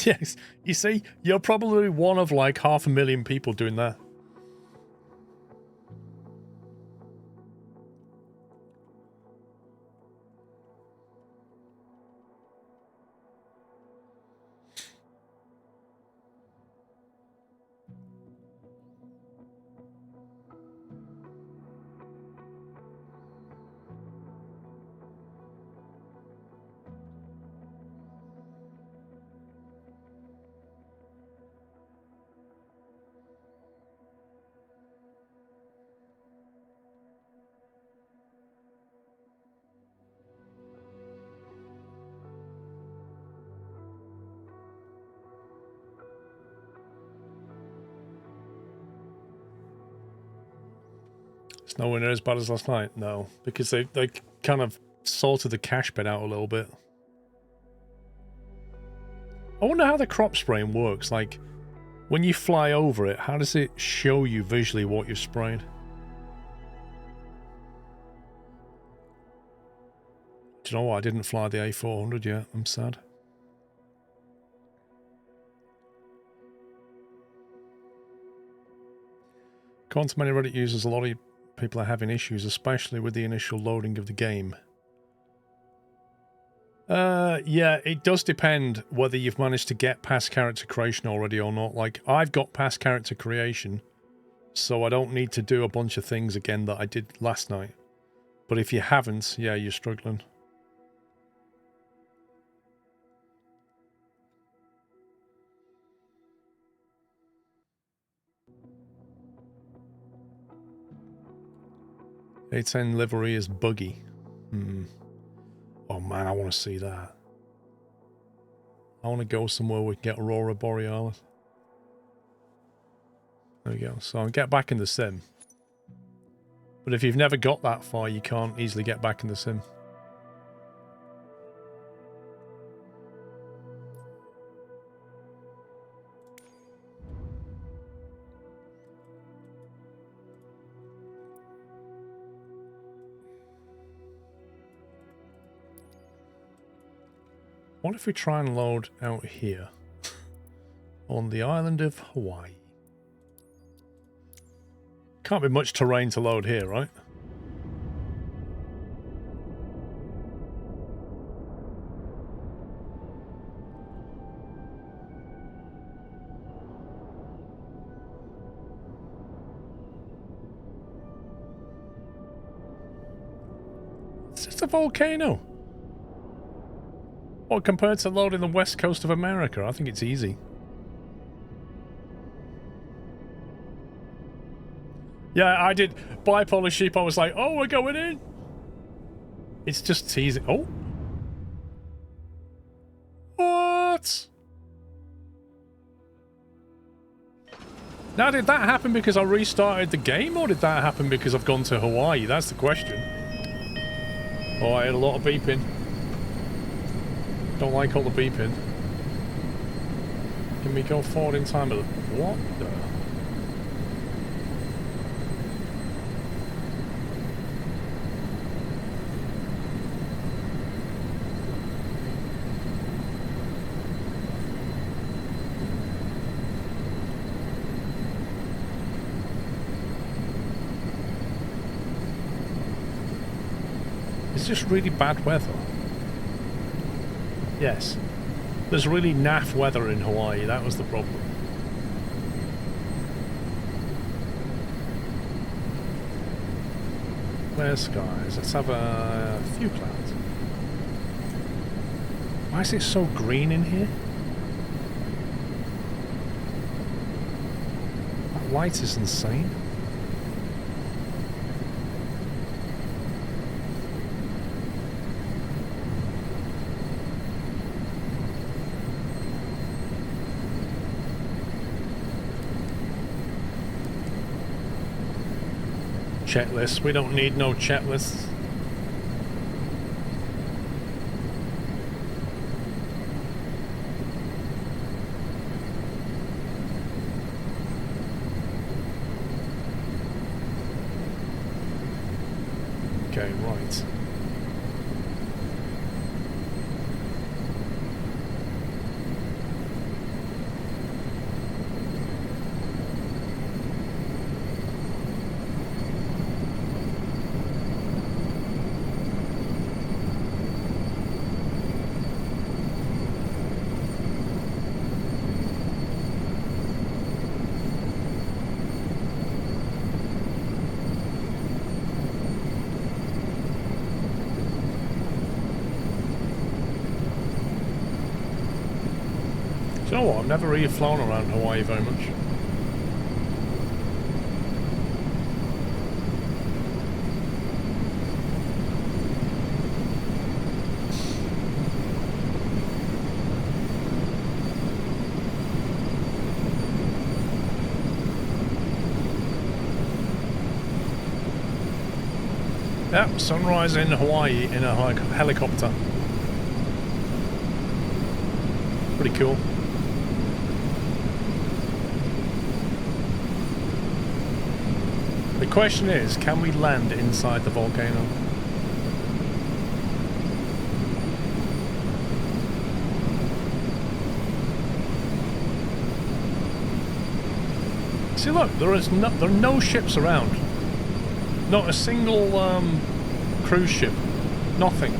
Yes, you see, you're probably one of like 500,000 people doing that. It's nowhere near as bad as last night, no, because they kind of sorted the cache bit out a little bit. I wonder how the crop spraying works. Like, when you fly over it, how does it show you visually what you've sprayed? Do you know what? I didn't fly the A400 yet. I'm sad. According to many Reddit users, a lot of people are having issues, especially with the initial loading of the game. Yeah, it does depend whether you've managed to get past character creation already or not. Like, I've got past character creation, so I don't need to do a bunch of things again that I did last night. But if you haven't, yeah, you're struggling. A10 livery is buggy. Oh man, I want to see that. I want to go somewhere where we can get Aurora Borealis. There we go. So I'll get back in the sim. But if you've never got that far, you can't easily get back in the sim. What if we try and load out here on the island of Hawaii? Can't be much terrain to load here, right? It's just a volcano. Well, compared to loading the west coast of America, I think it's easy. Yeah, I did. Bipolar sheep, I was like, oh, we're going in. It's just teasing. Oh. What? Now, did that happen because I restarted the game, or did that happen because I've gone to Hawaii? That's the question. Oh, I had a lot of beeping. Don't like all the beeping. Can we go forward in time? What the? It's just really bad weather. Yes. There's really naff weather in Hawaii, that was the problem. Clear skies. Let's have a few clouds. Why is it so green in here? That light is insane. Checklist. We don't need no checklists. Okay, right. You know what? I've never really flown around Hawaii very much. Yep, sunrise in Hawaii in a helicopter. Pretty cool. The question is, can we land inside the volcano? See, look, there are no ships around. Not a single cruise ship. Nothing.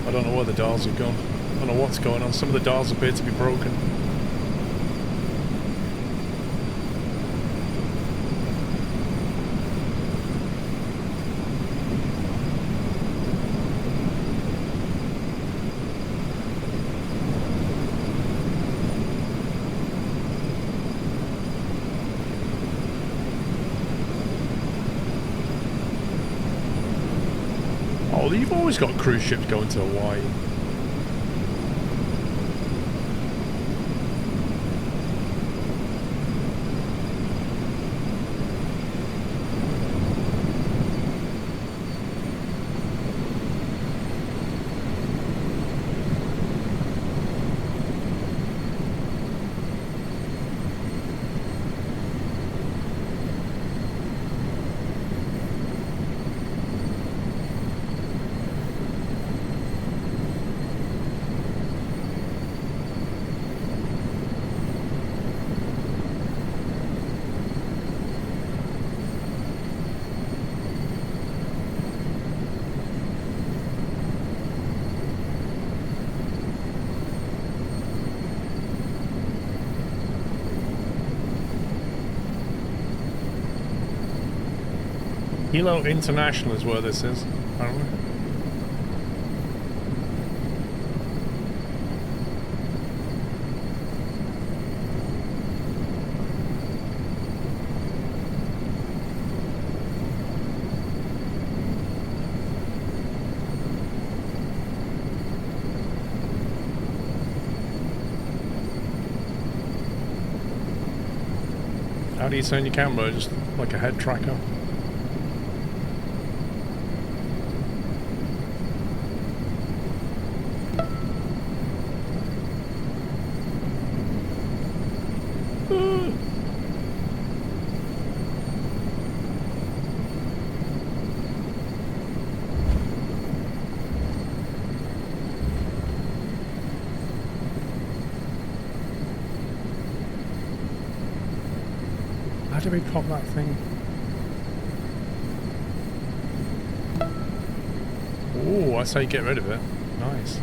I don't know where the dials have gone. I don't know what's going on. Some of the dials appear to be broken. Oh, you've always got cruise ships going to Hawaii. Hilo International is where this is, apparently. How do you turn your camera? Just like a head tracker? How do we pop that thing? Oh, that's how you get rid of it. Nice.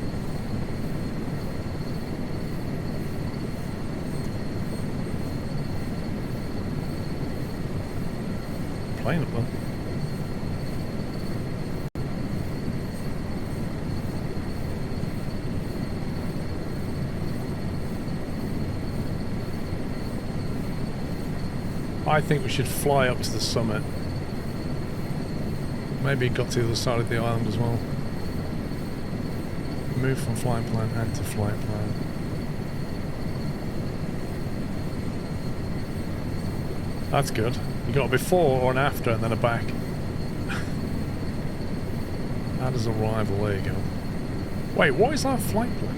Plane up there. I think we should fly up to the summit. Maybe it got to the other side of the island as well. Move from flying plan and to flight plan. That's good. You got a before or an after and then a back. That is arrival. There you go. Wait, what is that flight plan?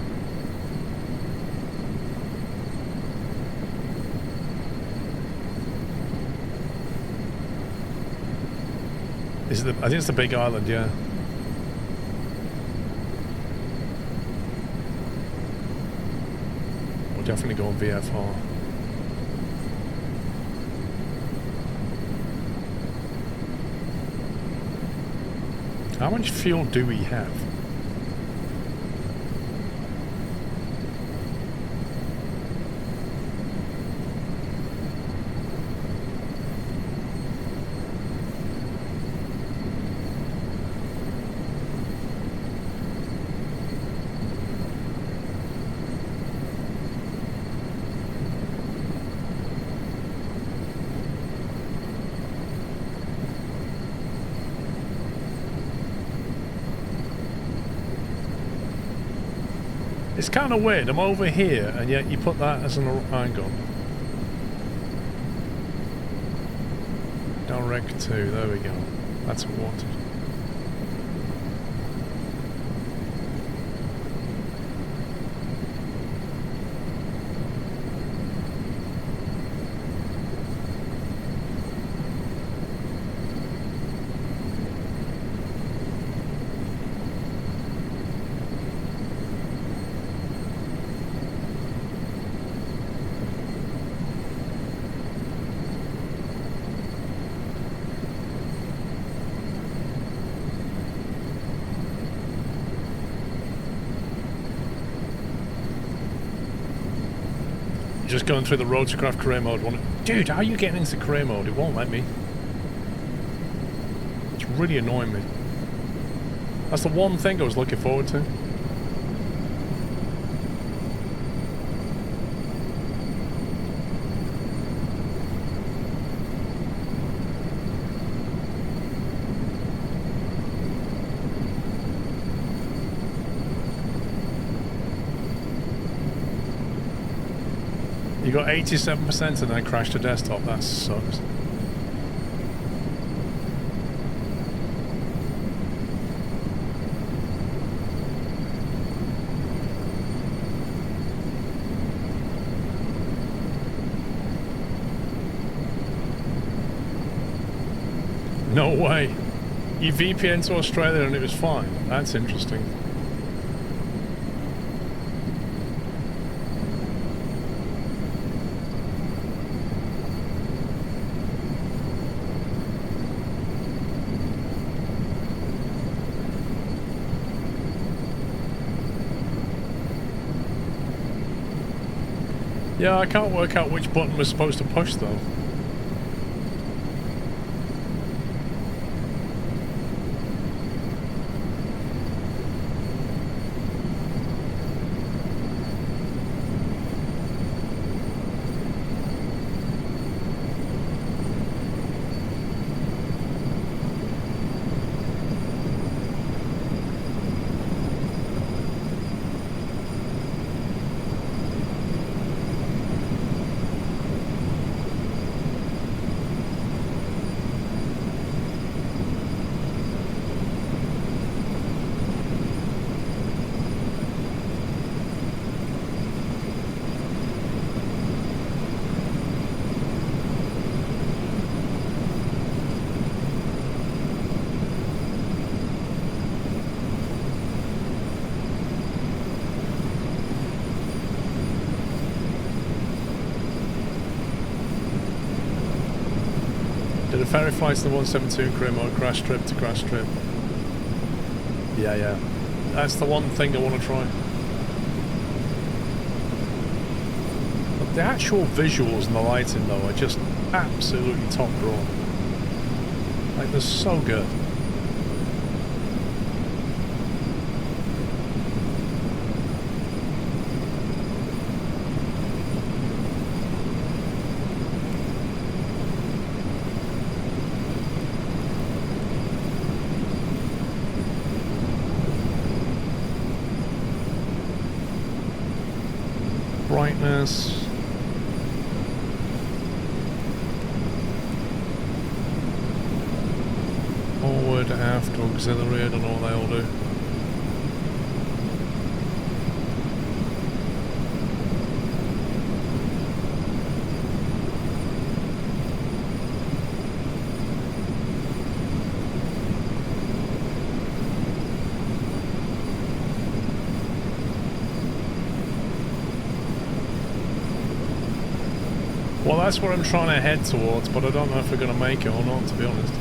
Is it I think it's the big island, yeah. We'll definitely go on VFR. How much fuel do we have? It's kind of weird. I'm over here, and yet you put that as an angle. Direct to. There we go. That's what I wanted. Just going through the rotorcraft career mode. Dude, how are you getting into career mode? It won't let me. It's really annoying me. That's the one thing I was looking forward to. You got 87% and then crashed the desktop. That sucks. No way. You VPN to Australia and it was fine. That's interesting. Yeah, I can't work out which button we're supposed to push though. The ferry flights the 172 career mode, crash trip to crash trip. Yeah. That's the one thing I want to try. But the actual visuals and the lighting though are just absolutely top draw. Like they're so good. Brightness. forward, aft, auxiliary, I don't know what they all do. Well, that's what I'm trying to head towards, but I don't know if we're going to make it or not, to be honest.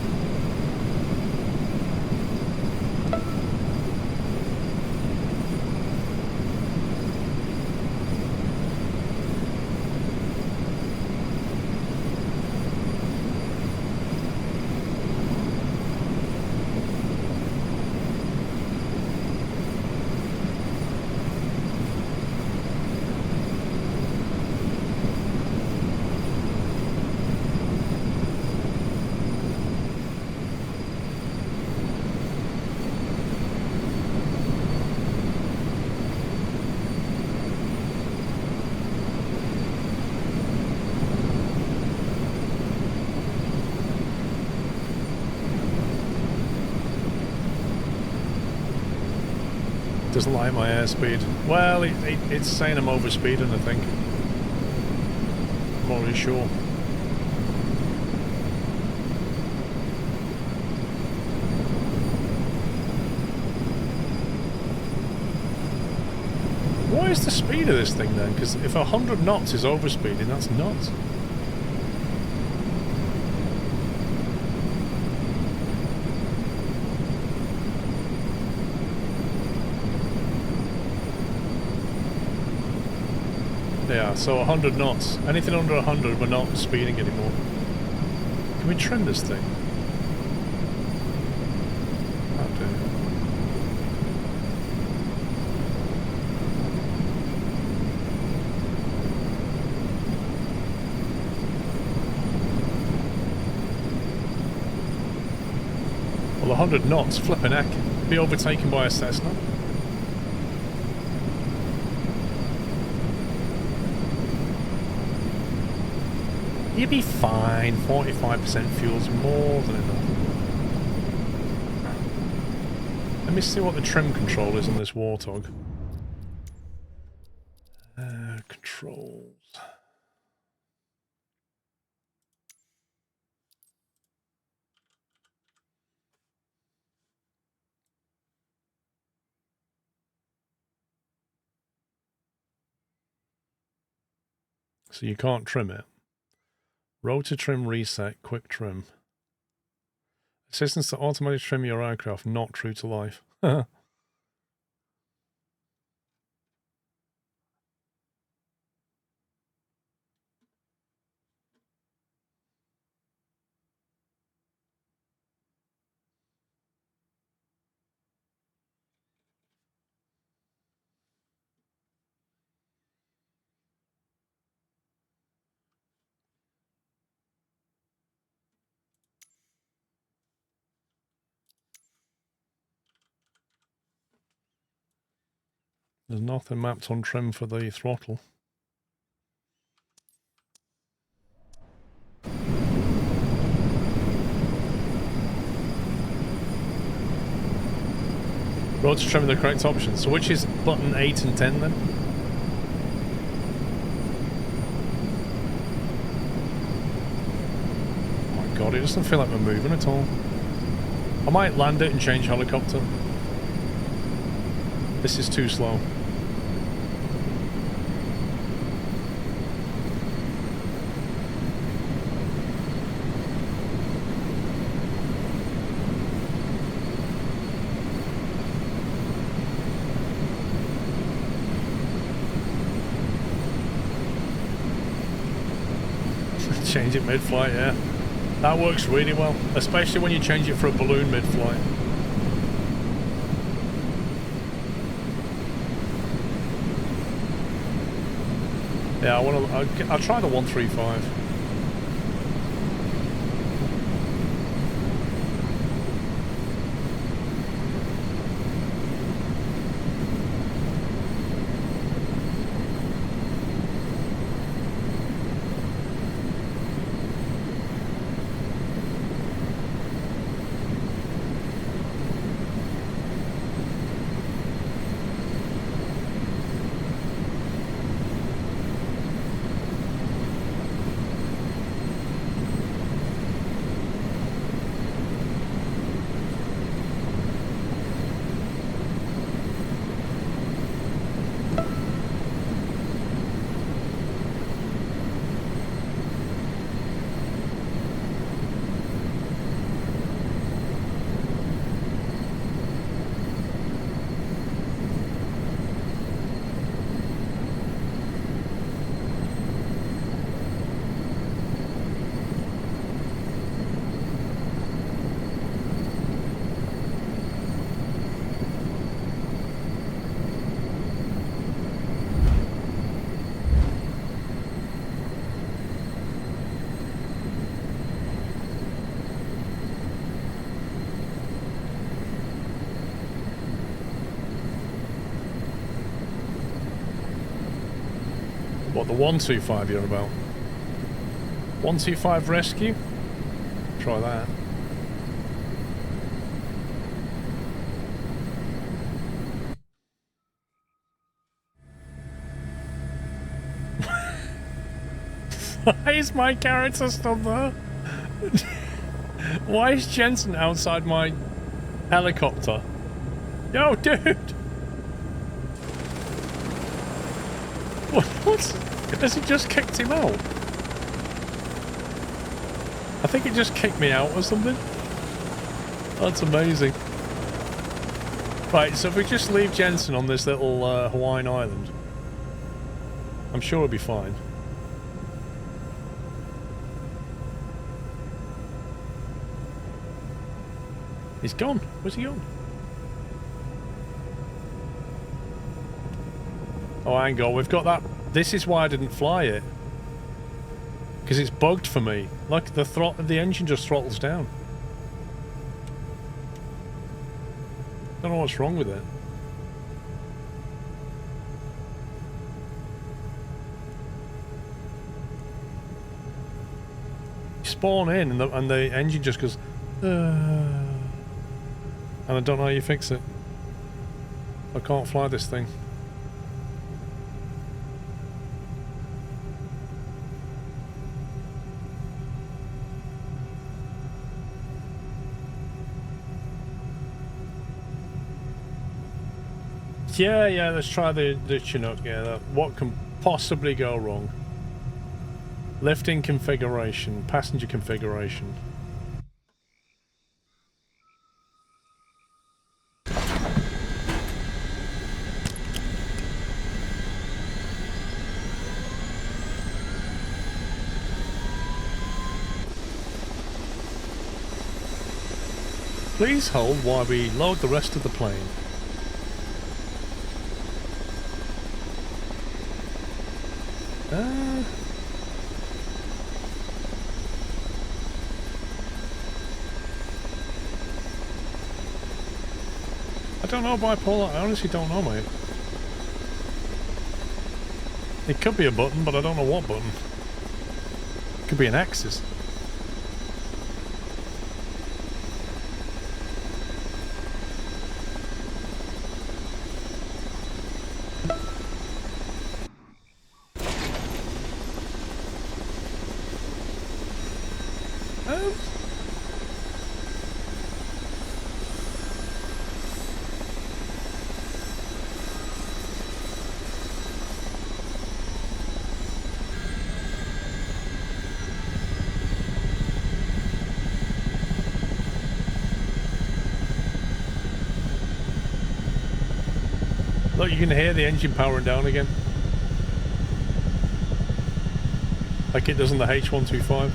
Doesn't like my airspeed. Well, it's saying I'm overspeeding, I think. I'm not really sure. What is the speed of this thing then? Because if 100 knots is overspeeding, that's nuts. Yeah, so 100 knots. Anything under 100, we're not speeding anymore. Can we trim this thing? Oh, dear. Well, 100 knots, flipping heck. Be overtaken by a Cessna. You'll be fine. 45% fuel's more than enough. Let me see what the trim control is on this Warthog. Controls. So you can't trim it. Rotor trim reset, quick trim. Assistance to automatically trim your aircraft, not true to life. There's nothing mapped on trim for the throttle. Rotor trim are the correct options. So which is button 8 and 10 then? Oh my god, it doesn't feel like we're moving at all. I might land it and change helicopter. This is too slow. Change it mid-flight, yeah. That works really well, especially when you change it for a balloon mid-flight. Yeah, I'll try the 135. What, the 125 you're about? 125 rescue? Try that. Why is my character still there? Why is Jensen outside my helicopter? Yo, dude! What? Has it just kicked him out? I think it just kicked me out or something. That's amazing. Right, so if we just leave Jensen on this little Hawaiian island, I'm sure he'll be fine. He's gone. Where's he gone? Oh, hang on. We've got that. This is why I didn't fly it. Because it's bugged for me. Like, the engine just throttles down. Don't know what's wrong with it. You spawn in and the engine just goes... And I don't know how you fix it. I can't fly this thing. Yeah, let's try the Chinook. Yeah, what can possibly go wrong? Lifting configuration, passenger configuration. Please hold while we load the rest of the plane. I don't know, Bipolar. I honestly don't know, mate. It could be a button, but I don't know what button. It could be an axis. Look, you can hear the engine powering down again. Like it does on the H125.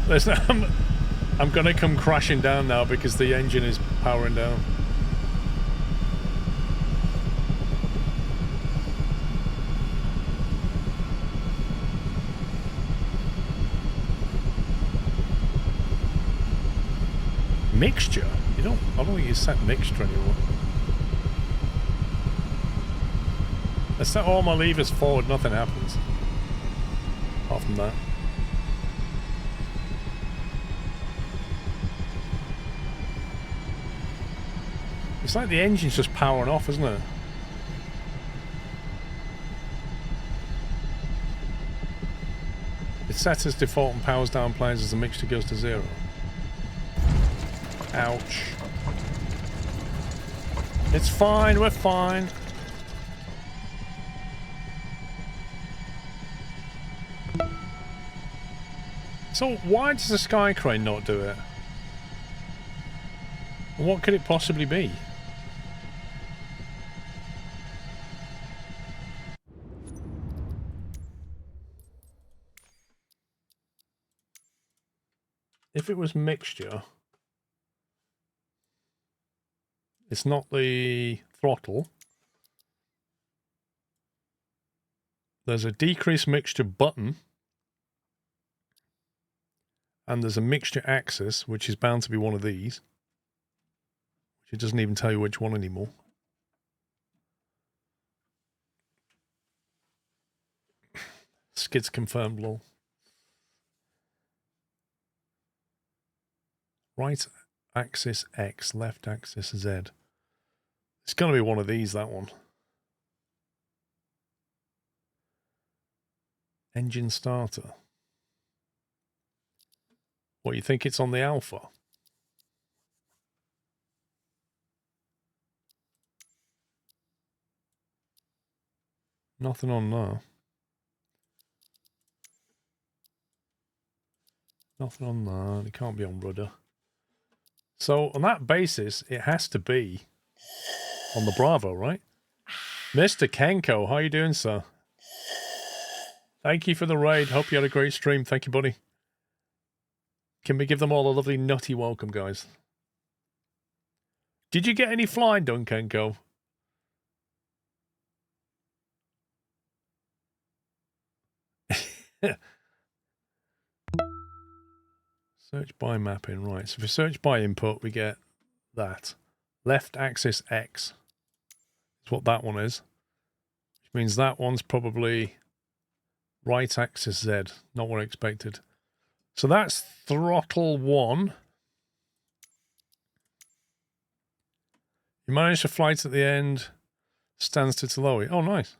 Listen, I'm gonna come crashing down now because the engine is powering down. Mixture? I don't think you set mixture anymore. I set all my levers forward, nothing happens. Apart from that. It's like the engine's just powering off, isn't it? It's set as default and powers down planes as the mixture goes to 0. Ouch. It's fine, we're fine. So why does the sky crane not do it? What could it possibly be? If it was mixture, it's not the throttle. There's a decrease mixture button. and there's a mixture axis, which is bound to be one of these. Which it doesn't even tell you which one anymore. Skids confirmed, lol. Right axis X, left axis Z. It's going to be one of these, that one. Engine starter. What, you think it's on the alpha? Nothing on there. Nothing on that. It can't be on rudder. So on that basis, it has to be on the Bravo, right? Mr. Kenko, how you doing, sir? Thank you for the raid. Hope you had a great stream. Thank you, buddy. Can we give them all a lovely nutty welcome, guys? Did you get any flying done, Kenko? Search by mapping, right. So if we search by input, we get that. Left axis X is what that one is. Which means that one's probably right axis Z. Not what I expected. So that's throttle 1. You managed to fly to the end. Stands to low. Oh, nice.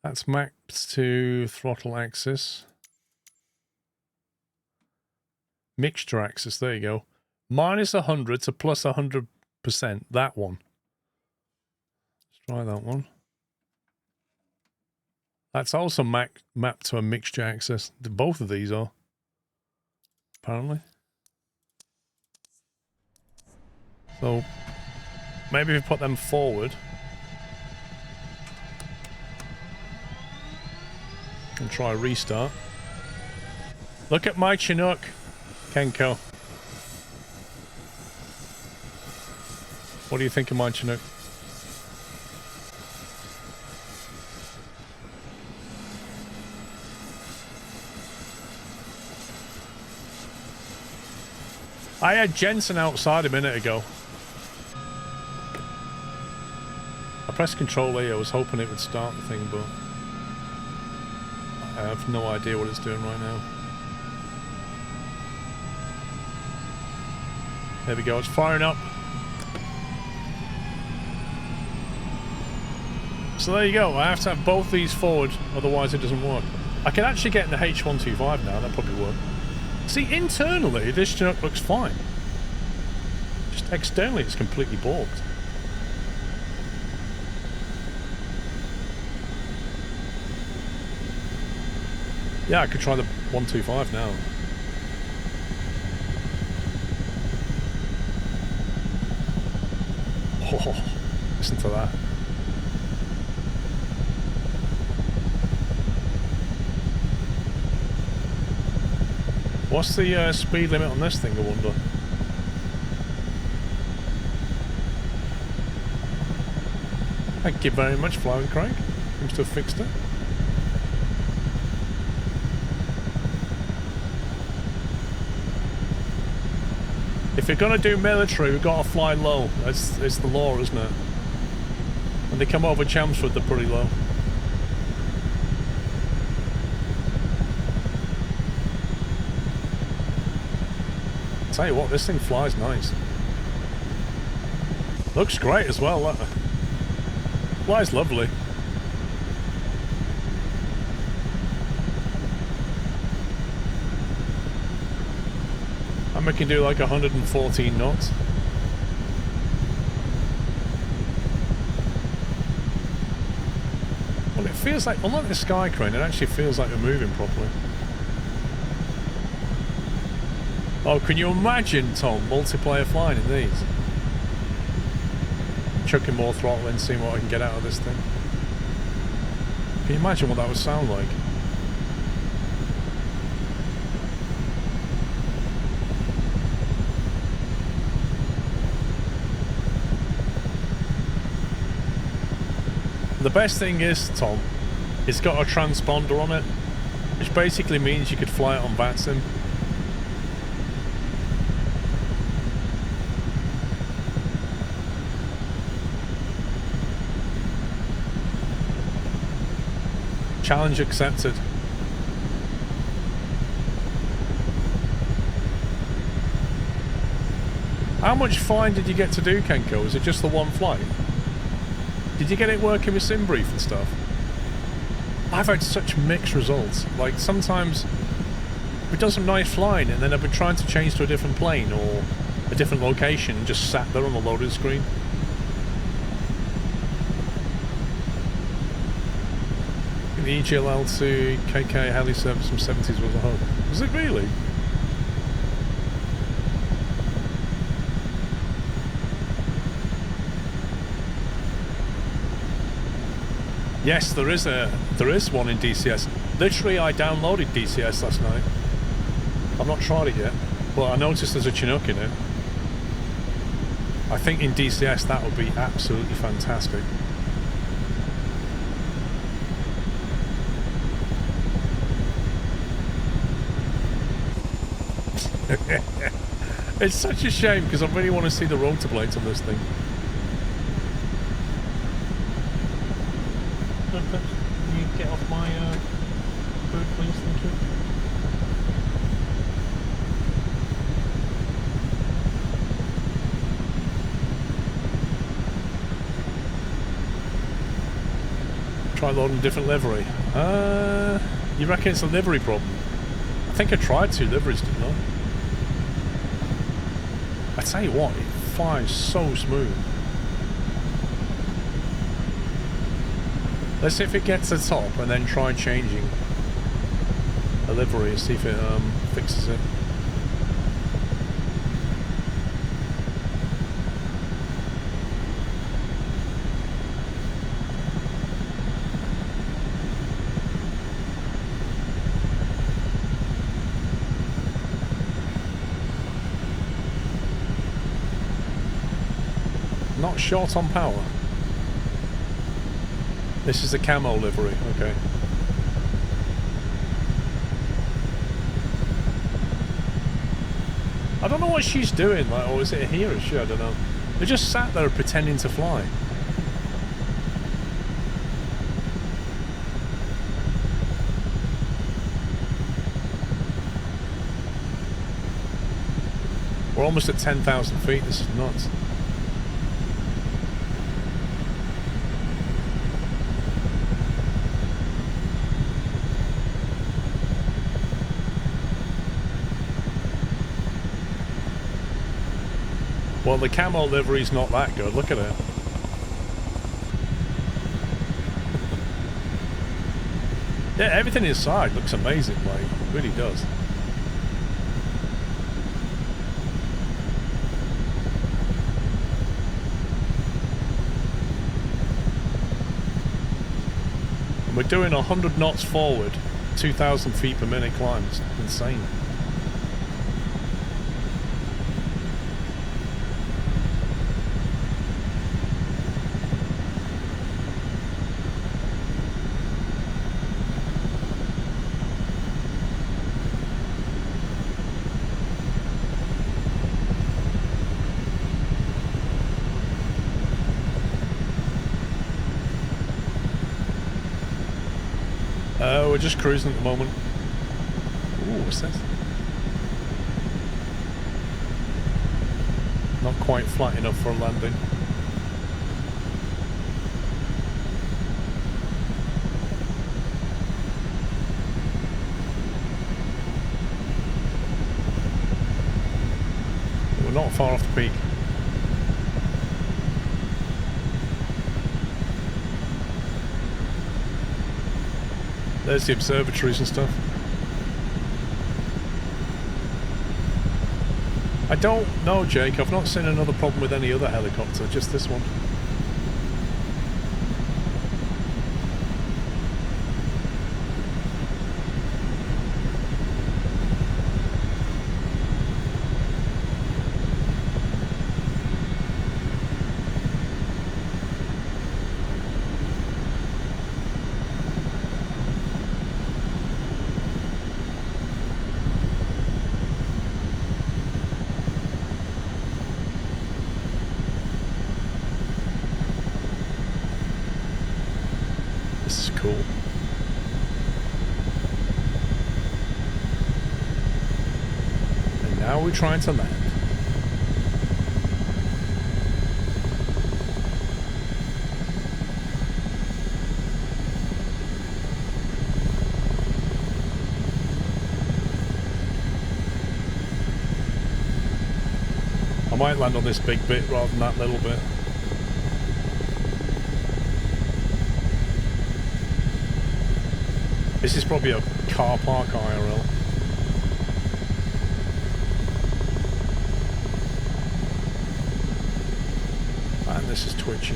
That's mapped to throttle axis. Mixture axis, there you go. Minus 100 to plus 100%. That one. Let's try that one. That's also mapped to a mixture axis. Both of these are. Apparently. So, maybe if we put them forward. And try a restart. Look at my Chinook, Kenko. What do you think of my Chinook? I had Jensen outside a minute ago. I pressed Control E. I was hoping it would start the thing, but I have no idea what it's doing right now. There we go. It's firing up. So there you go. I have to have both these forward, otherwise it doesn't work. I can actually get in the H125 now. That probably work. See, internally, this Chinook looks fine. Just externally, it's completely balked. Yeah, I could try the 125 now. Oh, listen to that. What's the speed limit on this thing, I wonder? Thank you very much, Flying Craig. Seems to have fixed it. If you're going to do military, we've got to fly low. It's the law, isn't it? When they come over Chelmsford, they're pretty low. Tell you what, this thing flies nice. Looks great as well. Look. Flies lovely. And we can do like 114 knots. Well, it feels like, unlike the Sky Crane, it actually feels like we're moving properly. Oh, can you imagine, Tom, multiplayer flying in these? Chucking more throttle in, seeing what I can get out of this thing. Can you imagine what that would sound like? The best thing is, Tom, it's got a transponder on it. Which basically means you could fly it on VATSIM. Challenge accepted. How much flying did you get to do, Kenko? Was it just the one flight? Did you get it working with SimBrief and stuff? I've had such mixed results. Like, sometimes we've done some nice flying and then I've been trying to change to a different plane or a different location and just sat there on the loading screen. The EGLL2 KK heli service from 70s was a home. Was it really? Yes, there is one in DCS. Literally, I downloaded DCS last night. I've not tried it yet, but I noticed there's a Chinook in it. I think in DCS that would be absolutely fantastic. It's such a shame because I really want to see the rotor blades on this thing. Can you get off my food, please? Thank you. Try loading a different livery. You reckon it's a livery problem? I think I tried 2 liveries, didn't I? I tell you what, it flies so smooth. Let's see if it gets to the top and then try changing a livery and see if it fixes it. Not short on power. This is the camo livery, okay. I don't know what she's doing, like, or is it he or she? I don't know. They just sat there pretending to fly. We're almost at 10,000 feet, this is nuts. Well, the camo livery's not that good. Look at it. Yeah, everything inside looks amazing. Like, it really does. And we're doing 100 knots forward, 2,000 feet per minute climbs. Insane. We're just cruising at the moment. Ooh, what's this? Not quite flat enough for a landing. We're not far off the peak. There's the observatories and stuff. I don't know, Jake. I've not seen another problem with any other helicopter, just this one. How are we trying to land? I might land on this big bit rather than that little bit. This is probably a car park IRL. And this is twitchy.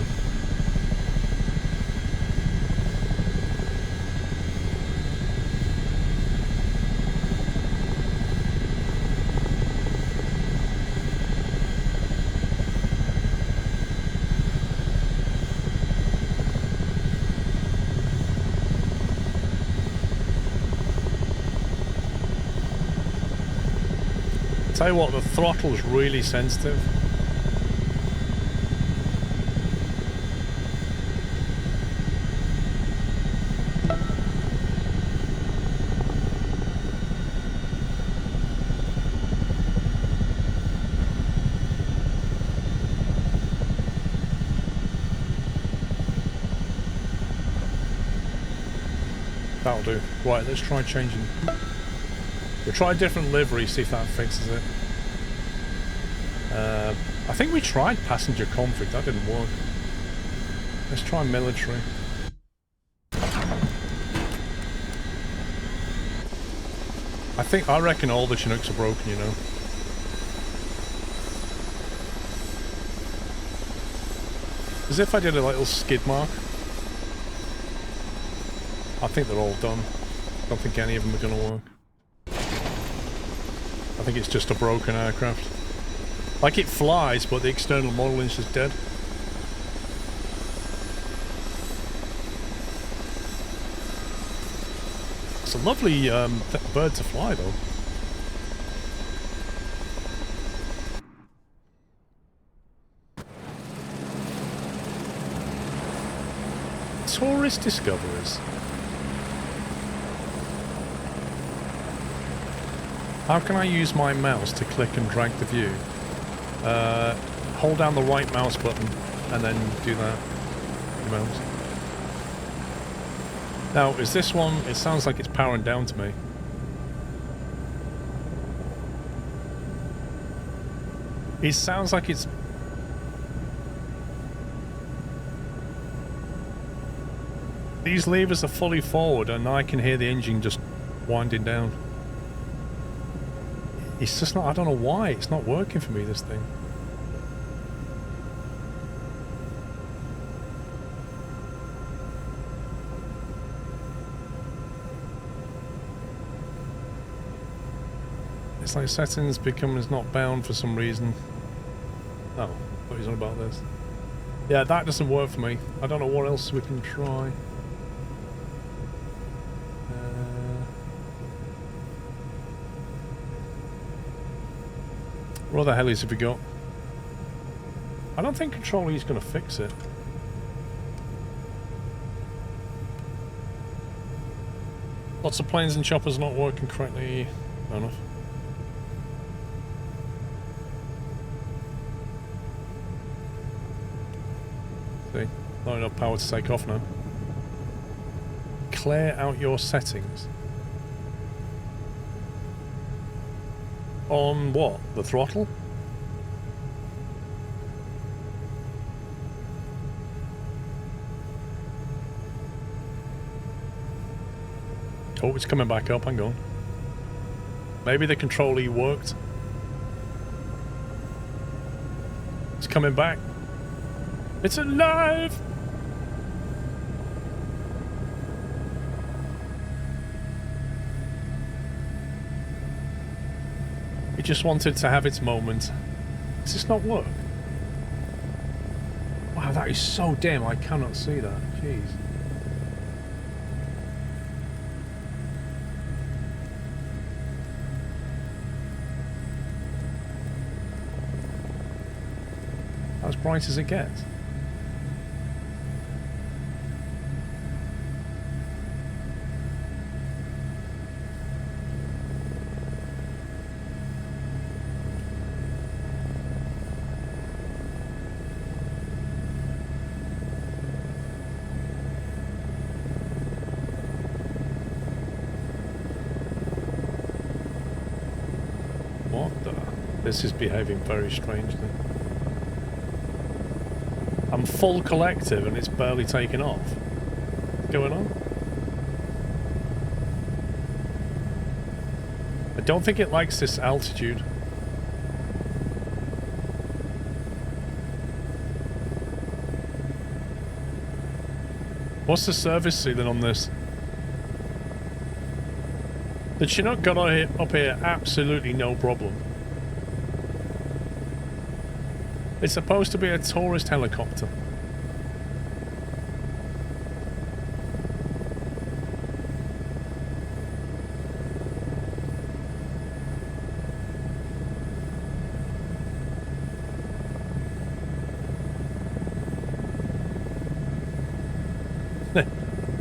Tell you what, the throttle's really sensitive. That'll do. Right, let's try changing. We'll try a different livery, see if that fixes it. I think we tried passenger config, that didn't work. Let's try military. I reckon all the Chinooks are broken, you know. As if I did a little skid mark. I think they're all done. I don't think any of them are going to work. I think it's just a broken aircraft. Like, it flies, but the external modeling's just dead. It's a lovely bird to fly, though. Tourist discoveries. How can I use my mouse to click and drag the view? Hold down the right mouse button and then do that. Mouse. Now, is this one? It sounds like it's powering down to me. It sounds like it's... These levers are fully forward and I can hear the engine just winding down. It's just not, I don't know why, it's not working for me, this thing. It's like settings become is not bound for some reason. Oh, what is on about this? Yeah, that doesn't work for me. I don't know what else we can try. What other helis have we got? I don't think Control E is going to fix it. Lots of planes and choppers not working correctly. Fair enough. See? Not enough power to take off now. Clear out your settings. On what? The throttle? Oh, it's coming back up, hang on. Maybe the Control E worked. It's coming back. It's alive! It just wanted to have its moment. Does this not work? Wow, that is so dim, I cannot see that. Jeez. As bright as it gets. What the? This is behaving very strangely. I'm full collective and it's barely taken off. What's going on? I don't think it likes this altitude. What's the service ceiling on this? The Chinook got up here absolutely no problem. It's supposed to be a tourist helicopter.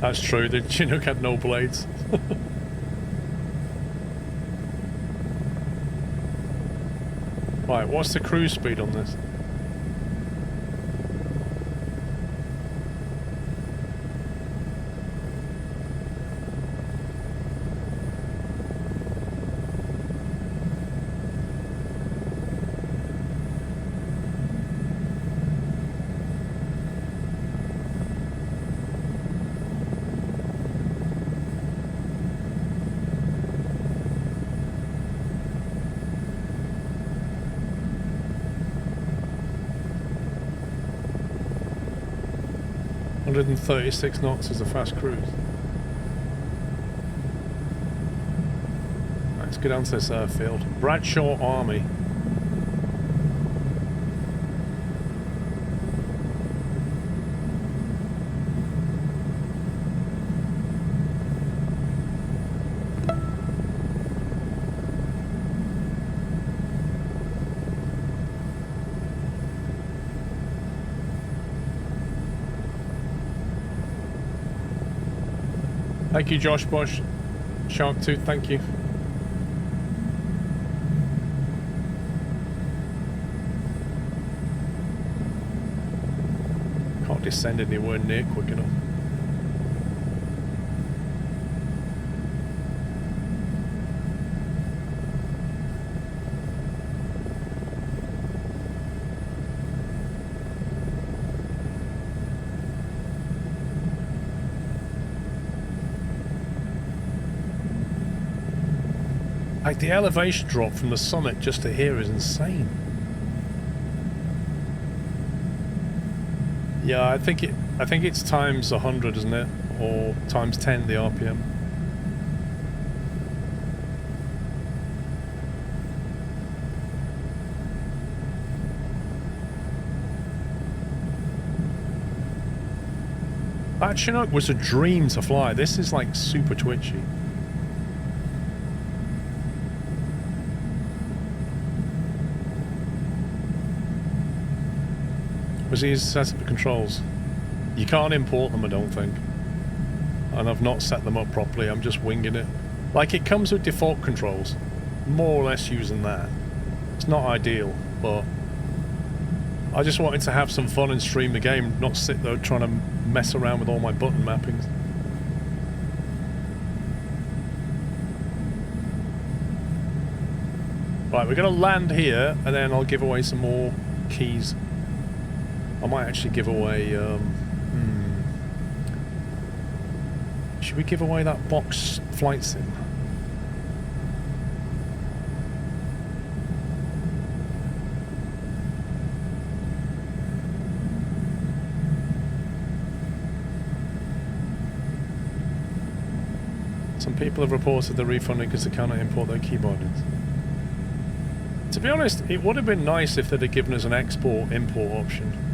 That's true, the Chinook had no blades. Right, what's the cruise speed on this? And 36 knots is a fast cruise. Right, let's go down to this airfield. Bradshaw Army. Thank you, Josh Bush. Sharktooth, thank you. Can't descend anywhere near quick enough. Like the elevation drop from the summit just to here is insane. Yeah, I think it's times 100, isn't it? Or times 10 the RPM. That Chinook was a dream to fly. This is like super twitchy. Was these set up the controls? You can't import them, I don't think. And I've not set them up properly, I'm just winging it. Like, it comes with default controls. More or less using that. It's not ideal, but I just wanted to have some fun and stream the game, not sit there trying to mess around with all my button mappings. Right, we're going to land here, and then I'll give away some more keys. I might actually give away, should we give away that box flight sim? Some people have reported they're refunding because they cannot import their keyboards. To be honest, it would have been nice if they'd have given us an export-import option.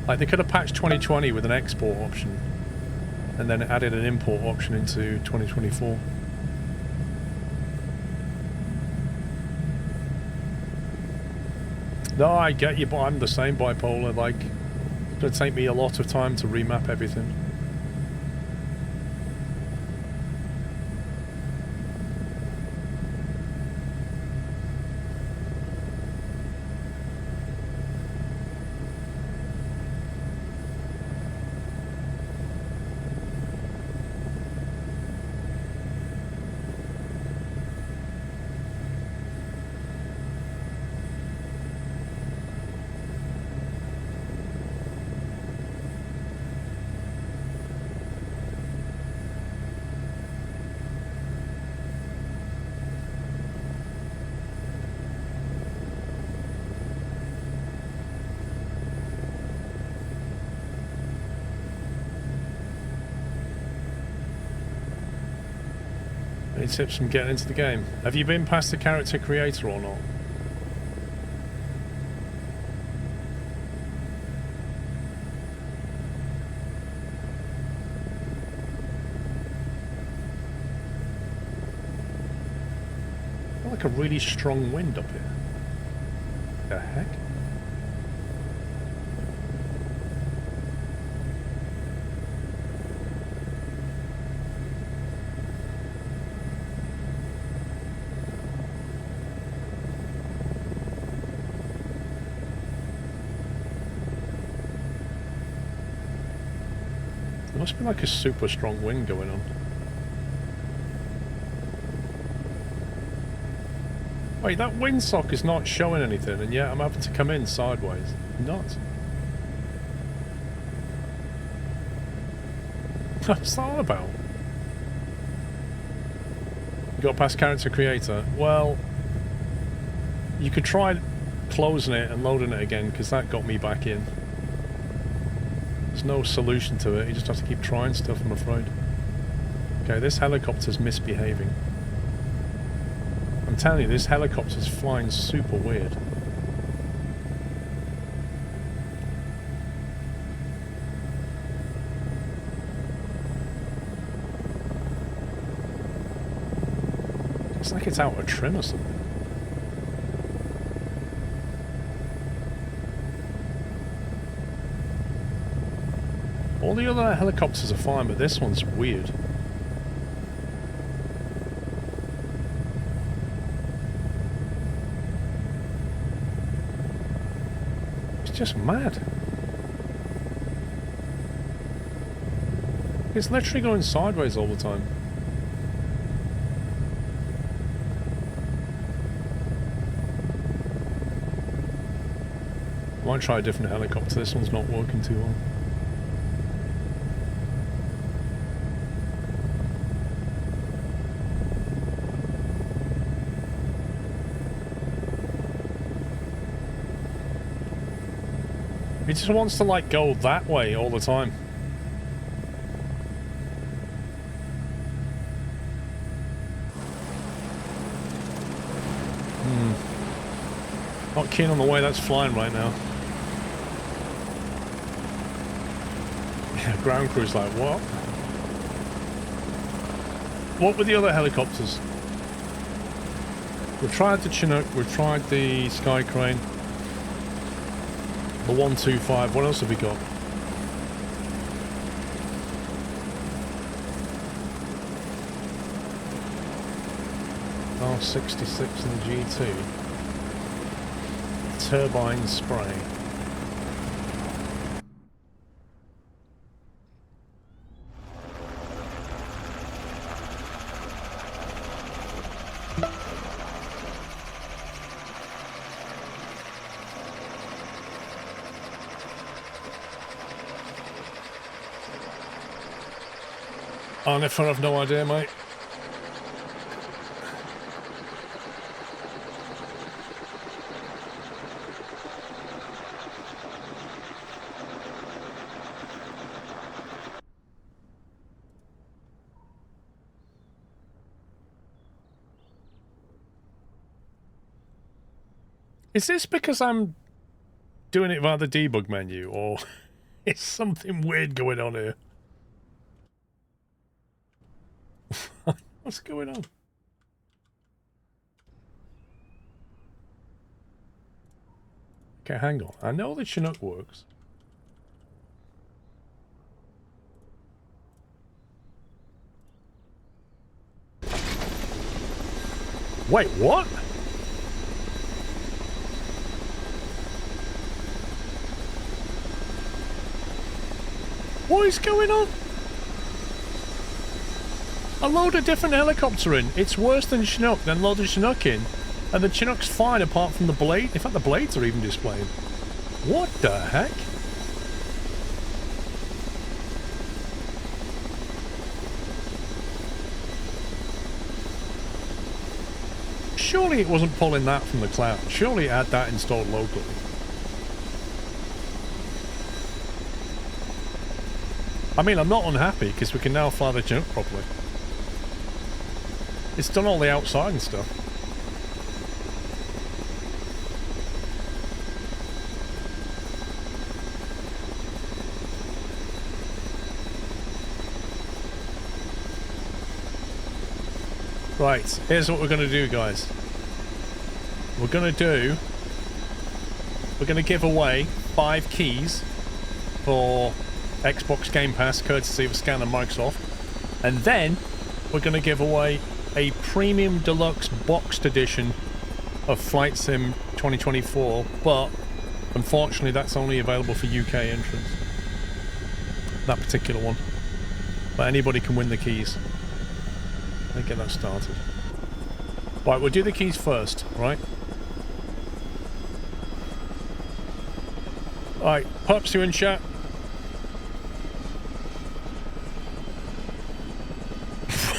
Like, they could have patched 2020 with an export option and then added an import option into 2024. No, I get you, but I'm the same, bipolar. Like, it's going to take me a lot of time to remap everything. Any tips from getting into the game? Have you been past the character creator or not? I feel like a really strong wind up here. The heck? There must be like a super strong wind going on. Wait, that windsock is not showing anything, and yet I'm having to come in sideways. Nuts. What's that all about? You got past character creator. Well, you could try closing it and loading it again, because that got me back in. There's no solution to it. You just have to keep trying stuff, I'm afraid. Okay, this helicopter's misbehaving. I'm telling you, this helicopter's flying super weird. It's like it's out of trim or something. All the other helicopters are fine, but this one's weird. It's just mad. It's literally going sideways all the time. I might try a different helicopter. This one's not working too well. It just wants to like go that way all the time. Not keen on the way that's flying right now. Yeah, ground crew's like, what? What were the other helicopters? We've tried the Chinook, we've tried the Sky Crane. The 125, what else have we got? R66 and the G2. Turbine spray. If I have no idea, mate. Is this because I'm doing it via the debug menu, or is something weird going on here? What's going on? Okay, hang on. I know the Chinook works. Wait, what? What is going on? I load a different helicopter in. It's worse than Chinook, then load a Chinook in. And the Chinook's fine apart from the blade. In fact, the blades are even displaying. What the heck? Surely it wasn't pulling that from the cloud. Surely it had that installed locally. I mean, I'm not unhappy because we can now fly the Chinook properly. It's done all the outside and stuff. Right, here's what we're going to do, guys. We're going to give away 5 keys for Xbox Game Pass, courtesy of Scan and Microsoft. And then we're going to give away a Premium Deluxe Boxed Edition of Flight Sim 2024, but unfortunately that's only available for UK entrants. That particular one. But anybody can win the keys. Let's get that started. Right, we'll do the keys first, right? Alright, Pups, you in chat?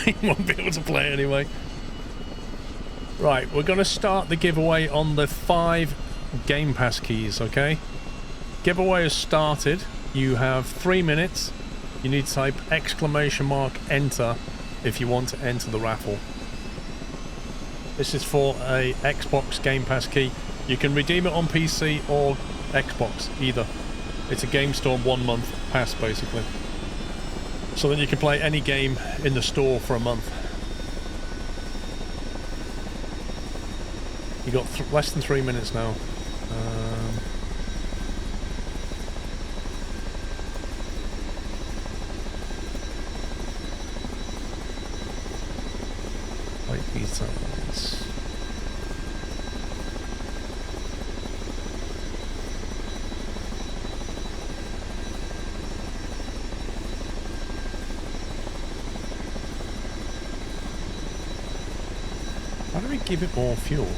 You won't be able to play anyway. Right, we're going to start the giveaway on the 5 Game Pass keys, okay? Giveaway has started. You have 3 minutes. You need to type !enter if you want to enter the raffle. This is for a Xbox Game Pass key. You can redeem it on PC or Xbox, either. It's a Game Store 1 month pass, basically. So then you can play any game in the store for a month. You got less than 3 minutes now. Like these ones. How do we give it more fuel?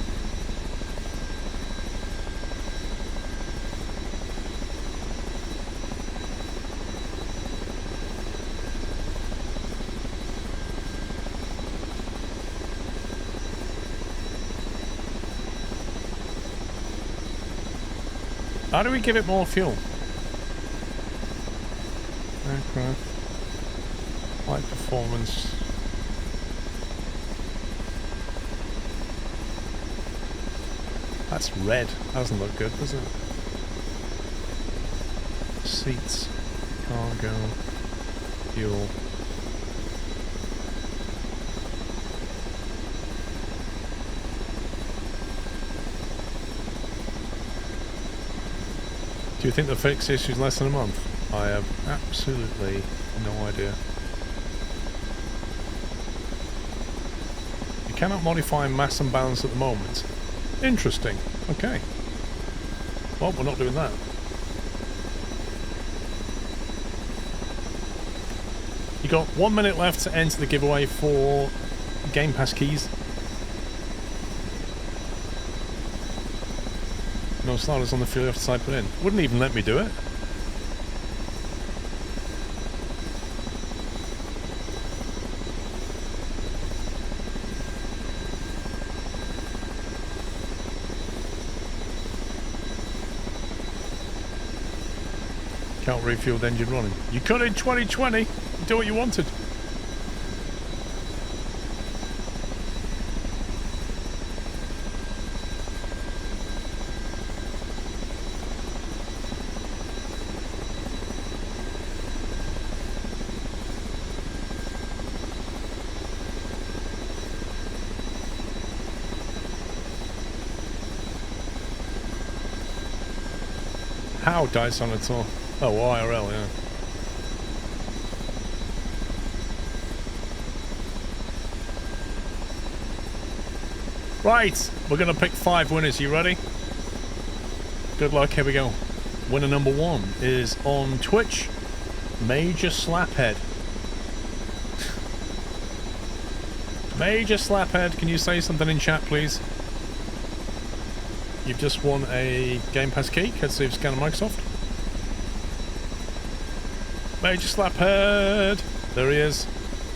How do we give it more fuel? Aircraft. Flight performance. That's red. That doesn't look good, does it? Seats. Cargo. Fuel. Do you think the fix issue is less than a month? I have absolutely no idea. You cannot modify mass and balance at the moment. Interesting. Okay. Well, we're not doing that. You got 1 minute left to enter the giveaway for Game Pass keys. No sliders on the fuel, you have to type it in. Wouldn't even let me do it. Can't refuel the engine running. You could in 2020. Do what you wanted. How dice on it all? Oh, IRL, yeah. Right, we're going to pick 5 winners. You ready? Good luck, here we go. Winner number 1 is on Twitch, Major Slaphead. Major Slaphead, can you say something in chat, please? You've just won a Game Pass key, courtesy of Scan and Microsoft. Major Slaphead! There he is.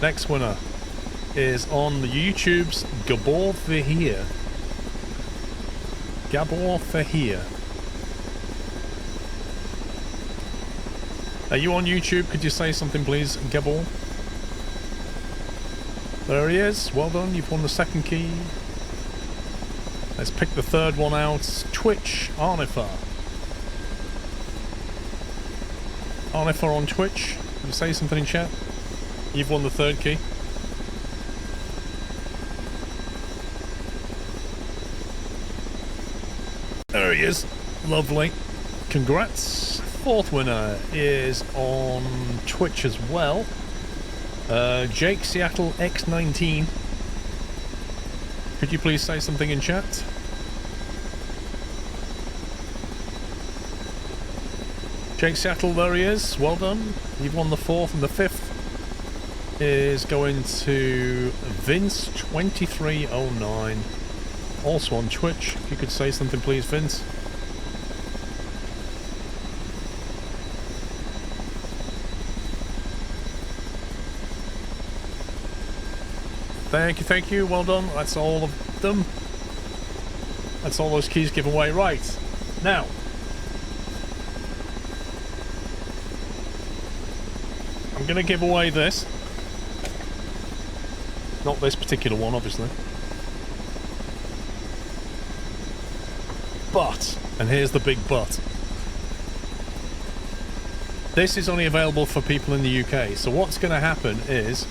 Next winner is on the YouTube's Gabor Fahir. Gabor Fahir. Are you on YouTube? Could you say something, please, Gabor? There he is. Well done. You've won the second key. Let's pick the third one out. Twitch, Arnifer. Arnifer on Twitch. Can you say something in chat? You've won the third key. There he is. Lovely. Congrats. Fourth winner is on Twitch as well. Jake Seattle X19. Could you please say something in chat? Jake Seattle, there he is. Well done. You've won the fourth, and the fifth is going to Vince 2309. Also on Twitch. If you could say something, please, Vince. Thank you, well done. That's all of them. That's all those keys given away. Right, now. I'm going to give away this. Not this particular one, obviously. But, and here's the big but. This is only available for people in the UK. So what's going to happen is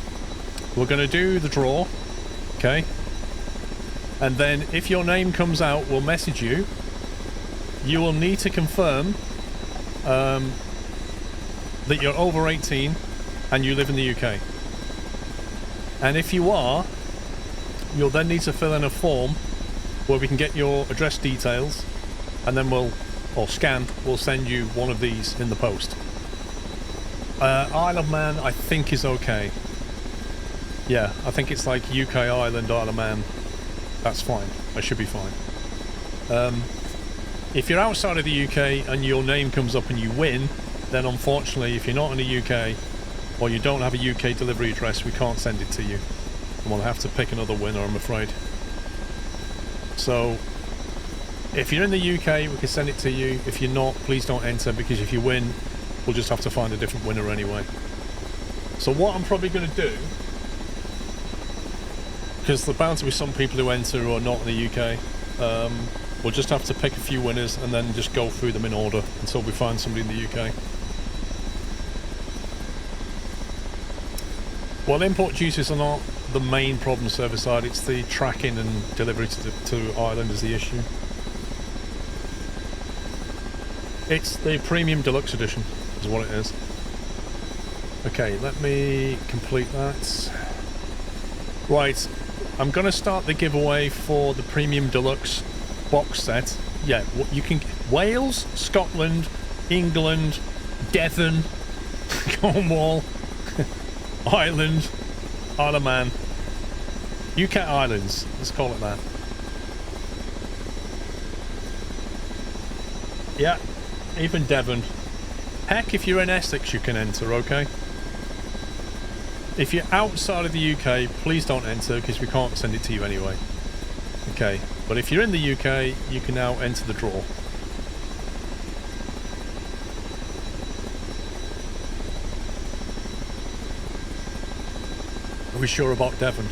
we're going to do the draw, okay? And then if your name comes out, we'll message you. You will need to confirm that you're over 18 and you live in the UK. And if you are, you'll then need to fill in a form where we can get your address details, and then we'll send you one of these in the post. Isle of Man, I think, is okay. Yeah, I think it's like UK, Ireland, Isle of Man. That's fine. That should be fine. If you're outside of the UK and your name comes up and you win, then unfortunately, if you're not in the UK or you don't have a UK delivery address, we can't send it to you. And we'll have to pick another winner, I'm afraid. So, if you're in the UK, we can send it to you. If you're not, please don't enter, because if you win, we'll just have to find a different winner anyway. So what I'm probably going to do, because there's bound to be some people who enter who are not in the UK, we'll just have to pick a few winners and then just go through them in order until we find somebody in the UK. Well, import duties are not the main problem server side, it's the tracking and delivery to Ireland is the issue. It's the Premium Deluxe Edition is what it is. Okay, let me complete that. Right, I'm going to start the giveaway for the Premium Deluxe box set. Yeah, you can... Wales, Scotland, England, Devon, Cornwall, Ireland, Isle of Man. UK Islands, let's call it that. Yeah, even Devon. Heck, if you're in Essex, you can enter, okay? If you're outside of the UK, please don't enter, because we can't send it to you anyway. Okay, but if you're in the UK, you can now enter the draw. Are we sure about Devon?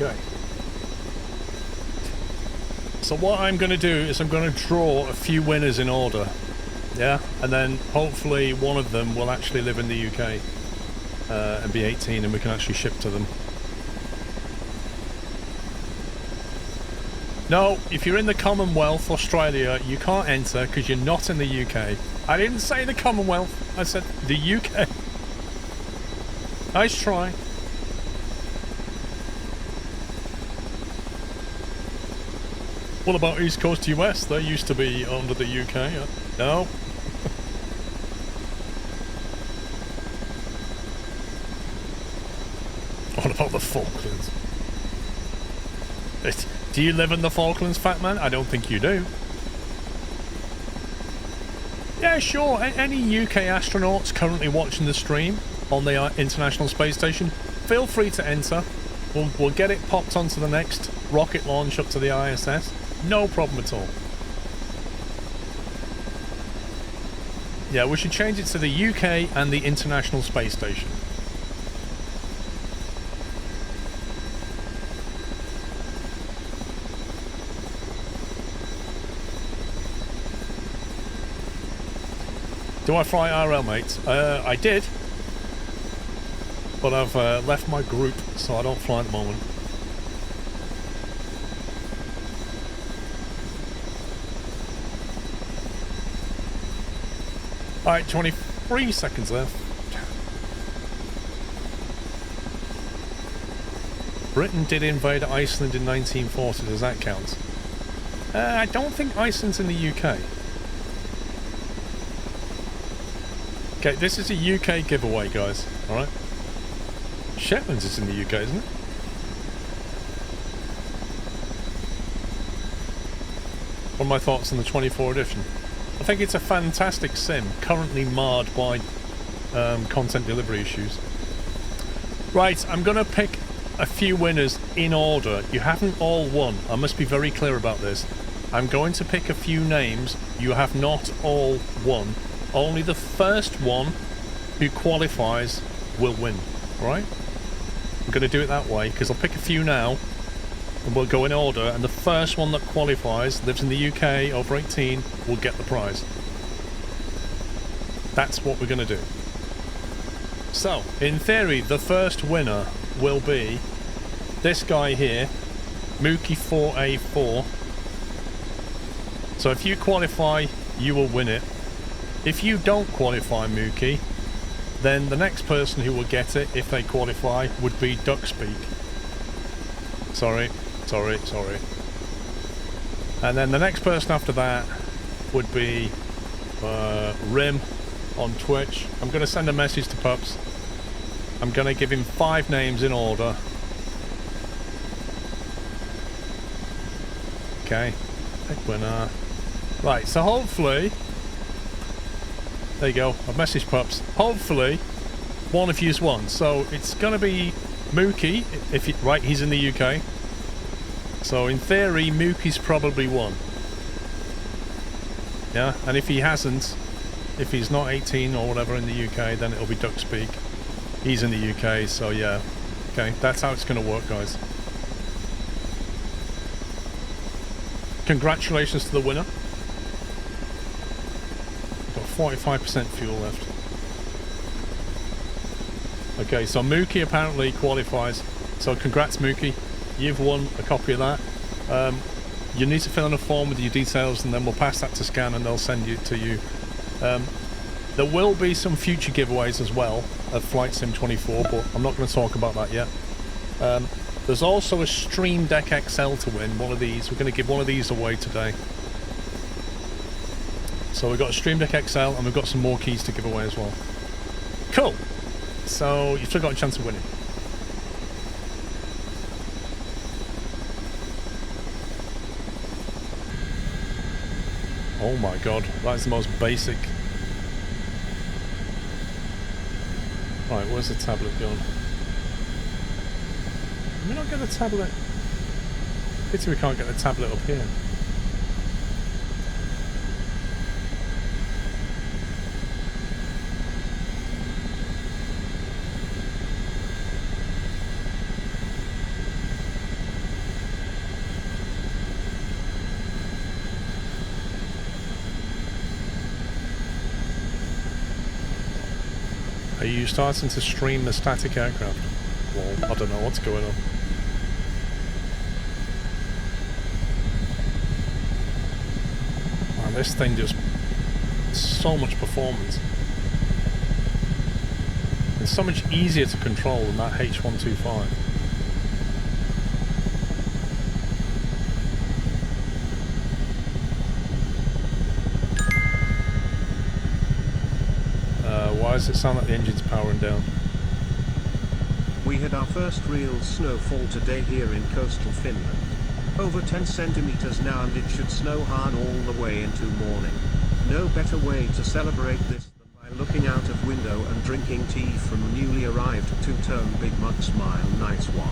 Okay. So what I'm going to do is I'm going to draw a few winners in order. Yeah? And then hopefully one of them will actually live in the UK and be 18 and we can actually ship to them. No, if you're in the Commonwealth, Australia, you can't enter because you're not in the UK. I didn't say the Commonwealth, I said the UK. Nice try. What about East Coast US? They used to be under the UK. No. What about the Falklands? Do you live in the Falklands, fat man? I don't think you do. Yeah, sure. Any UK astronauts currently watching the stream on the International Space Station, feel free to enter. We'll get it popped onto the next rocket launch up to the ISS. No problem at all. Yeah, we should change it to the UK and the International Space Station. Do I fly IRL, mates? I did. But I've left my group, so I don't fly at the moment. Alright, 23 seconds left. Britain did invade Iceland in 1940. Does that count? I don't think Iceland's in the UK. Okay, this is a UK giveaway, guys. Alright? Shetlands is in the UK, isn't it? What are my thoughts on the 24 edition? I think it's a fantastic sim, currently marred by content delivery issues. Right, I'm going to pick a few winners in order. You haven't all won. I must be very clear about this. I'm going to pick a few names. You have not all won. Only the first one who qualifies will win. Alright? I'm going to do it that way, because I'll pick a few now, and we'll go in order, and the first one that qualifies, lives in the UK, over 18, will get the prize. That's what we're going to do. So, in theory, the first winner will be this guy here, Mookie4A4. So if you qualify, you will win it. If you don't qualify, Mookie, then the next person who will get it, if they qualify, would be Duckspeak. Sorry. And then the next person after that would be Rim on Twitch. I'm going to send a message to Pups. I'm going to give him 5 names in order. Okay, pick winner. Right, so hopefully... There you go, I've messaged Pups. Hopefully, one of you's won. So it's going to be Mookie, if he, right, he's in the UK. So in theory, Mookie's probably won. Yeah, and if he hasn't, if he's not 18 or whatever in the UK, then it'll be Duckspeak. He's in the UK, so yeah. Okay, that's how it's going to work, guys. Congratulations to the winner. 45% fuel left. Okay, so Mookie apparently qualifies. So congrats, Mookie. You've won a copy of that. You need to fill in a form with your details, and then we'll pass that to Scan, and they'll send it to you. There will be some future giveaways as well of Flight Sim 24, but I'm not going to talk about that yet. There's also a Stream Deck XL to win, one of these. We're going to give one of these away today. So we've got a Stream Deck XL, and we've got some more keys to give away as well. Cool! So you've still got a chance of winning. Oh my god, that's the most basic. Right, where's the tablet gone? Can we not get the tablet? Pity we can't get the tablet up here. Are you starting to stream the static aircraft? Well, I don't know what's going on. Man, this thing just... so much performance. It's so much easier to control than that H125. does it sound like the engine's powering down? We had our first real snowfall today here in coastal Finland. Over 10 centimeters now, and it should snow hard all the way into morning. No better way to celebrate this than by looking out of window and drinking tea from newly arrived two-tone Big Mug Smile. Nice one.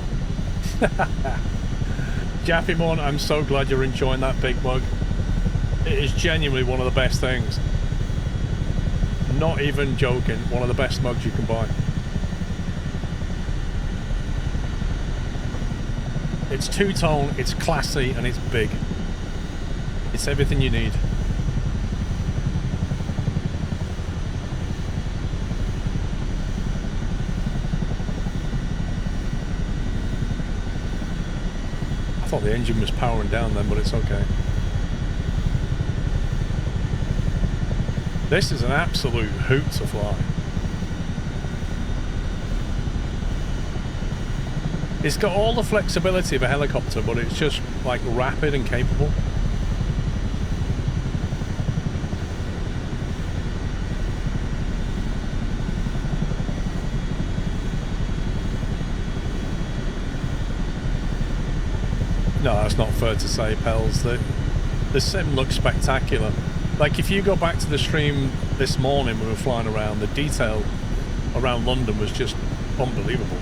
Jaffymon, I'm so glad you're enjoying that big mug. It is genuinely one of the best things. Not even joking, one of the best mugs you can buy. It's two-tone, it's classy, and it's big. It's everything you need. I thought the engine was powering down then, but it's okay. This is an absolute hoot to fly. It's got all the flexibility of a helicopter, but it's just like rapid and capable. No, that's not fair to say, Pels. The sim looks spectacular. Like, if you go back to the stream this morning when we were flying around, the detail around London was just unbelievable.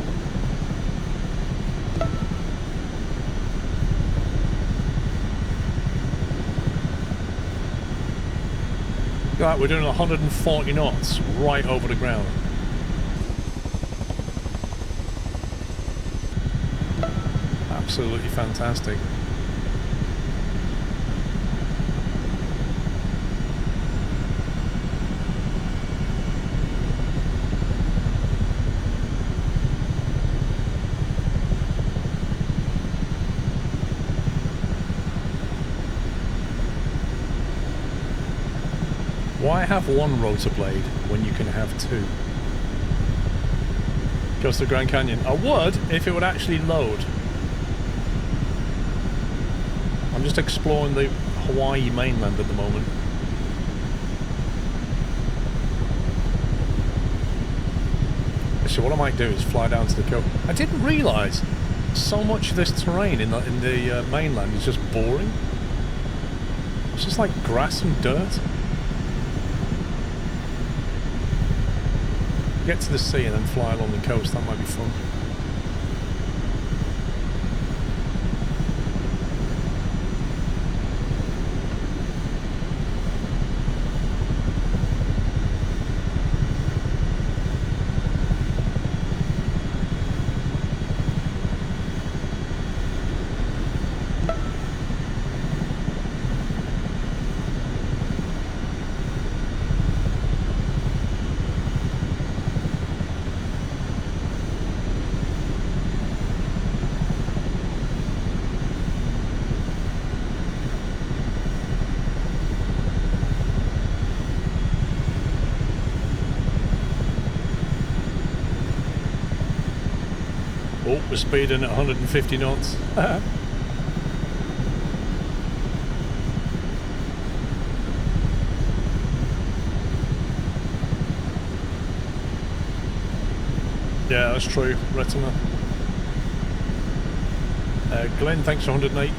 Right, we're doing 140 knots right over the ground. Absolutely fantastic. Why have one rotor blade when you can have two? Goes to the Grand Canyon. I would if it would actually load. I'm just exploring the Hawaii mainland at the moment. So what I might do is fly down to the coast. I didn't realise so much of this terrain in the mainland is just boring. It's just like grass and dirt. Get to the sea and then fly along the coast, that might be fun. Oh, we're speeding at 150 knots. Yeah, that's true, Retina. Glenn, thanks for 108.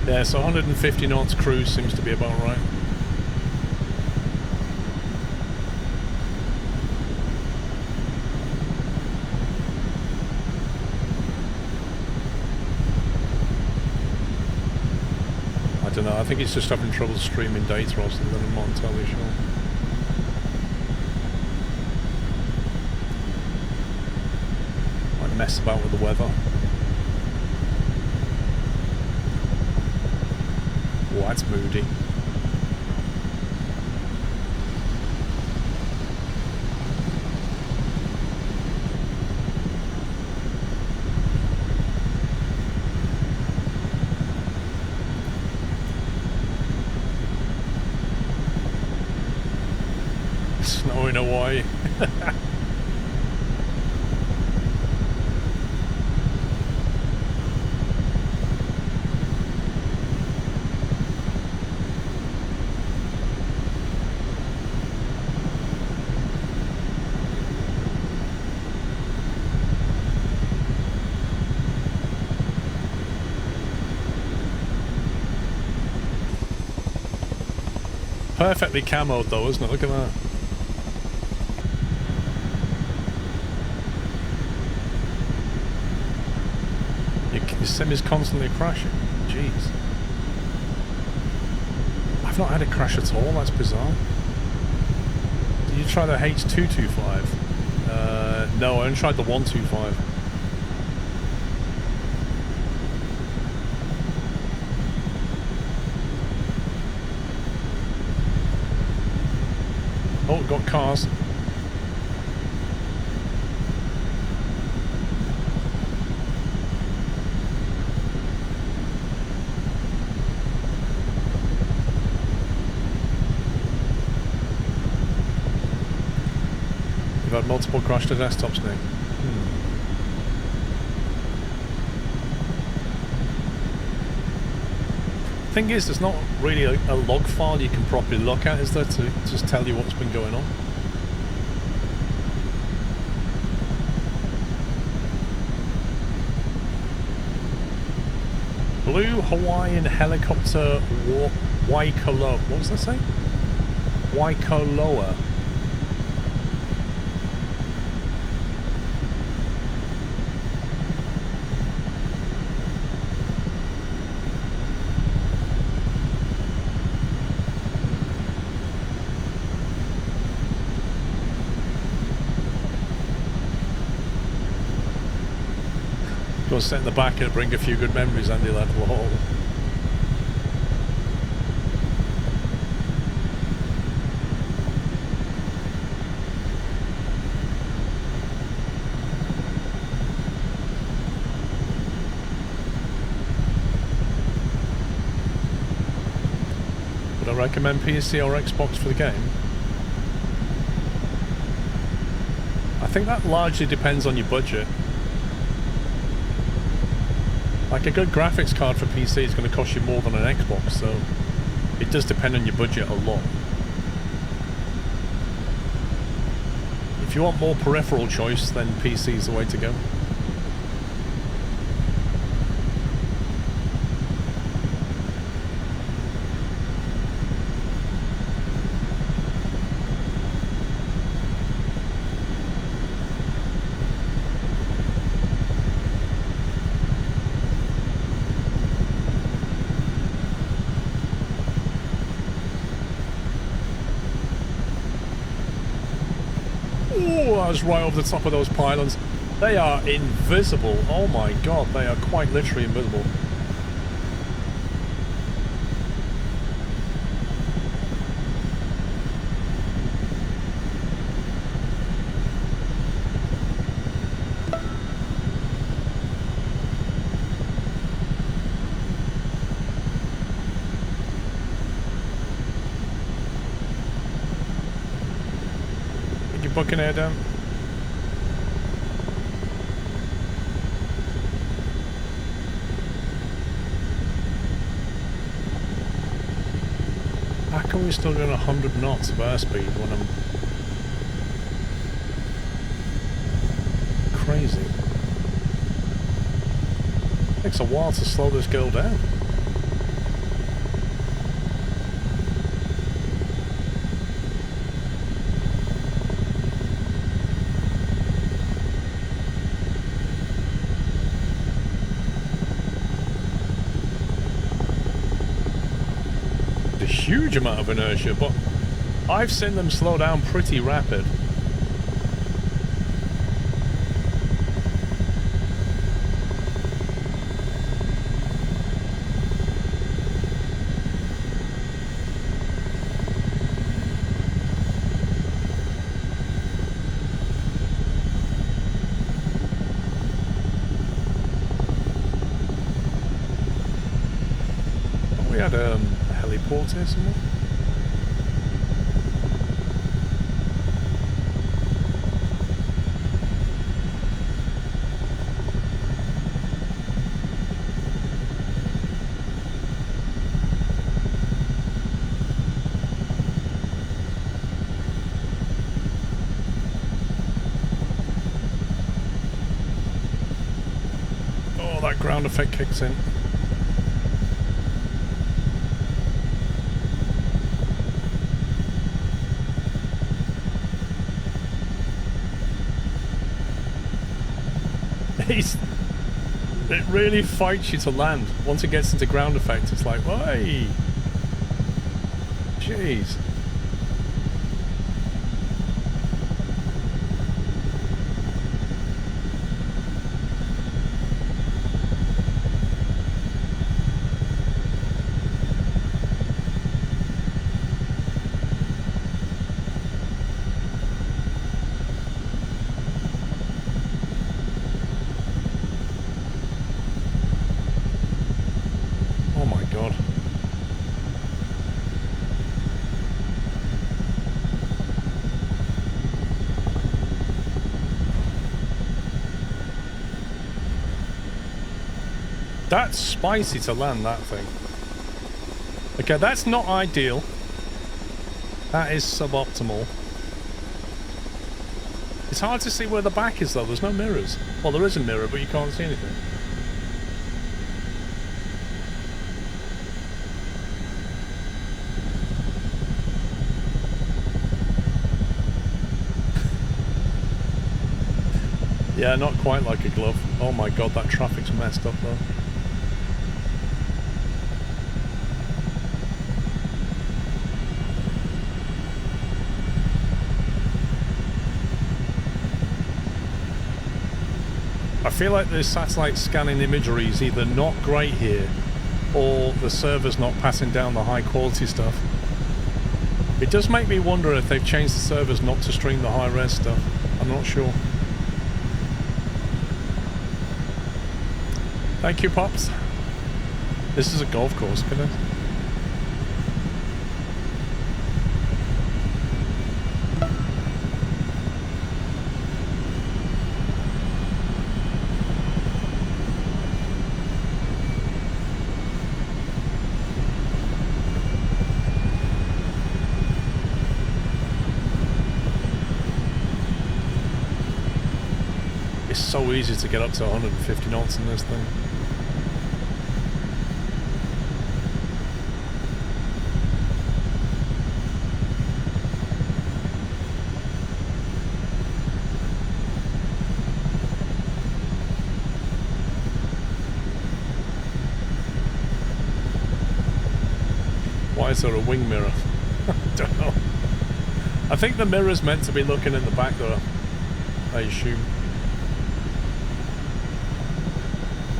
Yeah, so 150 knots cruise seems to be about right. I don't know, I think it's just having trouble streaming data or something, I'm not entirely sure. Might mess about with the weather. Oh, that's moody. Snow in Hawaii. perfectly camoed though, isn't it? Look at that. Your sim is constantly crashing. Jeez. I've not had it crash at all, that's bizarre. Did you try the H225? No, I only tried the 125. Oh, we've got cars. You've had multiple crash to desktops, Nick. Thing is, there's not really a log file you can properly look at, is there, to just tell you what's been going on? Blue Hawaiian helicopter Waikoloa. What does that say? Waikoloa. Go sit in the back and bring a few good memories, Andy Level. Would I recommend PC or Xbox for the game? I think that largely depends on your budget. Like a good graphics card for PC is going to cost you more than an Xbox, so it does depend on your budget a lot. If you want more peripheral choice, then PC is the way to go. I was right over the top of those pylons. They are invisible. Oh my god, they are quite literally invisible. Get your Buccaneer down. How come we're still doing 100 knots of airspeed when I'm... Crazy. Takes a while to slow this girl down. Huge amount of inertia, but I've seen them slow down pretty rapid. We had heliport here somewhere. Oh, that ground effect kicks in. It really fights you to land. Once it gets into ground effect, it's like, hey, jeez. That's spicy to land, that thing. Okay, that's not ideal. That is suboptimal. It's hard to see where the back is, though. There's no mirrors. Well, there is a mirror, but you can't see anything. Yeah, not quite like a glove. Oh my god, that traffic's messed up, though. I feel like the satellite scanning imagery is either not great here or the server's not passing down the high quality stuff. It does make me wonder if they've changed the servers not to stream the high res stuff. I'm not sure. Thank you, Pops. This is a golf course, can it? It's so easy to get up to 150 knots in this thing. Why is there a wing mirror? I don't know. I think the mirror's meant to be looking in the back though, I assume.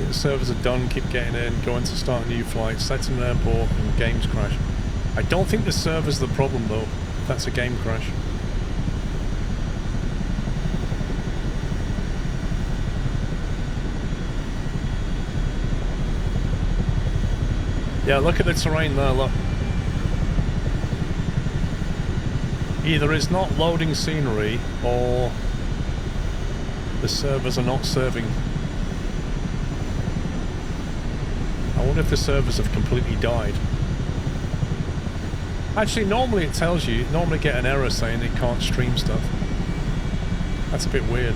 The servers are done, keep getting in, going to start a new flight, set in an airport and games crash. I don't think the server's the problem though, if that's a game crash. Yeah, look at the terrain there, look. Either it's not loading scenery or the servers are not serving. I wonder if the servers have completely died. Actually, normally it tells you, normally get an error saying it can't stream stuff. That's a bit weird.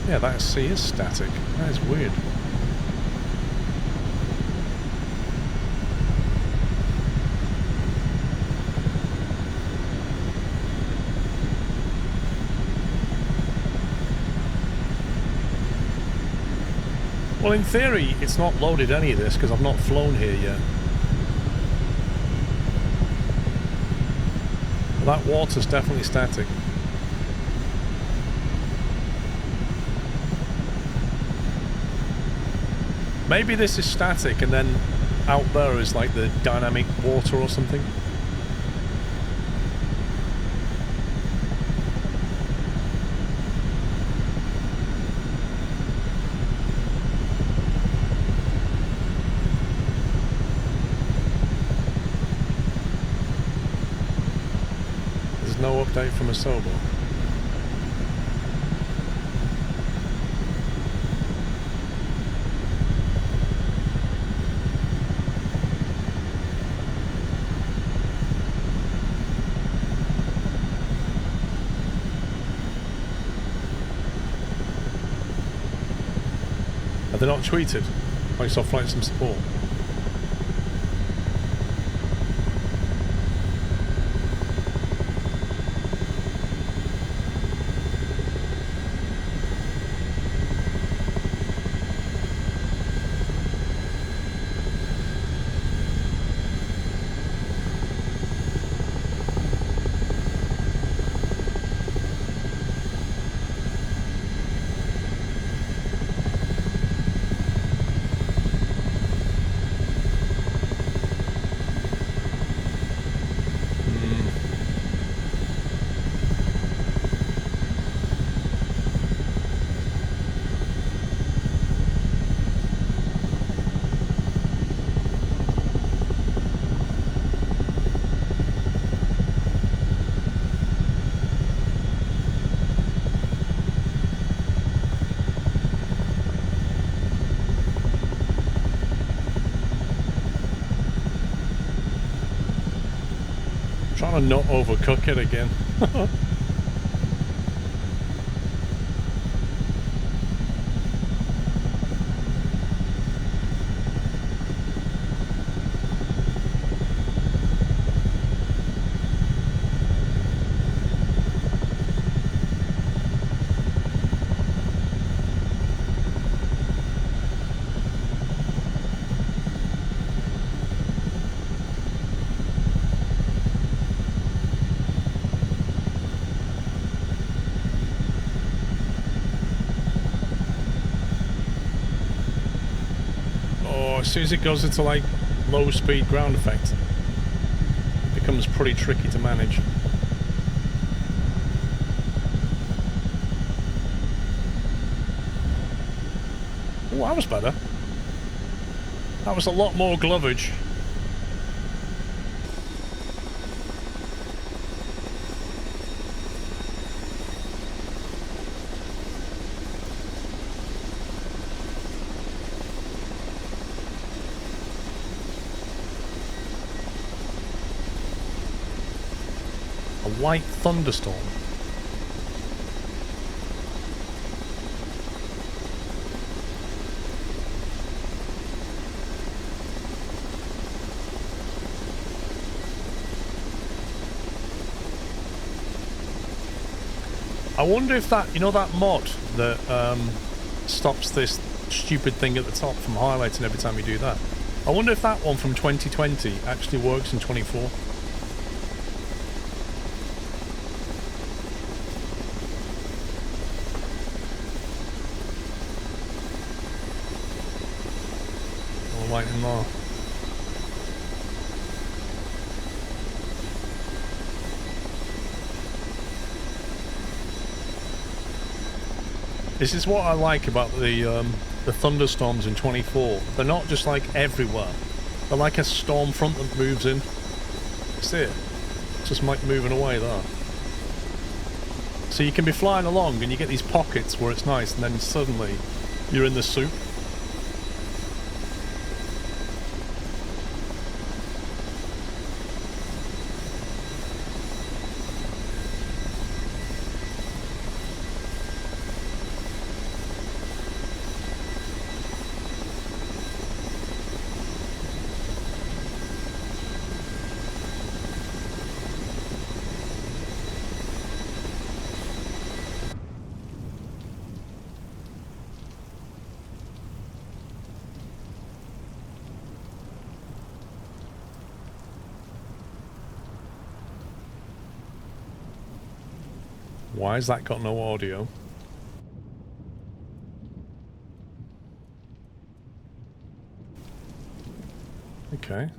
Yeah, that sea is static. That is weird. Well, in theory, it's not loaded any of this because I've not flown here yet. But that water's definitely static. Maybe this is static and then out there is like the dynamic water or something. There's no update from Asobo. They're not tweeted. Microsoft Flight Sim support. Trying to not overcook it again. As soon as it goes into like low speed ground effect, it becomes pretty tricky to manage. Oh, that was better. That was a lot more glovage. White thunderstorm. I wonder if that, you know, that mod that stops this stupid thing at the top from highlighting every time you do that. I wonder if that one from 2020 actually works in 24. Light in there. This is what I like about the thunderstorms in 24. They're not just like everywhere. They're like a storm front that moves in. See it? It's just like moving away there. So you can be flying along and you get these pockets where it's nice, and then suddenly you're in the soup. Why has that got no audio? Okay.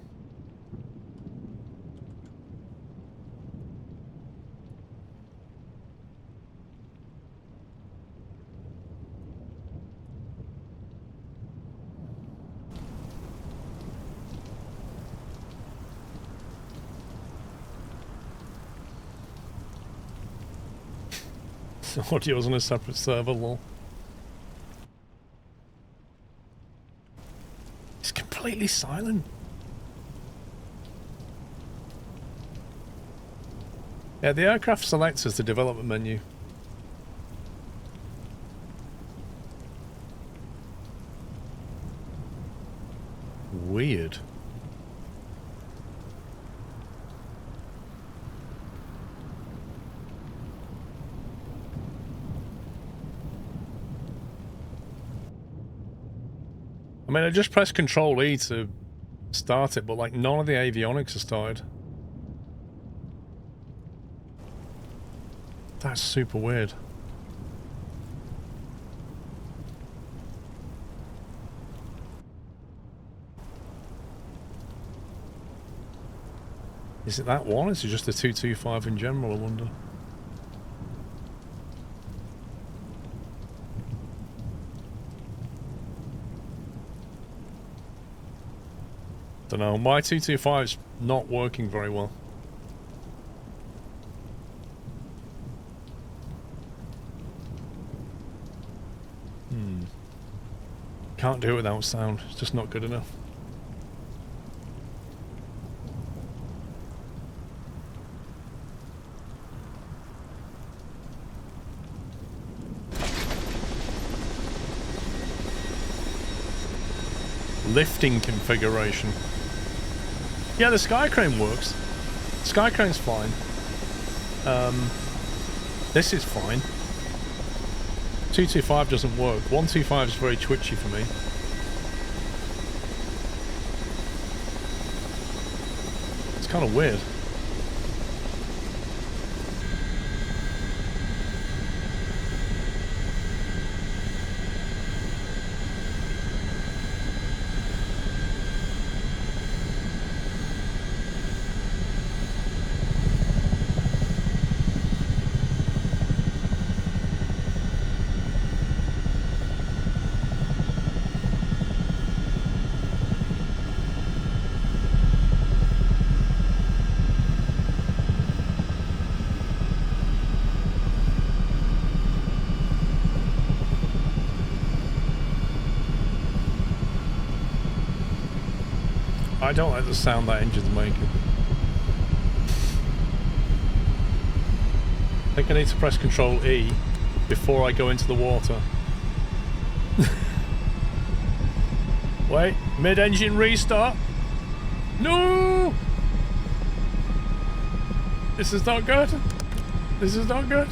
Audio's on a separate server, lol. It's completely silent. Yeah, the aircraft selects as the development menu. Weird. I mean, I just pressed Control E to start it, but like none of the avionics are started. That's super weird. Is it that one? Is it just the 225 in general, I wonder? Don't know. My 225 is not working very well. Can't do it without sound. It's just not good enough. Lifting configuration. Yeah, the sky crane works. Sky crane's fine. This is fine. 225 doesn't work. 125 is very twitchy for me. It's kind of weird. I don't like the sound that engine's making. I think I need to press Control E before I go into the water. Wait, mid-engine restart. No! This is not good. This is not good.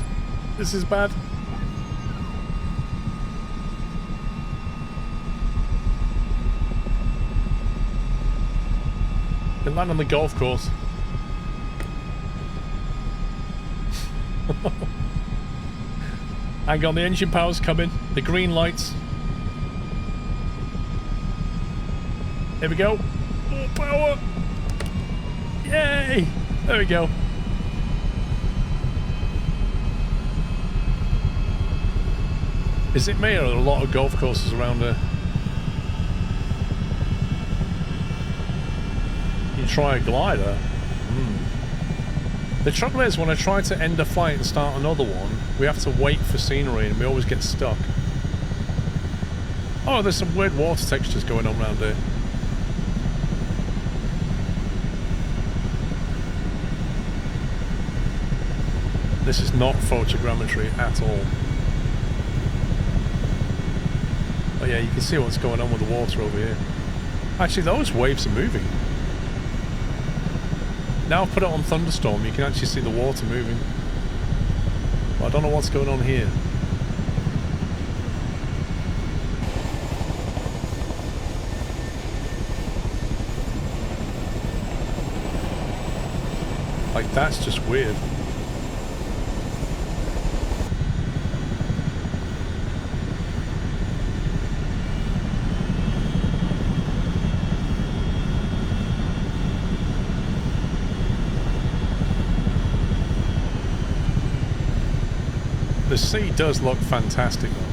This is bad. Can land on the golf course. Hang on, the engine power's coming. The green lights. Here we go. Oh, power! Yay! There we go. Is it me or are there a lot of golf courses around here? You try a glider. The trouble is, when I try to end a flight and start another one, we have to wait for scenery and we always get stuck. Oh, there's some weird water textures going on around here. This is not photogrammetry at all. Oh yeah, you can see what's going on with the water over here. Actually, those waves are moving. Now I've put it on thunderstorm, you can actually see the water moving. But I don't know what's going on here. Like, that's just weird. The sea does look fantastic though.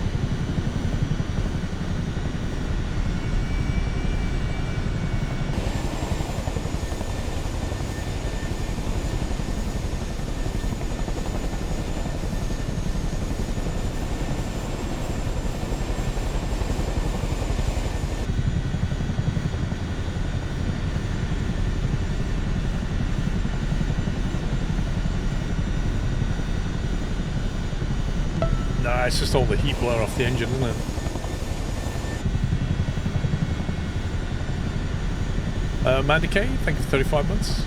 It's just all the heat blare off the engine, isn't it? Mandy K, thank you for 35 months.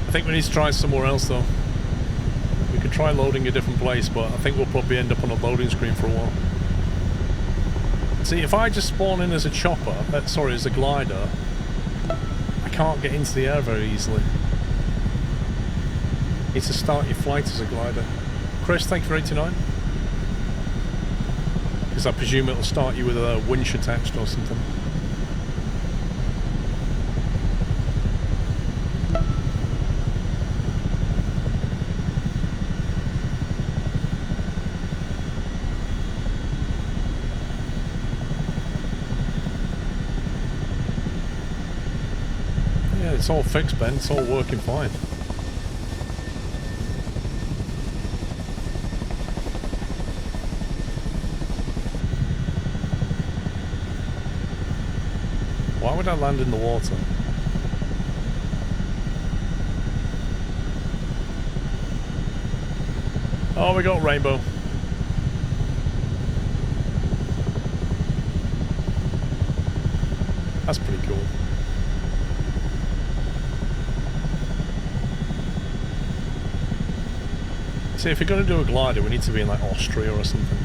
I think we need to try somewhere else though. We could try loading a different place, but I think we'll probably end up on a loading screen for a while. See, if I just spawn in as a chopper, sorry, as a glider, I can't get into the air very easily. Need to start your flight as a glider. Chris, thank you for 89. Because I presume it'll start you with a winch attached or something. Yeah, it's all fixed, Ben. It's all working fine. Why would I land in the water? Oh, we got rainbow. That's pretty cool. See, if you're going to do a glider, we need to be in like Austria or something.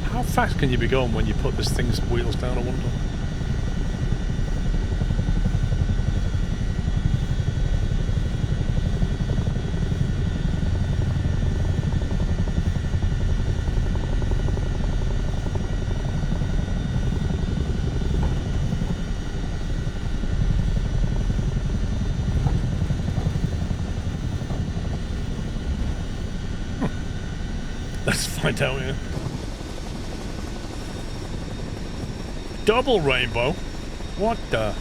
How fast can you be going when you put this thing's wheels down, I wonder? Let's find out here. Double rainbow? What the?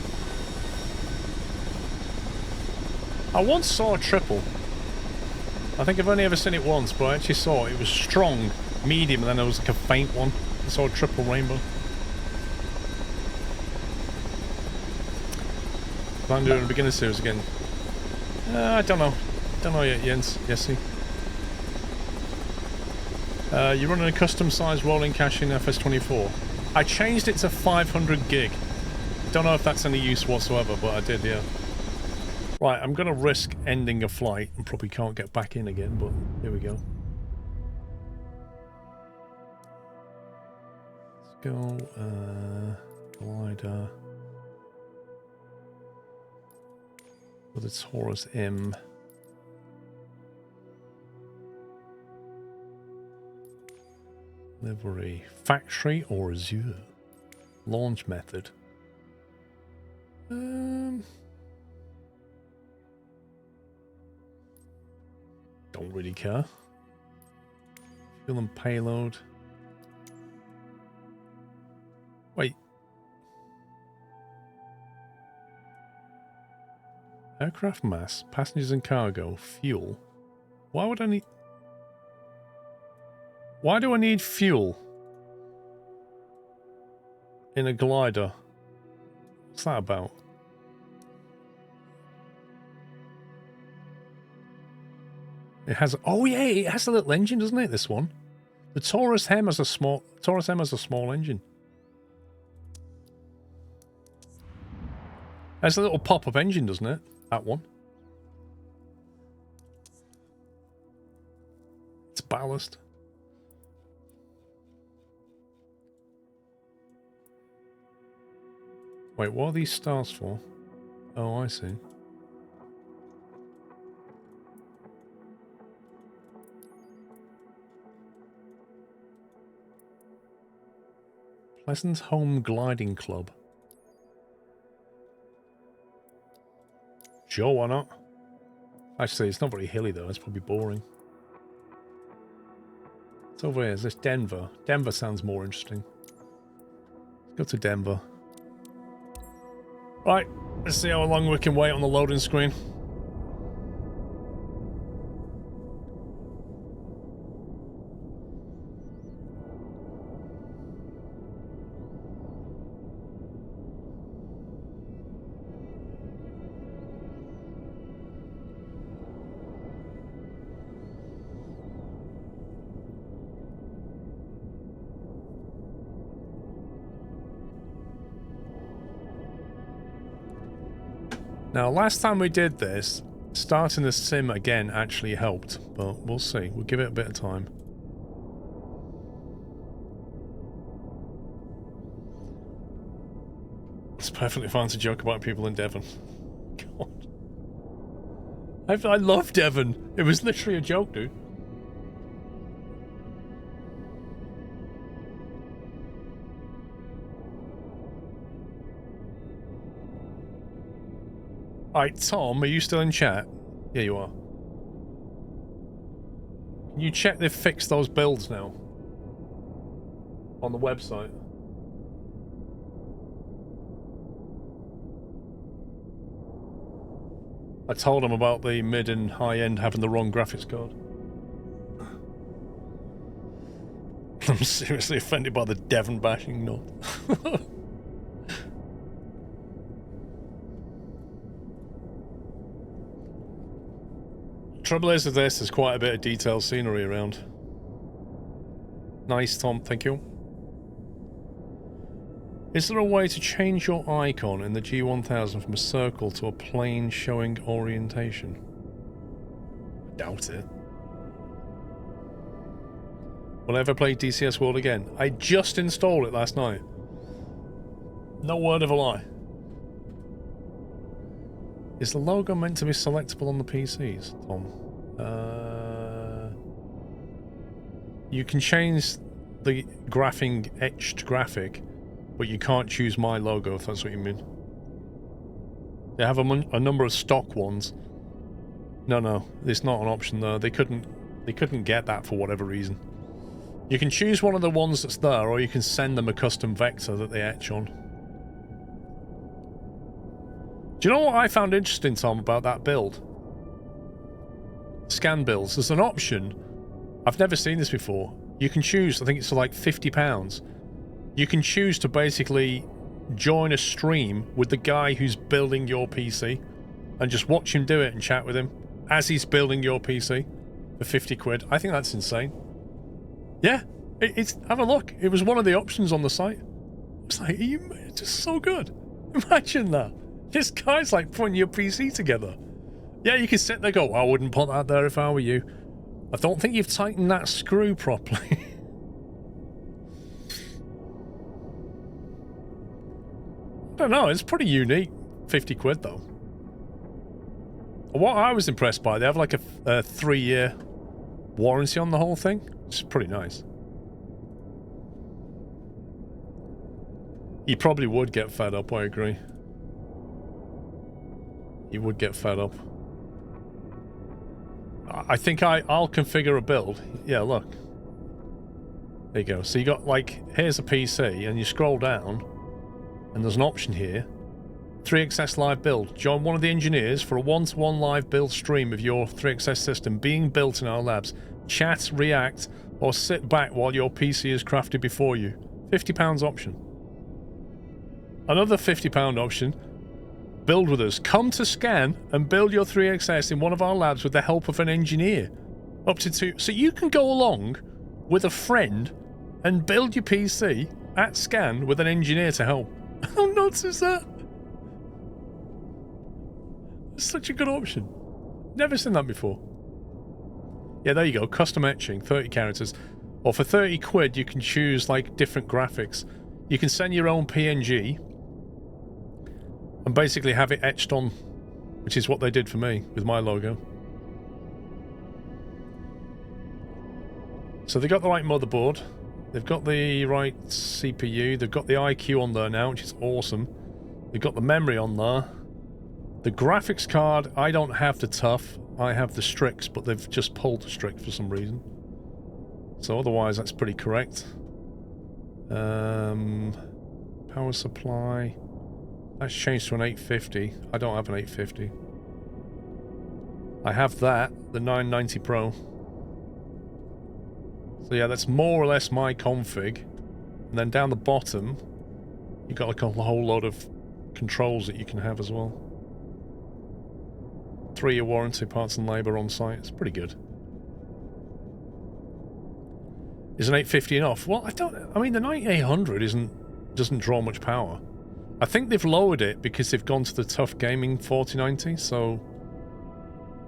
I once saw a triple. I think I've only ever seen it once, but I actually saw it. It was strong, medium, and then there was like a faint one. I saw a triple rainbow. I'm doing a beginner series again. I don't know. Don't know yet, Jens. Yesy. You're running a custom-sized rolling cache in FS24. I changed it to 500 gig. Don't know if that's any use whatsoever, but I did, yeah. Right, I'm going to risk ending a flight and probably can't get back in again, but here we go. Let's go, glider. With a Taurus M. Livery. Factory or Azure? Launch method. Don't really care. Fuel and payload. Wait. Aircraft mass, passengers and cargo, fuel. Why would I need... Why do I need fuel in a glider? What's that about? It has... Oh yeah, it has a little engine, doesn't it, this one? The Taurus M has a small... Taurus M has a small engine. Has a little pop-up engine, doesn't it? That one. It's ballast. Wait, what are these stars for? Oh, I see. Pleasant Home Gliding Club. Sure, why not? Actually, it's not very hilly though. It's probably boring. It's over here. Is this Denver? Denver sounds more interesting. Let's go to Denver. Right, let's see how long we can wait on the loading screen. Now, last time we did this, starting the sim again actually helped, but we'll see. We'll give it a bit of time. It's perfectly fine to joke about people in Devon. God. I love Devon. It was literally a joke, dude. Alright, Tom, are you still in chat? Yeah, you are. Can you check they've fixed those builds now? On the website. I told him about the mid and high end having the wrong graphics card. I'm seriously offended by the Devon bashing, no. Trouble is with this, there's quite a bit of detailed scenery around. Nice, Tom, thank you. Is there a way to change your icon in the G1000 from a circle to a plane showing orientation? I doubt it. Will I ever play DCS World again? I just installed it last night. No word of a lie. Is the logo meant to be selectable on the PCs, Tom? You can change the graphing etched graphic, but you can't choose my logo, if that's what you mean. They have a number of stock ones. No, it's not an option though. They couldn't get that for whatever reason. You can choose one of the ones that's there, or you can send them a custom vector that they etch on. Do you know what I found interesting, Tom, about that build? Scan builds. There's an option. I've never seen this before. You can choose, I think it's like £50. You can choose to basically join a stream with the guy who's building your PC and just watch him do it and chat with him as he's building your PC for 50 quid. I think that's insane. Yeah, it's have a look. It was one of the options on the site. It's like, it's just so good. Imagine that. This guy's like putting your PC together. Yeah, you can sit there and go, I wouldn't put that there if I were you. I don't think you've tightened that screw properly. I don't know, it's pretty unique. 50 quid though. What I was impressed by, they have like a 3-year warranty on the whole thing, which is pretty nice. You probably would get fed up, I agree. You would get fed up. I think I'll configure a build. Yeah, look. There you go. So you got like, here's a PC, and you scroll down, and there's an option here. 3XS live build. Join one of the engineers for a one-to-one live build stream of your 3XS system being built in our labs. Chat, react, or sit back while your PC is crafted before you. £50 option. Another £50 option. Build with us. Come to Scan and build your 3XS in one of our labs with the help of an engineer. Up to 2. So you can go along with a friend and build your PC at Scan with an engineer to help. How nuts is that? It's such a good option. Never seen that before. Yeah, there you go. Custom etching, 30 characters. Or for 30 quid, you can choose like different graphics. You can send your own PNG. and basically have it etched on, which is what they did for me with my logo. So they got the right motherboard, they've got the right CPU, they've got the IQ on there now, which is awesome. They've got the memory on there. The graphics card, I don't have the TUF, I have the Strix, but they've just pulled the Strix for some reason. So otherwise that's pretty correct. Power supply, that's changed to an 850. I don't have an 850. I have that, the 990 Pro. So yeah, that's more or less my config. And then down the bottom, you've got like a whole load of controls that you can have as well. 3-year warranty, parts and labour on site. It's pretty good. Is an 850 enough? Well, I mean, the 9800 doesn't draw much power. I think they've lowered it because they've gone to the TUF Gaming 4090, so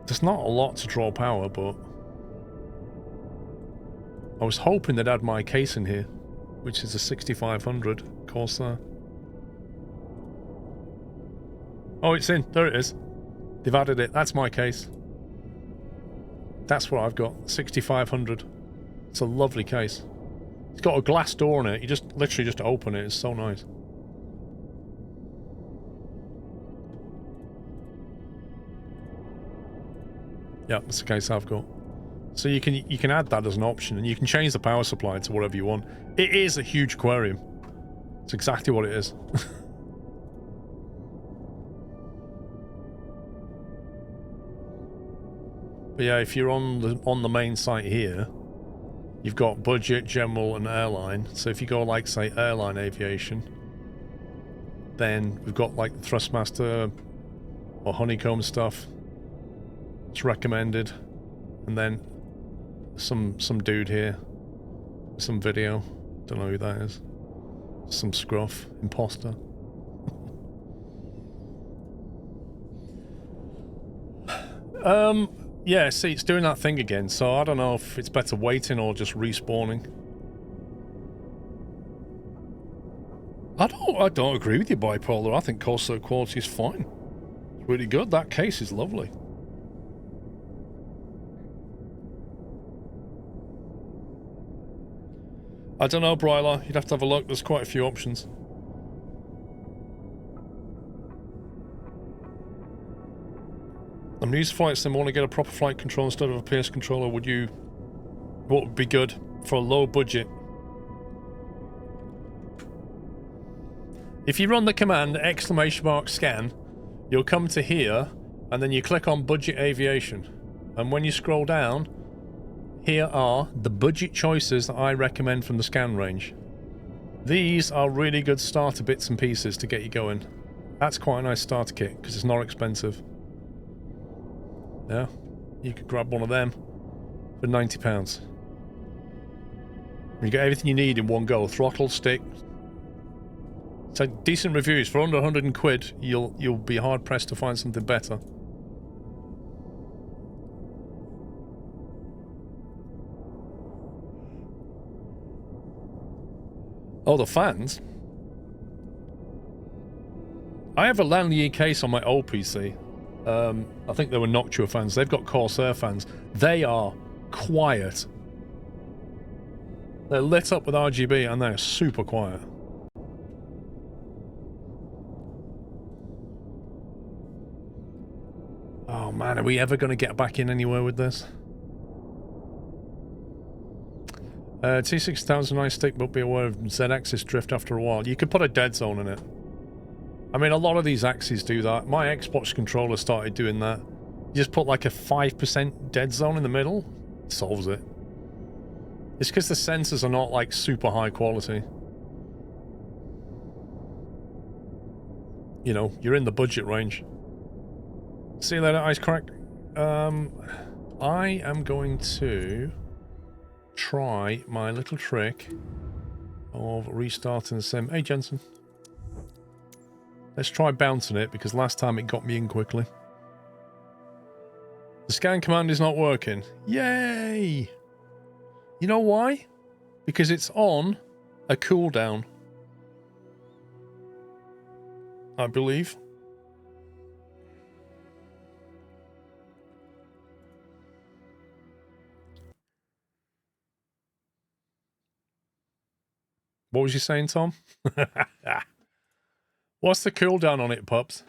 there's not a lot to draw power, but I was hoping they'd add my case in here, which is a 6500 Corsair. Oh, it's in. There it is. They've added it. That's my case. That's what I've got. 6500. It's a lovely case. It's got a glass door in it. You just literally just open it. It's so nice. Yeah, that's the case I've got. So you can add that as an option, and you can change the power supply to whatever you want. It is a huge aquarium. It's exactly what it is. But yeah, if you're on the main site here, you've got budget, general, and airline. So if you go like, say, airline aviation, then we've got like the Thrustmaster or Honeycomb stuff. It's recommended. And then some dude here, some video, don't know who that is. Some scruff, imposter. Yeah, see, it's doing that thing again, so I don't know if it's better waiting or just respawning. I don't agree with you, Bipolar. I think Corsair quality is fine. It's really good. That case is lovely. I don't know, Bryla. You'd have to have a look. There's quite a few options. I'm new to flight sim. I want to get a proper flight control instead of a PS controller. What would be good for a low budget? If you run the command !scan, you'll come to here, and then you click on budget aviation. And when you scroll down, here are the budget choices that I recommend from the scan range. These are really good starter bits and pieces to get you going. That's quite a nice starter kit because it's not expensive. Yeah, you could grab one of them for £90. You get everything you need in one go. Throttle, stick. So decent reviews for under 100 quid. You'll be hard pressed to find something better. Oh, the fans. I have a Lanlier case on my old PC. I think they were Noctua fans. They've got Corsair fans. They are quiet. They're lit up with RGB and they're super quiet. Oh man, are we ever going to get back in anywhere with this? T6000 nice stick, but be aware of Z-axis drift after a while. You could put a dead zone in it. I mean, a lot of these axes do that. My Xbox controller started doing that. You just put like a 5% dead zone in the middle. It solves it. It's because the sensors are not like super high quality. You know, you're in the budget range. See you later, Ice Crack. I am going to try my little trick of restarting the sim. Hey, Jensen. Let's try bouncing it, because last time it got me in quickly. The scan command is not working. Yay! You know why? Because it's on a cooldown. I believe. What was you saying, Tom? What's the cooldown on it, pups?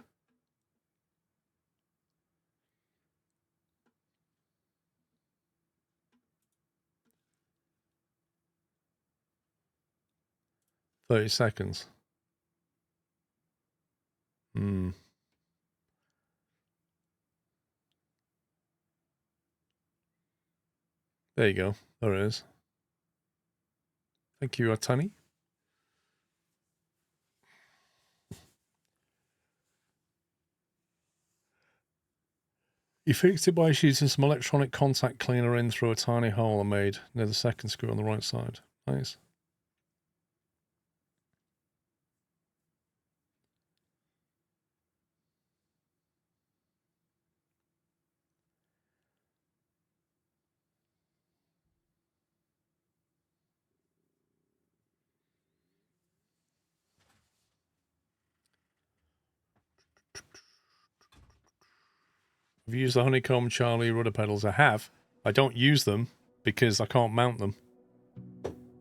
$30. Hmm. There you go. There it is. Thank you, Atani. You fixed it by shooting some electronic contact cleaner in through a tiny hole I made near the second screw on the right side. Nice. Have you used the Honeycomb Charlie rudder pedals? I have. I don't use them because I can't mount them.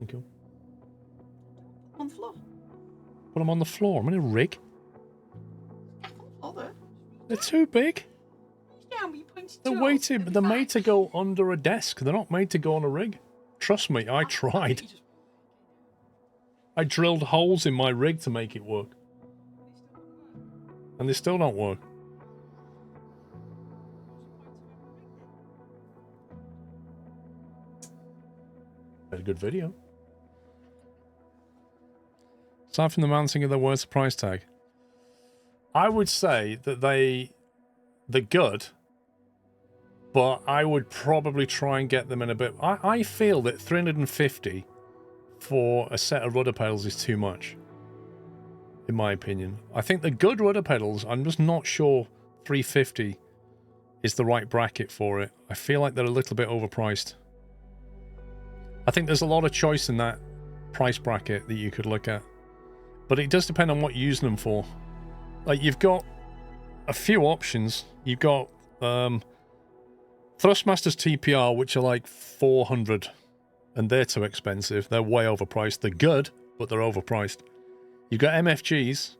Okay. On the floor. Put them on the floor. I'm in a rig. Oh, there. They're too big. Yeah, but you pointed They're weighted. They're made to go under a desk. They're not made to go on a rig. Trust me, I tried. I drilled holes in my rig to make it work. And they still don't work. Had a good video. Aside from the mounting of the worth of price tag, I would say that they're good, but I would probably try and get them in a bit. I feel that 350 for a set of rudder pedals is too much, in my opinion. I think the good rudder pedals, I'm just not sure 350 is the right bracket for it. I feel like they're a little bit overpriced. I think there's a lot of choice in that price bracket that you could look at. But it does depend on what you're using them for. Like, you've got a few options. You've got Thrustmasters TPR, which are like 400, and they're too expensive. They're way overpriced. They're good, but they're overpriced. You've got MFGs,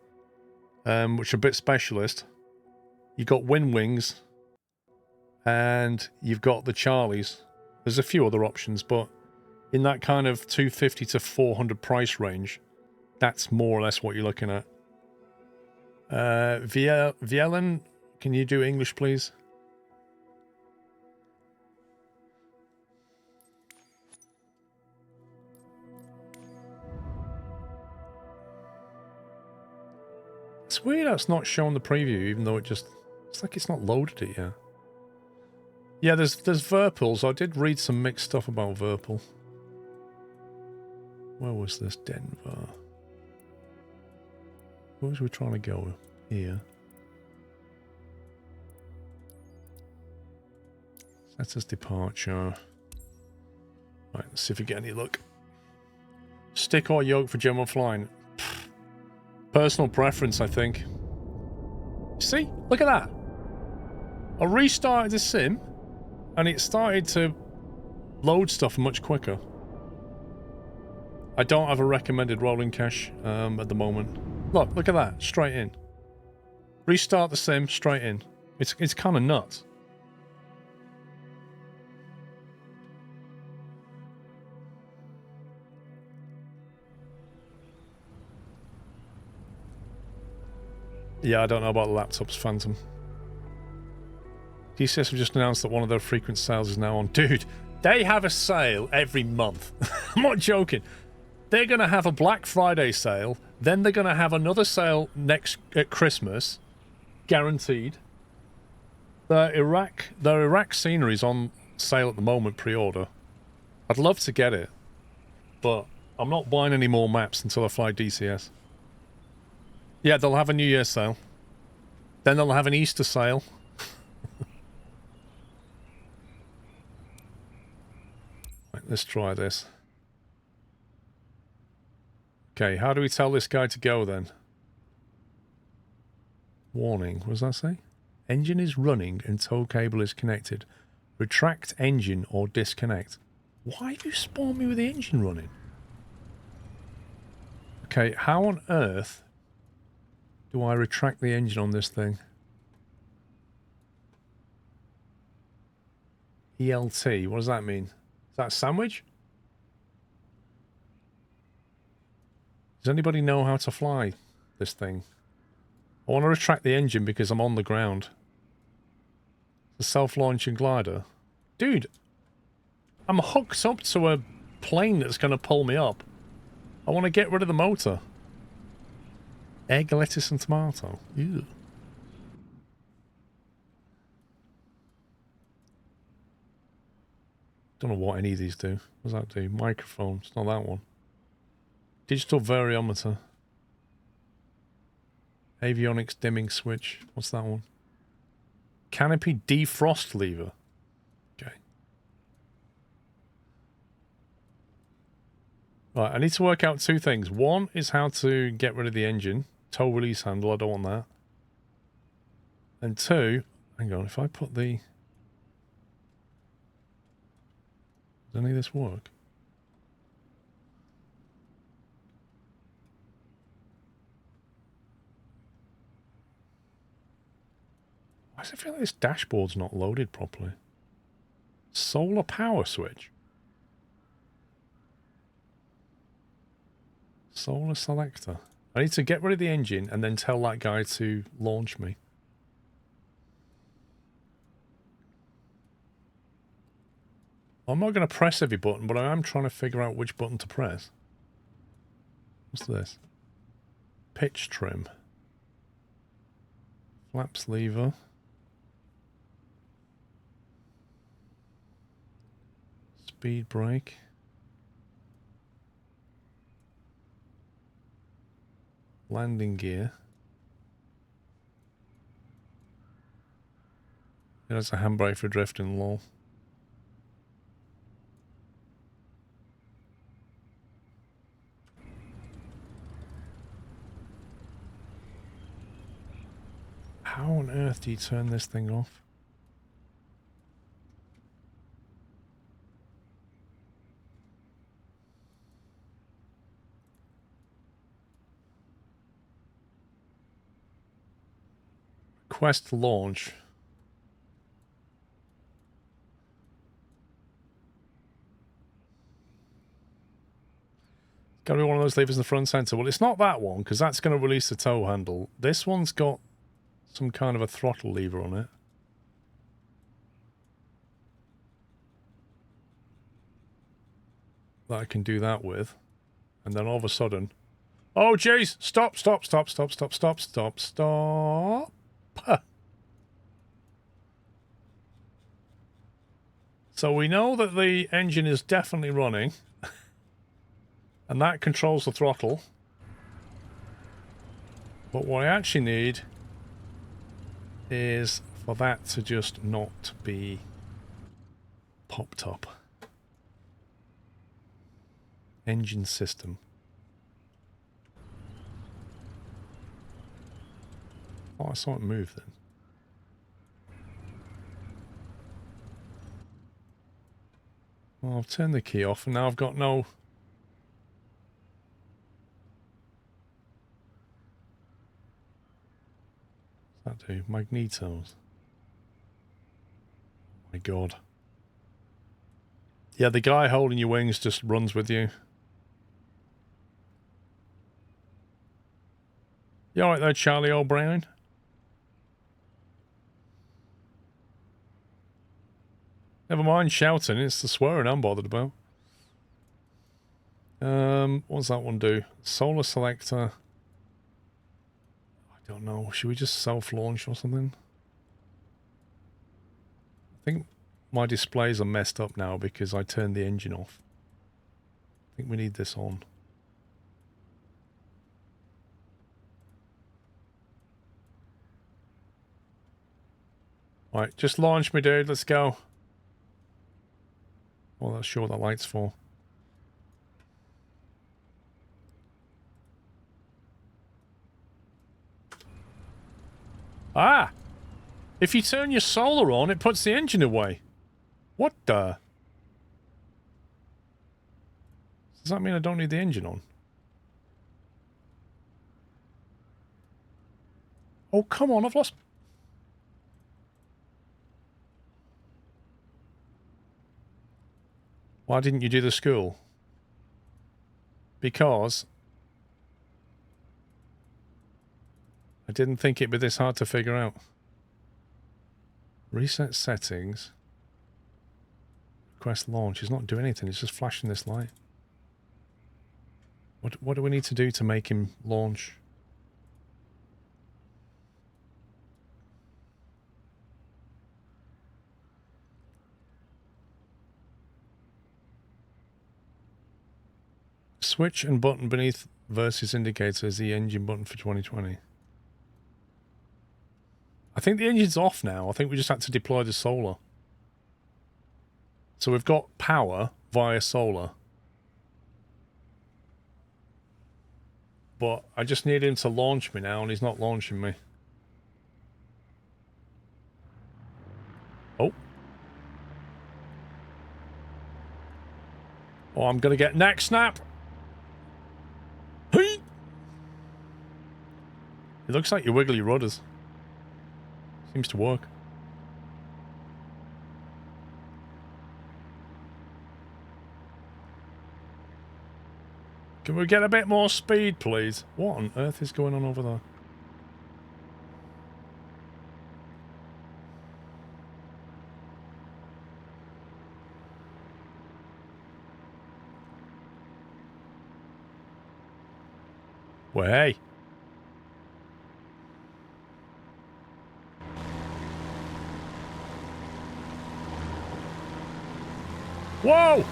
which are a bit specialist. You've got Wind Wings, and you've got the Charlies. There's a few other options, but in that kind of 250 to 400 price range, that's more or less what you're looking at. Vielen, can you do English, please? It's weird that's not showing the preview, even though it's like it's not loaded it yet. Yeah, there's Virpils. I did read some mixed stuff about Virpil. Where was this? Denver. Where was we trying to go? Here. That's his departure. Right, let's see if we get any luck. Stick or yoke for general flying? Personal preference, I think. See? Look at that. I restarted the sim, and it started to load stuff much quicker. I don't have a recommended rolling cache at the moment. Look at that. Straight in. Restart the sim, straight in. It's kind of nuts. Yeah, I don't know about the laptops, Phantom. DCS have just announced that one of their frequent sales is now on. Dude, they have a sale every month. I'm not joking. They're going to have a Black Friday sale, then they're going to have another sale at Christmas, guaranteed. Their Iraq scenery is on sale at the moment, pre-order. I'd love to get it, but I'm not buying any more maps until I fly DCS. Yeah, they'll have a New Year's sale. Then they'll have an Easter sale. Right, let's try this. Okay, how do we tell this guy to go then? Warning, what does that say? Engine is running and tow cable is connected. Retract engine or disconnect. Why do you spawn me with the engine running? Okay, how on earth do I retract the engine on this thing? ELT, what does that mean? Is that a sandwich? Does anybody know how to fly this thing? I want to retract the engine because I'm on the ground. The self-launching glider. Dude, I'm hooked up to a plane that's going to pull me up. I want to get rid of the motor. Egg, lettuce and tomato. Ew. Don't know what any of these do. What does that do? Microphone. It's not that one. Digital variometer. Avionics dimming switch. What's that one? Canopy defrost lever. Okay. Right, I need to work out two things. One is how to get rid of the engine. Tow release handle, I don't want that. And two, hang on, if I put the... Does any of this work? Why does it feel like this dashboard's not loaded properly? Solar power switch. Solar selector. I need to get rid of the engine and then tell that guy to launch me. I'm not going to press every button, but I am trying to figure out which button to press. What's this? Pitch trim. Flaps lever. Speed brake. Landing gear. There's a handbrake for drifting low. How on earth do you turn this thing off? Request launch. Got to be one of those levers in the front center. Well, it's not that one because that's going to release the tow handle. This one's got some kind of a throttle lever on it. That I can do that with. And then all of a sudden... Oh, jeez! Stop, stop, stop, stop, stop, stop, stop, stop. So we know that the engine is definitely running. And that controls the throttle. But what I actually need is for that to just not be popped up. Engine system. Oh, I saw it move then. Well, I've turned the key off and now I've got no... What's that do? Magnetos. Oh my god. Yeah, the guy holding your wings just runs with you. You alright there, Charlie O'Brien? Never mind shouting, it's the swearing I'm bothered about. What's that one do? Solar selector. I don't know. Should we just self-launch or something? I think my displays are messed up now because I turned the engine off. I think we need this on. Right, just launch me, dude. Let's go. Well, that's sure what that light's for. Ah! If you turn your solar on, it puts the engine away. What the? Does that mean I don't need the engine on? Oh, come on, I've lost... Why didn't you do the school? Because... I didn't think it'd be this hard to figure out. Reset settings. Request launch. It's not doing anything. It's just flashing this light. What do we need to do to make him launch? Switch and button beneath versus indicator is the engine button for 2020. I think the engine's off now. I think we just had to deploy the solar. So we've got power via solar. But I just need him to launch me now, and he's not launching me. Oh. Oh, I'm going to get neck snap. Hey! It looks like you wiggle your rudders. Seems to work. Can we get a bit more speed, please? What on earth is going on over there? Well, hey. Whoa!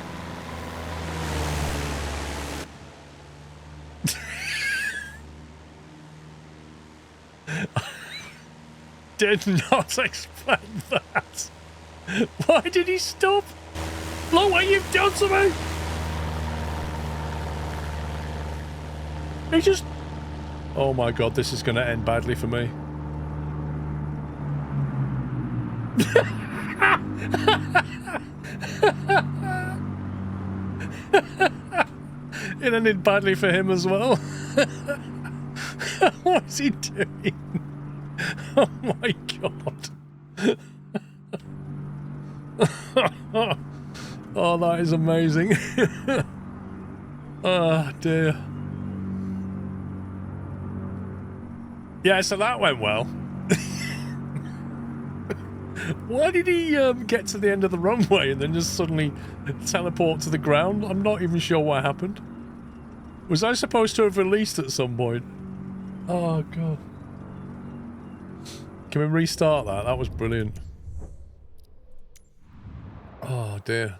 Did not expect that. Why did he stop? Look what you've done to me! He just... Oh my god, this is going to end badly for me. It ended badly for him as well. What is he doing? Oh my god. Oh, that is amazing. Oh dear. Yeah, so that went well. Why did he get to the end of the runway and then just suddenly teleport to the ground? I'm not even sure what happened. Was I supposed to have released at some point? Oh god. Can we restart that? That was brilliant. Oh dear.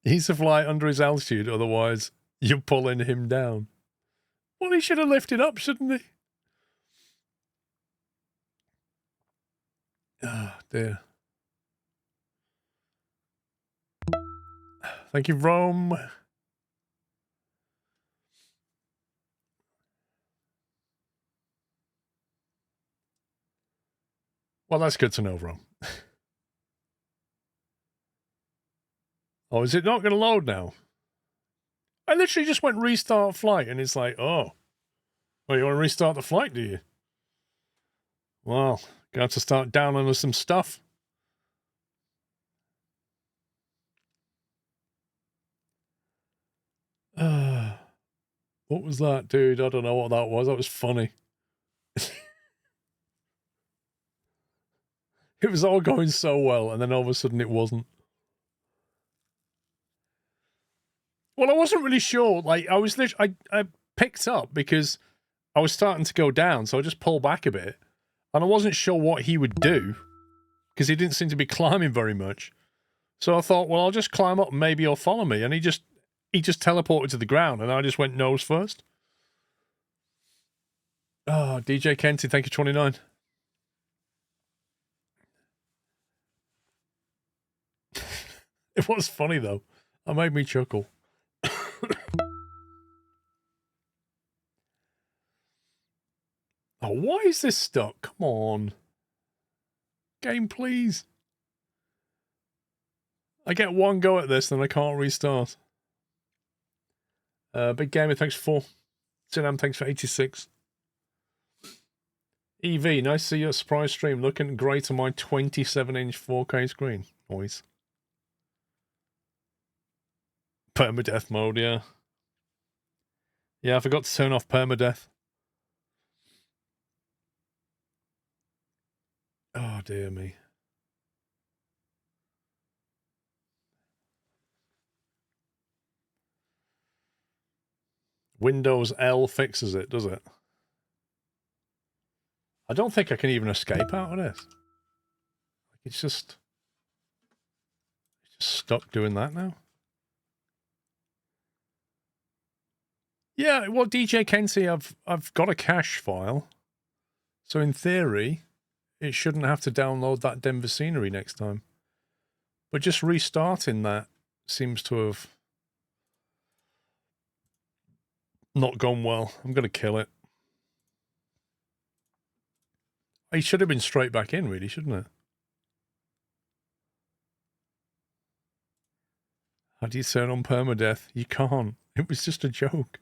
He's to fly under his altitude, otherwise you're pulling him down. Well, he should have lifted up, shouldn't he? Oh dear. Thank you, Rome. Well, that's good to know, Rome. Oh, is it not going to load now? I literally just went restart flight, and it's like, oh. Well, you want to restart the flight, do you? Well, gonna have to start downloading some stuff. What was that, dude? I don't know what that was. That was funny. It was all going so well, and then all of a sudden it wasn't. Well, I wasn't really sure. Like, I picked up because I was starting to go down, so I just pulled back a bit. And I wasn't sure what he would do, because he didn't seem to be climbing very much. So I thought, well, I'll just climb up and maybe he'll follow me. And he just teleported to the ground, and I just went nose first. Oh, DJ Kenty, thank you, 29. It was funny, though. That made me chuckle. Oh, why is this stuck? Come on. Game, please. I get one go at this, then I can't restart. Big Gamer, thanks for 4. Sinam, thanks for 86. EV, nice to see your surprise stream. Looking great on my 27-inch 4K screen. Noise. Permadeath mode, yeah. Yeah, I forgot to turn off permadeath. Oh, dear me. Windows L fixes it, does it? I don't think I can even escape out of this. It's just stuck doing that now. Yeah, well, DJ Kenzie, I've got a cache file, so in theory, it shouldn't have to download that Denver scenery next time. But just restarting that seems to have not gone well. I'm going to kill it. He should have been straight back in, really, shouldn't it? How do you turn on permadeath? You can't. It was just a joke.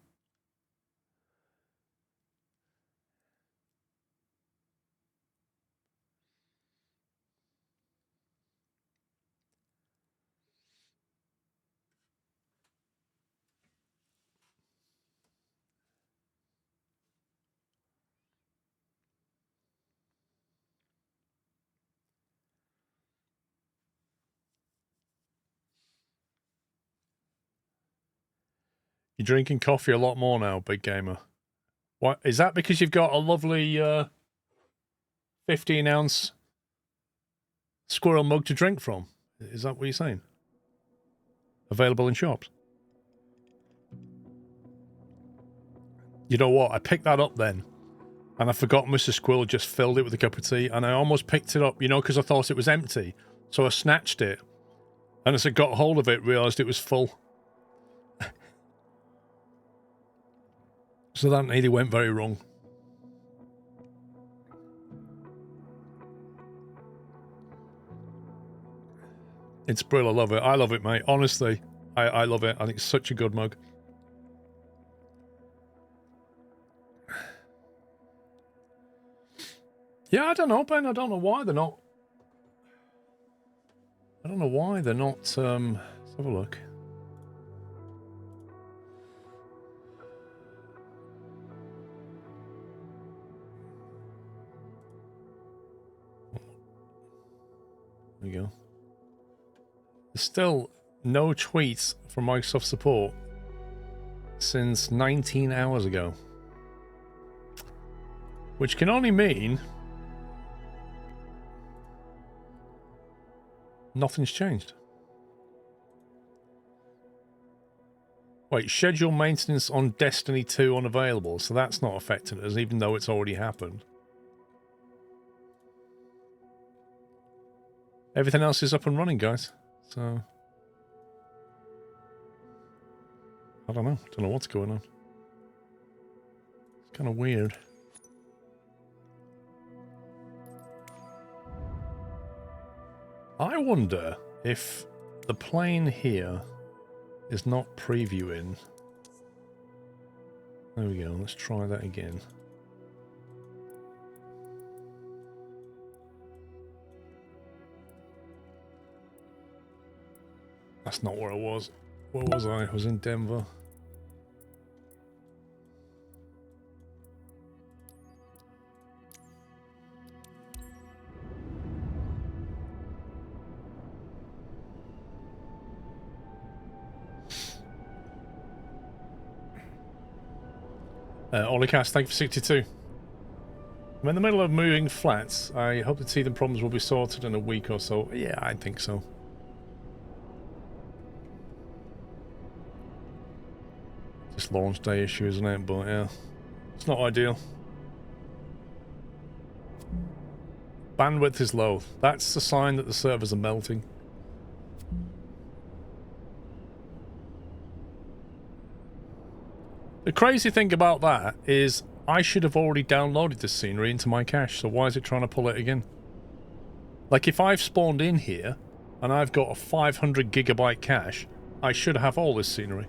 You're drinking coffee a lot more now, Big Gamer. What is that? Because you've got a lovely 15-ounce squirrel mug to drink from? Is that what you're saying? Available in shops. You know what? I picked that up then, and I forgot Mr. Squirrel just filled it with a cup of tea, and I almost picked it up, you know, because I thought it was empty. So I snatched it, and as I got hold of it, realised it was full. So that nearly went very wrong. It's brilliant. I love it. I love it, mate. Honestly, I love it. I think it's such a good mug. Yeah, I don't know, Ben. I don't know why they're not. I don't know why they're not. Let's have a look. There we go. There's still no tweets from Microsoft support since 19 hours ago. Which can only mean nothing's changed. Wait, schedule maintenance on Destiny 2 unavailable, so that's not affecting us, even though it's already happened. Everything else is up and running, guys. So I don't know. Don't know what's going on. It's kind of weird. I wonder if the plane here is not previewing. There we go. Let's try that again. That's not where I was. Where was I? I was in Denver. Olicast, thank you for 62. I'm in the middle of moving flats. I hope the teething problems will be sorted in a week or so. Yeah, I think so. Just launch day issue, isn't it? But yeah, it's not ideal. Bandwidth is low. That's a sign that the servers are melting. The crazy thing about that is I should have already downloaded this scenery into my cache, so why is it trying to pull it again? Like, if I've spawned in here and I've got a 500 gigabyte cache, I should have all this scenery.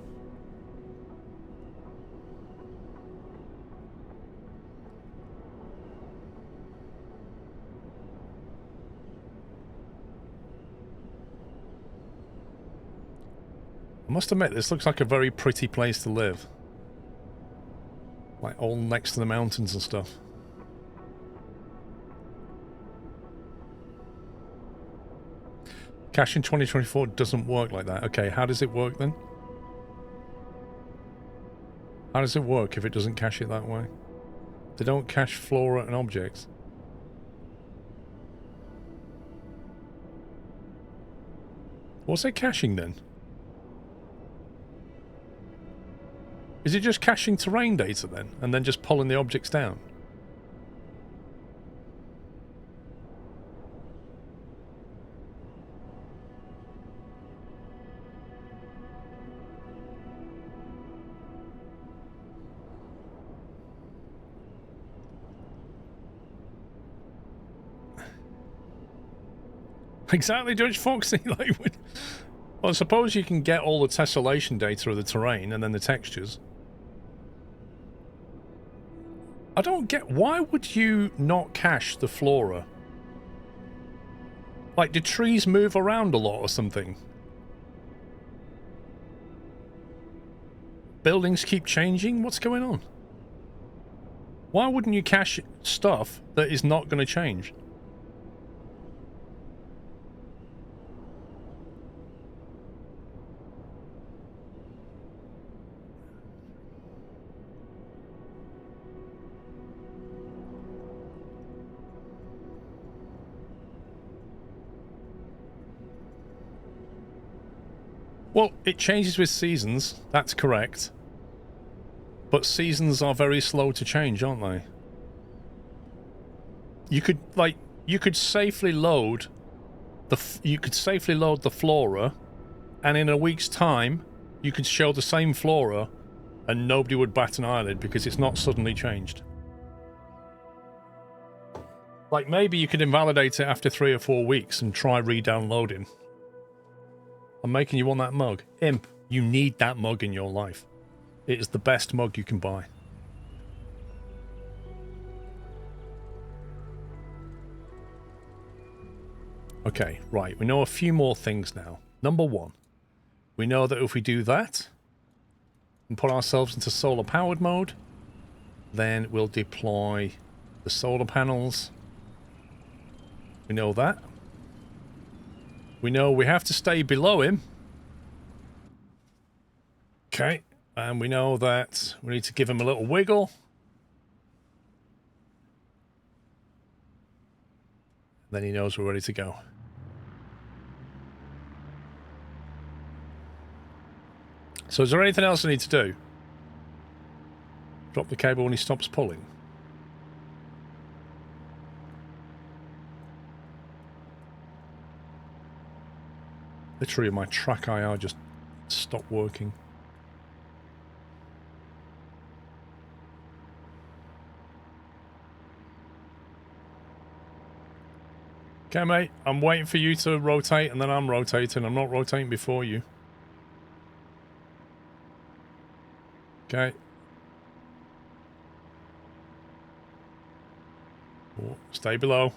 I must admit, this looks like a very pretty place to live. Like all next to the mountains and stuff. Cache in 2024 doesn't work like that. Okay, how does it work then? How does it work if it doesn't cache it that way? They don't cache flora and objects. What's it caching then? Is it just caching terrain data then, and then just pulling the objects down? Exactly, Judge Foxy. Like, well, I suppose you can get all the tessellation data of the terrain and then the textures. I don't get, why would you not cache the flora? Like, do trees move around a lot or something? Buildings keep changing? What's going on? Why wouldn't you cache stuff that is not going to change? Well, it changes with seasons, that's correct. But seasons are very slow to change, aren't they? You could safely load the flora, and in a week's time, you could show the same flora, and nobody would bat an eyelid because it's not suddenly changed. Like, maybe you could invalidate it after 3 or 4 weeks and try re-downloading. I'm making you want that mug. Imp, you need that mug in your life. It is the best mug you can buy. Okay, right. We know a few more things now. Number 1. We know that if we do that and put ourselves into solar powered mode, then we'll deploy the solar panels. We know that. We know we have to stay below him. Okay. And we know that we need to give him a little wiggle. Then he knows we're ready to go. So is there anything else I need to do? Drop the cable when he stops pulling. Literally, my track IR just stopped working. Okay, mate, I'm waiting for you to rotate, and then I'm rotating. I'm not rotating before you. Okay. Oh, stay below.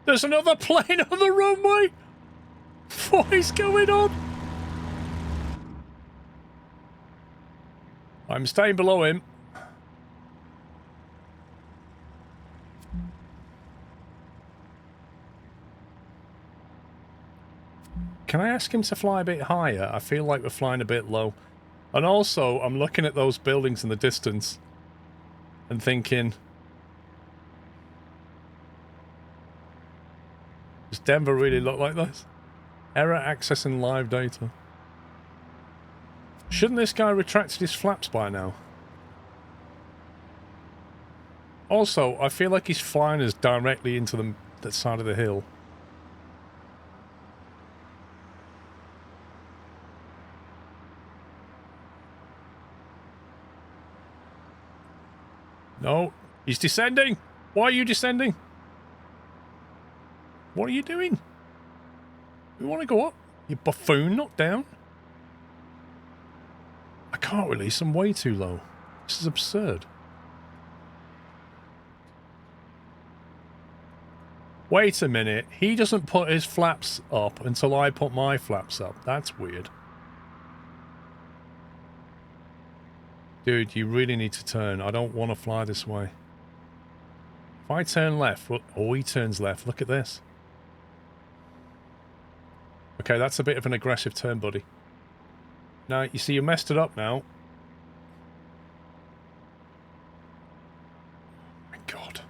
There's another plane on the runway! What is going on? I'm staying below him. Can I ask him to fly a bit higher? I feel like we're flying a bit low. And also, I'm looking at those buildings in the distance and thinking, does Denver really look like this? Error accessing live data. Shouldn't this guy retracted his flaps by now? Also, I feel like he's flying us directly into the side of the hill. No, he's descending. Why are you descending? What are you doing? We want to go up. You buffoon, not down. I can't release them way too low. This is absurd. Wait a minute. He doesn't put his flaps up until I put my flaps up. That's weird. Dude, you really need to turn. I don't want to fly this way. If I turn left... Oh, he turns left. Look at this. Okay, that's a bit of an aggressive turn, buddy. Now, you see, you messed it up now. Oh my God.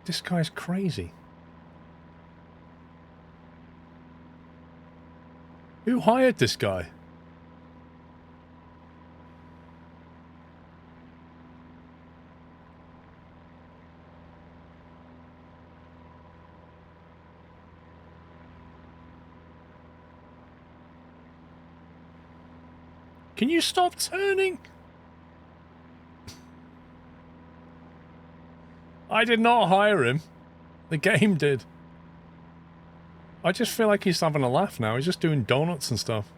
This guy's crazy. Who hired this guy? Can you stop turning? I did not hire him. The game did. I just feel like he's having a laugh now. He's just doing donuts and stuff.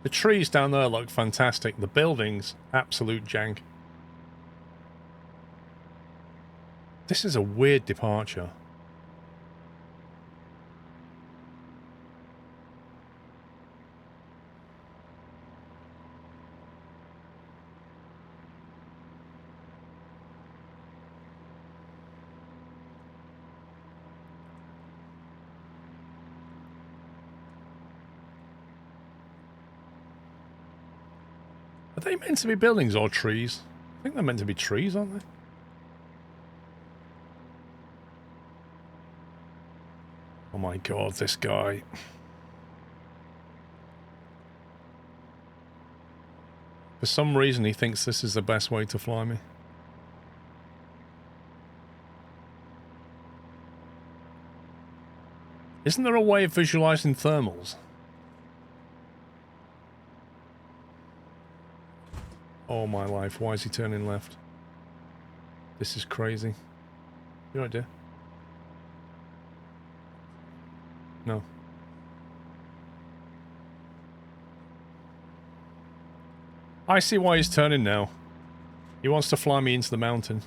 The trees down there look fantastic. The buildings, absolute jank. This is a weird departure. Are they meant to be buildings or trees? I think they're meant to be trees, aren't they? Oh my God, this guy. For some reason, he thinks this is the best way to fly me. Isn't there a way of visualizing thermals? Oh my life, why is he turning left? This is crazy. You right, dear? No. I see why he's turning now. He wants to fly me into the mountain.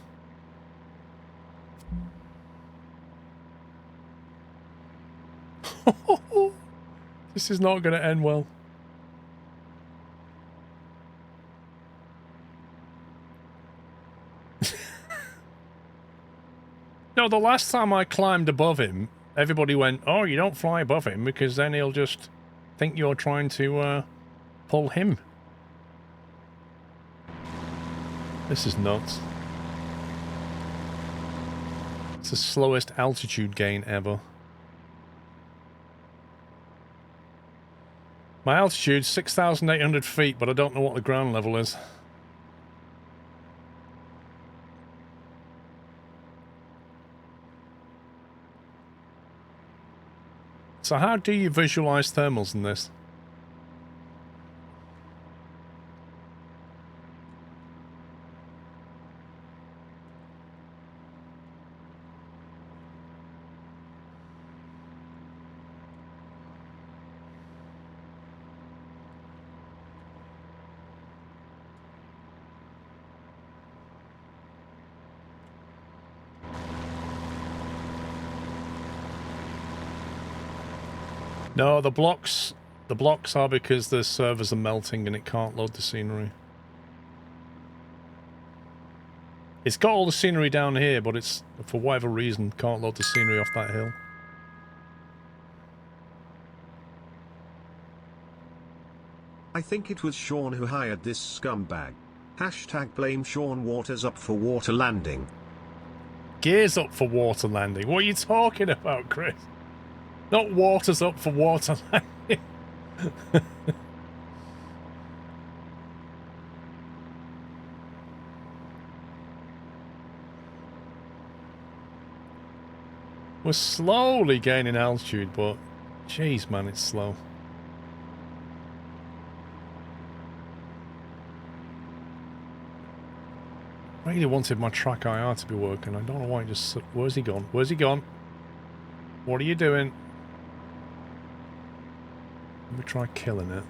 This is not going to end well. No, the last time I climbed above him, everybody went, oh, you don't fly above him because then he'll just think you're trying to pull him. This is nuts. It's the slowest altitude gain ever. My altitude's 6,800 feet, but I don't know what the ground level is. So how do you visualize thermals in this? No, the blocks are because the servers are melting and it can't load the scenery. It's got all the scenery down here, but it's, for whatever reason, can't load the scenery off that hill. I think it was Sean who hired this scumbag. Hashtag blame Sean Waters up for water landing. Gears up for water landing. What are you talking about, Chris? Not Waters up for water landing. We're slowly gaining altitude, but jeez, man, it's slow. I really wanted my track IR to be working. I don't know why it just... Where's he gone? Where's he gone? What are you doing? Let me try killing it.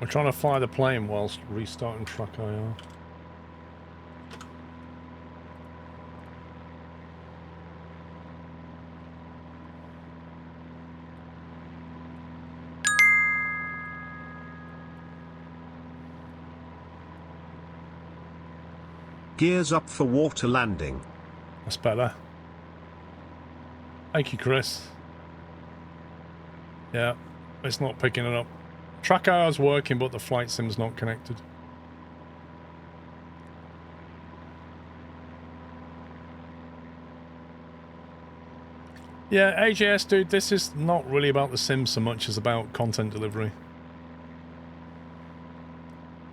We're trying to fly the plane whilst restarting track IR. Gears up for water landing. That's better. Thank you, Chris. Yeah, it's not picking it up. Track IR's working, but the flight sim's not connected. Yeah, AJS, dude, this is not really about the sim so much as about content delivery.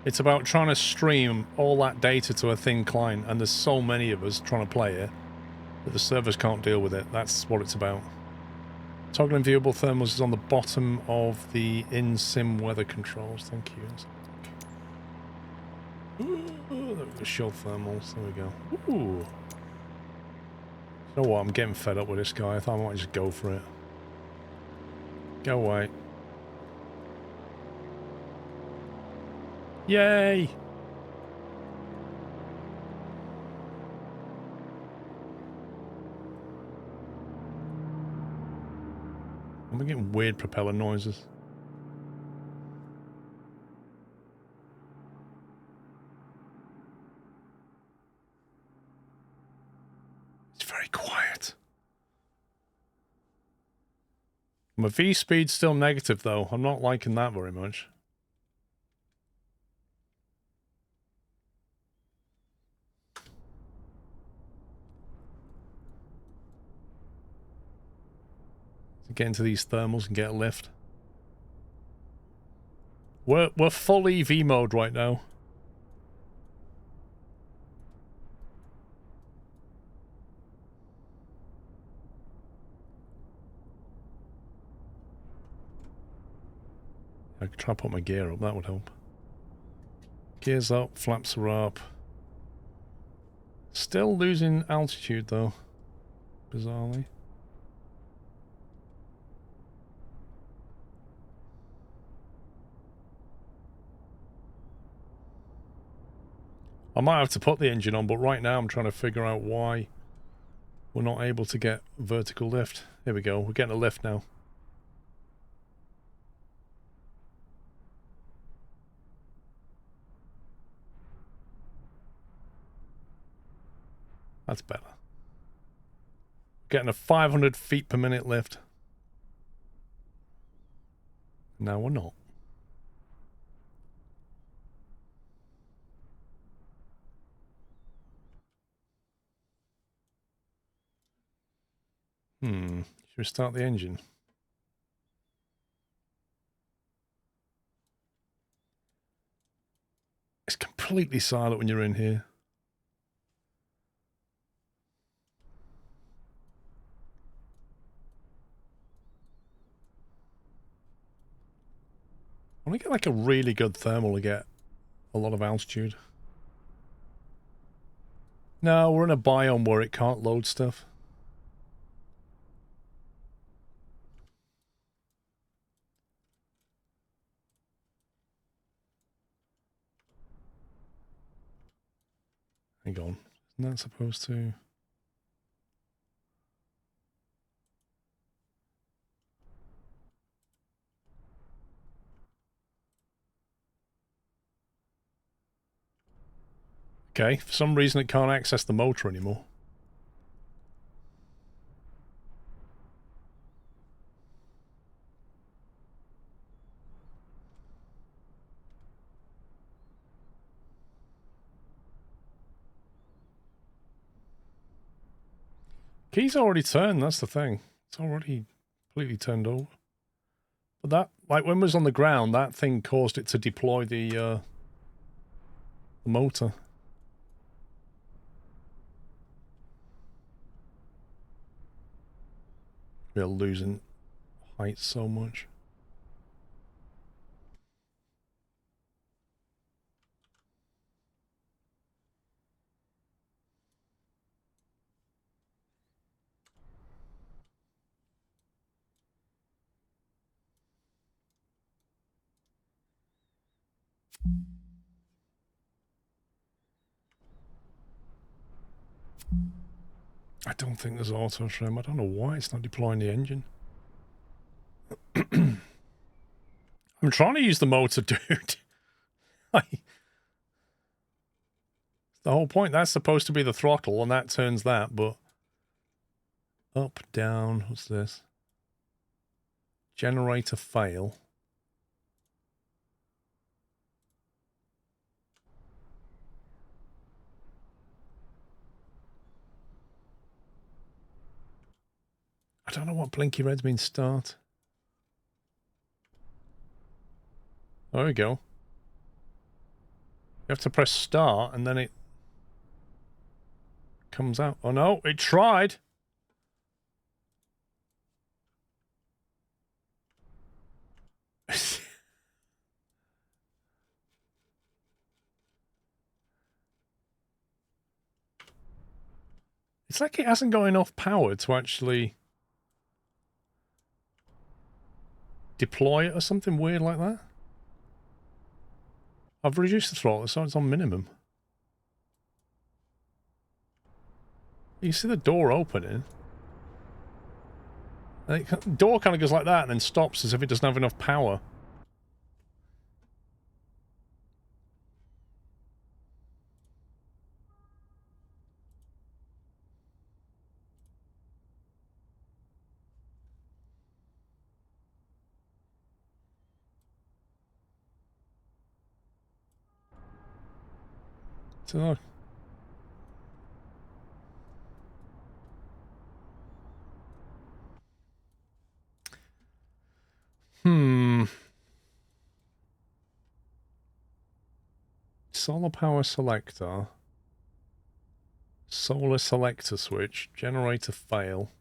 It's about trying to stream all that data to a thin client, and there's so many of us trying to play it that the servers can't deal with it. That's what it's about. Toggling viewable thermals is on the bottom of the in-sim weather controls. Thank you. Ooh, the show thermals. There we go. Ooh. You know what? I'm getting fed up with this guy. I thought I might just go for it. Go away. Yay! I'm getting weird propeller noises. It's very quiet. My V speed's still negative though. I'm not liking that very much. Get into these thermals and get a lift. We're full EV mode right now. I could try to put my gear up, that would help. Gears up, flaps are up. Still losing altitude though, bizarrely. I might have to put the engine on, but right now I'm trying to figure out why we're not able to get vertical lift. Here we go, we're getting a lift now. That's better. Getting a 500 feet per minute lift. No, we're not. Should we start the engine? It's completely silent when you're in here. I want to get like a really good thermal to get a lot of altitude. No, we're in a biome where it can't load stuff. Hang on. Isn't that supposed to... Okay, for some reason it can't access the motor anymore. Key's already turned, that's the thing. It's already completely turned over. But that, like when it was on the ground, that thing caused it to deploy the motor. We're losing height so much. I don't think there's auto trim. I don't know why it's not deploying the engine. I'm trying to use the motor, dude. The whole point, that's supposed to be the throttle, and that turns that, but... Up, down, what's this? Generator fail. I don't know what blinky reds means start. There we go. You have to press start and then it comes out. Oh no, it tried. It's like it hasn't got enough power to actually deploy it or something weird like that. I've reduced the throttle so it's on minimum. You see the door opening. And the door kind of goes like that and then stops as if it doesn't have enough power. So, solar power selector. Solar selector switch. Generator fail.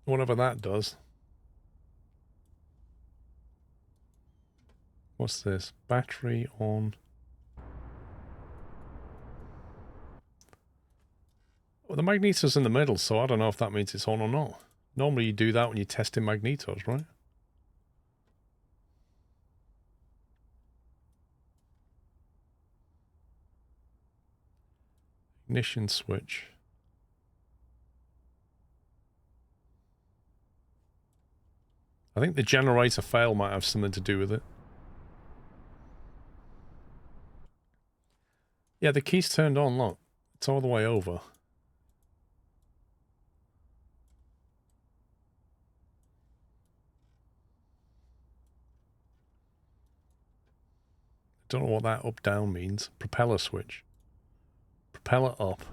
Whatever that does. What's this? Battery on. Well, the magnetor's in the middle, so I don't know if that means it's on or not. Normally you do that when you're testing magnetos, right? Ignition switch. I think the generator fail might have something to do with it. Yeah, the key's turned on, look. It's all the way over. Don't know what that up-down means. Propeller switch. Propeller up.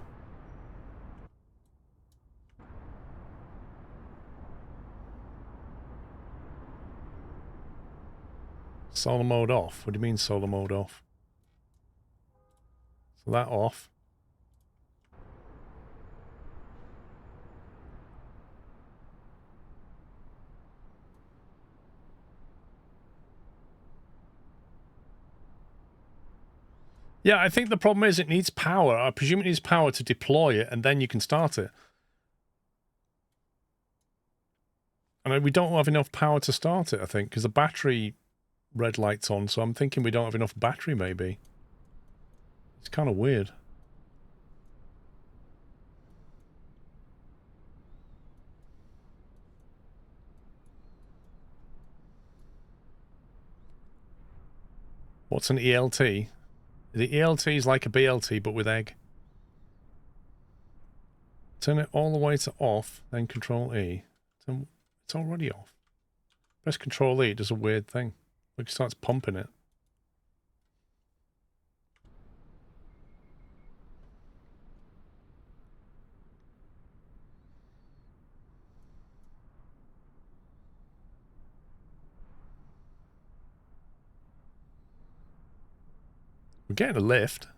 Solar mode off. What do you mean solar mode off? So that off. Yeah, I think the problem is it needs power. I presume it needs power to deploy it, and then you can start it. And we don't have enough power to start it, I think, because the battery red light's on, so I'm thinking we don't have enough battery, maybe. It's kind of weird. What's an ELT? The ELT is like a BLT, but with egg. Turn it all the way to off, then Control E. It's already off. Press Control E, it does a weird thing. Like it starts pumping it. We're getting a lift.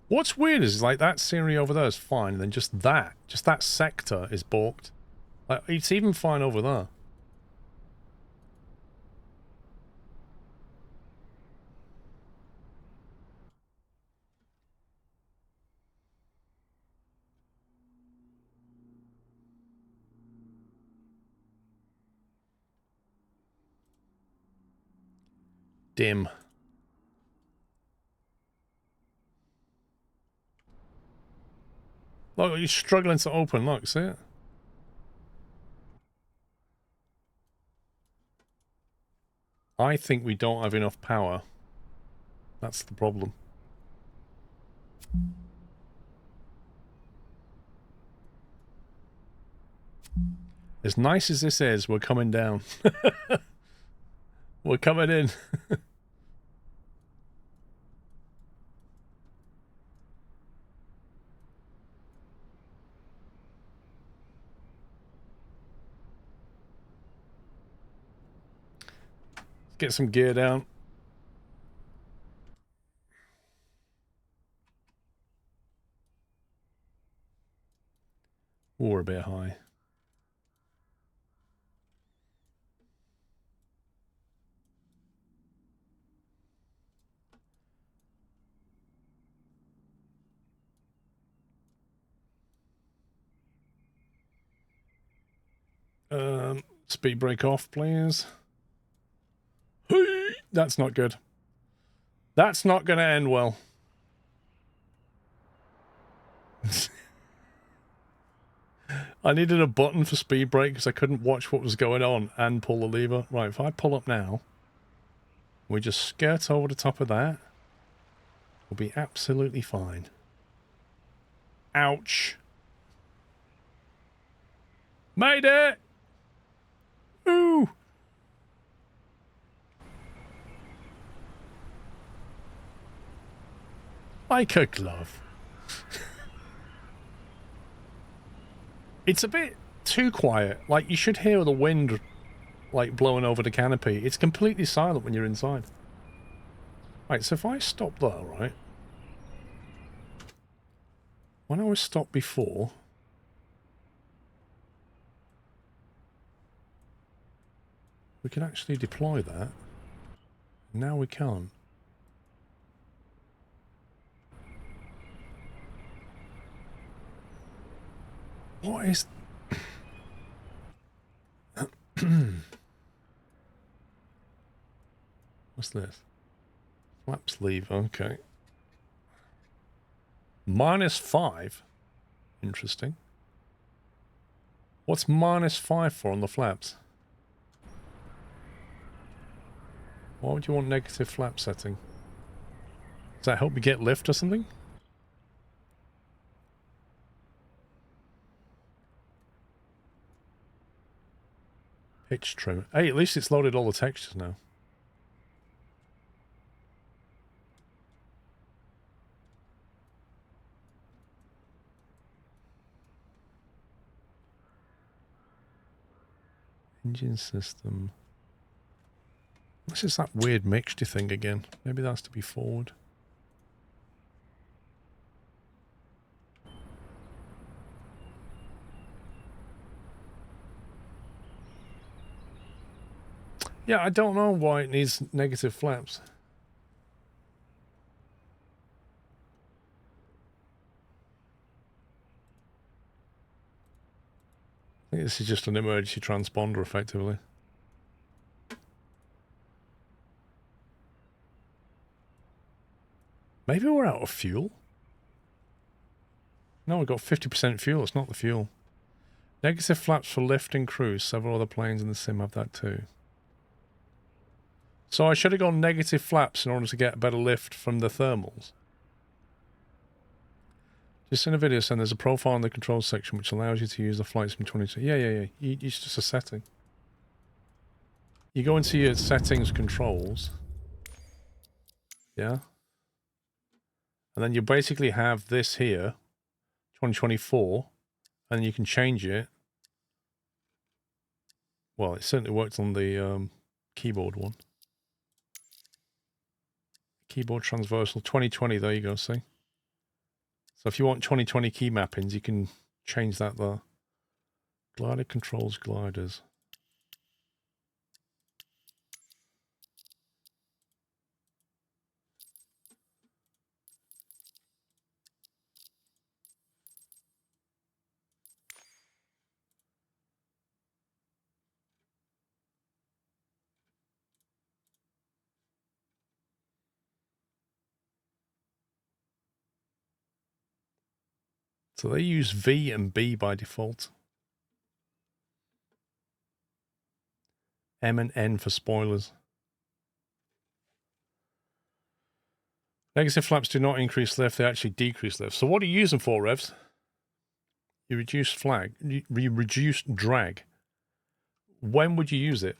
What's weird is like that scenery over there is fine, and then just that sector is balked. Like, it's even fine over there. Dim. Look, he's struggling to open. Look, see it? I think we don't have enough power. That's the problem. As nice as this is, we're coming down. We're coming in. Get some gear down. Or a bit high. Speed brake off, please. That's not good. That's not going to end well. I needed a button for speed brake because I couldn't watch what was going on and pull the lever. Right, if I pull up now, we just skirt over the top of that, we'll be absolutely fine. Ouch. Made it! Ooh! Like a glove. It's a bit too quiet. Like, you should hear the wind, like, blowing over the canopy. It's completely silent when you're inside. Right, so if I stop there, right? When I was stopped before... we could actually deploy that. Now we can't. What is... What's this? Flaps lever, okay. -5? Interesting. What's -5 for on the flaps? Why would you want negative flap setting? Does that help you get lift or something? Pitch trim. Hey, at least it's loaded all the textures now. Engine system. This is that weird mixture thing again. Maybe that's to be forward. Yeah, I don't know why it needs negative flaps. I think this is just an emergency transponder, effectively. Maybe we're out of fuel? No, we've got 50% fuel. It's not the fuel. Negative flaps for lift and cruise. Several other planes in the sim have that too. So I should have gone negative flaps in order to get a better lift from the thermals. Just in a video saying there's a profile in the control section which allows you to use the flight sim 22. Yeah. It's just a setting. You go into your settings controls. Yeah. And then you basically have this here, 2024, and you can change it. Well, it certainly worked on the keyboard one. Keyboard transversal 2020. There you go. See. So if you want 2020 key mappings, you can change that there. Glider controls gliders. So they use V and B by default. M and N for spoilers. Negative flaps do not increase lift, they actually decrease lift. So what do you use them for, Revs? You reduce flag, you reduce drag. When would you use it?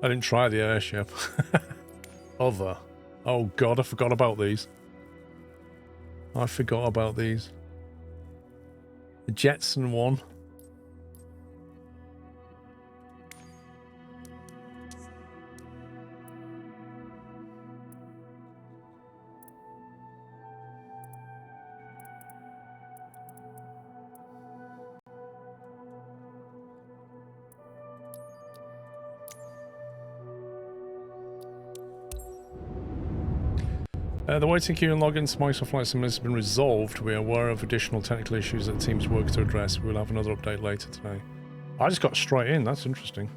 I didn't try the airship. Other. Oh god, I forgot about these. I forgot about these. The Jetson one. The waiting queue and login to Microsoft Flight Simulator has been resolved. We are aware of additional technical issues that teams work to address. We'll have another update later today. I just got straight in. That's interesting.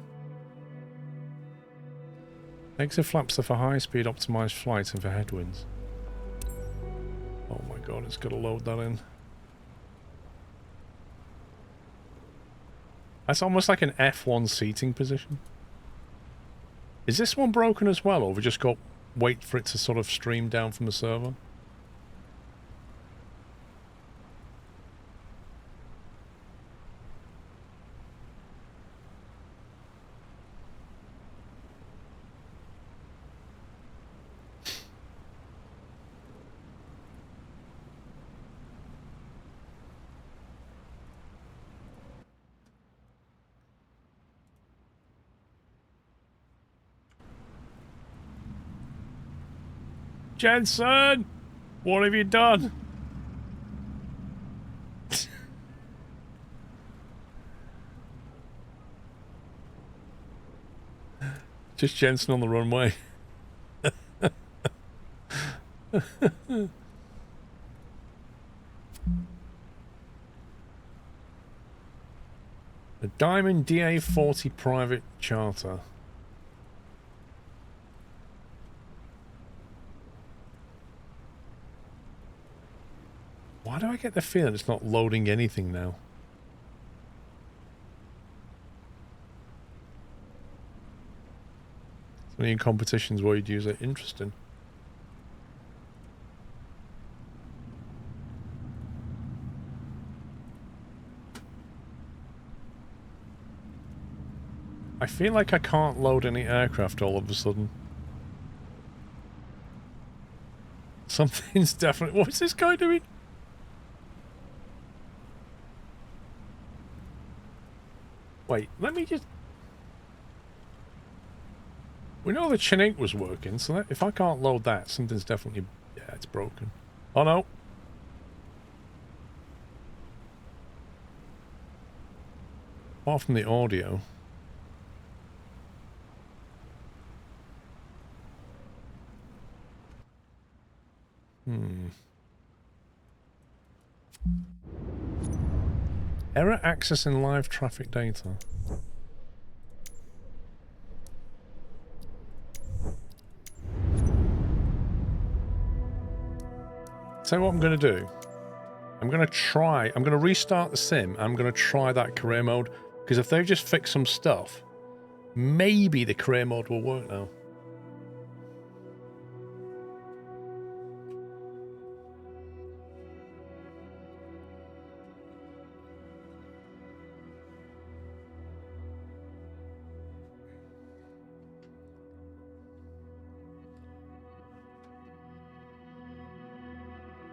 Exit flaps are for high-speed optimized flight and for headwinds. Oh my god, it's got to load that in. That's almost like an F1 seating position. Is this one broken as well, or have we just got wait for it to sort of stream down from the server? Jensen! What have you done? Just Jensen on the runway. A Diamond DA-40 private charter. Why do I get the feeling it's not loading anything now? It's only in competitions where you'd use it. Interesting. I feel like I can't load any aircraft all of a sudden. Something's definitely... What's this guy doing? Wait, let me just... We know the Chinook was working, so that, if I can't load that, something's definitely... Yeah, it's broken. Oh no! Apart from the audio... Error accessing live traffic data. So what I'm going to do, I'm going to restart the sim. I'm going to try that career mode, because if they've just fixed some stuff, maybe the career mode will work now.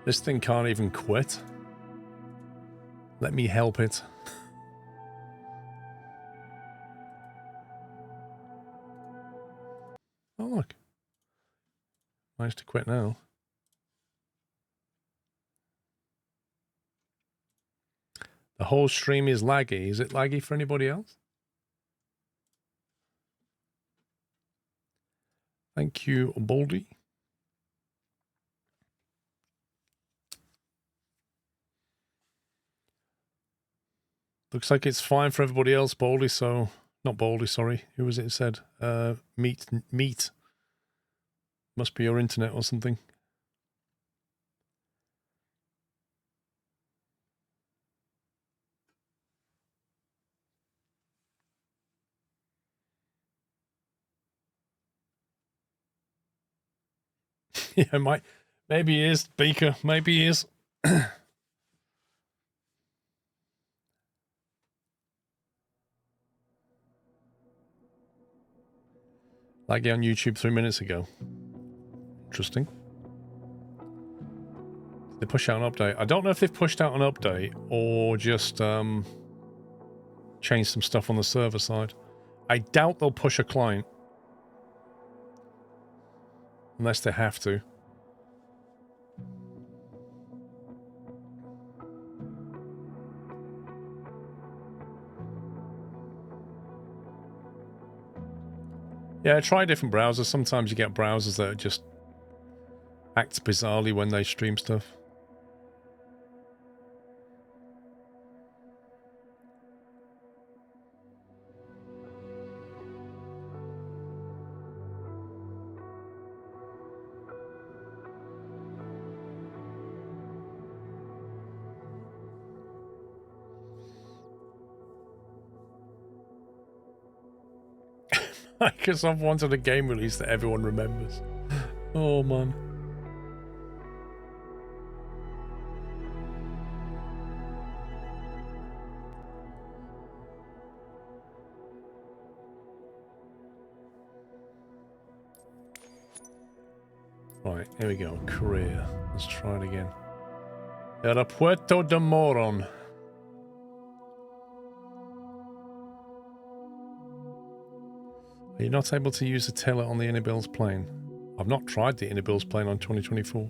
This thing can't even quit. Let me help it. Oh, look. Managed to quit now. The whole stream is laggy. Is it laggy for anybody else? Thank you, Baldy. Looks like it's fine for everybody else, Baldy, so... Not Baldy, sorry. Who was it said? Meat. Must be your internet or something. Yeah, maybe he is, Beaker. Maybe he is. Laggy on YouTube 3 minutes ago. Interesting. They push out an update. I don't know if they've pushed out an update or just changed some stuff on the server side. I doubt they'll push a client. Unless they have to. Yeah, try different browsers. Sometimes you get browsers that just act bizarrely when they stream stuff. Microsoft wanted a game release that everyone remembers. Oh, man. Right, here we go. Career. Let's try it again. Aeropuerto de Moron. Are you not able to use the tiller on the Innobills plane? I've not tried the Innobills plane on 2024.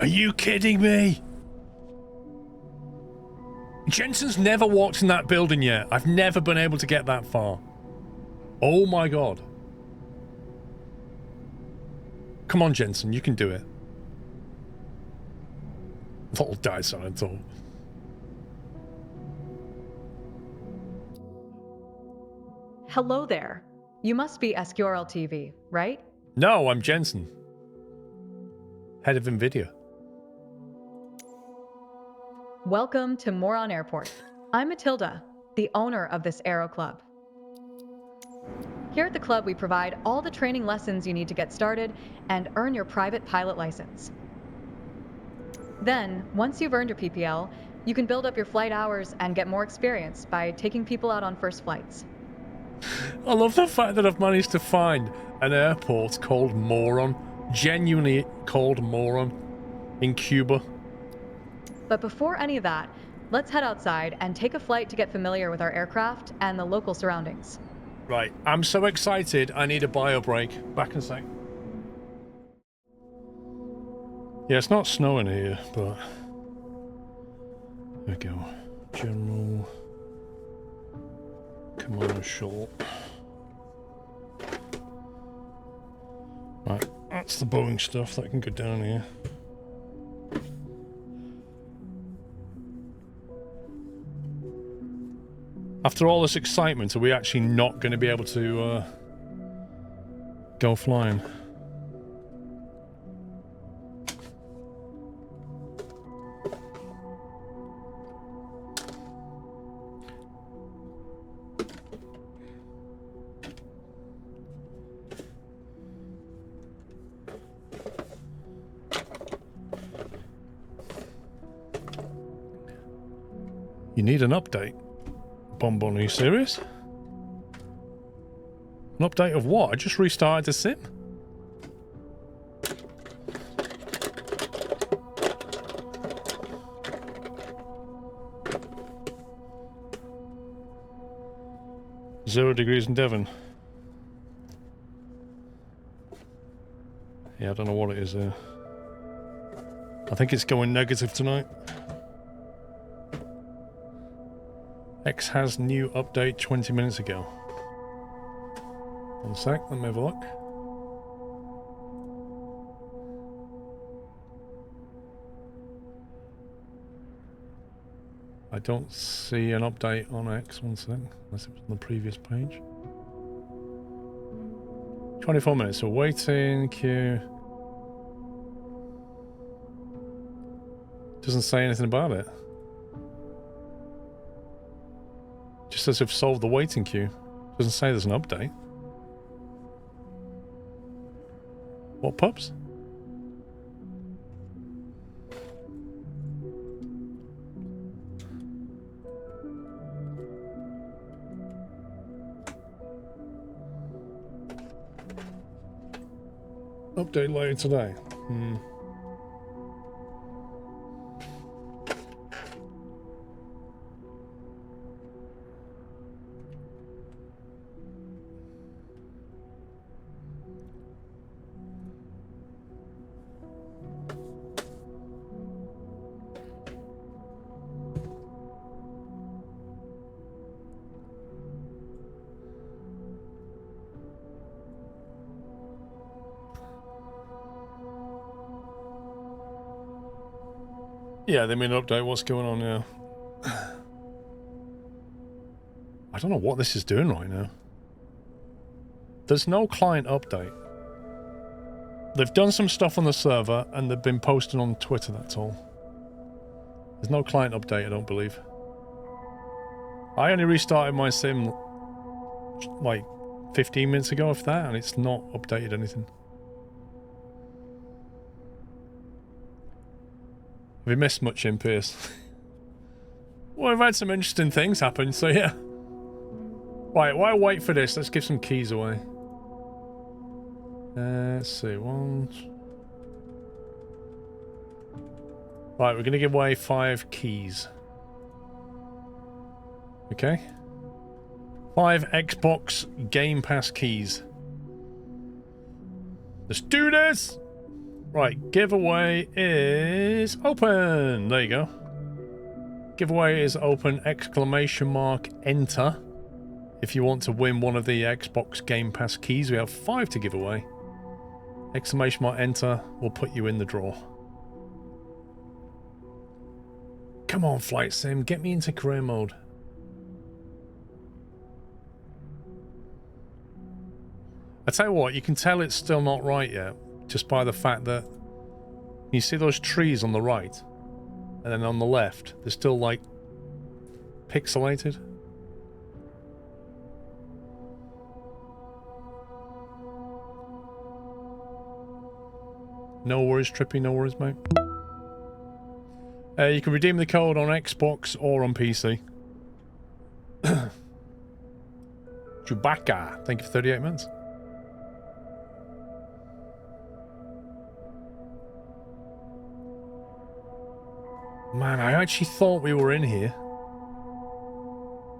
Are you kidding me? Jensen's never walked in that building yet. I've never been able to get that far. Oh my god. Come on, Jensen, you can do it. Little dice on it all. Hello there. You must be SquirrelTV, right? No, I'm Jensen. Head of NVIDIA. Welcome to Moron Airport. I'm Matilda, the owner of this Aero Club. Here at the club, we provide all the training lessons you need to get started and earn your private pilot license. Then, once you've earned your PPL, you can build up your flight hours and get more experience by taking people out on first flights. I love the fact that I've managed to find an airport called Moron, genuinely called Moron, in Cuba. But before any of that, let's head outside and take a flight to get familiar with our aircraft and the local surroundings. Right, I'm so excited, I need a bio break. Back in a sec. Yeah, it's not snowing here, but... There we go. General... Commercial... Right, that's the Boeing stuff that can go down here. After all this excitement, are we actually not going to be able to go flying? You need an update. Bonbon, are you serious? An update of what? I just restarted the sim. Zero degrees in Devon. Yeah, I don't know what it is there. I think it's going negative tonight. X has new update 20 minutes ago. One sec, let me have a look. I don't see an update on X, one sec, unless it was on the previous page. 24 minutes, so waiting, queue. Doesn't say anything about it. Just says we've solved the waiting queue. Doesn't say there's an update. What pubs? Update later today. Yeah, they may update what's going on now. I don't know what this is doing right now. There's no client update. They've done some stuff on the server and they've been posting on Twitter, that's all. There's no client update, I don't believe. I only restarted my sim like 15 minutes ago, if that, and it's not updated anything. Have you missed much in Pierce? Well, we've had some interesting things happen, so yeah. Right, while I wait for this, let's give some keys away. Let's see, Right, we're going to give away 5 keys. Okay. 5 Xbox Game Pass keys. Let's do this! Right, giveaway is open. There you go. Giveaway is open, ! Enter. If you want to win one of the Xbox Game Pass keys, we have 5 to give away. ! Enter will put you in the draw. Come on, Flight Sim, get me into career mode. I tell you what, you can tell it's still not right yet. Just by the fact that you see those trees on the right and then on the left, they're still like pixelated. No worries, Trippy, no worries, mate. You can redeem the code on Xbox or on PC. Chewbacca, thank you for 38 months. Man, I actually thought we were in here.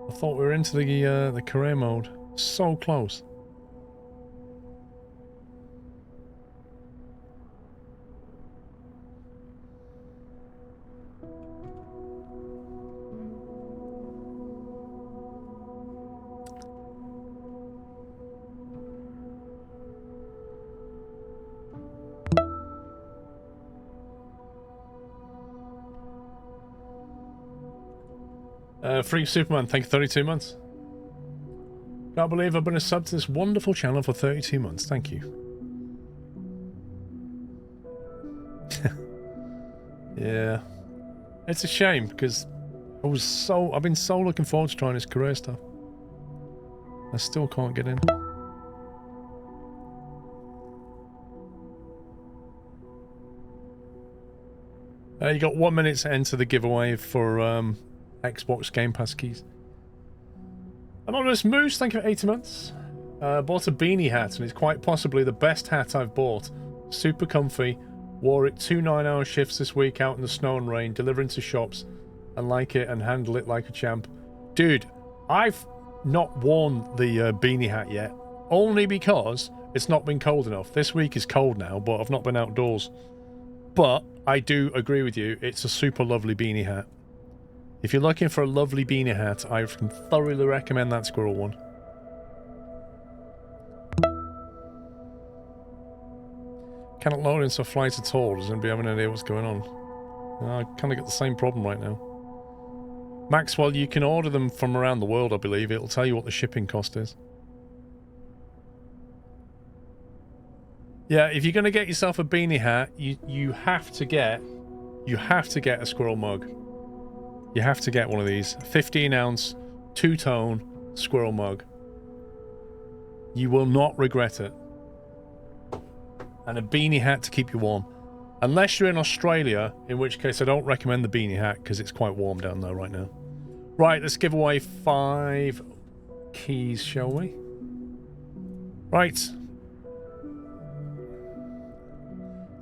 I thought we were into the career mode. So close. Freak Superman, thank you, 32 months. Can't believe I've been a sub to this wonderful channel for 32 months. Thank you. Yeah. It's a shame because I've been so looking forward to trying this career stuff. I still can't get in. You got 1 minute to enter the giveaway for Xbox Game Pass keys. Anonymous Moose, thank you for 80 months. Bought a beanie hat, and it's quite possibly the best hat I've bought. Super comfy. Wore it 2 9-hour shifts this week out in the snow and rain, delivering to shops, and like it and handle it like a champ. Dude, I've not worn the beanie hat yet, only because it's not been cold enough. This week is cold now, but I've not been outdoors. But I do agree with you, it's a super lovely beanie hat. If you're looking for a lovely beanie hat, I can thoroughly recommend that Squirrel one. Cannot load into a flight at all. Does anybody have any idea what's going on? I kind of get the same problem right now. Maxwell, you can order them from around the world, I believe. It'll tell you what the shipping cost is. Yeah, if you're going to get yourself a beanie hat, you have to get a squirrel mug. You have to get one of these. 15-ounce, 2-tone squirrel mug. You will not regret it. And a beanie hat to keep you warm. Unless you're in Australia, in which case I don't recommend the beanie hat because it's quite warm down there right now. Right, let's give away 5 keys, shall we? Right.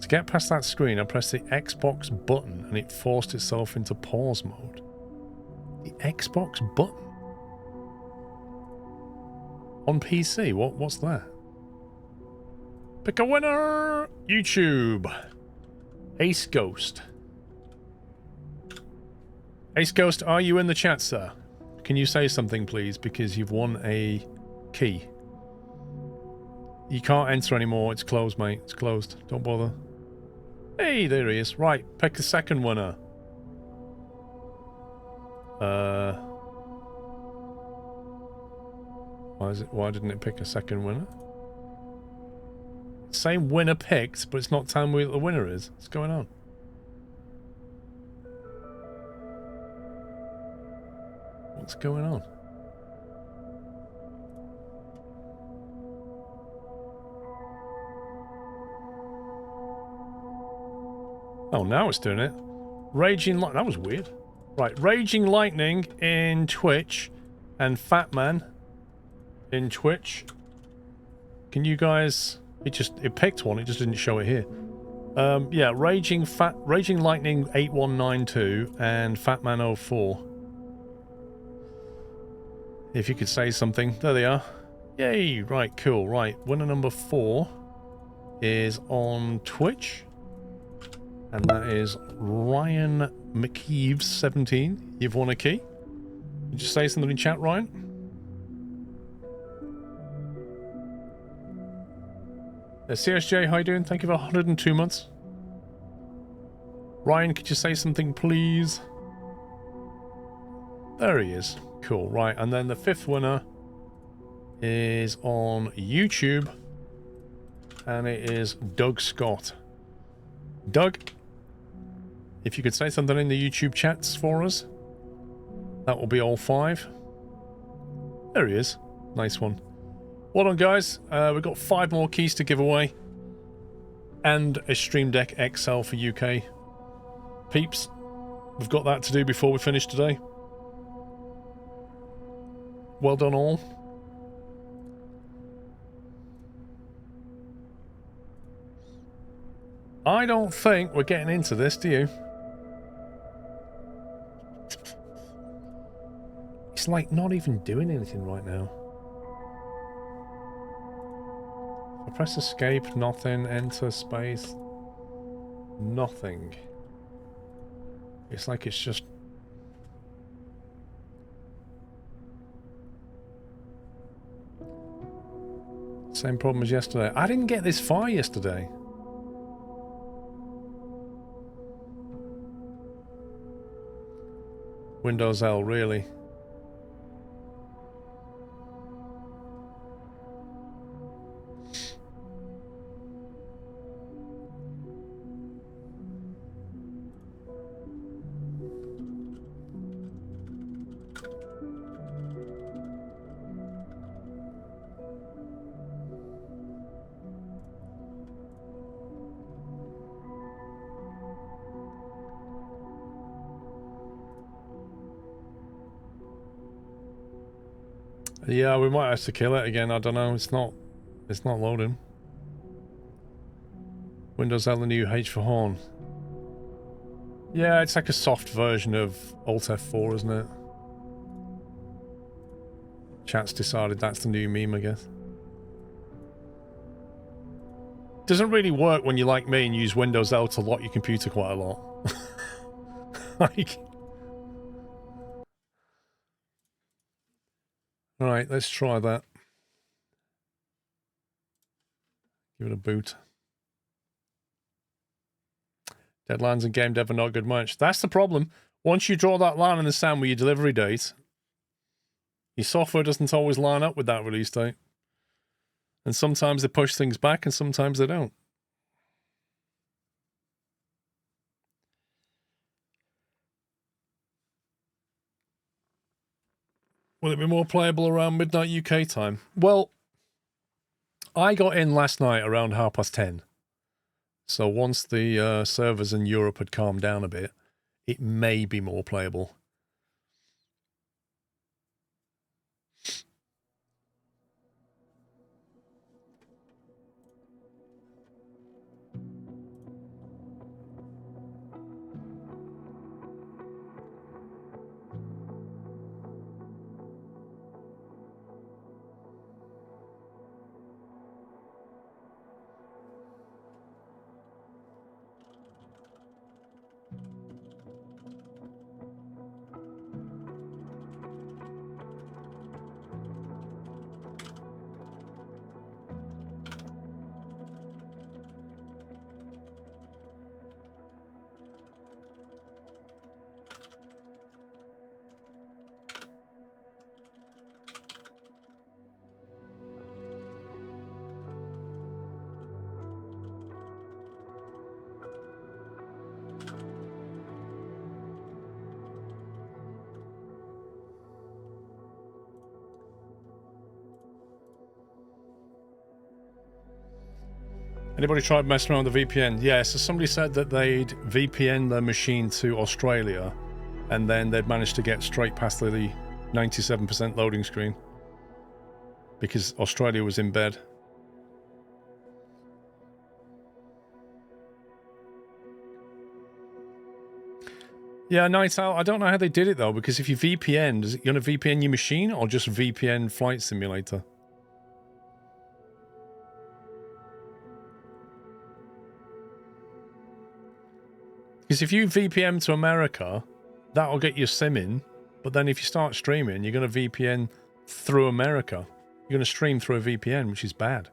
To get past that screen, I pressed the Xbox button and it forced itself into pause mode. The Xbox button? On PC? What's that? Pick a winner! YouTube. Ace Ghost. Ace Ghost, are you in the chat, sir? Can you say something, please? Because you've won a key. You can't enter anymore. It's closed, mate. It's closed. Don't bother. Hey, there he is. Right, pick the second winner. Why didn't it pick a second winner? Same winner picked, but it's not telling me what the winner is. What's going on? What's going on? Oh, now it's doing it. Raging Light. That was weird. Right, Raging Lightning in Twitch and Fatman in Twitch. Can you guys... It picked one, it just didn't show it here. Yeah, Raging Lightning 8192 and Fatman04. If you could say something. There they are. Yay, right, cool. Right, winner number 4 is on Twitch. And that is Ryan McKeeves 17. You've won a key. Did you say something in chat, Ryan? CSJ, how you doing? Thank you for 102 months. Ryan, could you say something, please? There he is. Cool, right. And then the 5th winner is on YouTube. And it is Doug Scott. Doug, if you could say something in the YouTube chats for us, that will be all 5. There he is. Nice one. Well done, guys. We've got 5 more keys to give away. And a Stream Deck XL for UK. Peeps, we've got that to do before we finish today. Well done, all. I don't think we're getting into this, do you? It's like not even doing anything right now. I press escape, nothing, enter, space, nothing. It's like it's just... Same problem as yesterday. I didn't get this far yesterday. Windows L, really? Yeah, we might have to kill it again. I don't know. It's not loading. Windows L and U H for horn. Yeah, it's like a soft version of Alt F4, isn't it? Chat's decided that's the new meme, I guess. Doesn't really work when you're like me and use Windows L to lock your computer quite a lot. Like... Alright, let's try that. Give it a boot. Deadlines and game dev are not good much. That's the problem. Once you draw that line in the sand with your delivery date, your software doesn't always line up with that release date. And sometimes they push things back and sometimes they don't. Will it be more playable around midnight UK time? Well, I got in last night around 10:30. So once the servers in Europe had calmed down a bit, it may be more playable. Anybody tried messing around with the VPN? Yeah, so somebody said that they'd VPN their machine to Australia and then they'd managed to get straight past the 97% loading screen because Australia was in bed. Yeah, Night Owl, I don't know how they did it though, because if you VPN, is it going to VPN your machine or just VPN Flight Simulator? Because if you VPN to America, that'll get your SIM in, but then if you start streaming, you're going to VPN through America. You're going to stream through a VPN, which is bad.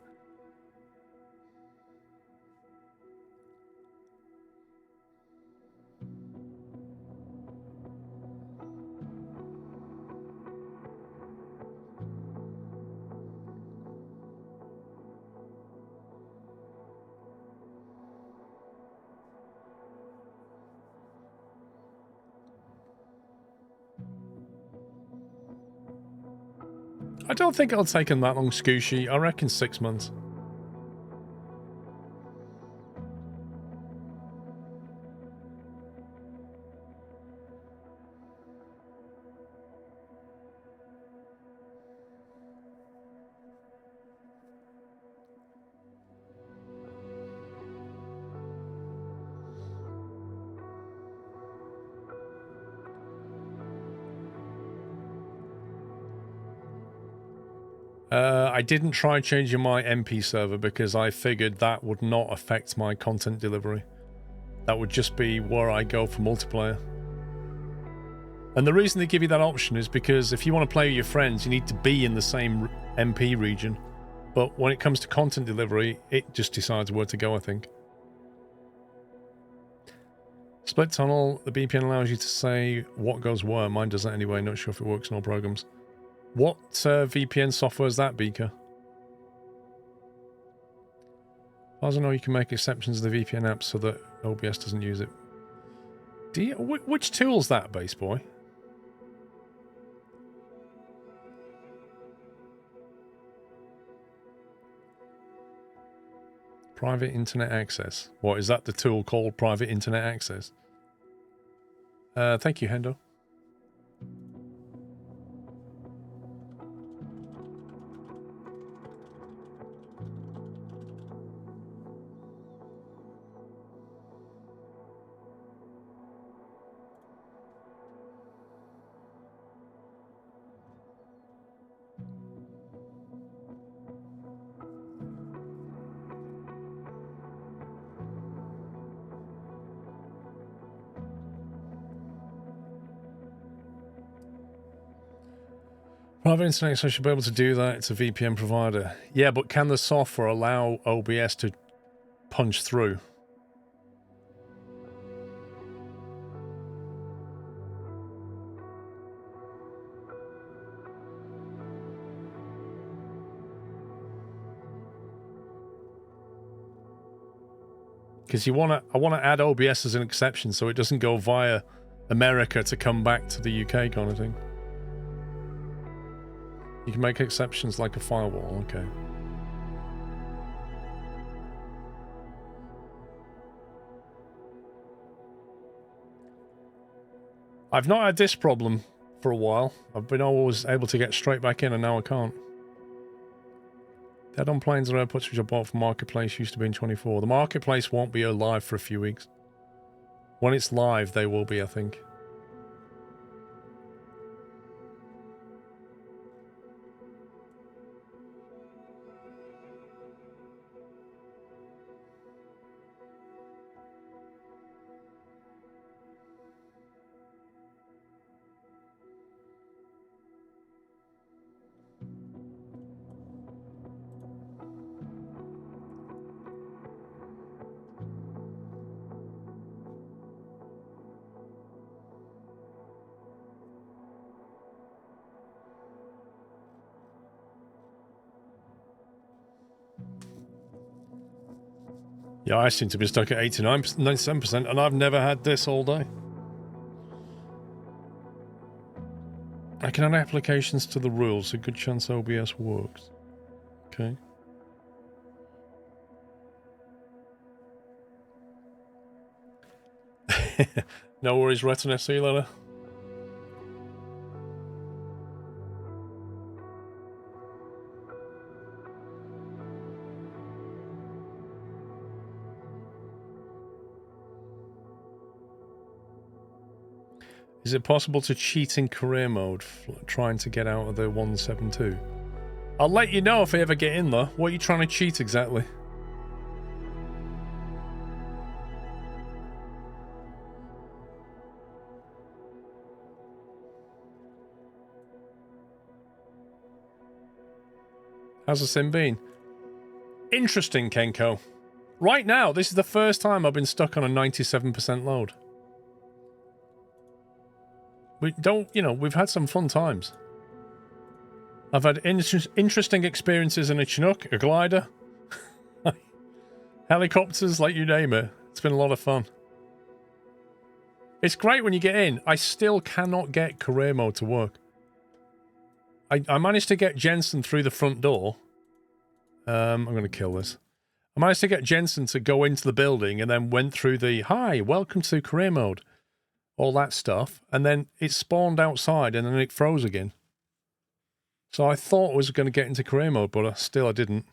I don't think it'll take him that long, Scooshy. I reckon 6 months. I didn't try changing my MP server because I figured that would not affect my content delivery. That would just be where I go for multiplayer. And the reason they give you that option is because if you want to play with your friends, you need to be in the same MP region. But when it comes to content delivery, it just decides where to go, I think. Split tunnel, the VPN allows you to say what goes where. Mine doesn't anyway, not sure if it works in all programs. What VPN software is that, Beaker? I don't know, you can make exceptions to the VPN app so that OBS doesn't use it. Do you, which tool's that, Base Boy? Private Internet Access. What, is that the tool called Private Internet Access? Thank you, Hendo. Private internet, so I should be able to do that. It's a VPN provider. Yeah, but can the software allow OBS to punch through? Because I want to add OBS as an exception so it doesn't go via America to come back to the UK kind of thing. You can make exceptions like a firewall, okay. I've not had this problem for a while. I've been always able to get straight back in and now I can't. Dead on planes and airports which I bought from Marketplace used to be in 24. The Marketplace won't be live for a few weeks. When it's live, they will be, I think. Yeah, I seem to be stuck at 97%, and I've never had this all day. I can add applications to the rules. A good chance OBS works. Okay. No worries, Retina. See you later. Is it possible to cheat in career mode, trying to get out of the 172? I'll let you know if I ever get in there. What are you trying to cheat exactly? How's the sim been? Interesting, Kenko. Right now, this is the first time I've been stuck on a 97% load. We don't, you know, we've had some fun times. I've had interesting experiences in a Chinook, a glider, helicopters, like you name it. It's been a lot of fun. It's great when you get in. I still cannot get career mode to work. I managed to get Jensen through the front door. I'm going to kill this. I managed to get Jensen to go into the building and then went through the, hi, welcome to career mode. All that stuff, and then it spawned outside, and then it froze again. So I thought I was going to get into career mode, but I didn't.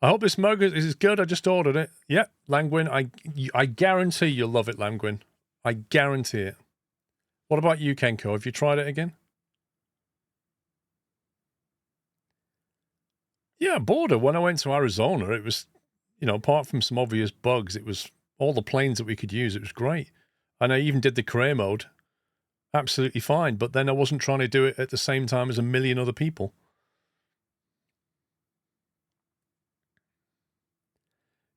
I hope this mug is good. I just ordered it. Yep, Langwin. I guarantee you'll love it, Langwin. I guarantee it. What about you, Kenko? Have you tried it again? Yeah, Border. When I went to Arizona, it was, you know, apart from some obvious bugs, it was all the planes that we could use. It was great. And I even did the career mode absolutely fine, but then I wasn't trying to do it at the same time as a million other people.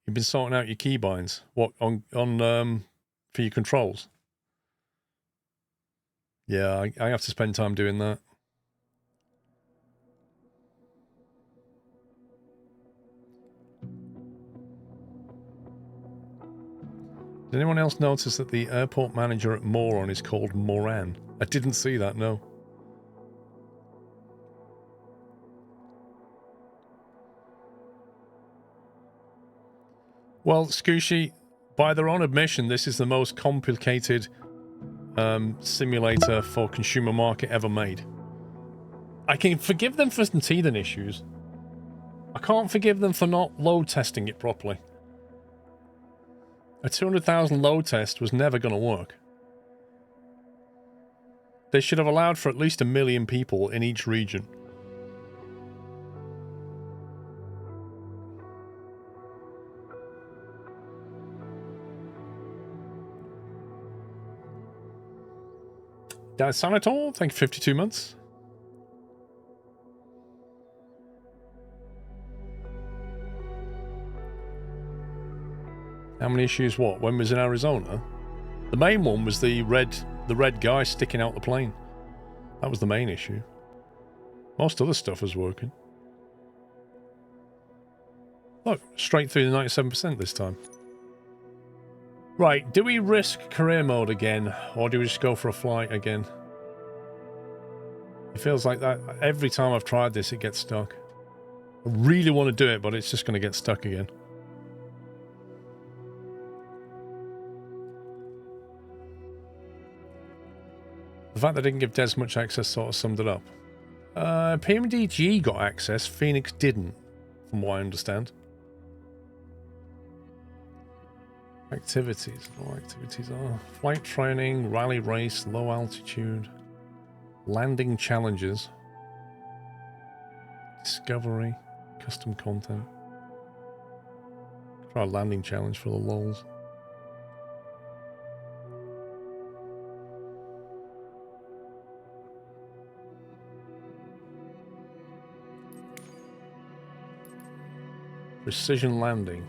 You've been sorting out your keybinds. What, on for your controls? Yeah, I have to spend time doing that. Did anyone else notice that the airport manager at Moron is called Moran? I didn't see that, no. Well, Scooshy, by their own admission, this is the most complicated simulator for consumer market ever made. I can forgive them for some teething issues. I can't forgive them for not load testing it properly. A 200,000 load test was never going to work. They should have allowed for at least 1 million people in each region. Dan Sanator, thank you, 52 months. How many issues what? When was in Arizona? The main one was the red guy sticking out the plane. That was the main issue. Most other stuff was working. Look, straight through the 97% this time. Right, do we risk career mode again, or do we just go for a flight again? It feels like that every time I've tried this, it gets stuck. I really want to do it, but it's just going to get stuck again. The fact that they didn't give Des much access sort of summed it up. PMDG got access, Phoenix didn't, from what I understand. Activities. No activities are flight training, rally race, low altitude, landing challenges, discovery, custom content. Try a landing challenge for the lols. Precision landing.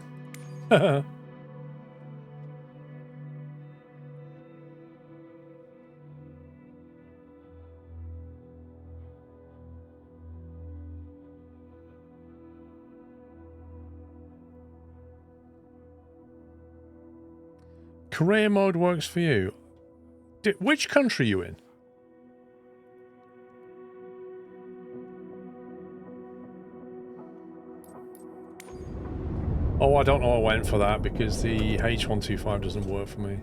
Career mode works for you. Which country are you in? Oh, I don't know. I went for that because the H125 doesn't work for me.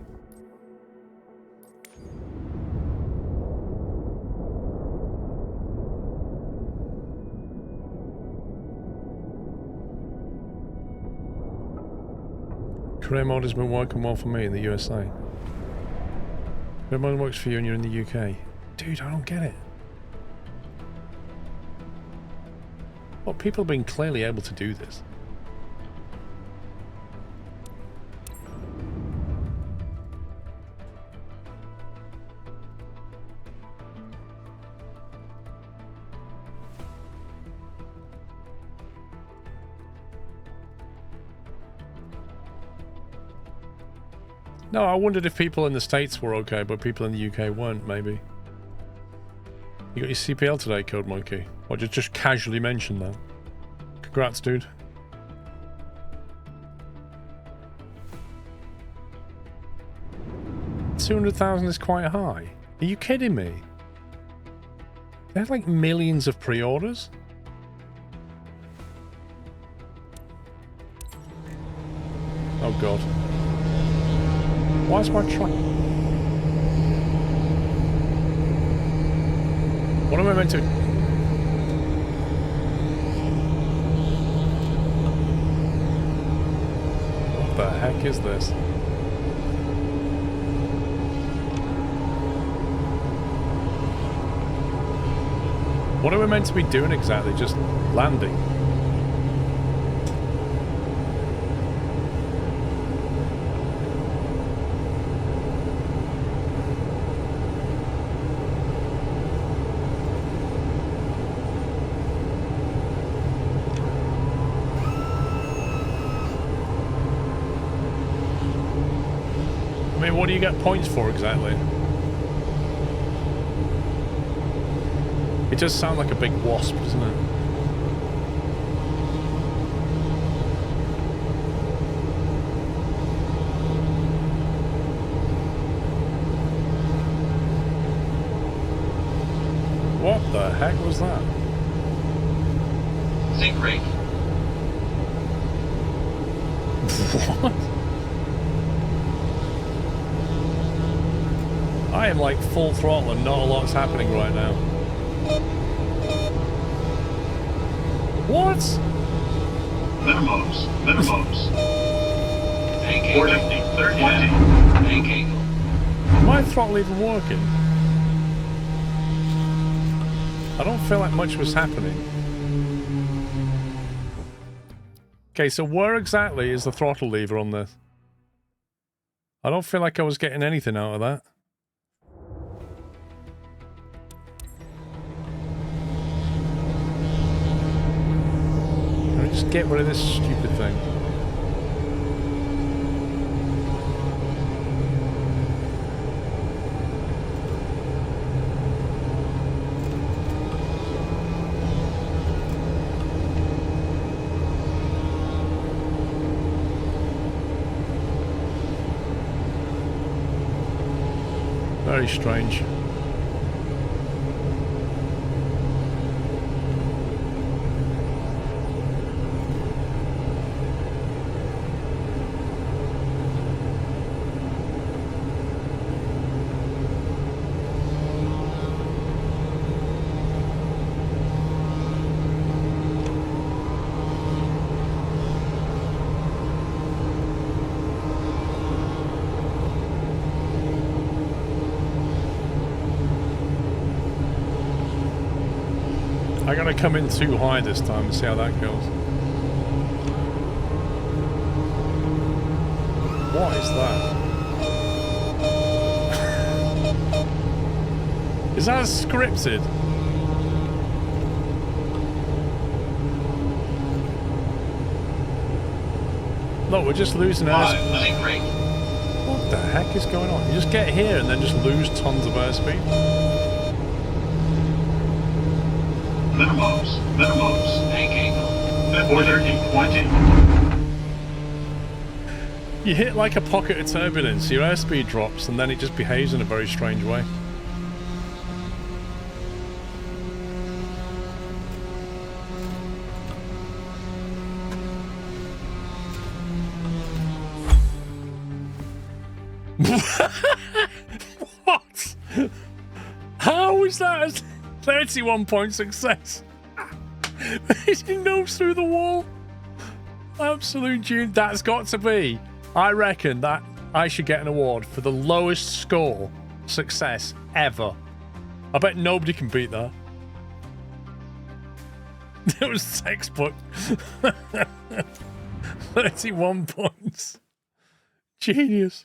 Career mode has been working well for me in the USA. Career mode works for you and you're in the UK. Dude, I don't get it. Well, people have been clearly able to do this. No, I wondered if people in the States were okay, but people in the UK weren't, maybe. You got your CPL today, Code Monkey? Or just casually mention that? Congrats, dude. $200,000 is quite high. Are you kidding me? They have like millions of pre-orders? Oh god. Why is my truck? What am I meant to? What the heck is this? What are we meant to be doing exactly? Just landing? What do you get points for exactly? It does sound like a big wasp, doesn't it? What the heck was that? Zinc rake. What? I am like full throttle and not a lot's happening right now. What? Minimums. 450, 30, bank angle. Is my throttle even working? I don't feel like much was happening. Okay, so where exactly is the throttle lever on this? I don't feel like I was getting anything out of that. Just get rid of this stupid thing. Very strange. I gotta come in too high this time and see how that goes. What is that? Is that scripted? No, we're just losing airspeed. What the heck is going on? You just get here and then just lose tons of airspeed? Minimums, bank angle, 413.20. You hit like a pocket of turbulence, your airspeed drops, and then it just behaves in a very strange way. What? How is that a 31-point success? He knows through the wall. Absolute June. That's got to be. I reckon that I should get an award for the lowest score success ever. I bet nobody can beat that. It was textbook. 31 points. Genius.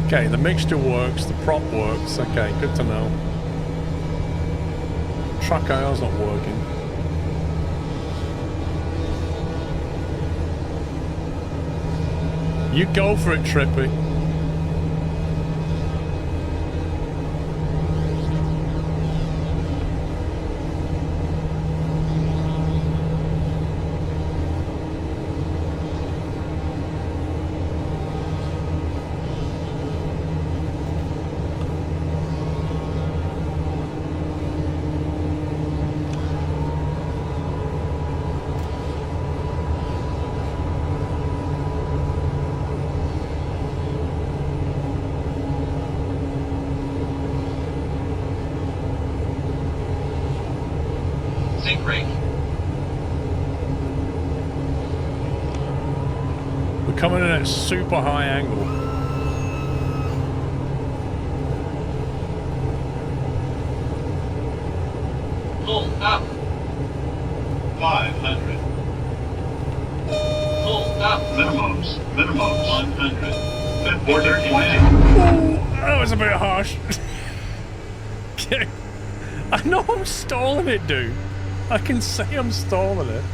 Okay, the mixture works, the prop works. Okay, good to know. Track IR's not working. You go for it, Trippy. Coming in at a super high angle. Pull up. 500. Pull up. Minimums, 100. 413.8. That was a bit harsh. I know I'm stalling it, dude. I can say I'm stalling it.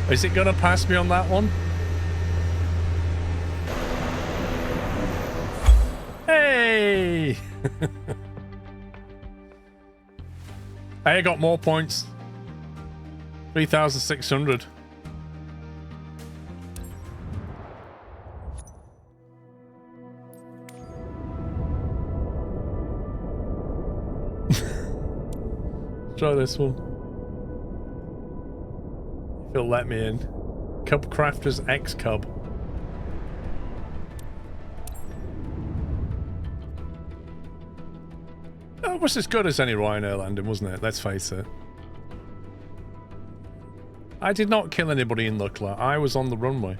Is it gonna pass me on that one? Hey! I got more points. 3,600. Try this one. He'll let me in. Cub Crafters X Cub. That was as good as any Ryanair landing, wasn't it? Let's face it. I did not kill anybody in Lukla. I was on the runway.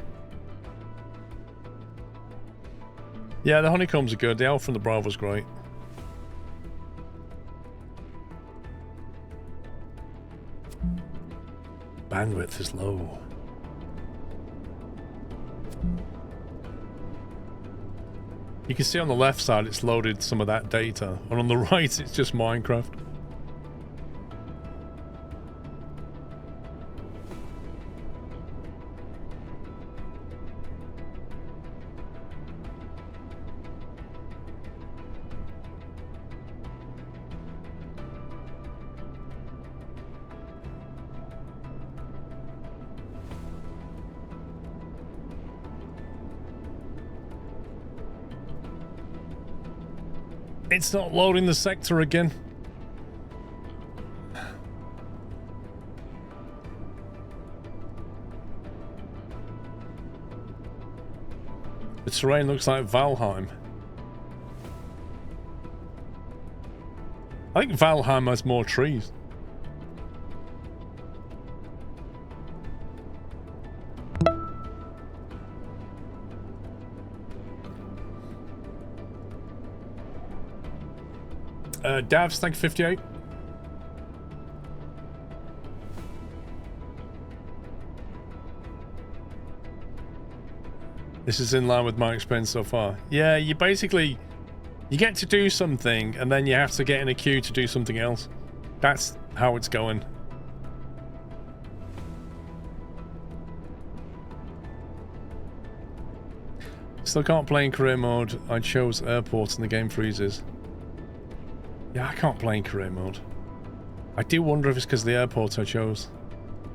Yeah, the honeycombs are good. The Alpha and the Bravo's great. Bandwidth is low. You can see on the left side it's loaded some of that data, and on the right it's just Minecraft. It's not loading the sector again. The terrain looks like Valheim. I think Valheim has more trees. Davs, thank you, 58. This is in line with my experience so far. Yeah, you basically, you get to do something and then you have to get in a queue to do something else. That's how it's going. Still can't play in career mode. I chose airports and the game freezes. Yeah, I can't play in career mode. I do wonder if it's because of the airport I chose.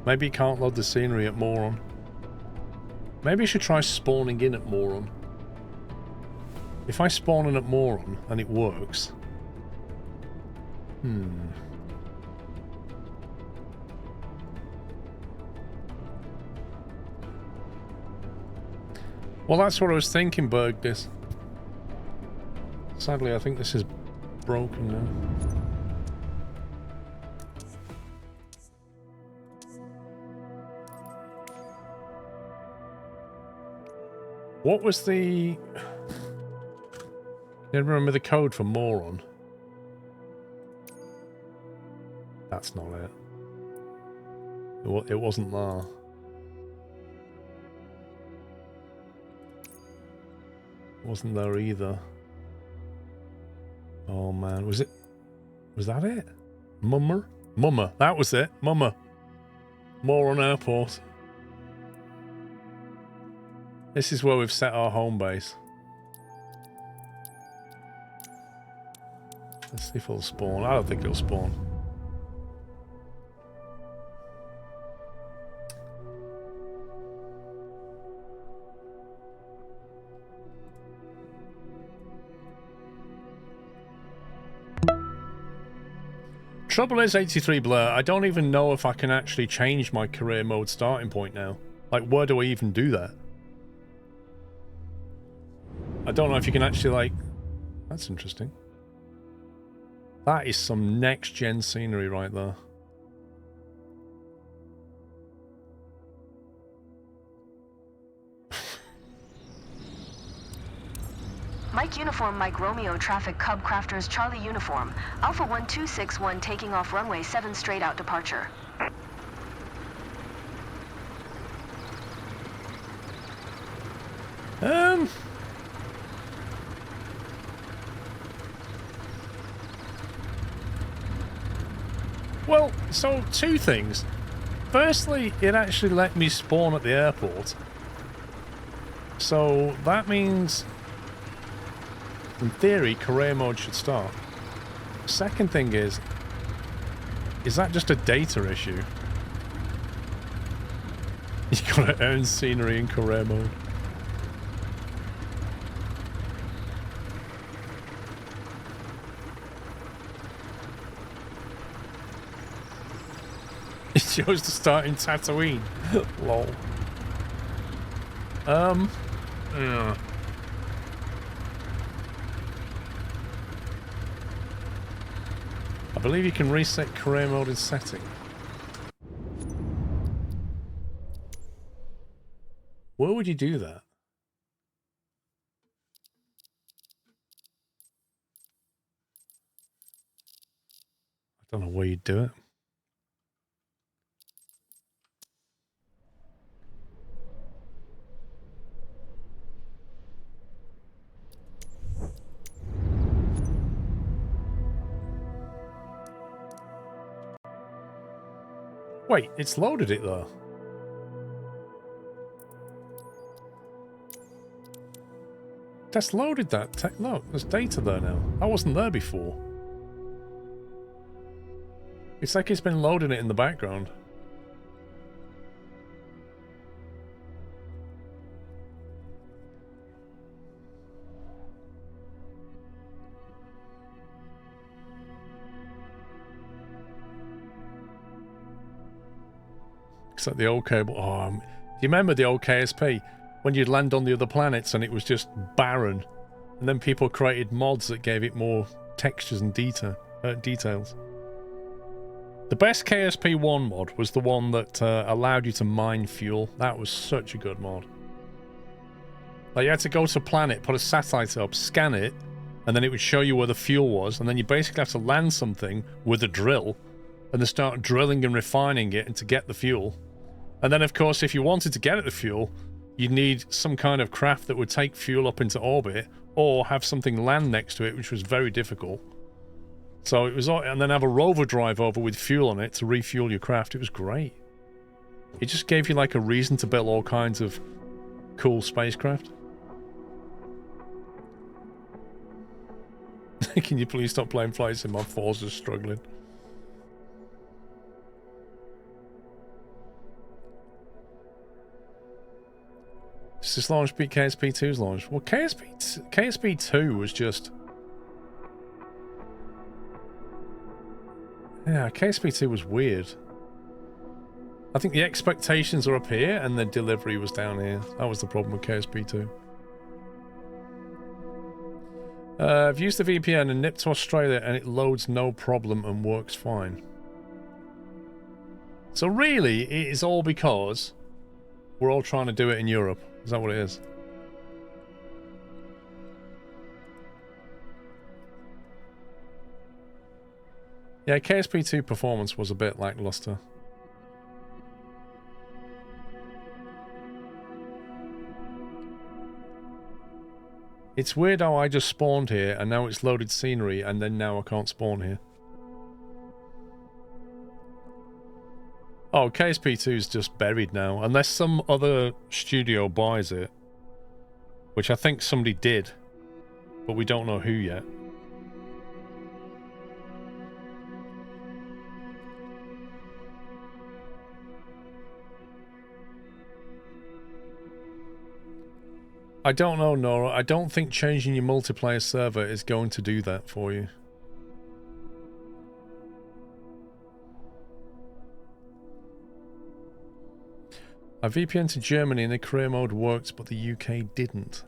Maybe you can't load the scenery at Moron. Maybe I should try spawning in at Moron. If I spawn in at Moron and it works... Well, that's what I was thinking, Bergdis. Sadly, I think this is broken now. What was the... Can you remember the code for Moron? That's not it. It wasn't there. It wasn't there either. Oh man, was it? Was that it? Mummer? Mummer, that was it. Mummer. Moron Airport. This is where we've set our home base. Let's see if it'll spawn. I don't think it'll spawn. Trouble is, 83 Blur, I don't even know if I can actually change my career mode starting point now. Like, where do I even do that? I don't know if you can actually, like... That's interesting. That is some next-gen scenery right there. Mike Uniform, Mike Romeo, Traffic Cub Crafters, Charlie Uniform. Alpha 1261 taking off runway 7 straight out departure. Well, so two things. Firstly, it actually let me spawn at the airport. So that means, in theory, career mode should start. Second thing is that just a data issue? You gotta earn scenery in career mode. He chose to start in Tatooine. Lol. Yeah. I believe you can reset career mode in setting. Where would you do that? I don't know where you'd do it. Wait, it's loaded it though. That's loaded that. Look, there's data there now. I wasn't there before. It's like it's been loading it in the background. It's like the old cable. Oh, do you remember the old KSP? When you'd land on the other planets and it was just barren. And then people created mods that gave it more textures and details. The best KSP1 mod was the one that allowed you to mine fuel. That was such a good mod. Like, you had to go to a planet, put a satellite up, scan it, and then it would show you where the fuel was, and then you basically have to land something with a drill, and then start drilling and refining it and to get the fuel. And then, of course, if you wanted to get at the fuel, you'd need some kind of craft that would take fuel up into orbit, or have something land next to it, which was very difficult. So it was, and then have a rover drive over with fuel on it to refuel your craft. It was great. It just gave you like a reason to build all kinds of cool spacecraft. Can you please stop playing Flight Sim? My force is struggling. Does this launch beat KSP2's launch? Well, KSP2 was just... Yeah, KSP2 was weird. I think the expectations are up here and the delivery was down here. That was the problem with KSP2. I've used the VPN and nipped to Australia and it loads no problem and works fine. So really, it is all because we're all trying to do it in Europe. Is that what it is? Yeah, KSP2 performance was a bit lackluster. It's weird how I just spawned here and now it's loaded scenery and then now I can't spawn here. Oh, KSP2 is just buried now. Unless some other studio buys it. Which I think somebody did. But we don't know who yet. I don't know, Nora. I don't think changing your multiplayer server is going to do that for you. I VPN to Germany and the career mode worked, but the UK didn't.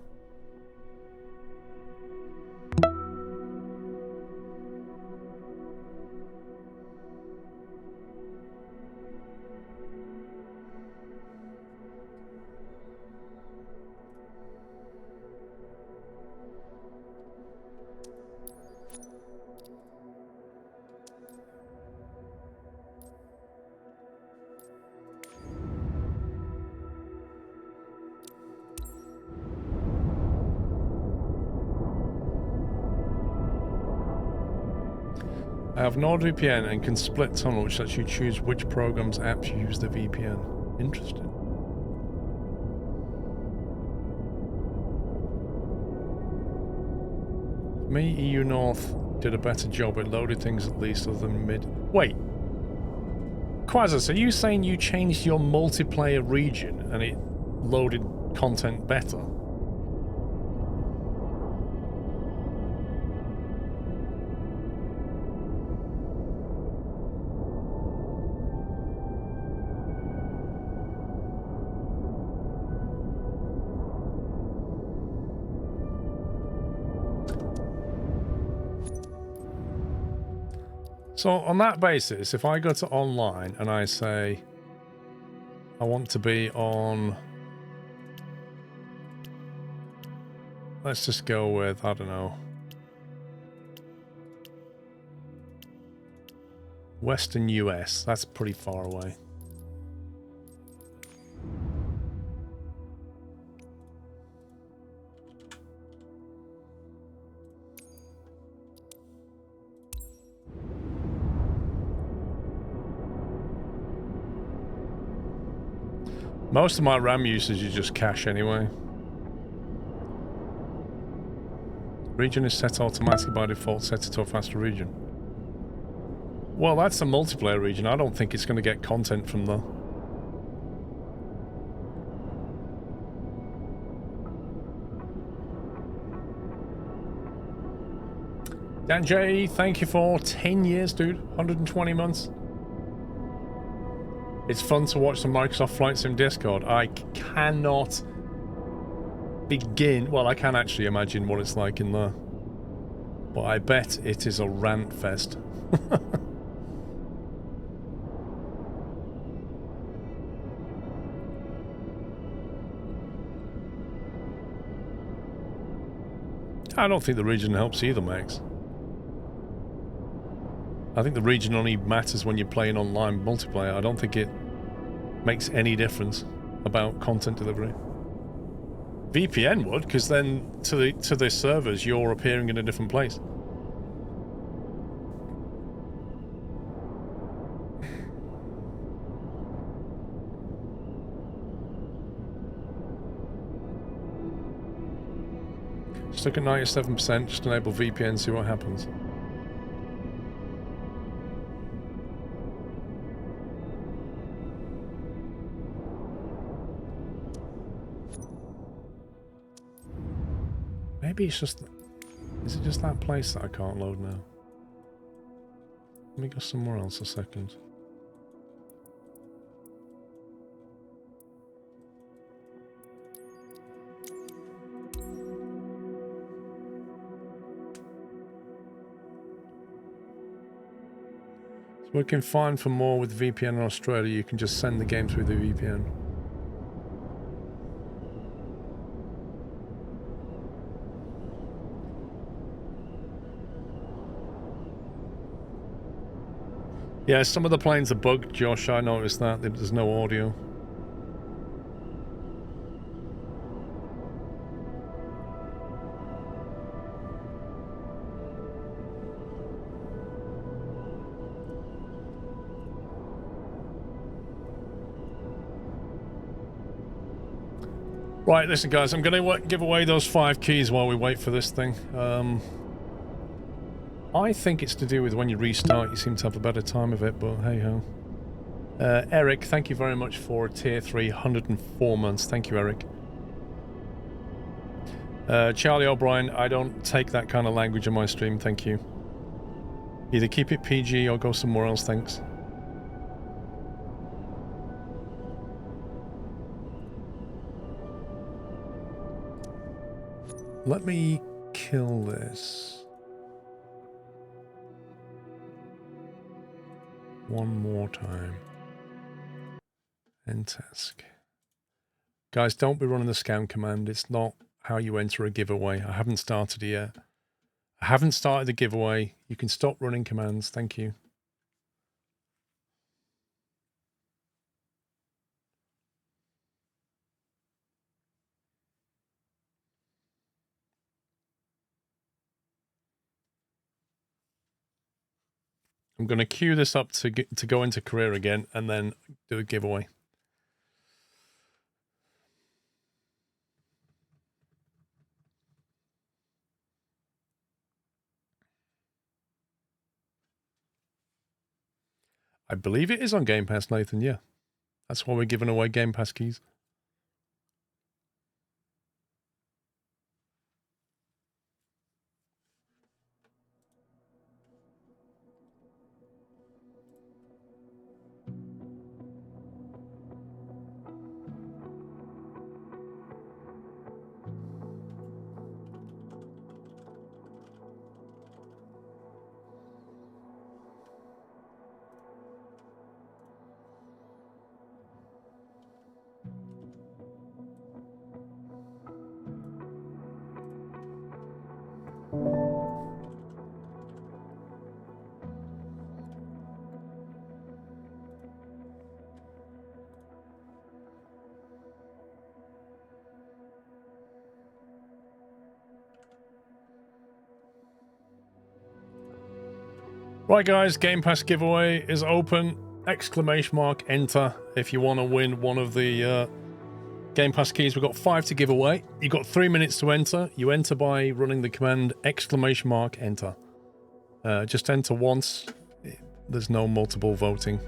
I have NordVPN and can split tunnel, which lets you choose which programs apps use the VPN. Interesting. For me, EU North did a better job. It loaded things at least other than mid. Wait. Quasas, are you saying you changed your multiplayer region and it loaded content better? So on that basis, if I go to online and I say, I want to be on, let's just go with, I don't know, Western US, that's pretty far away. Most of my RAM usage is just cache anyway. Region is set automatically by default, set it to a faster region. Well, that's a multiplayer region. I don't think it's going to get content from the... Dan J, thank you for 10 years, dude. 120 months. It's fun to watch the Microsoft Flight Sim Discord. I cannot begin... Well, I can actually imagine what it's like in there. But I bet it is a rant fest. I don't think the region helps either, Max. I think the region only matters when you're playing online multiplayer. I don't think it makes any difference about content delivery. VPN would, because then to the servers you're appearing in a different place. Stuck at 97%, just enable VPN, see what happens. Maybe it's just... Is it just that place that I can't load now? Let me go somewhere else a second. It's working fine for more with VPN in Australia. You can just send the game through the VPN. Yeah, some of the planes are bugged, Josh. I noticed that. There's no audio. Right, listen guys, I'm going to give away those 5 keys while we wait for this thing. I think it's to do with when you restart, you seem to have a better time of it, but hey-ho. Eric, thank you very much for tier 3, 104 months. Thank you, Eric. Charlie O'Brien, I don't take that kind of language on my stream, thank you. Either keep it PG or go somewhere else, thanks. Let me kill this. One more time. End task. Guys, don't be running the scan command. It's not how you enter a giveaway. I haven't started it yet. I haven't started the giveaway. You can stop running commands. Thank you. I'm going to queue this up to go into career again and then do a giveaway. I believe it is on Game Pass, Nathan, yeah. That's why we're giving away Game Pass keys. Right guys, Game Pass giveaway is open. Exclamation mark enter if you want to win one of the Game Pass keys. We've got 5 to give away. You've got 3 minutes to enter. You enter by running the command exclamation mark enter. Just enter once. There's no multiple voting.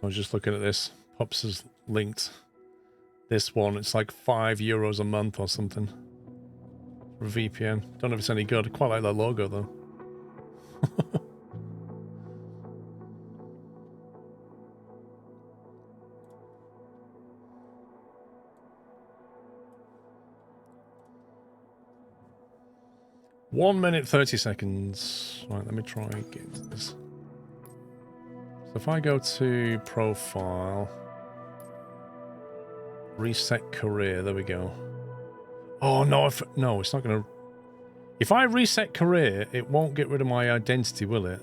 I was just looking at this. Pops has linked this one. It's like €5 a month or something for a VPN. Don't know if it's any good. I quite like that logo though. One minute 30 seconds. Right, let me try and get this. So if I go to profile, reset career, there we go. Oh no, no, it's not going to. If I reset career, it won't get rid of my identity, will it?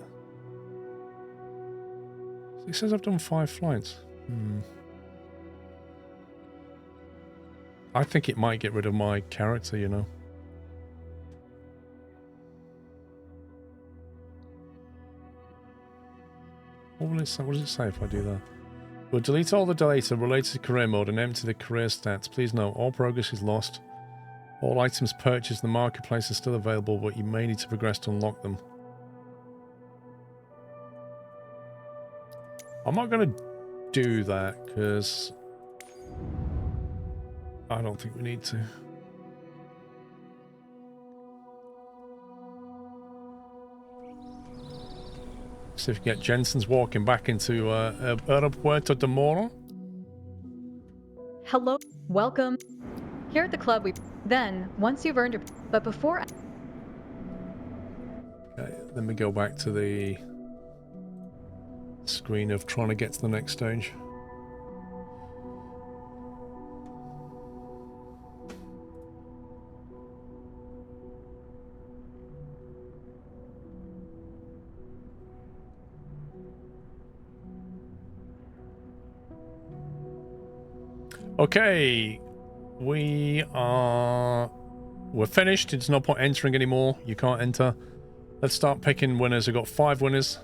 It says I've done 5 flights. I think it might get rid of my character, you know. What will it say? What does it say if I do that? We'll delete all the data related to career mode and empty the career stats. Please note, all progress is lost. All items purchased in the marketplace are still available, but you may need to progress to unlock them. I'm not going to do that because I don't think we need to. See if we get Jensen's walking back into Aeropuerto de Moro. Hello, welcome. Here at the club, then, once you've earned your... But before... Okay, then we go back to the screen of trying to get to the next stage. Okay, we're finished. It's no point entering anymore. You can't enter. Let's start picking winners. We've got 5 winners.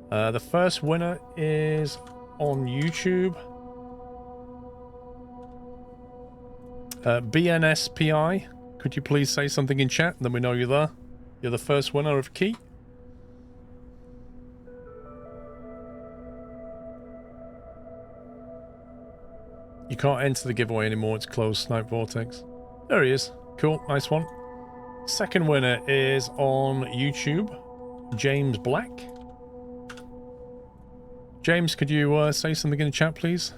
The first winner is on YouTube. BNSPI. Could you please say something in chat? Then we know you're there. You're the first winner of Key. You can't enter the giveaway anymore. It's closed. Snipe Vortex. There he is. Cool. Nice one. Second winner is on YouTube. James Black. James, could you say something in the chat, please?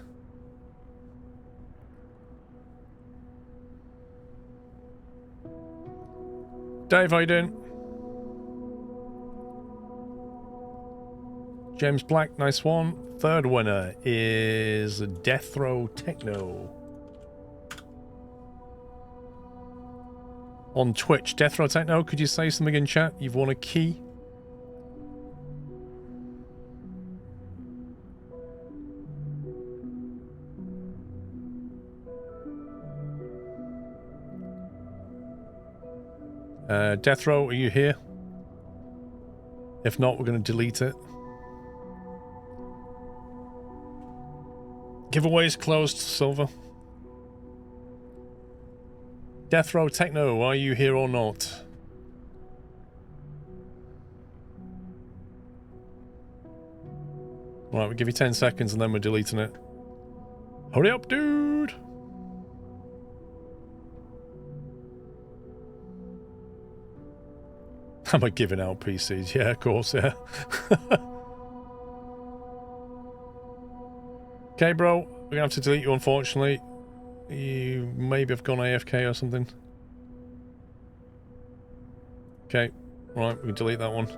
Dave, how you doing? James Black, nice one. Third winner is Death Row Techno. On Twitch, Death Row Techno, could you say something in chat? You've won a key. Death Row, are you here? If not, we're going to delete it. Giveaways closed, Silver. Death Row Techno, are you here or not? Right, we'll give you 10 seconds and then we're deleting it. Hurry up, dude! Am I giving out PCs? Yeah, of course, yeah. Okay, bro. We're going to have to delete you, unfortunately. You maybe have gone AFK or something. Okay. Right, we can delete that one.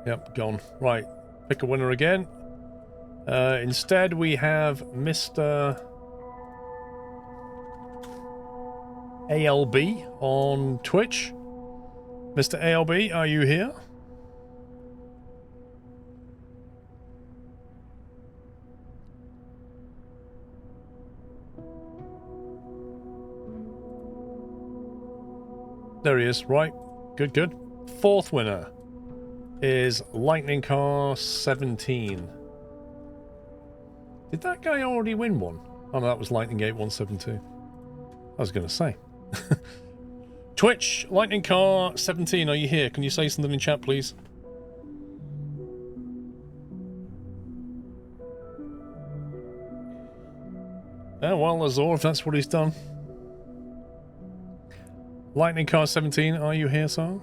Yep, gone. Right. Pick a winner again. Instead, we have Mr. ALB on Twitch. Mr. ALB, are you here? There he is. Right. Good, good. Fourth winner is Lightning Car 17. Did that guy already win one? Oh, no, that was Lightning Gate 172. I was going to say. Twitch, Lightning Car 17, are you here? Can you say something in chat, please? Yeah, well, Azor, if that's what he's done. Lightning Car 17, are you here, sir?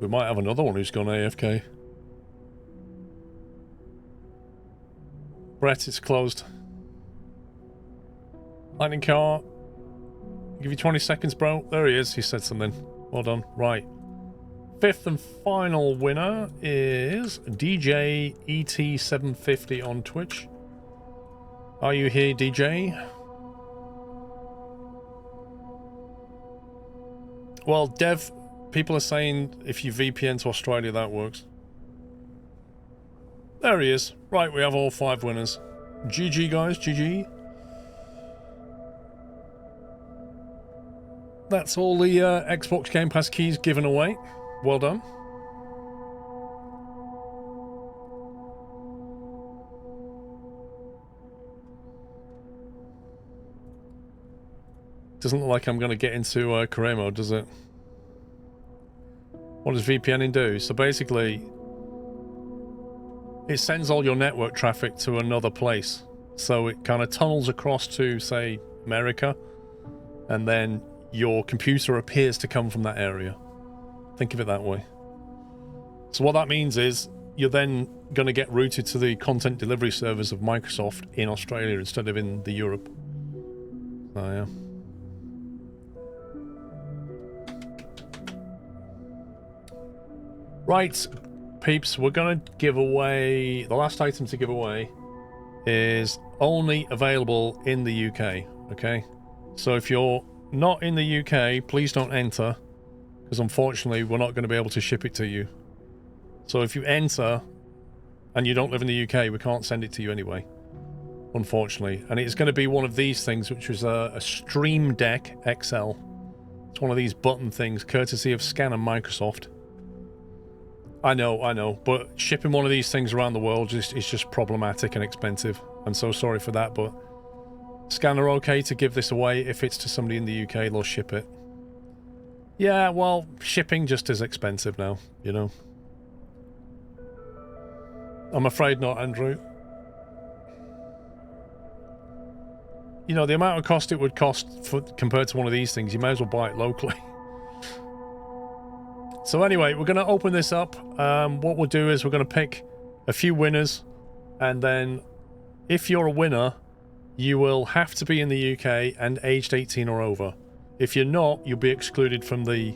We might have another one who's gone AFK. Brett, it's closed. Lightning Car. Give you 20 seconds, bro. There he is. He said something. Well done. Right. Fifth and final winner is DJ ET750 on Twitch. Are you here, DJ? Well, Dev, people are saying if you VPN to Australia, that works. There he is. Right, we have all 5 winners. GG, guys. GG. That's all the Xbox Game Pass keys given away. Well done. Doesn't look like I'm going to get into career mode, does it? What does VPNing do? So basically, it sends all your network traffic to another place. So it kind of tunnels across to, say, America, and then your computer appears to come from that area. Think of it that way. So what that means is you're then going to get routed to the content delivery servers of Microsoft in Australia instead of in the Europe. So yeah. Right, peeps, we're going to give away... The last item to give away is only available in the UK, okay? So if you're not in the UK, please don't enter, because unfortunately we're not going to be able to ship it to you. So if you enter and you don't live in the UK, we can't send it to you anyway, unfortunately. And it's going to be one of these things, which is a Stream Deck XL. It's one of these button things, courtesy of Scan and Microsoft. I know, but shipping one of these things around the world is just problematic and expensive. I'm so sorry for that, but Scan are okay to give this away. If it's to somebody in the UK, they'll ship it. Yeah, well, shipping just is expensive now, you know. I'm afraid not, Andrew. You know, the amount of cost it would cost for, compared to one of these things, you may as well buy it locally. So anyway, we're going to open this up. What we'll do is we're going to pick a few winners, and then if you're a winner, you will have to be in the UK and aged 18 or over. If you're not, you'll be excluded from the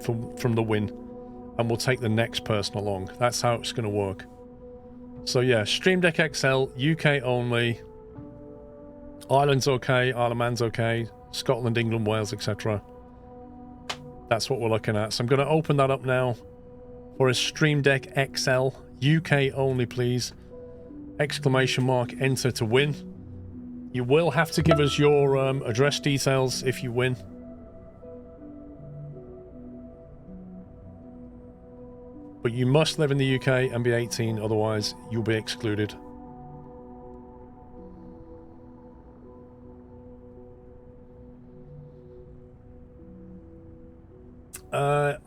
from the win, and we'll take the next person along. That's how it's going to work. So yeah, Stream Deck XL, UK only. Ireland's okay, Isle of Man's okay, Scotland, England, Wales, etc. That's what we're looking at. So I'm going to open that up now for a Stream Deck XL, UK only, please. Exclamation mark, enter to win. You will have to give us your address details if you win. But you must live in the UK and be 18, otherwise you'll be excluded.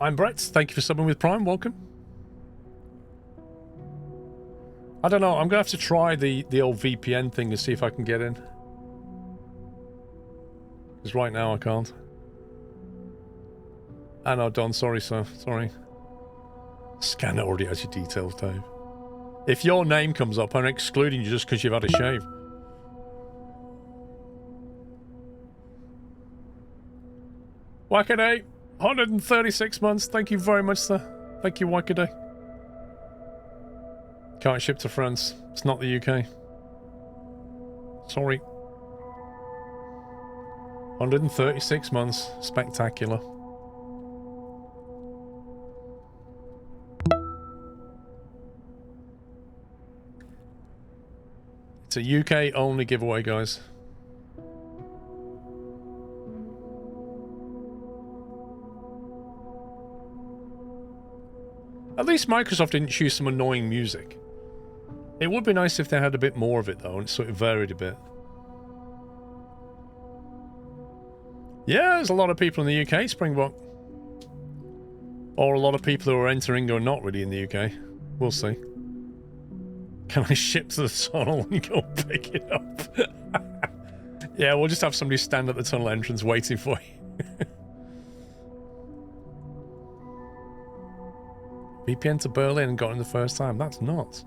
I'm Brett. Thank you for subbing with Prime. Welcome. I don't know. I'm going to have to try the old VPN thing and see if I can get in. Because right now I can't. I know, Don. Sorry, sir. Sorry. Scanner already has your details, Dave. If your name comes up, I'm excluding you just because you've had a shave. Wackaday, 136 months. Thank you very much, sir. Thank you, Wackaday. Can't ship to France. It's not the UK. Sorry. 136 months. Spectacular. It's a UK only giveaway, guys. At least Microsoft didn't choose some annoying music. It would be nice if they had a bit more of it, though, and it sort of varied a bit. Yeah, there's a lot of people in the UK, Springbok. Or a lot of people who are entering who are not really in the UK. We'll see. Can I ship to the tunnel and go pick it up? Yeah, we'll just have somebody stand at the tunnel entrance waiting for you. VPN to Berlin and got in the first time. That's nuts.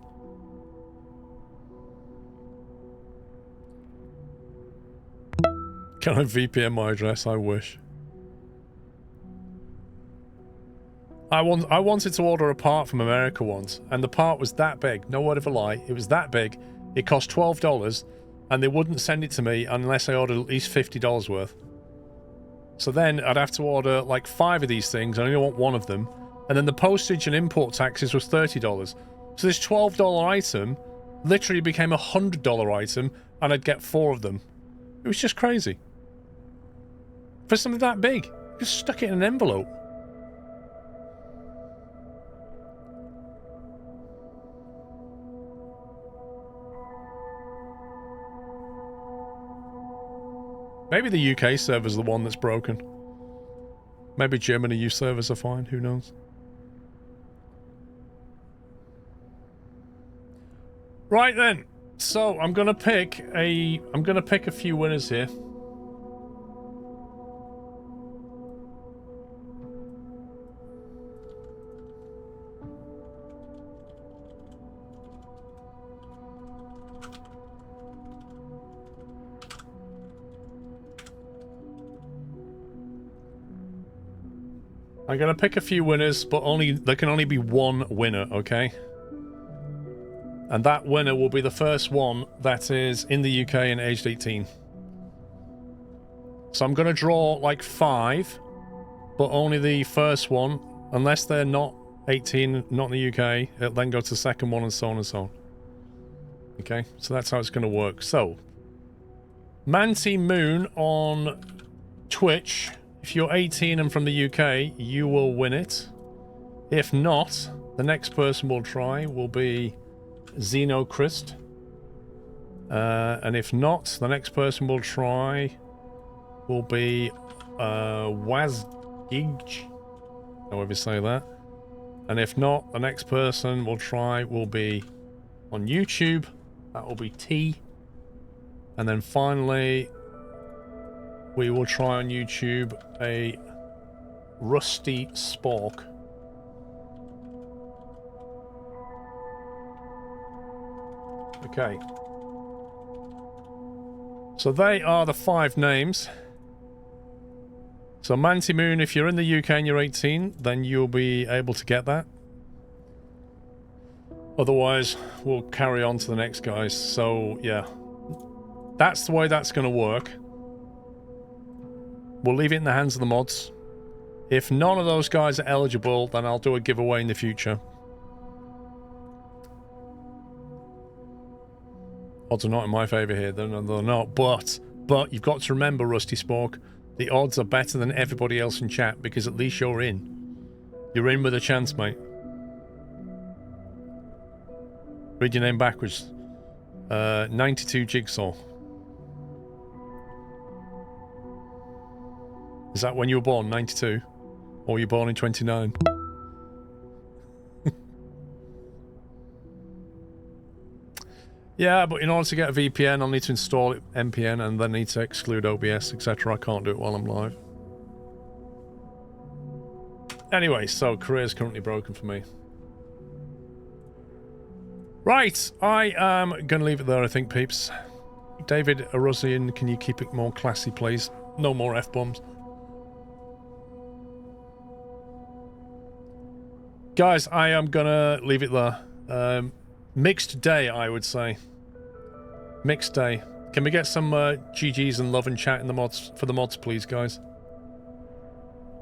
Can I VPN my address? I wish. I wanted to order a part from America once, and the part was that big. No word of a lie. It was that big. It cost $12, and they wouldn't send it to me unless I ordered at least $50 worth. So then I'd have to order like 5 of these things. I only want 1 of them. And then the postage and import taxes was $30. So this $12 item literally became a $100 item, and I'd get 4 of them. It was just crazy. For something that big. Just stuck it in an envelope. Maybe the UK server's the one that's broken. Maybe Germany EU servers are fine, who knows? Right then. So I'm gonna pick a few winners here. I'm gonna pick a few winners, but there can only be 1 winner, okay? And that winner will be the first one that is in the UK and aged 18. So I'm gonna draw like 5, but only the first one, unless they're not 18, not in the UK, it'll then go to the second one and so on and so on. Okay, so that's how it's gonna work. So, Manti Moon on Twitch. If you're 18 and from the UK, you will win it. If not, the next person we'll try will be Xenochrist. And if not, the next person we'll try will be Wazgig. However you say that. And if not, the next person we'll try will be on YouTube. That will be T. And then finally, we will try on YouTube a Rusty Spork. Okay. So they are the 5 names. So Manti Moon, if you're in the UK and you're 18, then you'll be able to get that. Otherwise, we'll carry on to the next guys. So, yeah. That's the way that's going to work. We'll leave it in the hands of the mods. If none of those guys are eligible, then I'll do a giveaway in the future. Odds are not in my favour here, they're not. But you've got to remember, Rusty Spork, the odds are better than everybody else in chat, because at least you're in. You're in with a chance, mate. Read your name backwards. 92 Jigsaw. Is that when you were born, 92? Or were you born in 29? Yeah, but in order to get a VPN, I'll need to install NPN and then need to exclude OBS, etc. I can't do it while I'm live. Anyway, so career's currently broken for me. Right, I am going to leave it there, I think, peeps. David Arusian, can you keep it more classy, please? No more F-bombs. Guys, I am gonna leave it there. Mixed day, I would say. Mixed day. Can we get some GGs and love and chat in the mods for the mods, please, guys?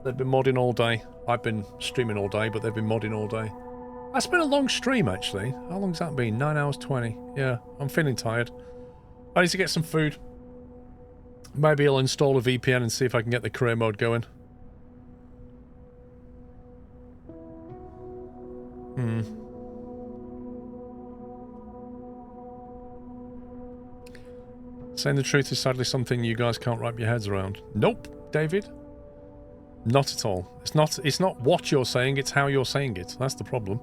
They've been modding all day. I've been streaming all day, but they've been modding all day. That's been a long stream, actually. How long's that been? 9 hours 20. Yeah, I'm feeling tired. I need to get some food. Maybe I'll install a VPN and see if I can get the career mode going. Saying the truth is sadly something you guys can't wrap your heads around. Nope, David. Not at all. It's not what you're saying, it's how you're saying it. That's the problem.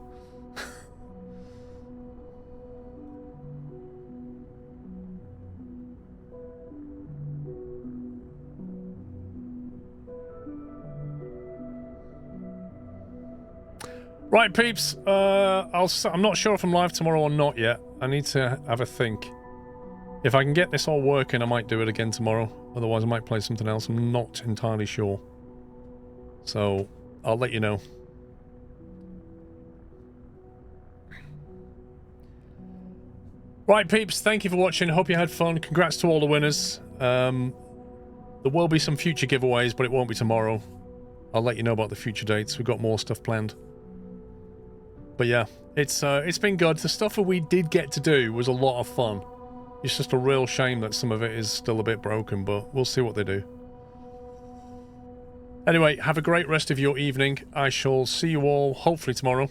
Right, peeps. I'm not sure if I'm live tomorrow or not yet. I need to have a think. If I can get this all working, I might do it again tomorrow. Otherwise, I might play something else. I'm not entirely sure. So, I'll let you know. Right, peeps. Thank you for watching. Hope you had fun. Congrats to all the winners. There will be some future giveaways, but it won't be tomorrow. I'll let you know about the future dates. We've got more stuff planned. But yeah, it's been good. The stuff that we did get to do was a lot of fun. It's just a real shame that some of it is still a bit broken, but we'll see what they do. Anyway, have a great rest of your evening. I shall see you all hopefully tomorrow.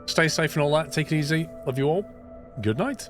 Stay safe and all that. Take it easy. Love you all. Good night.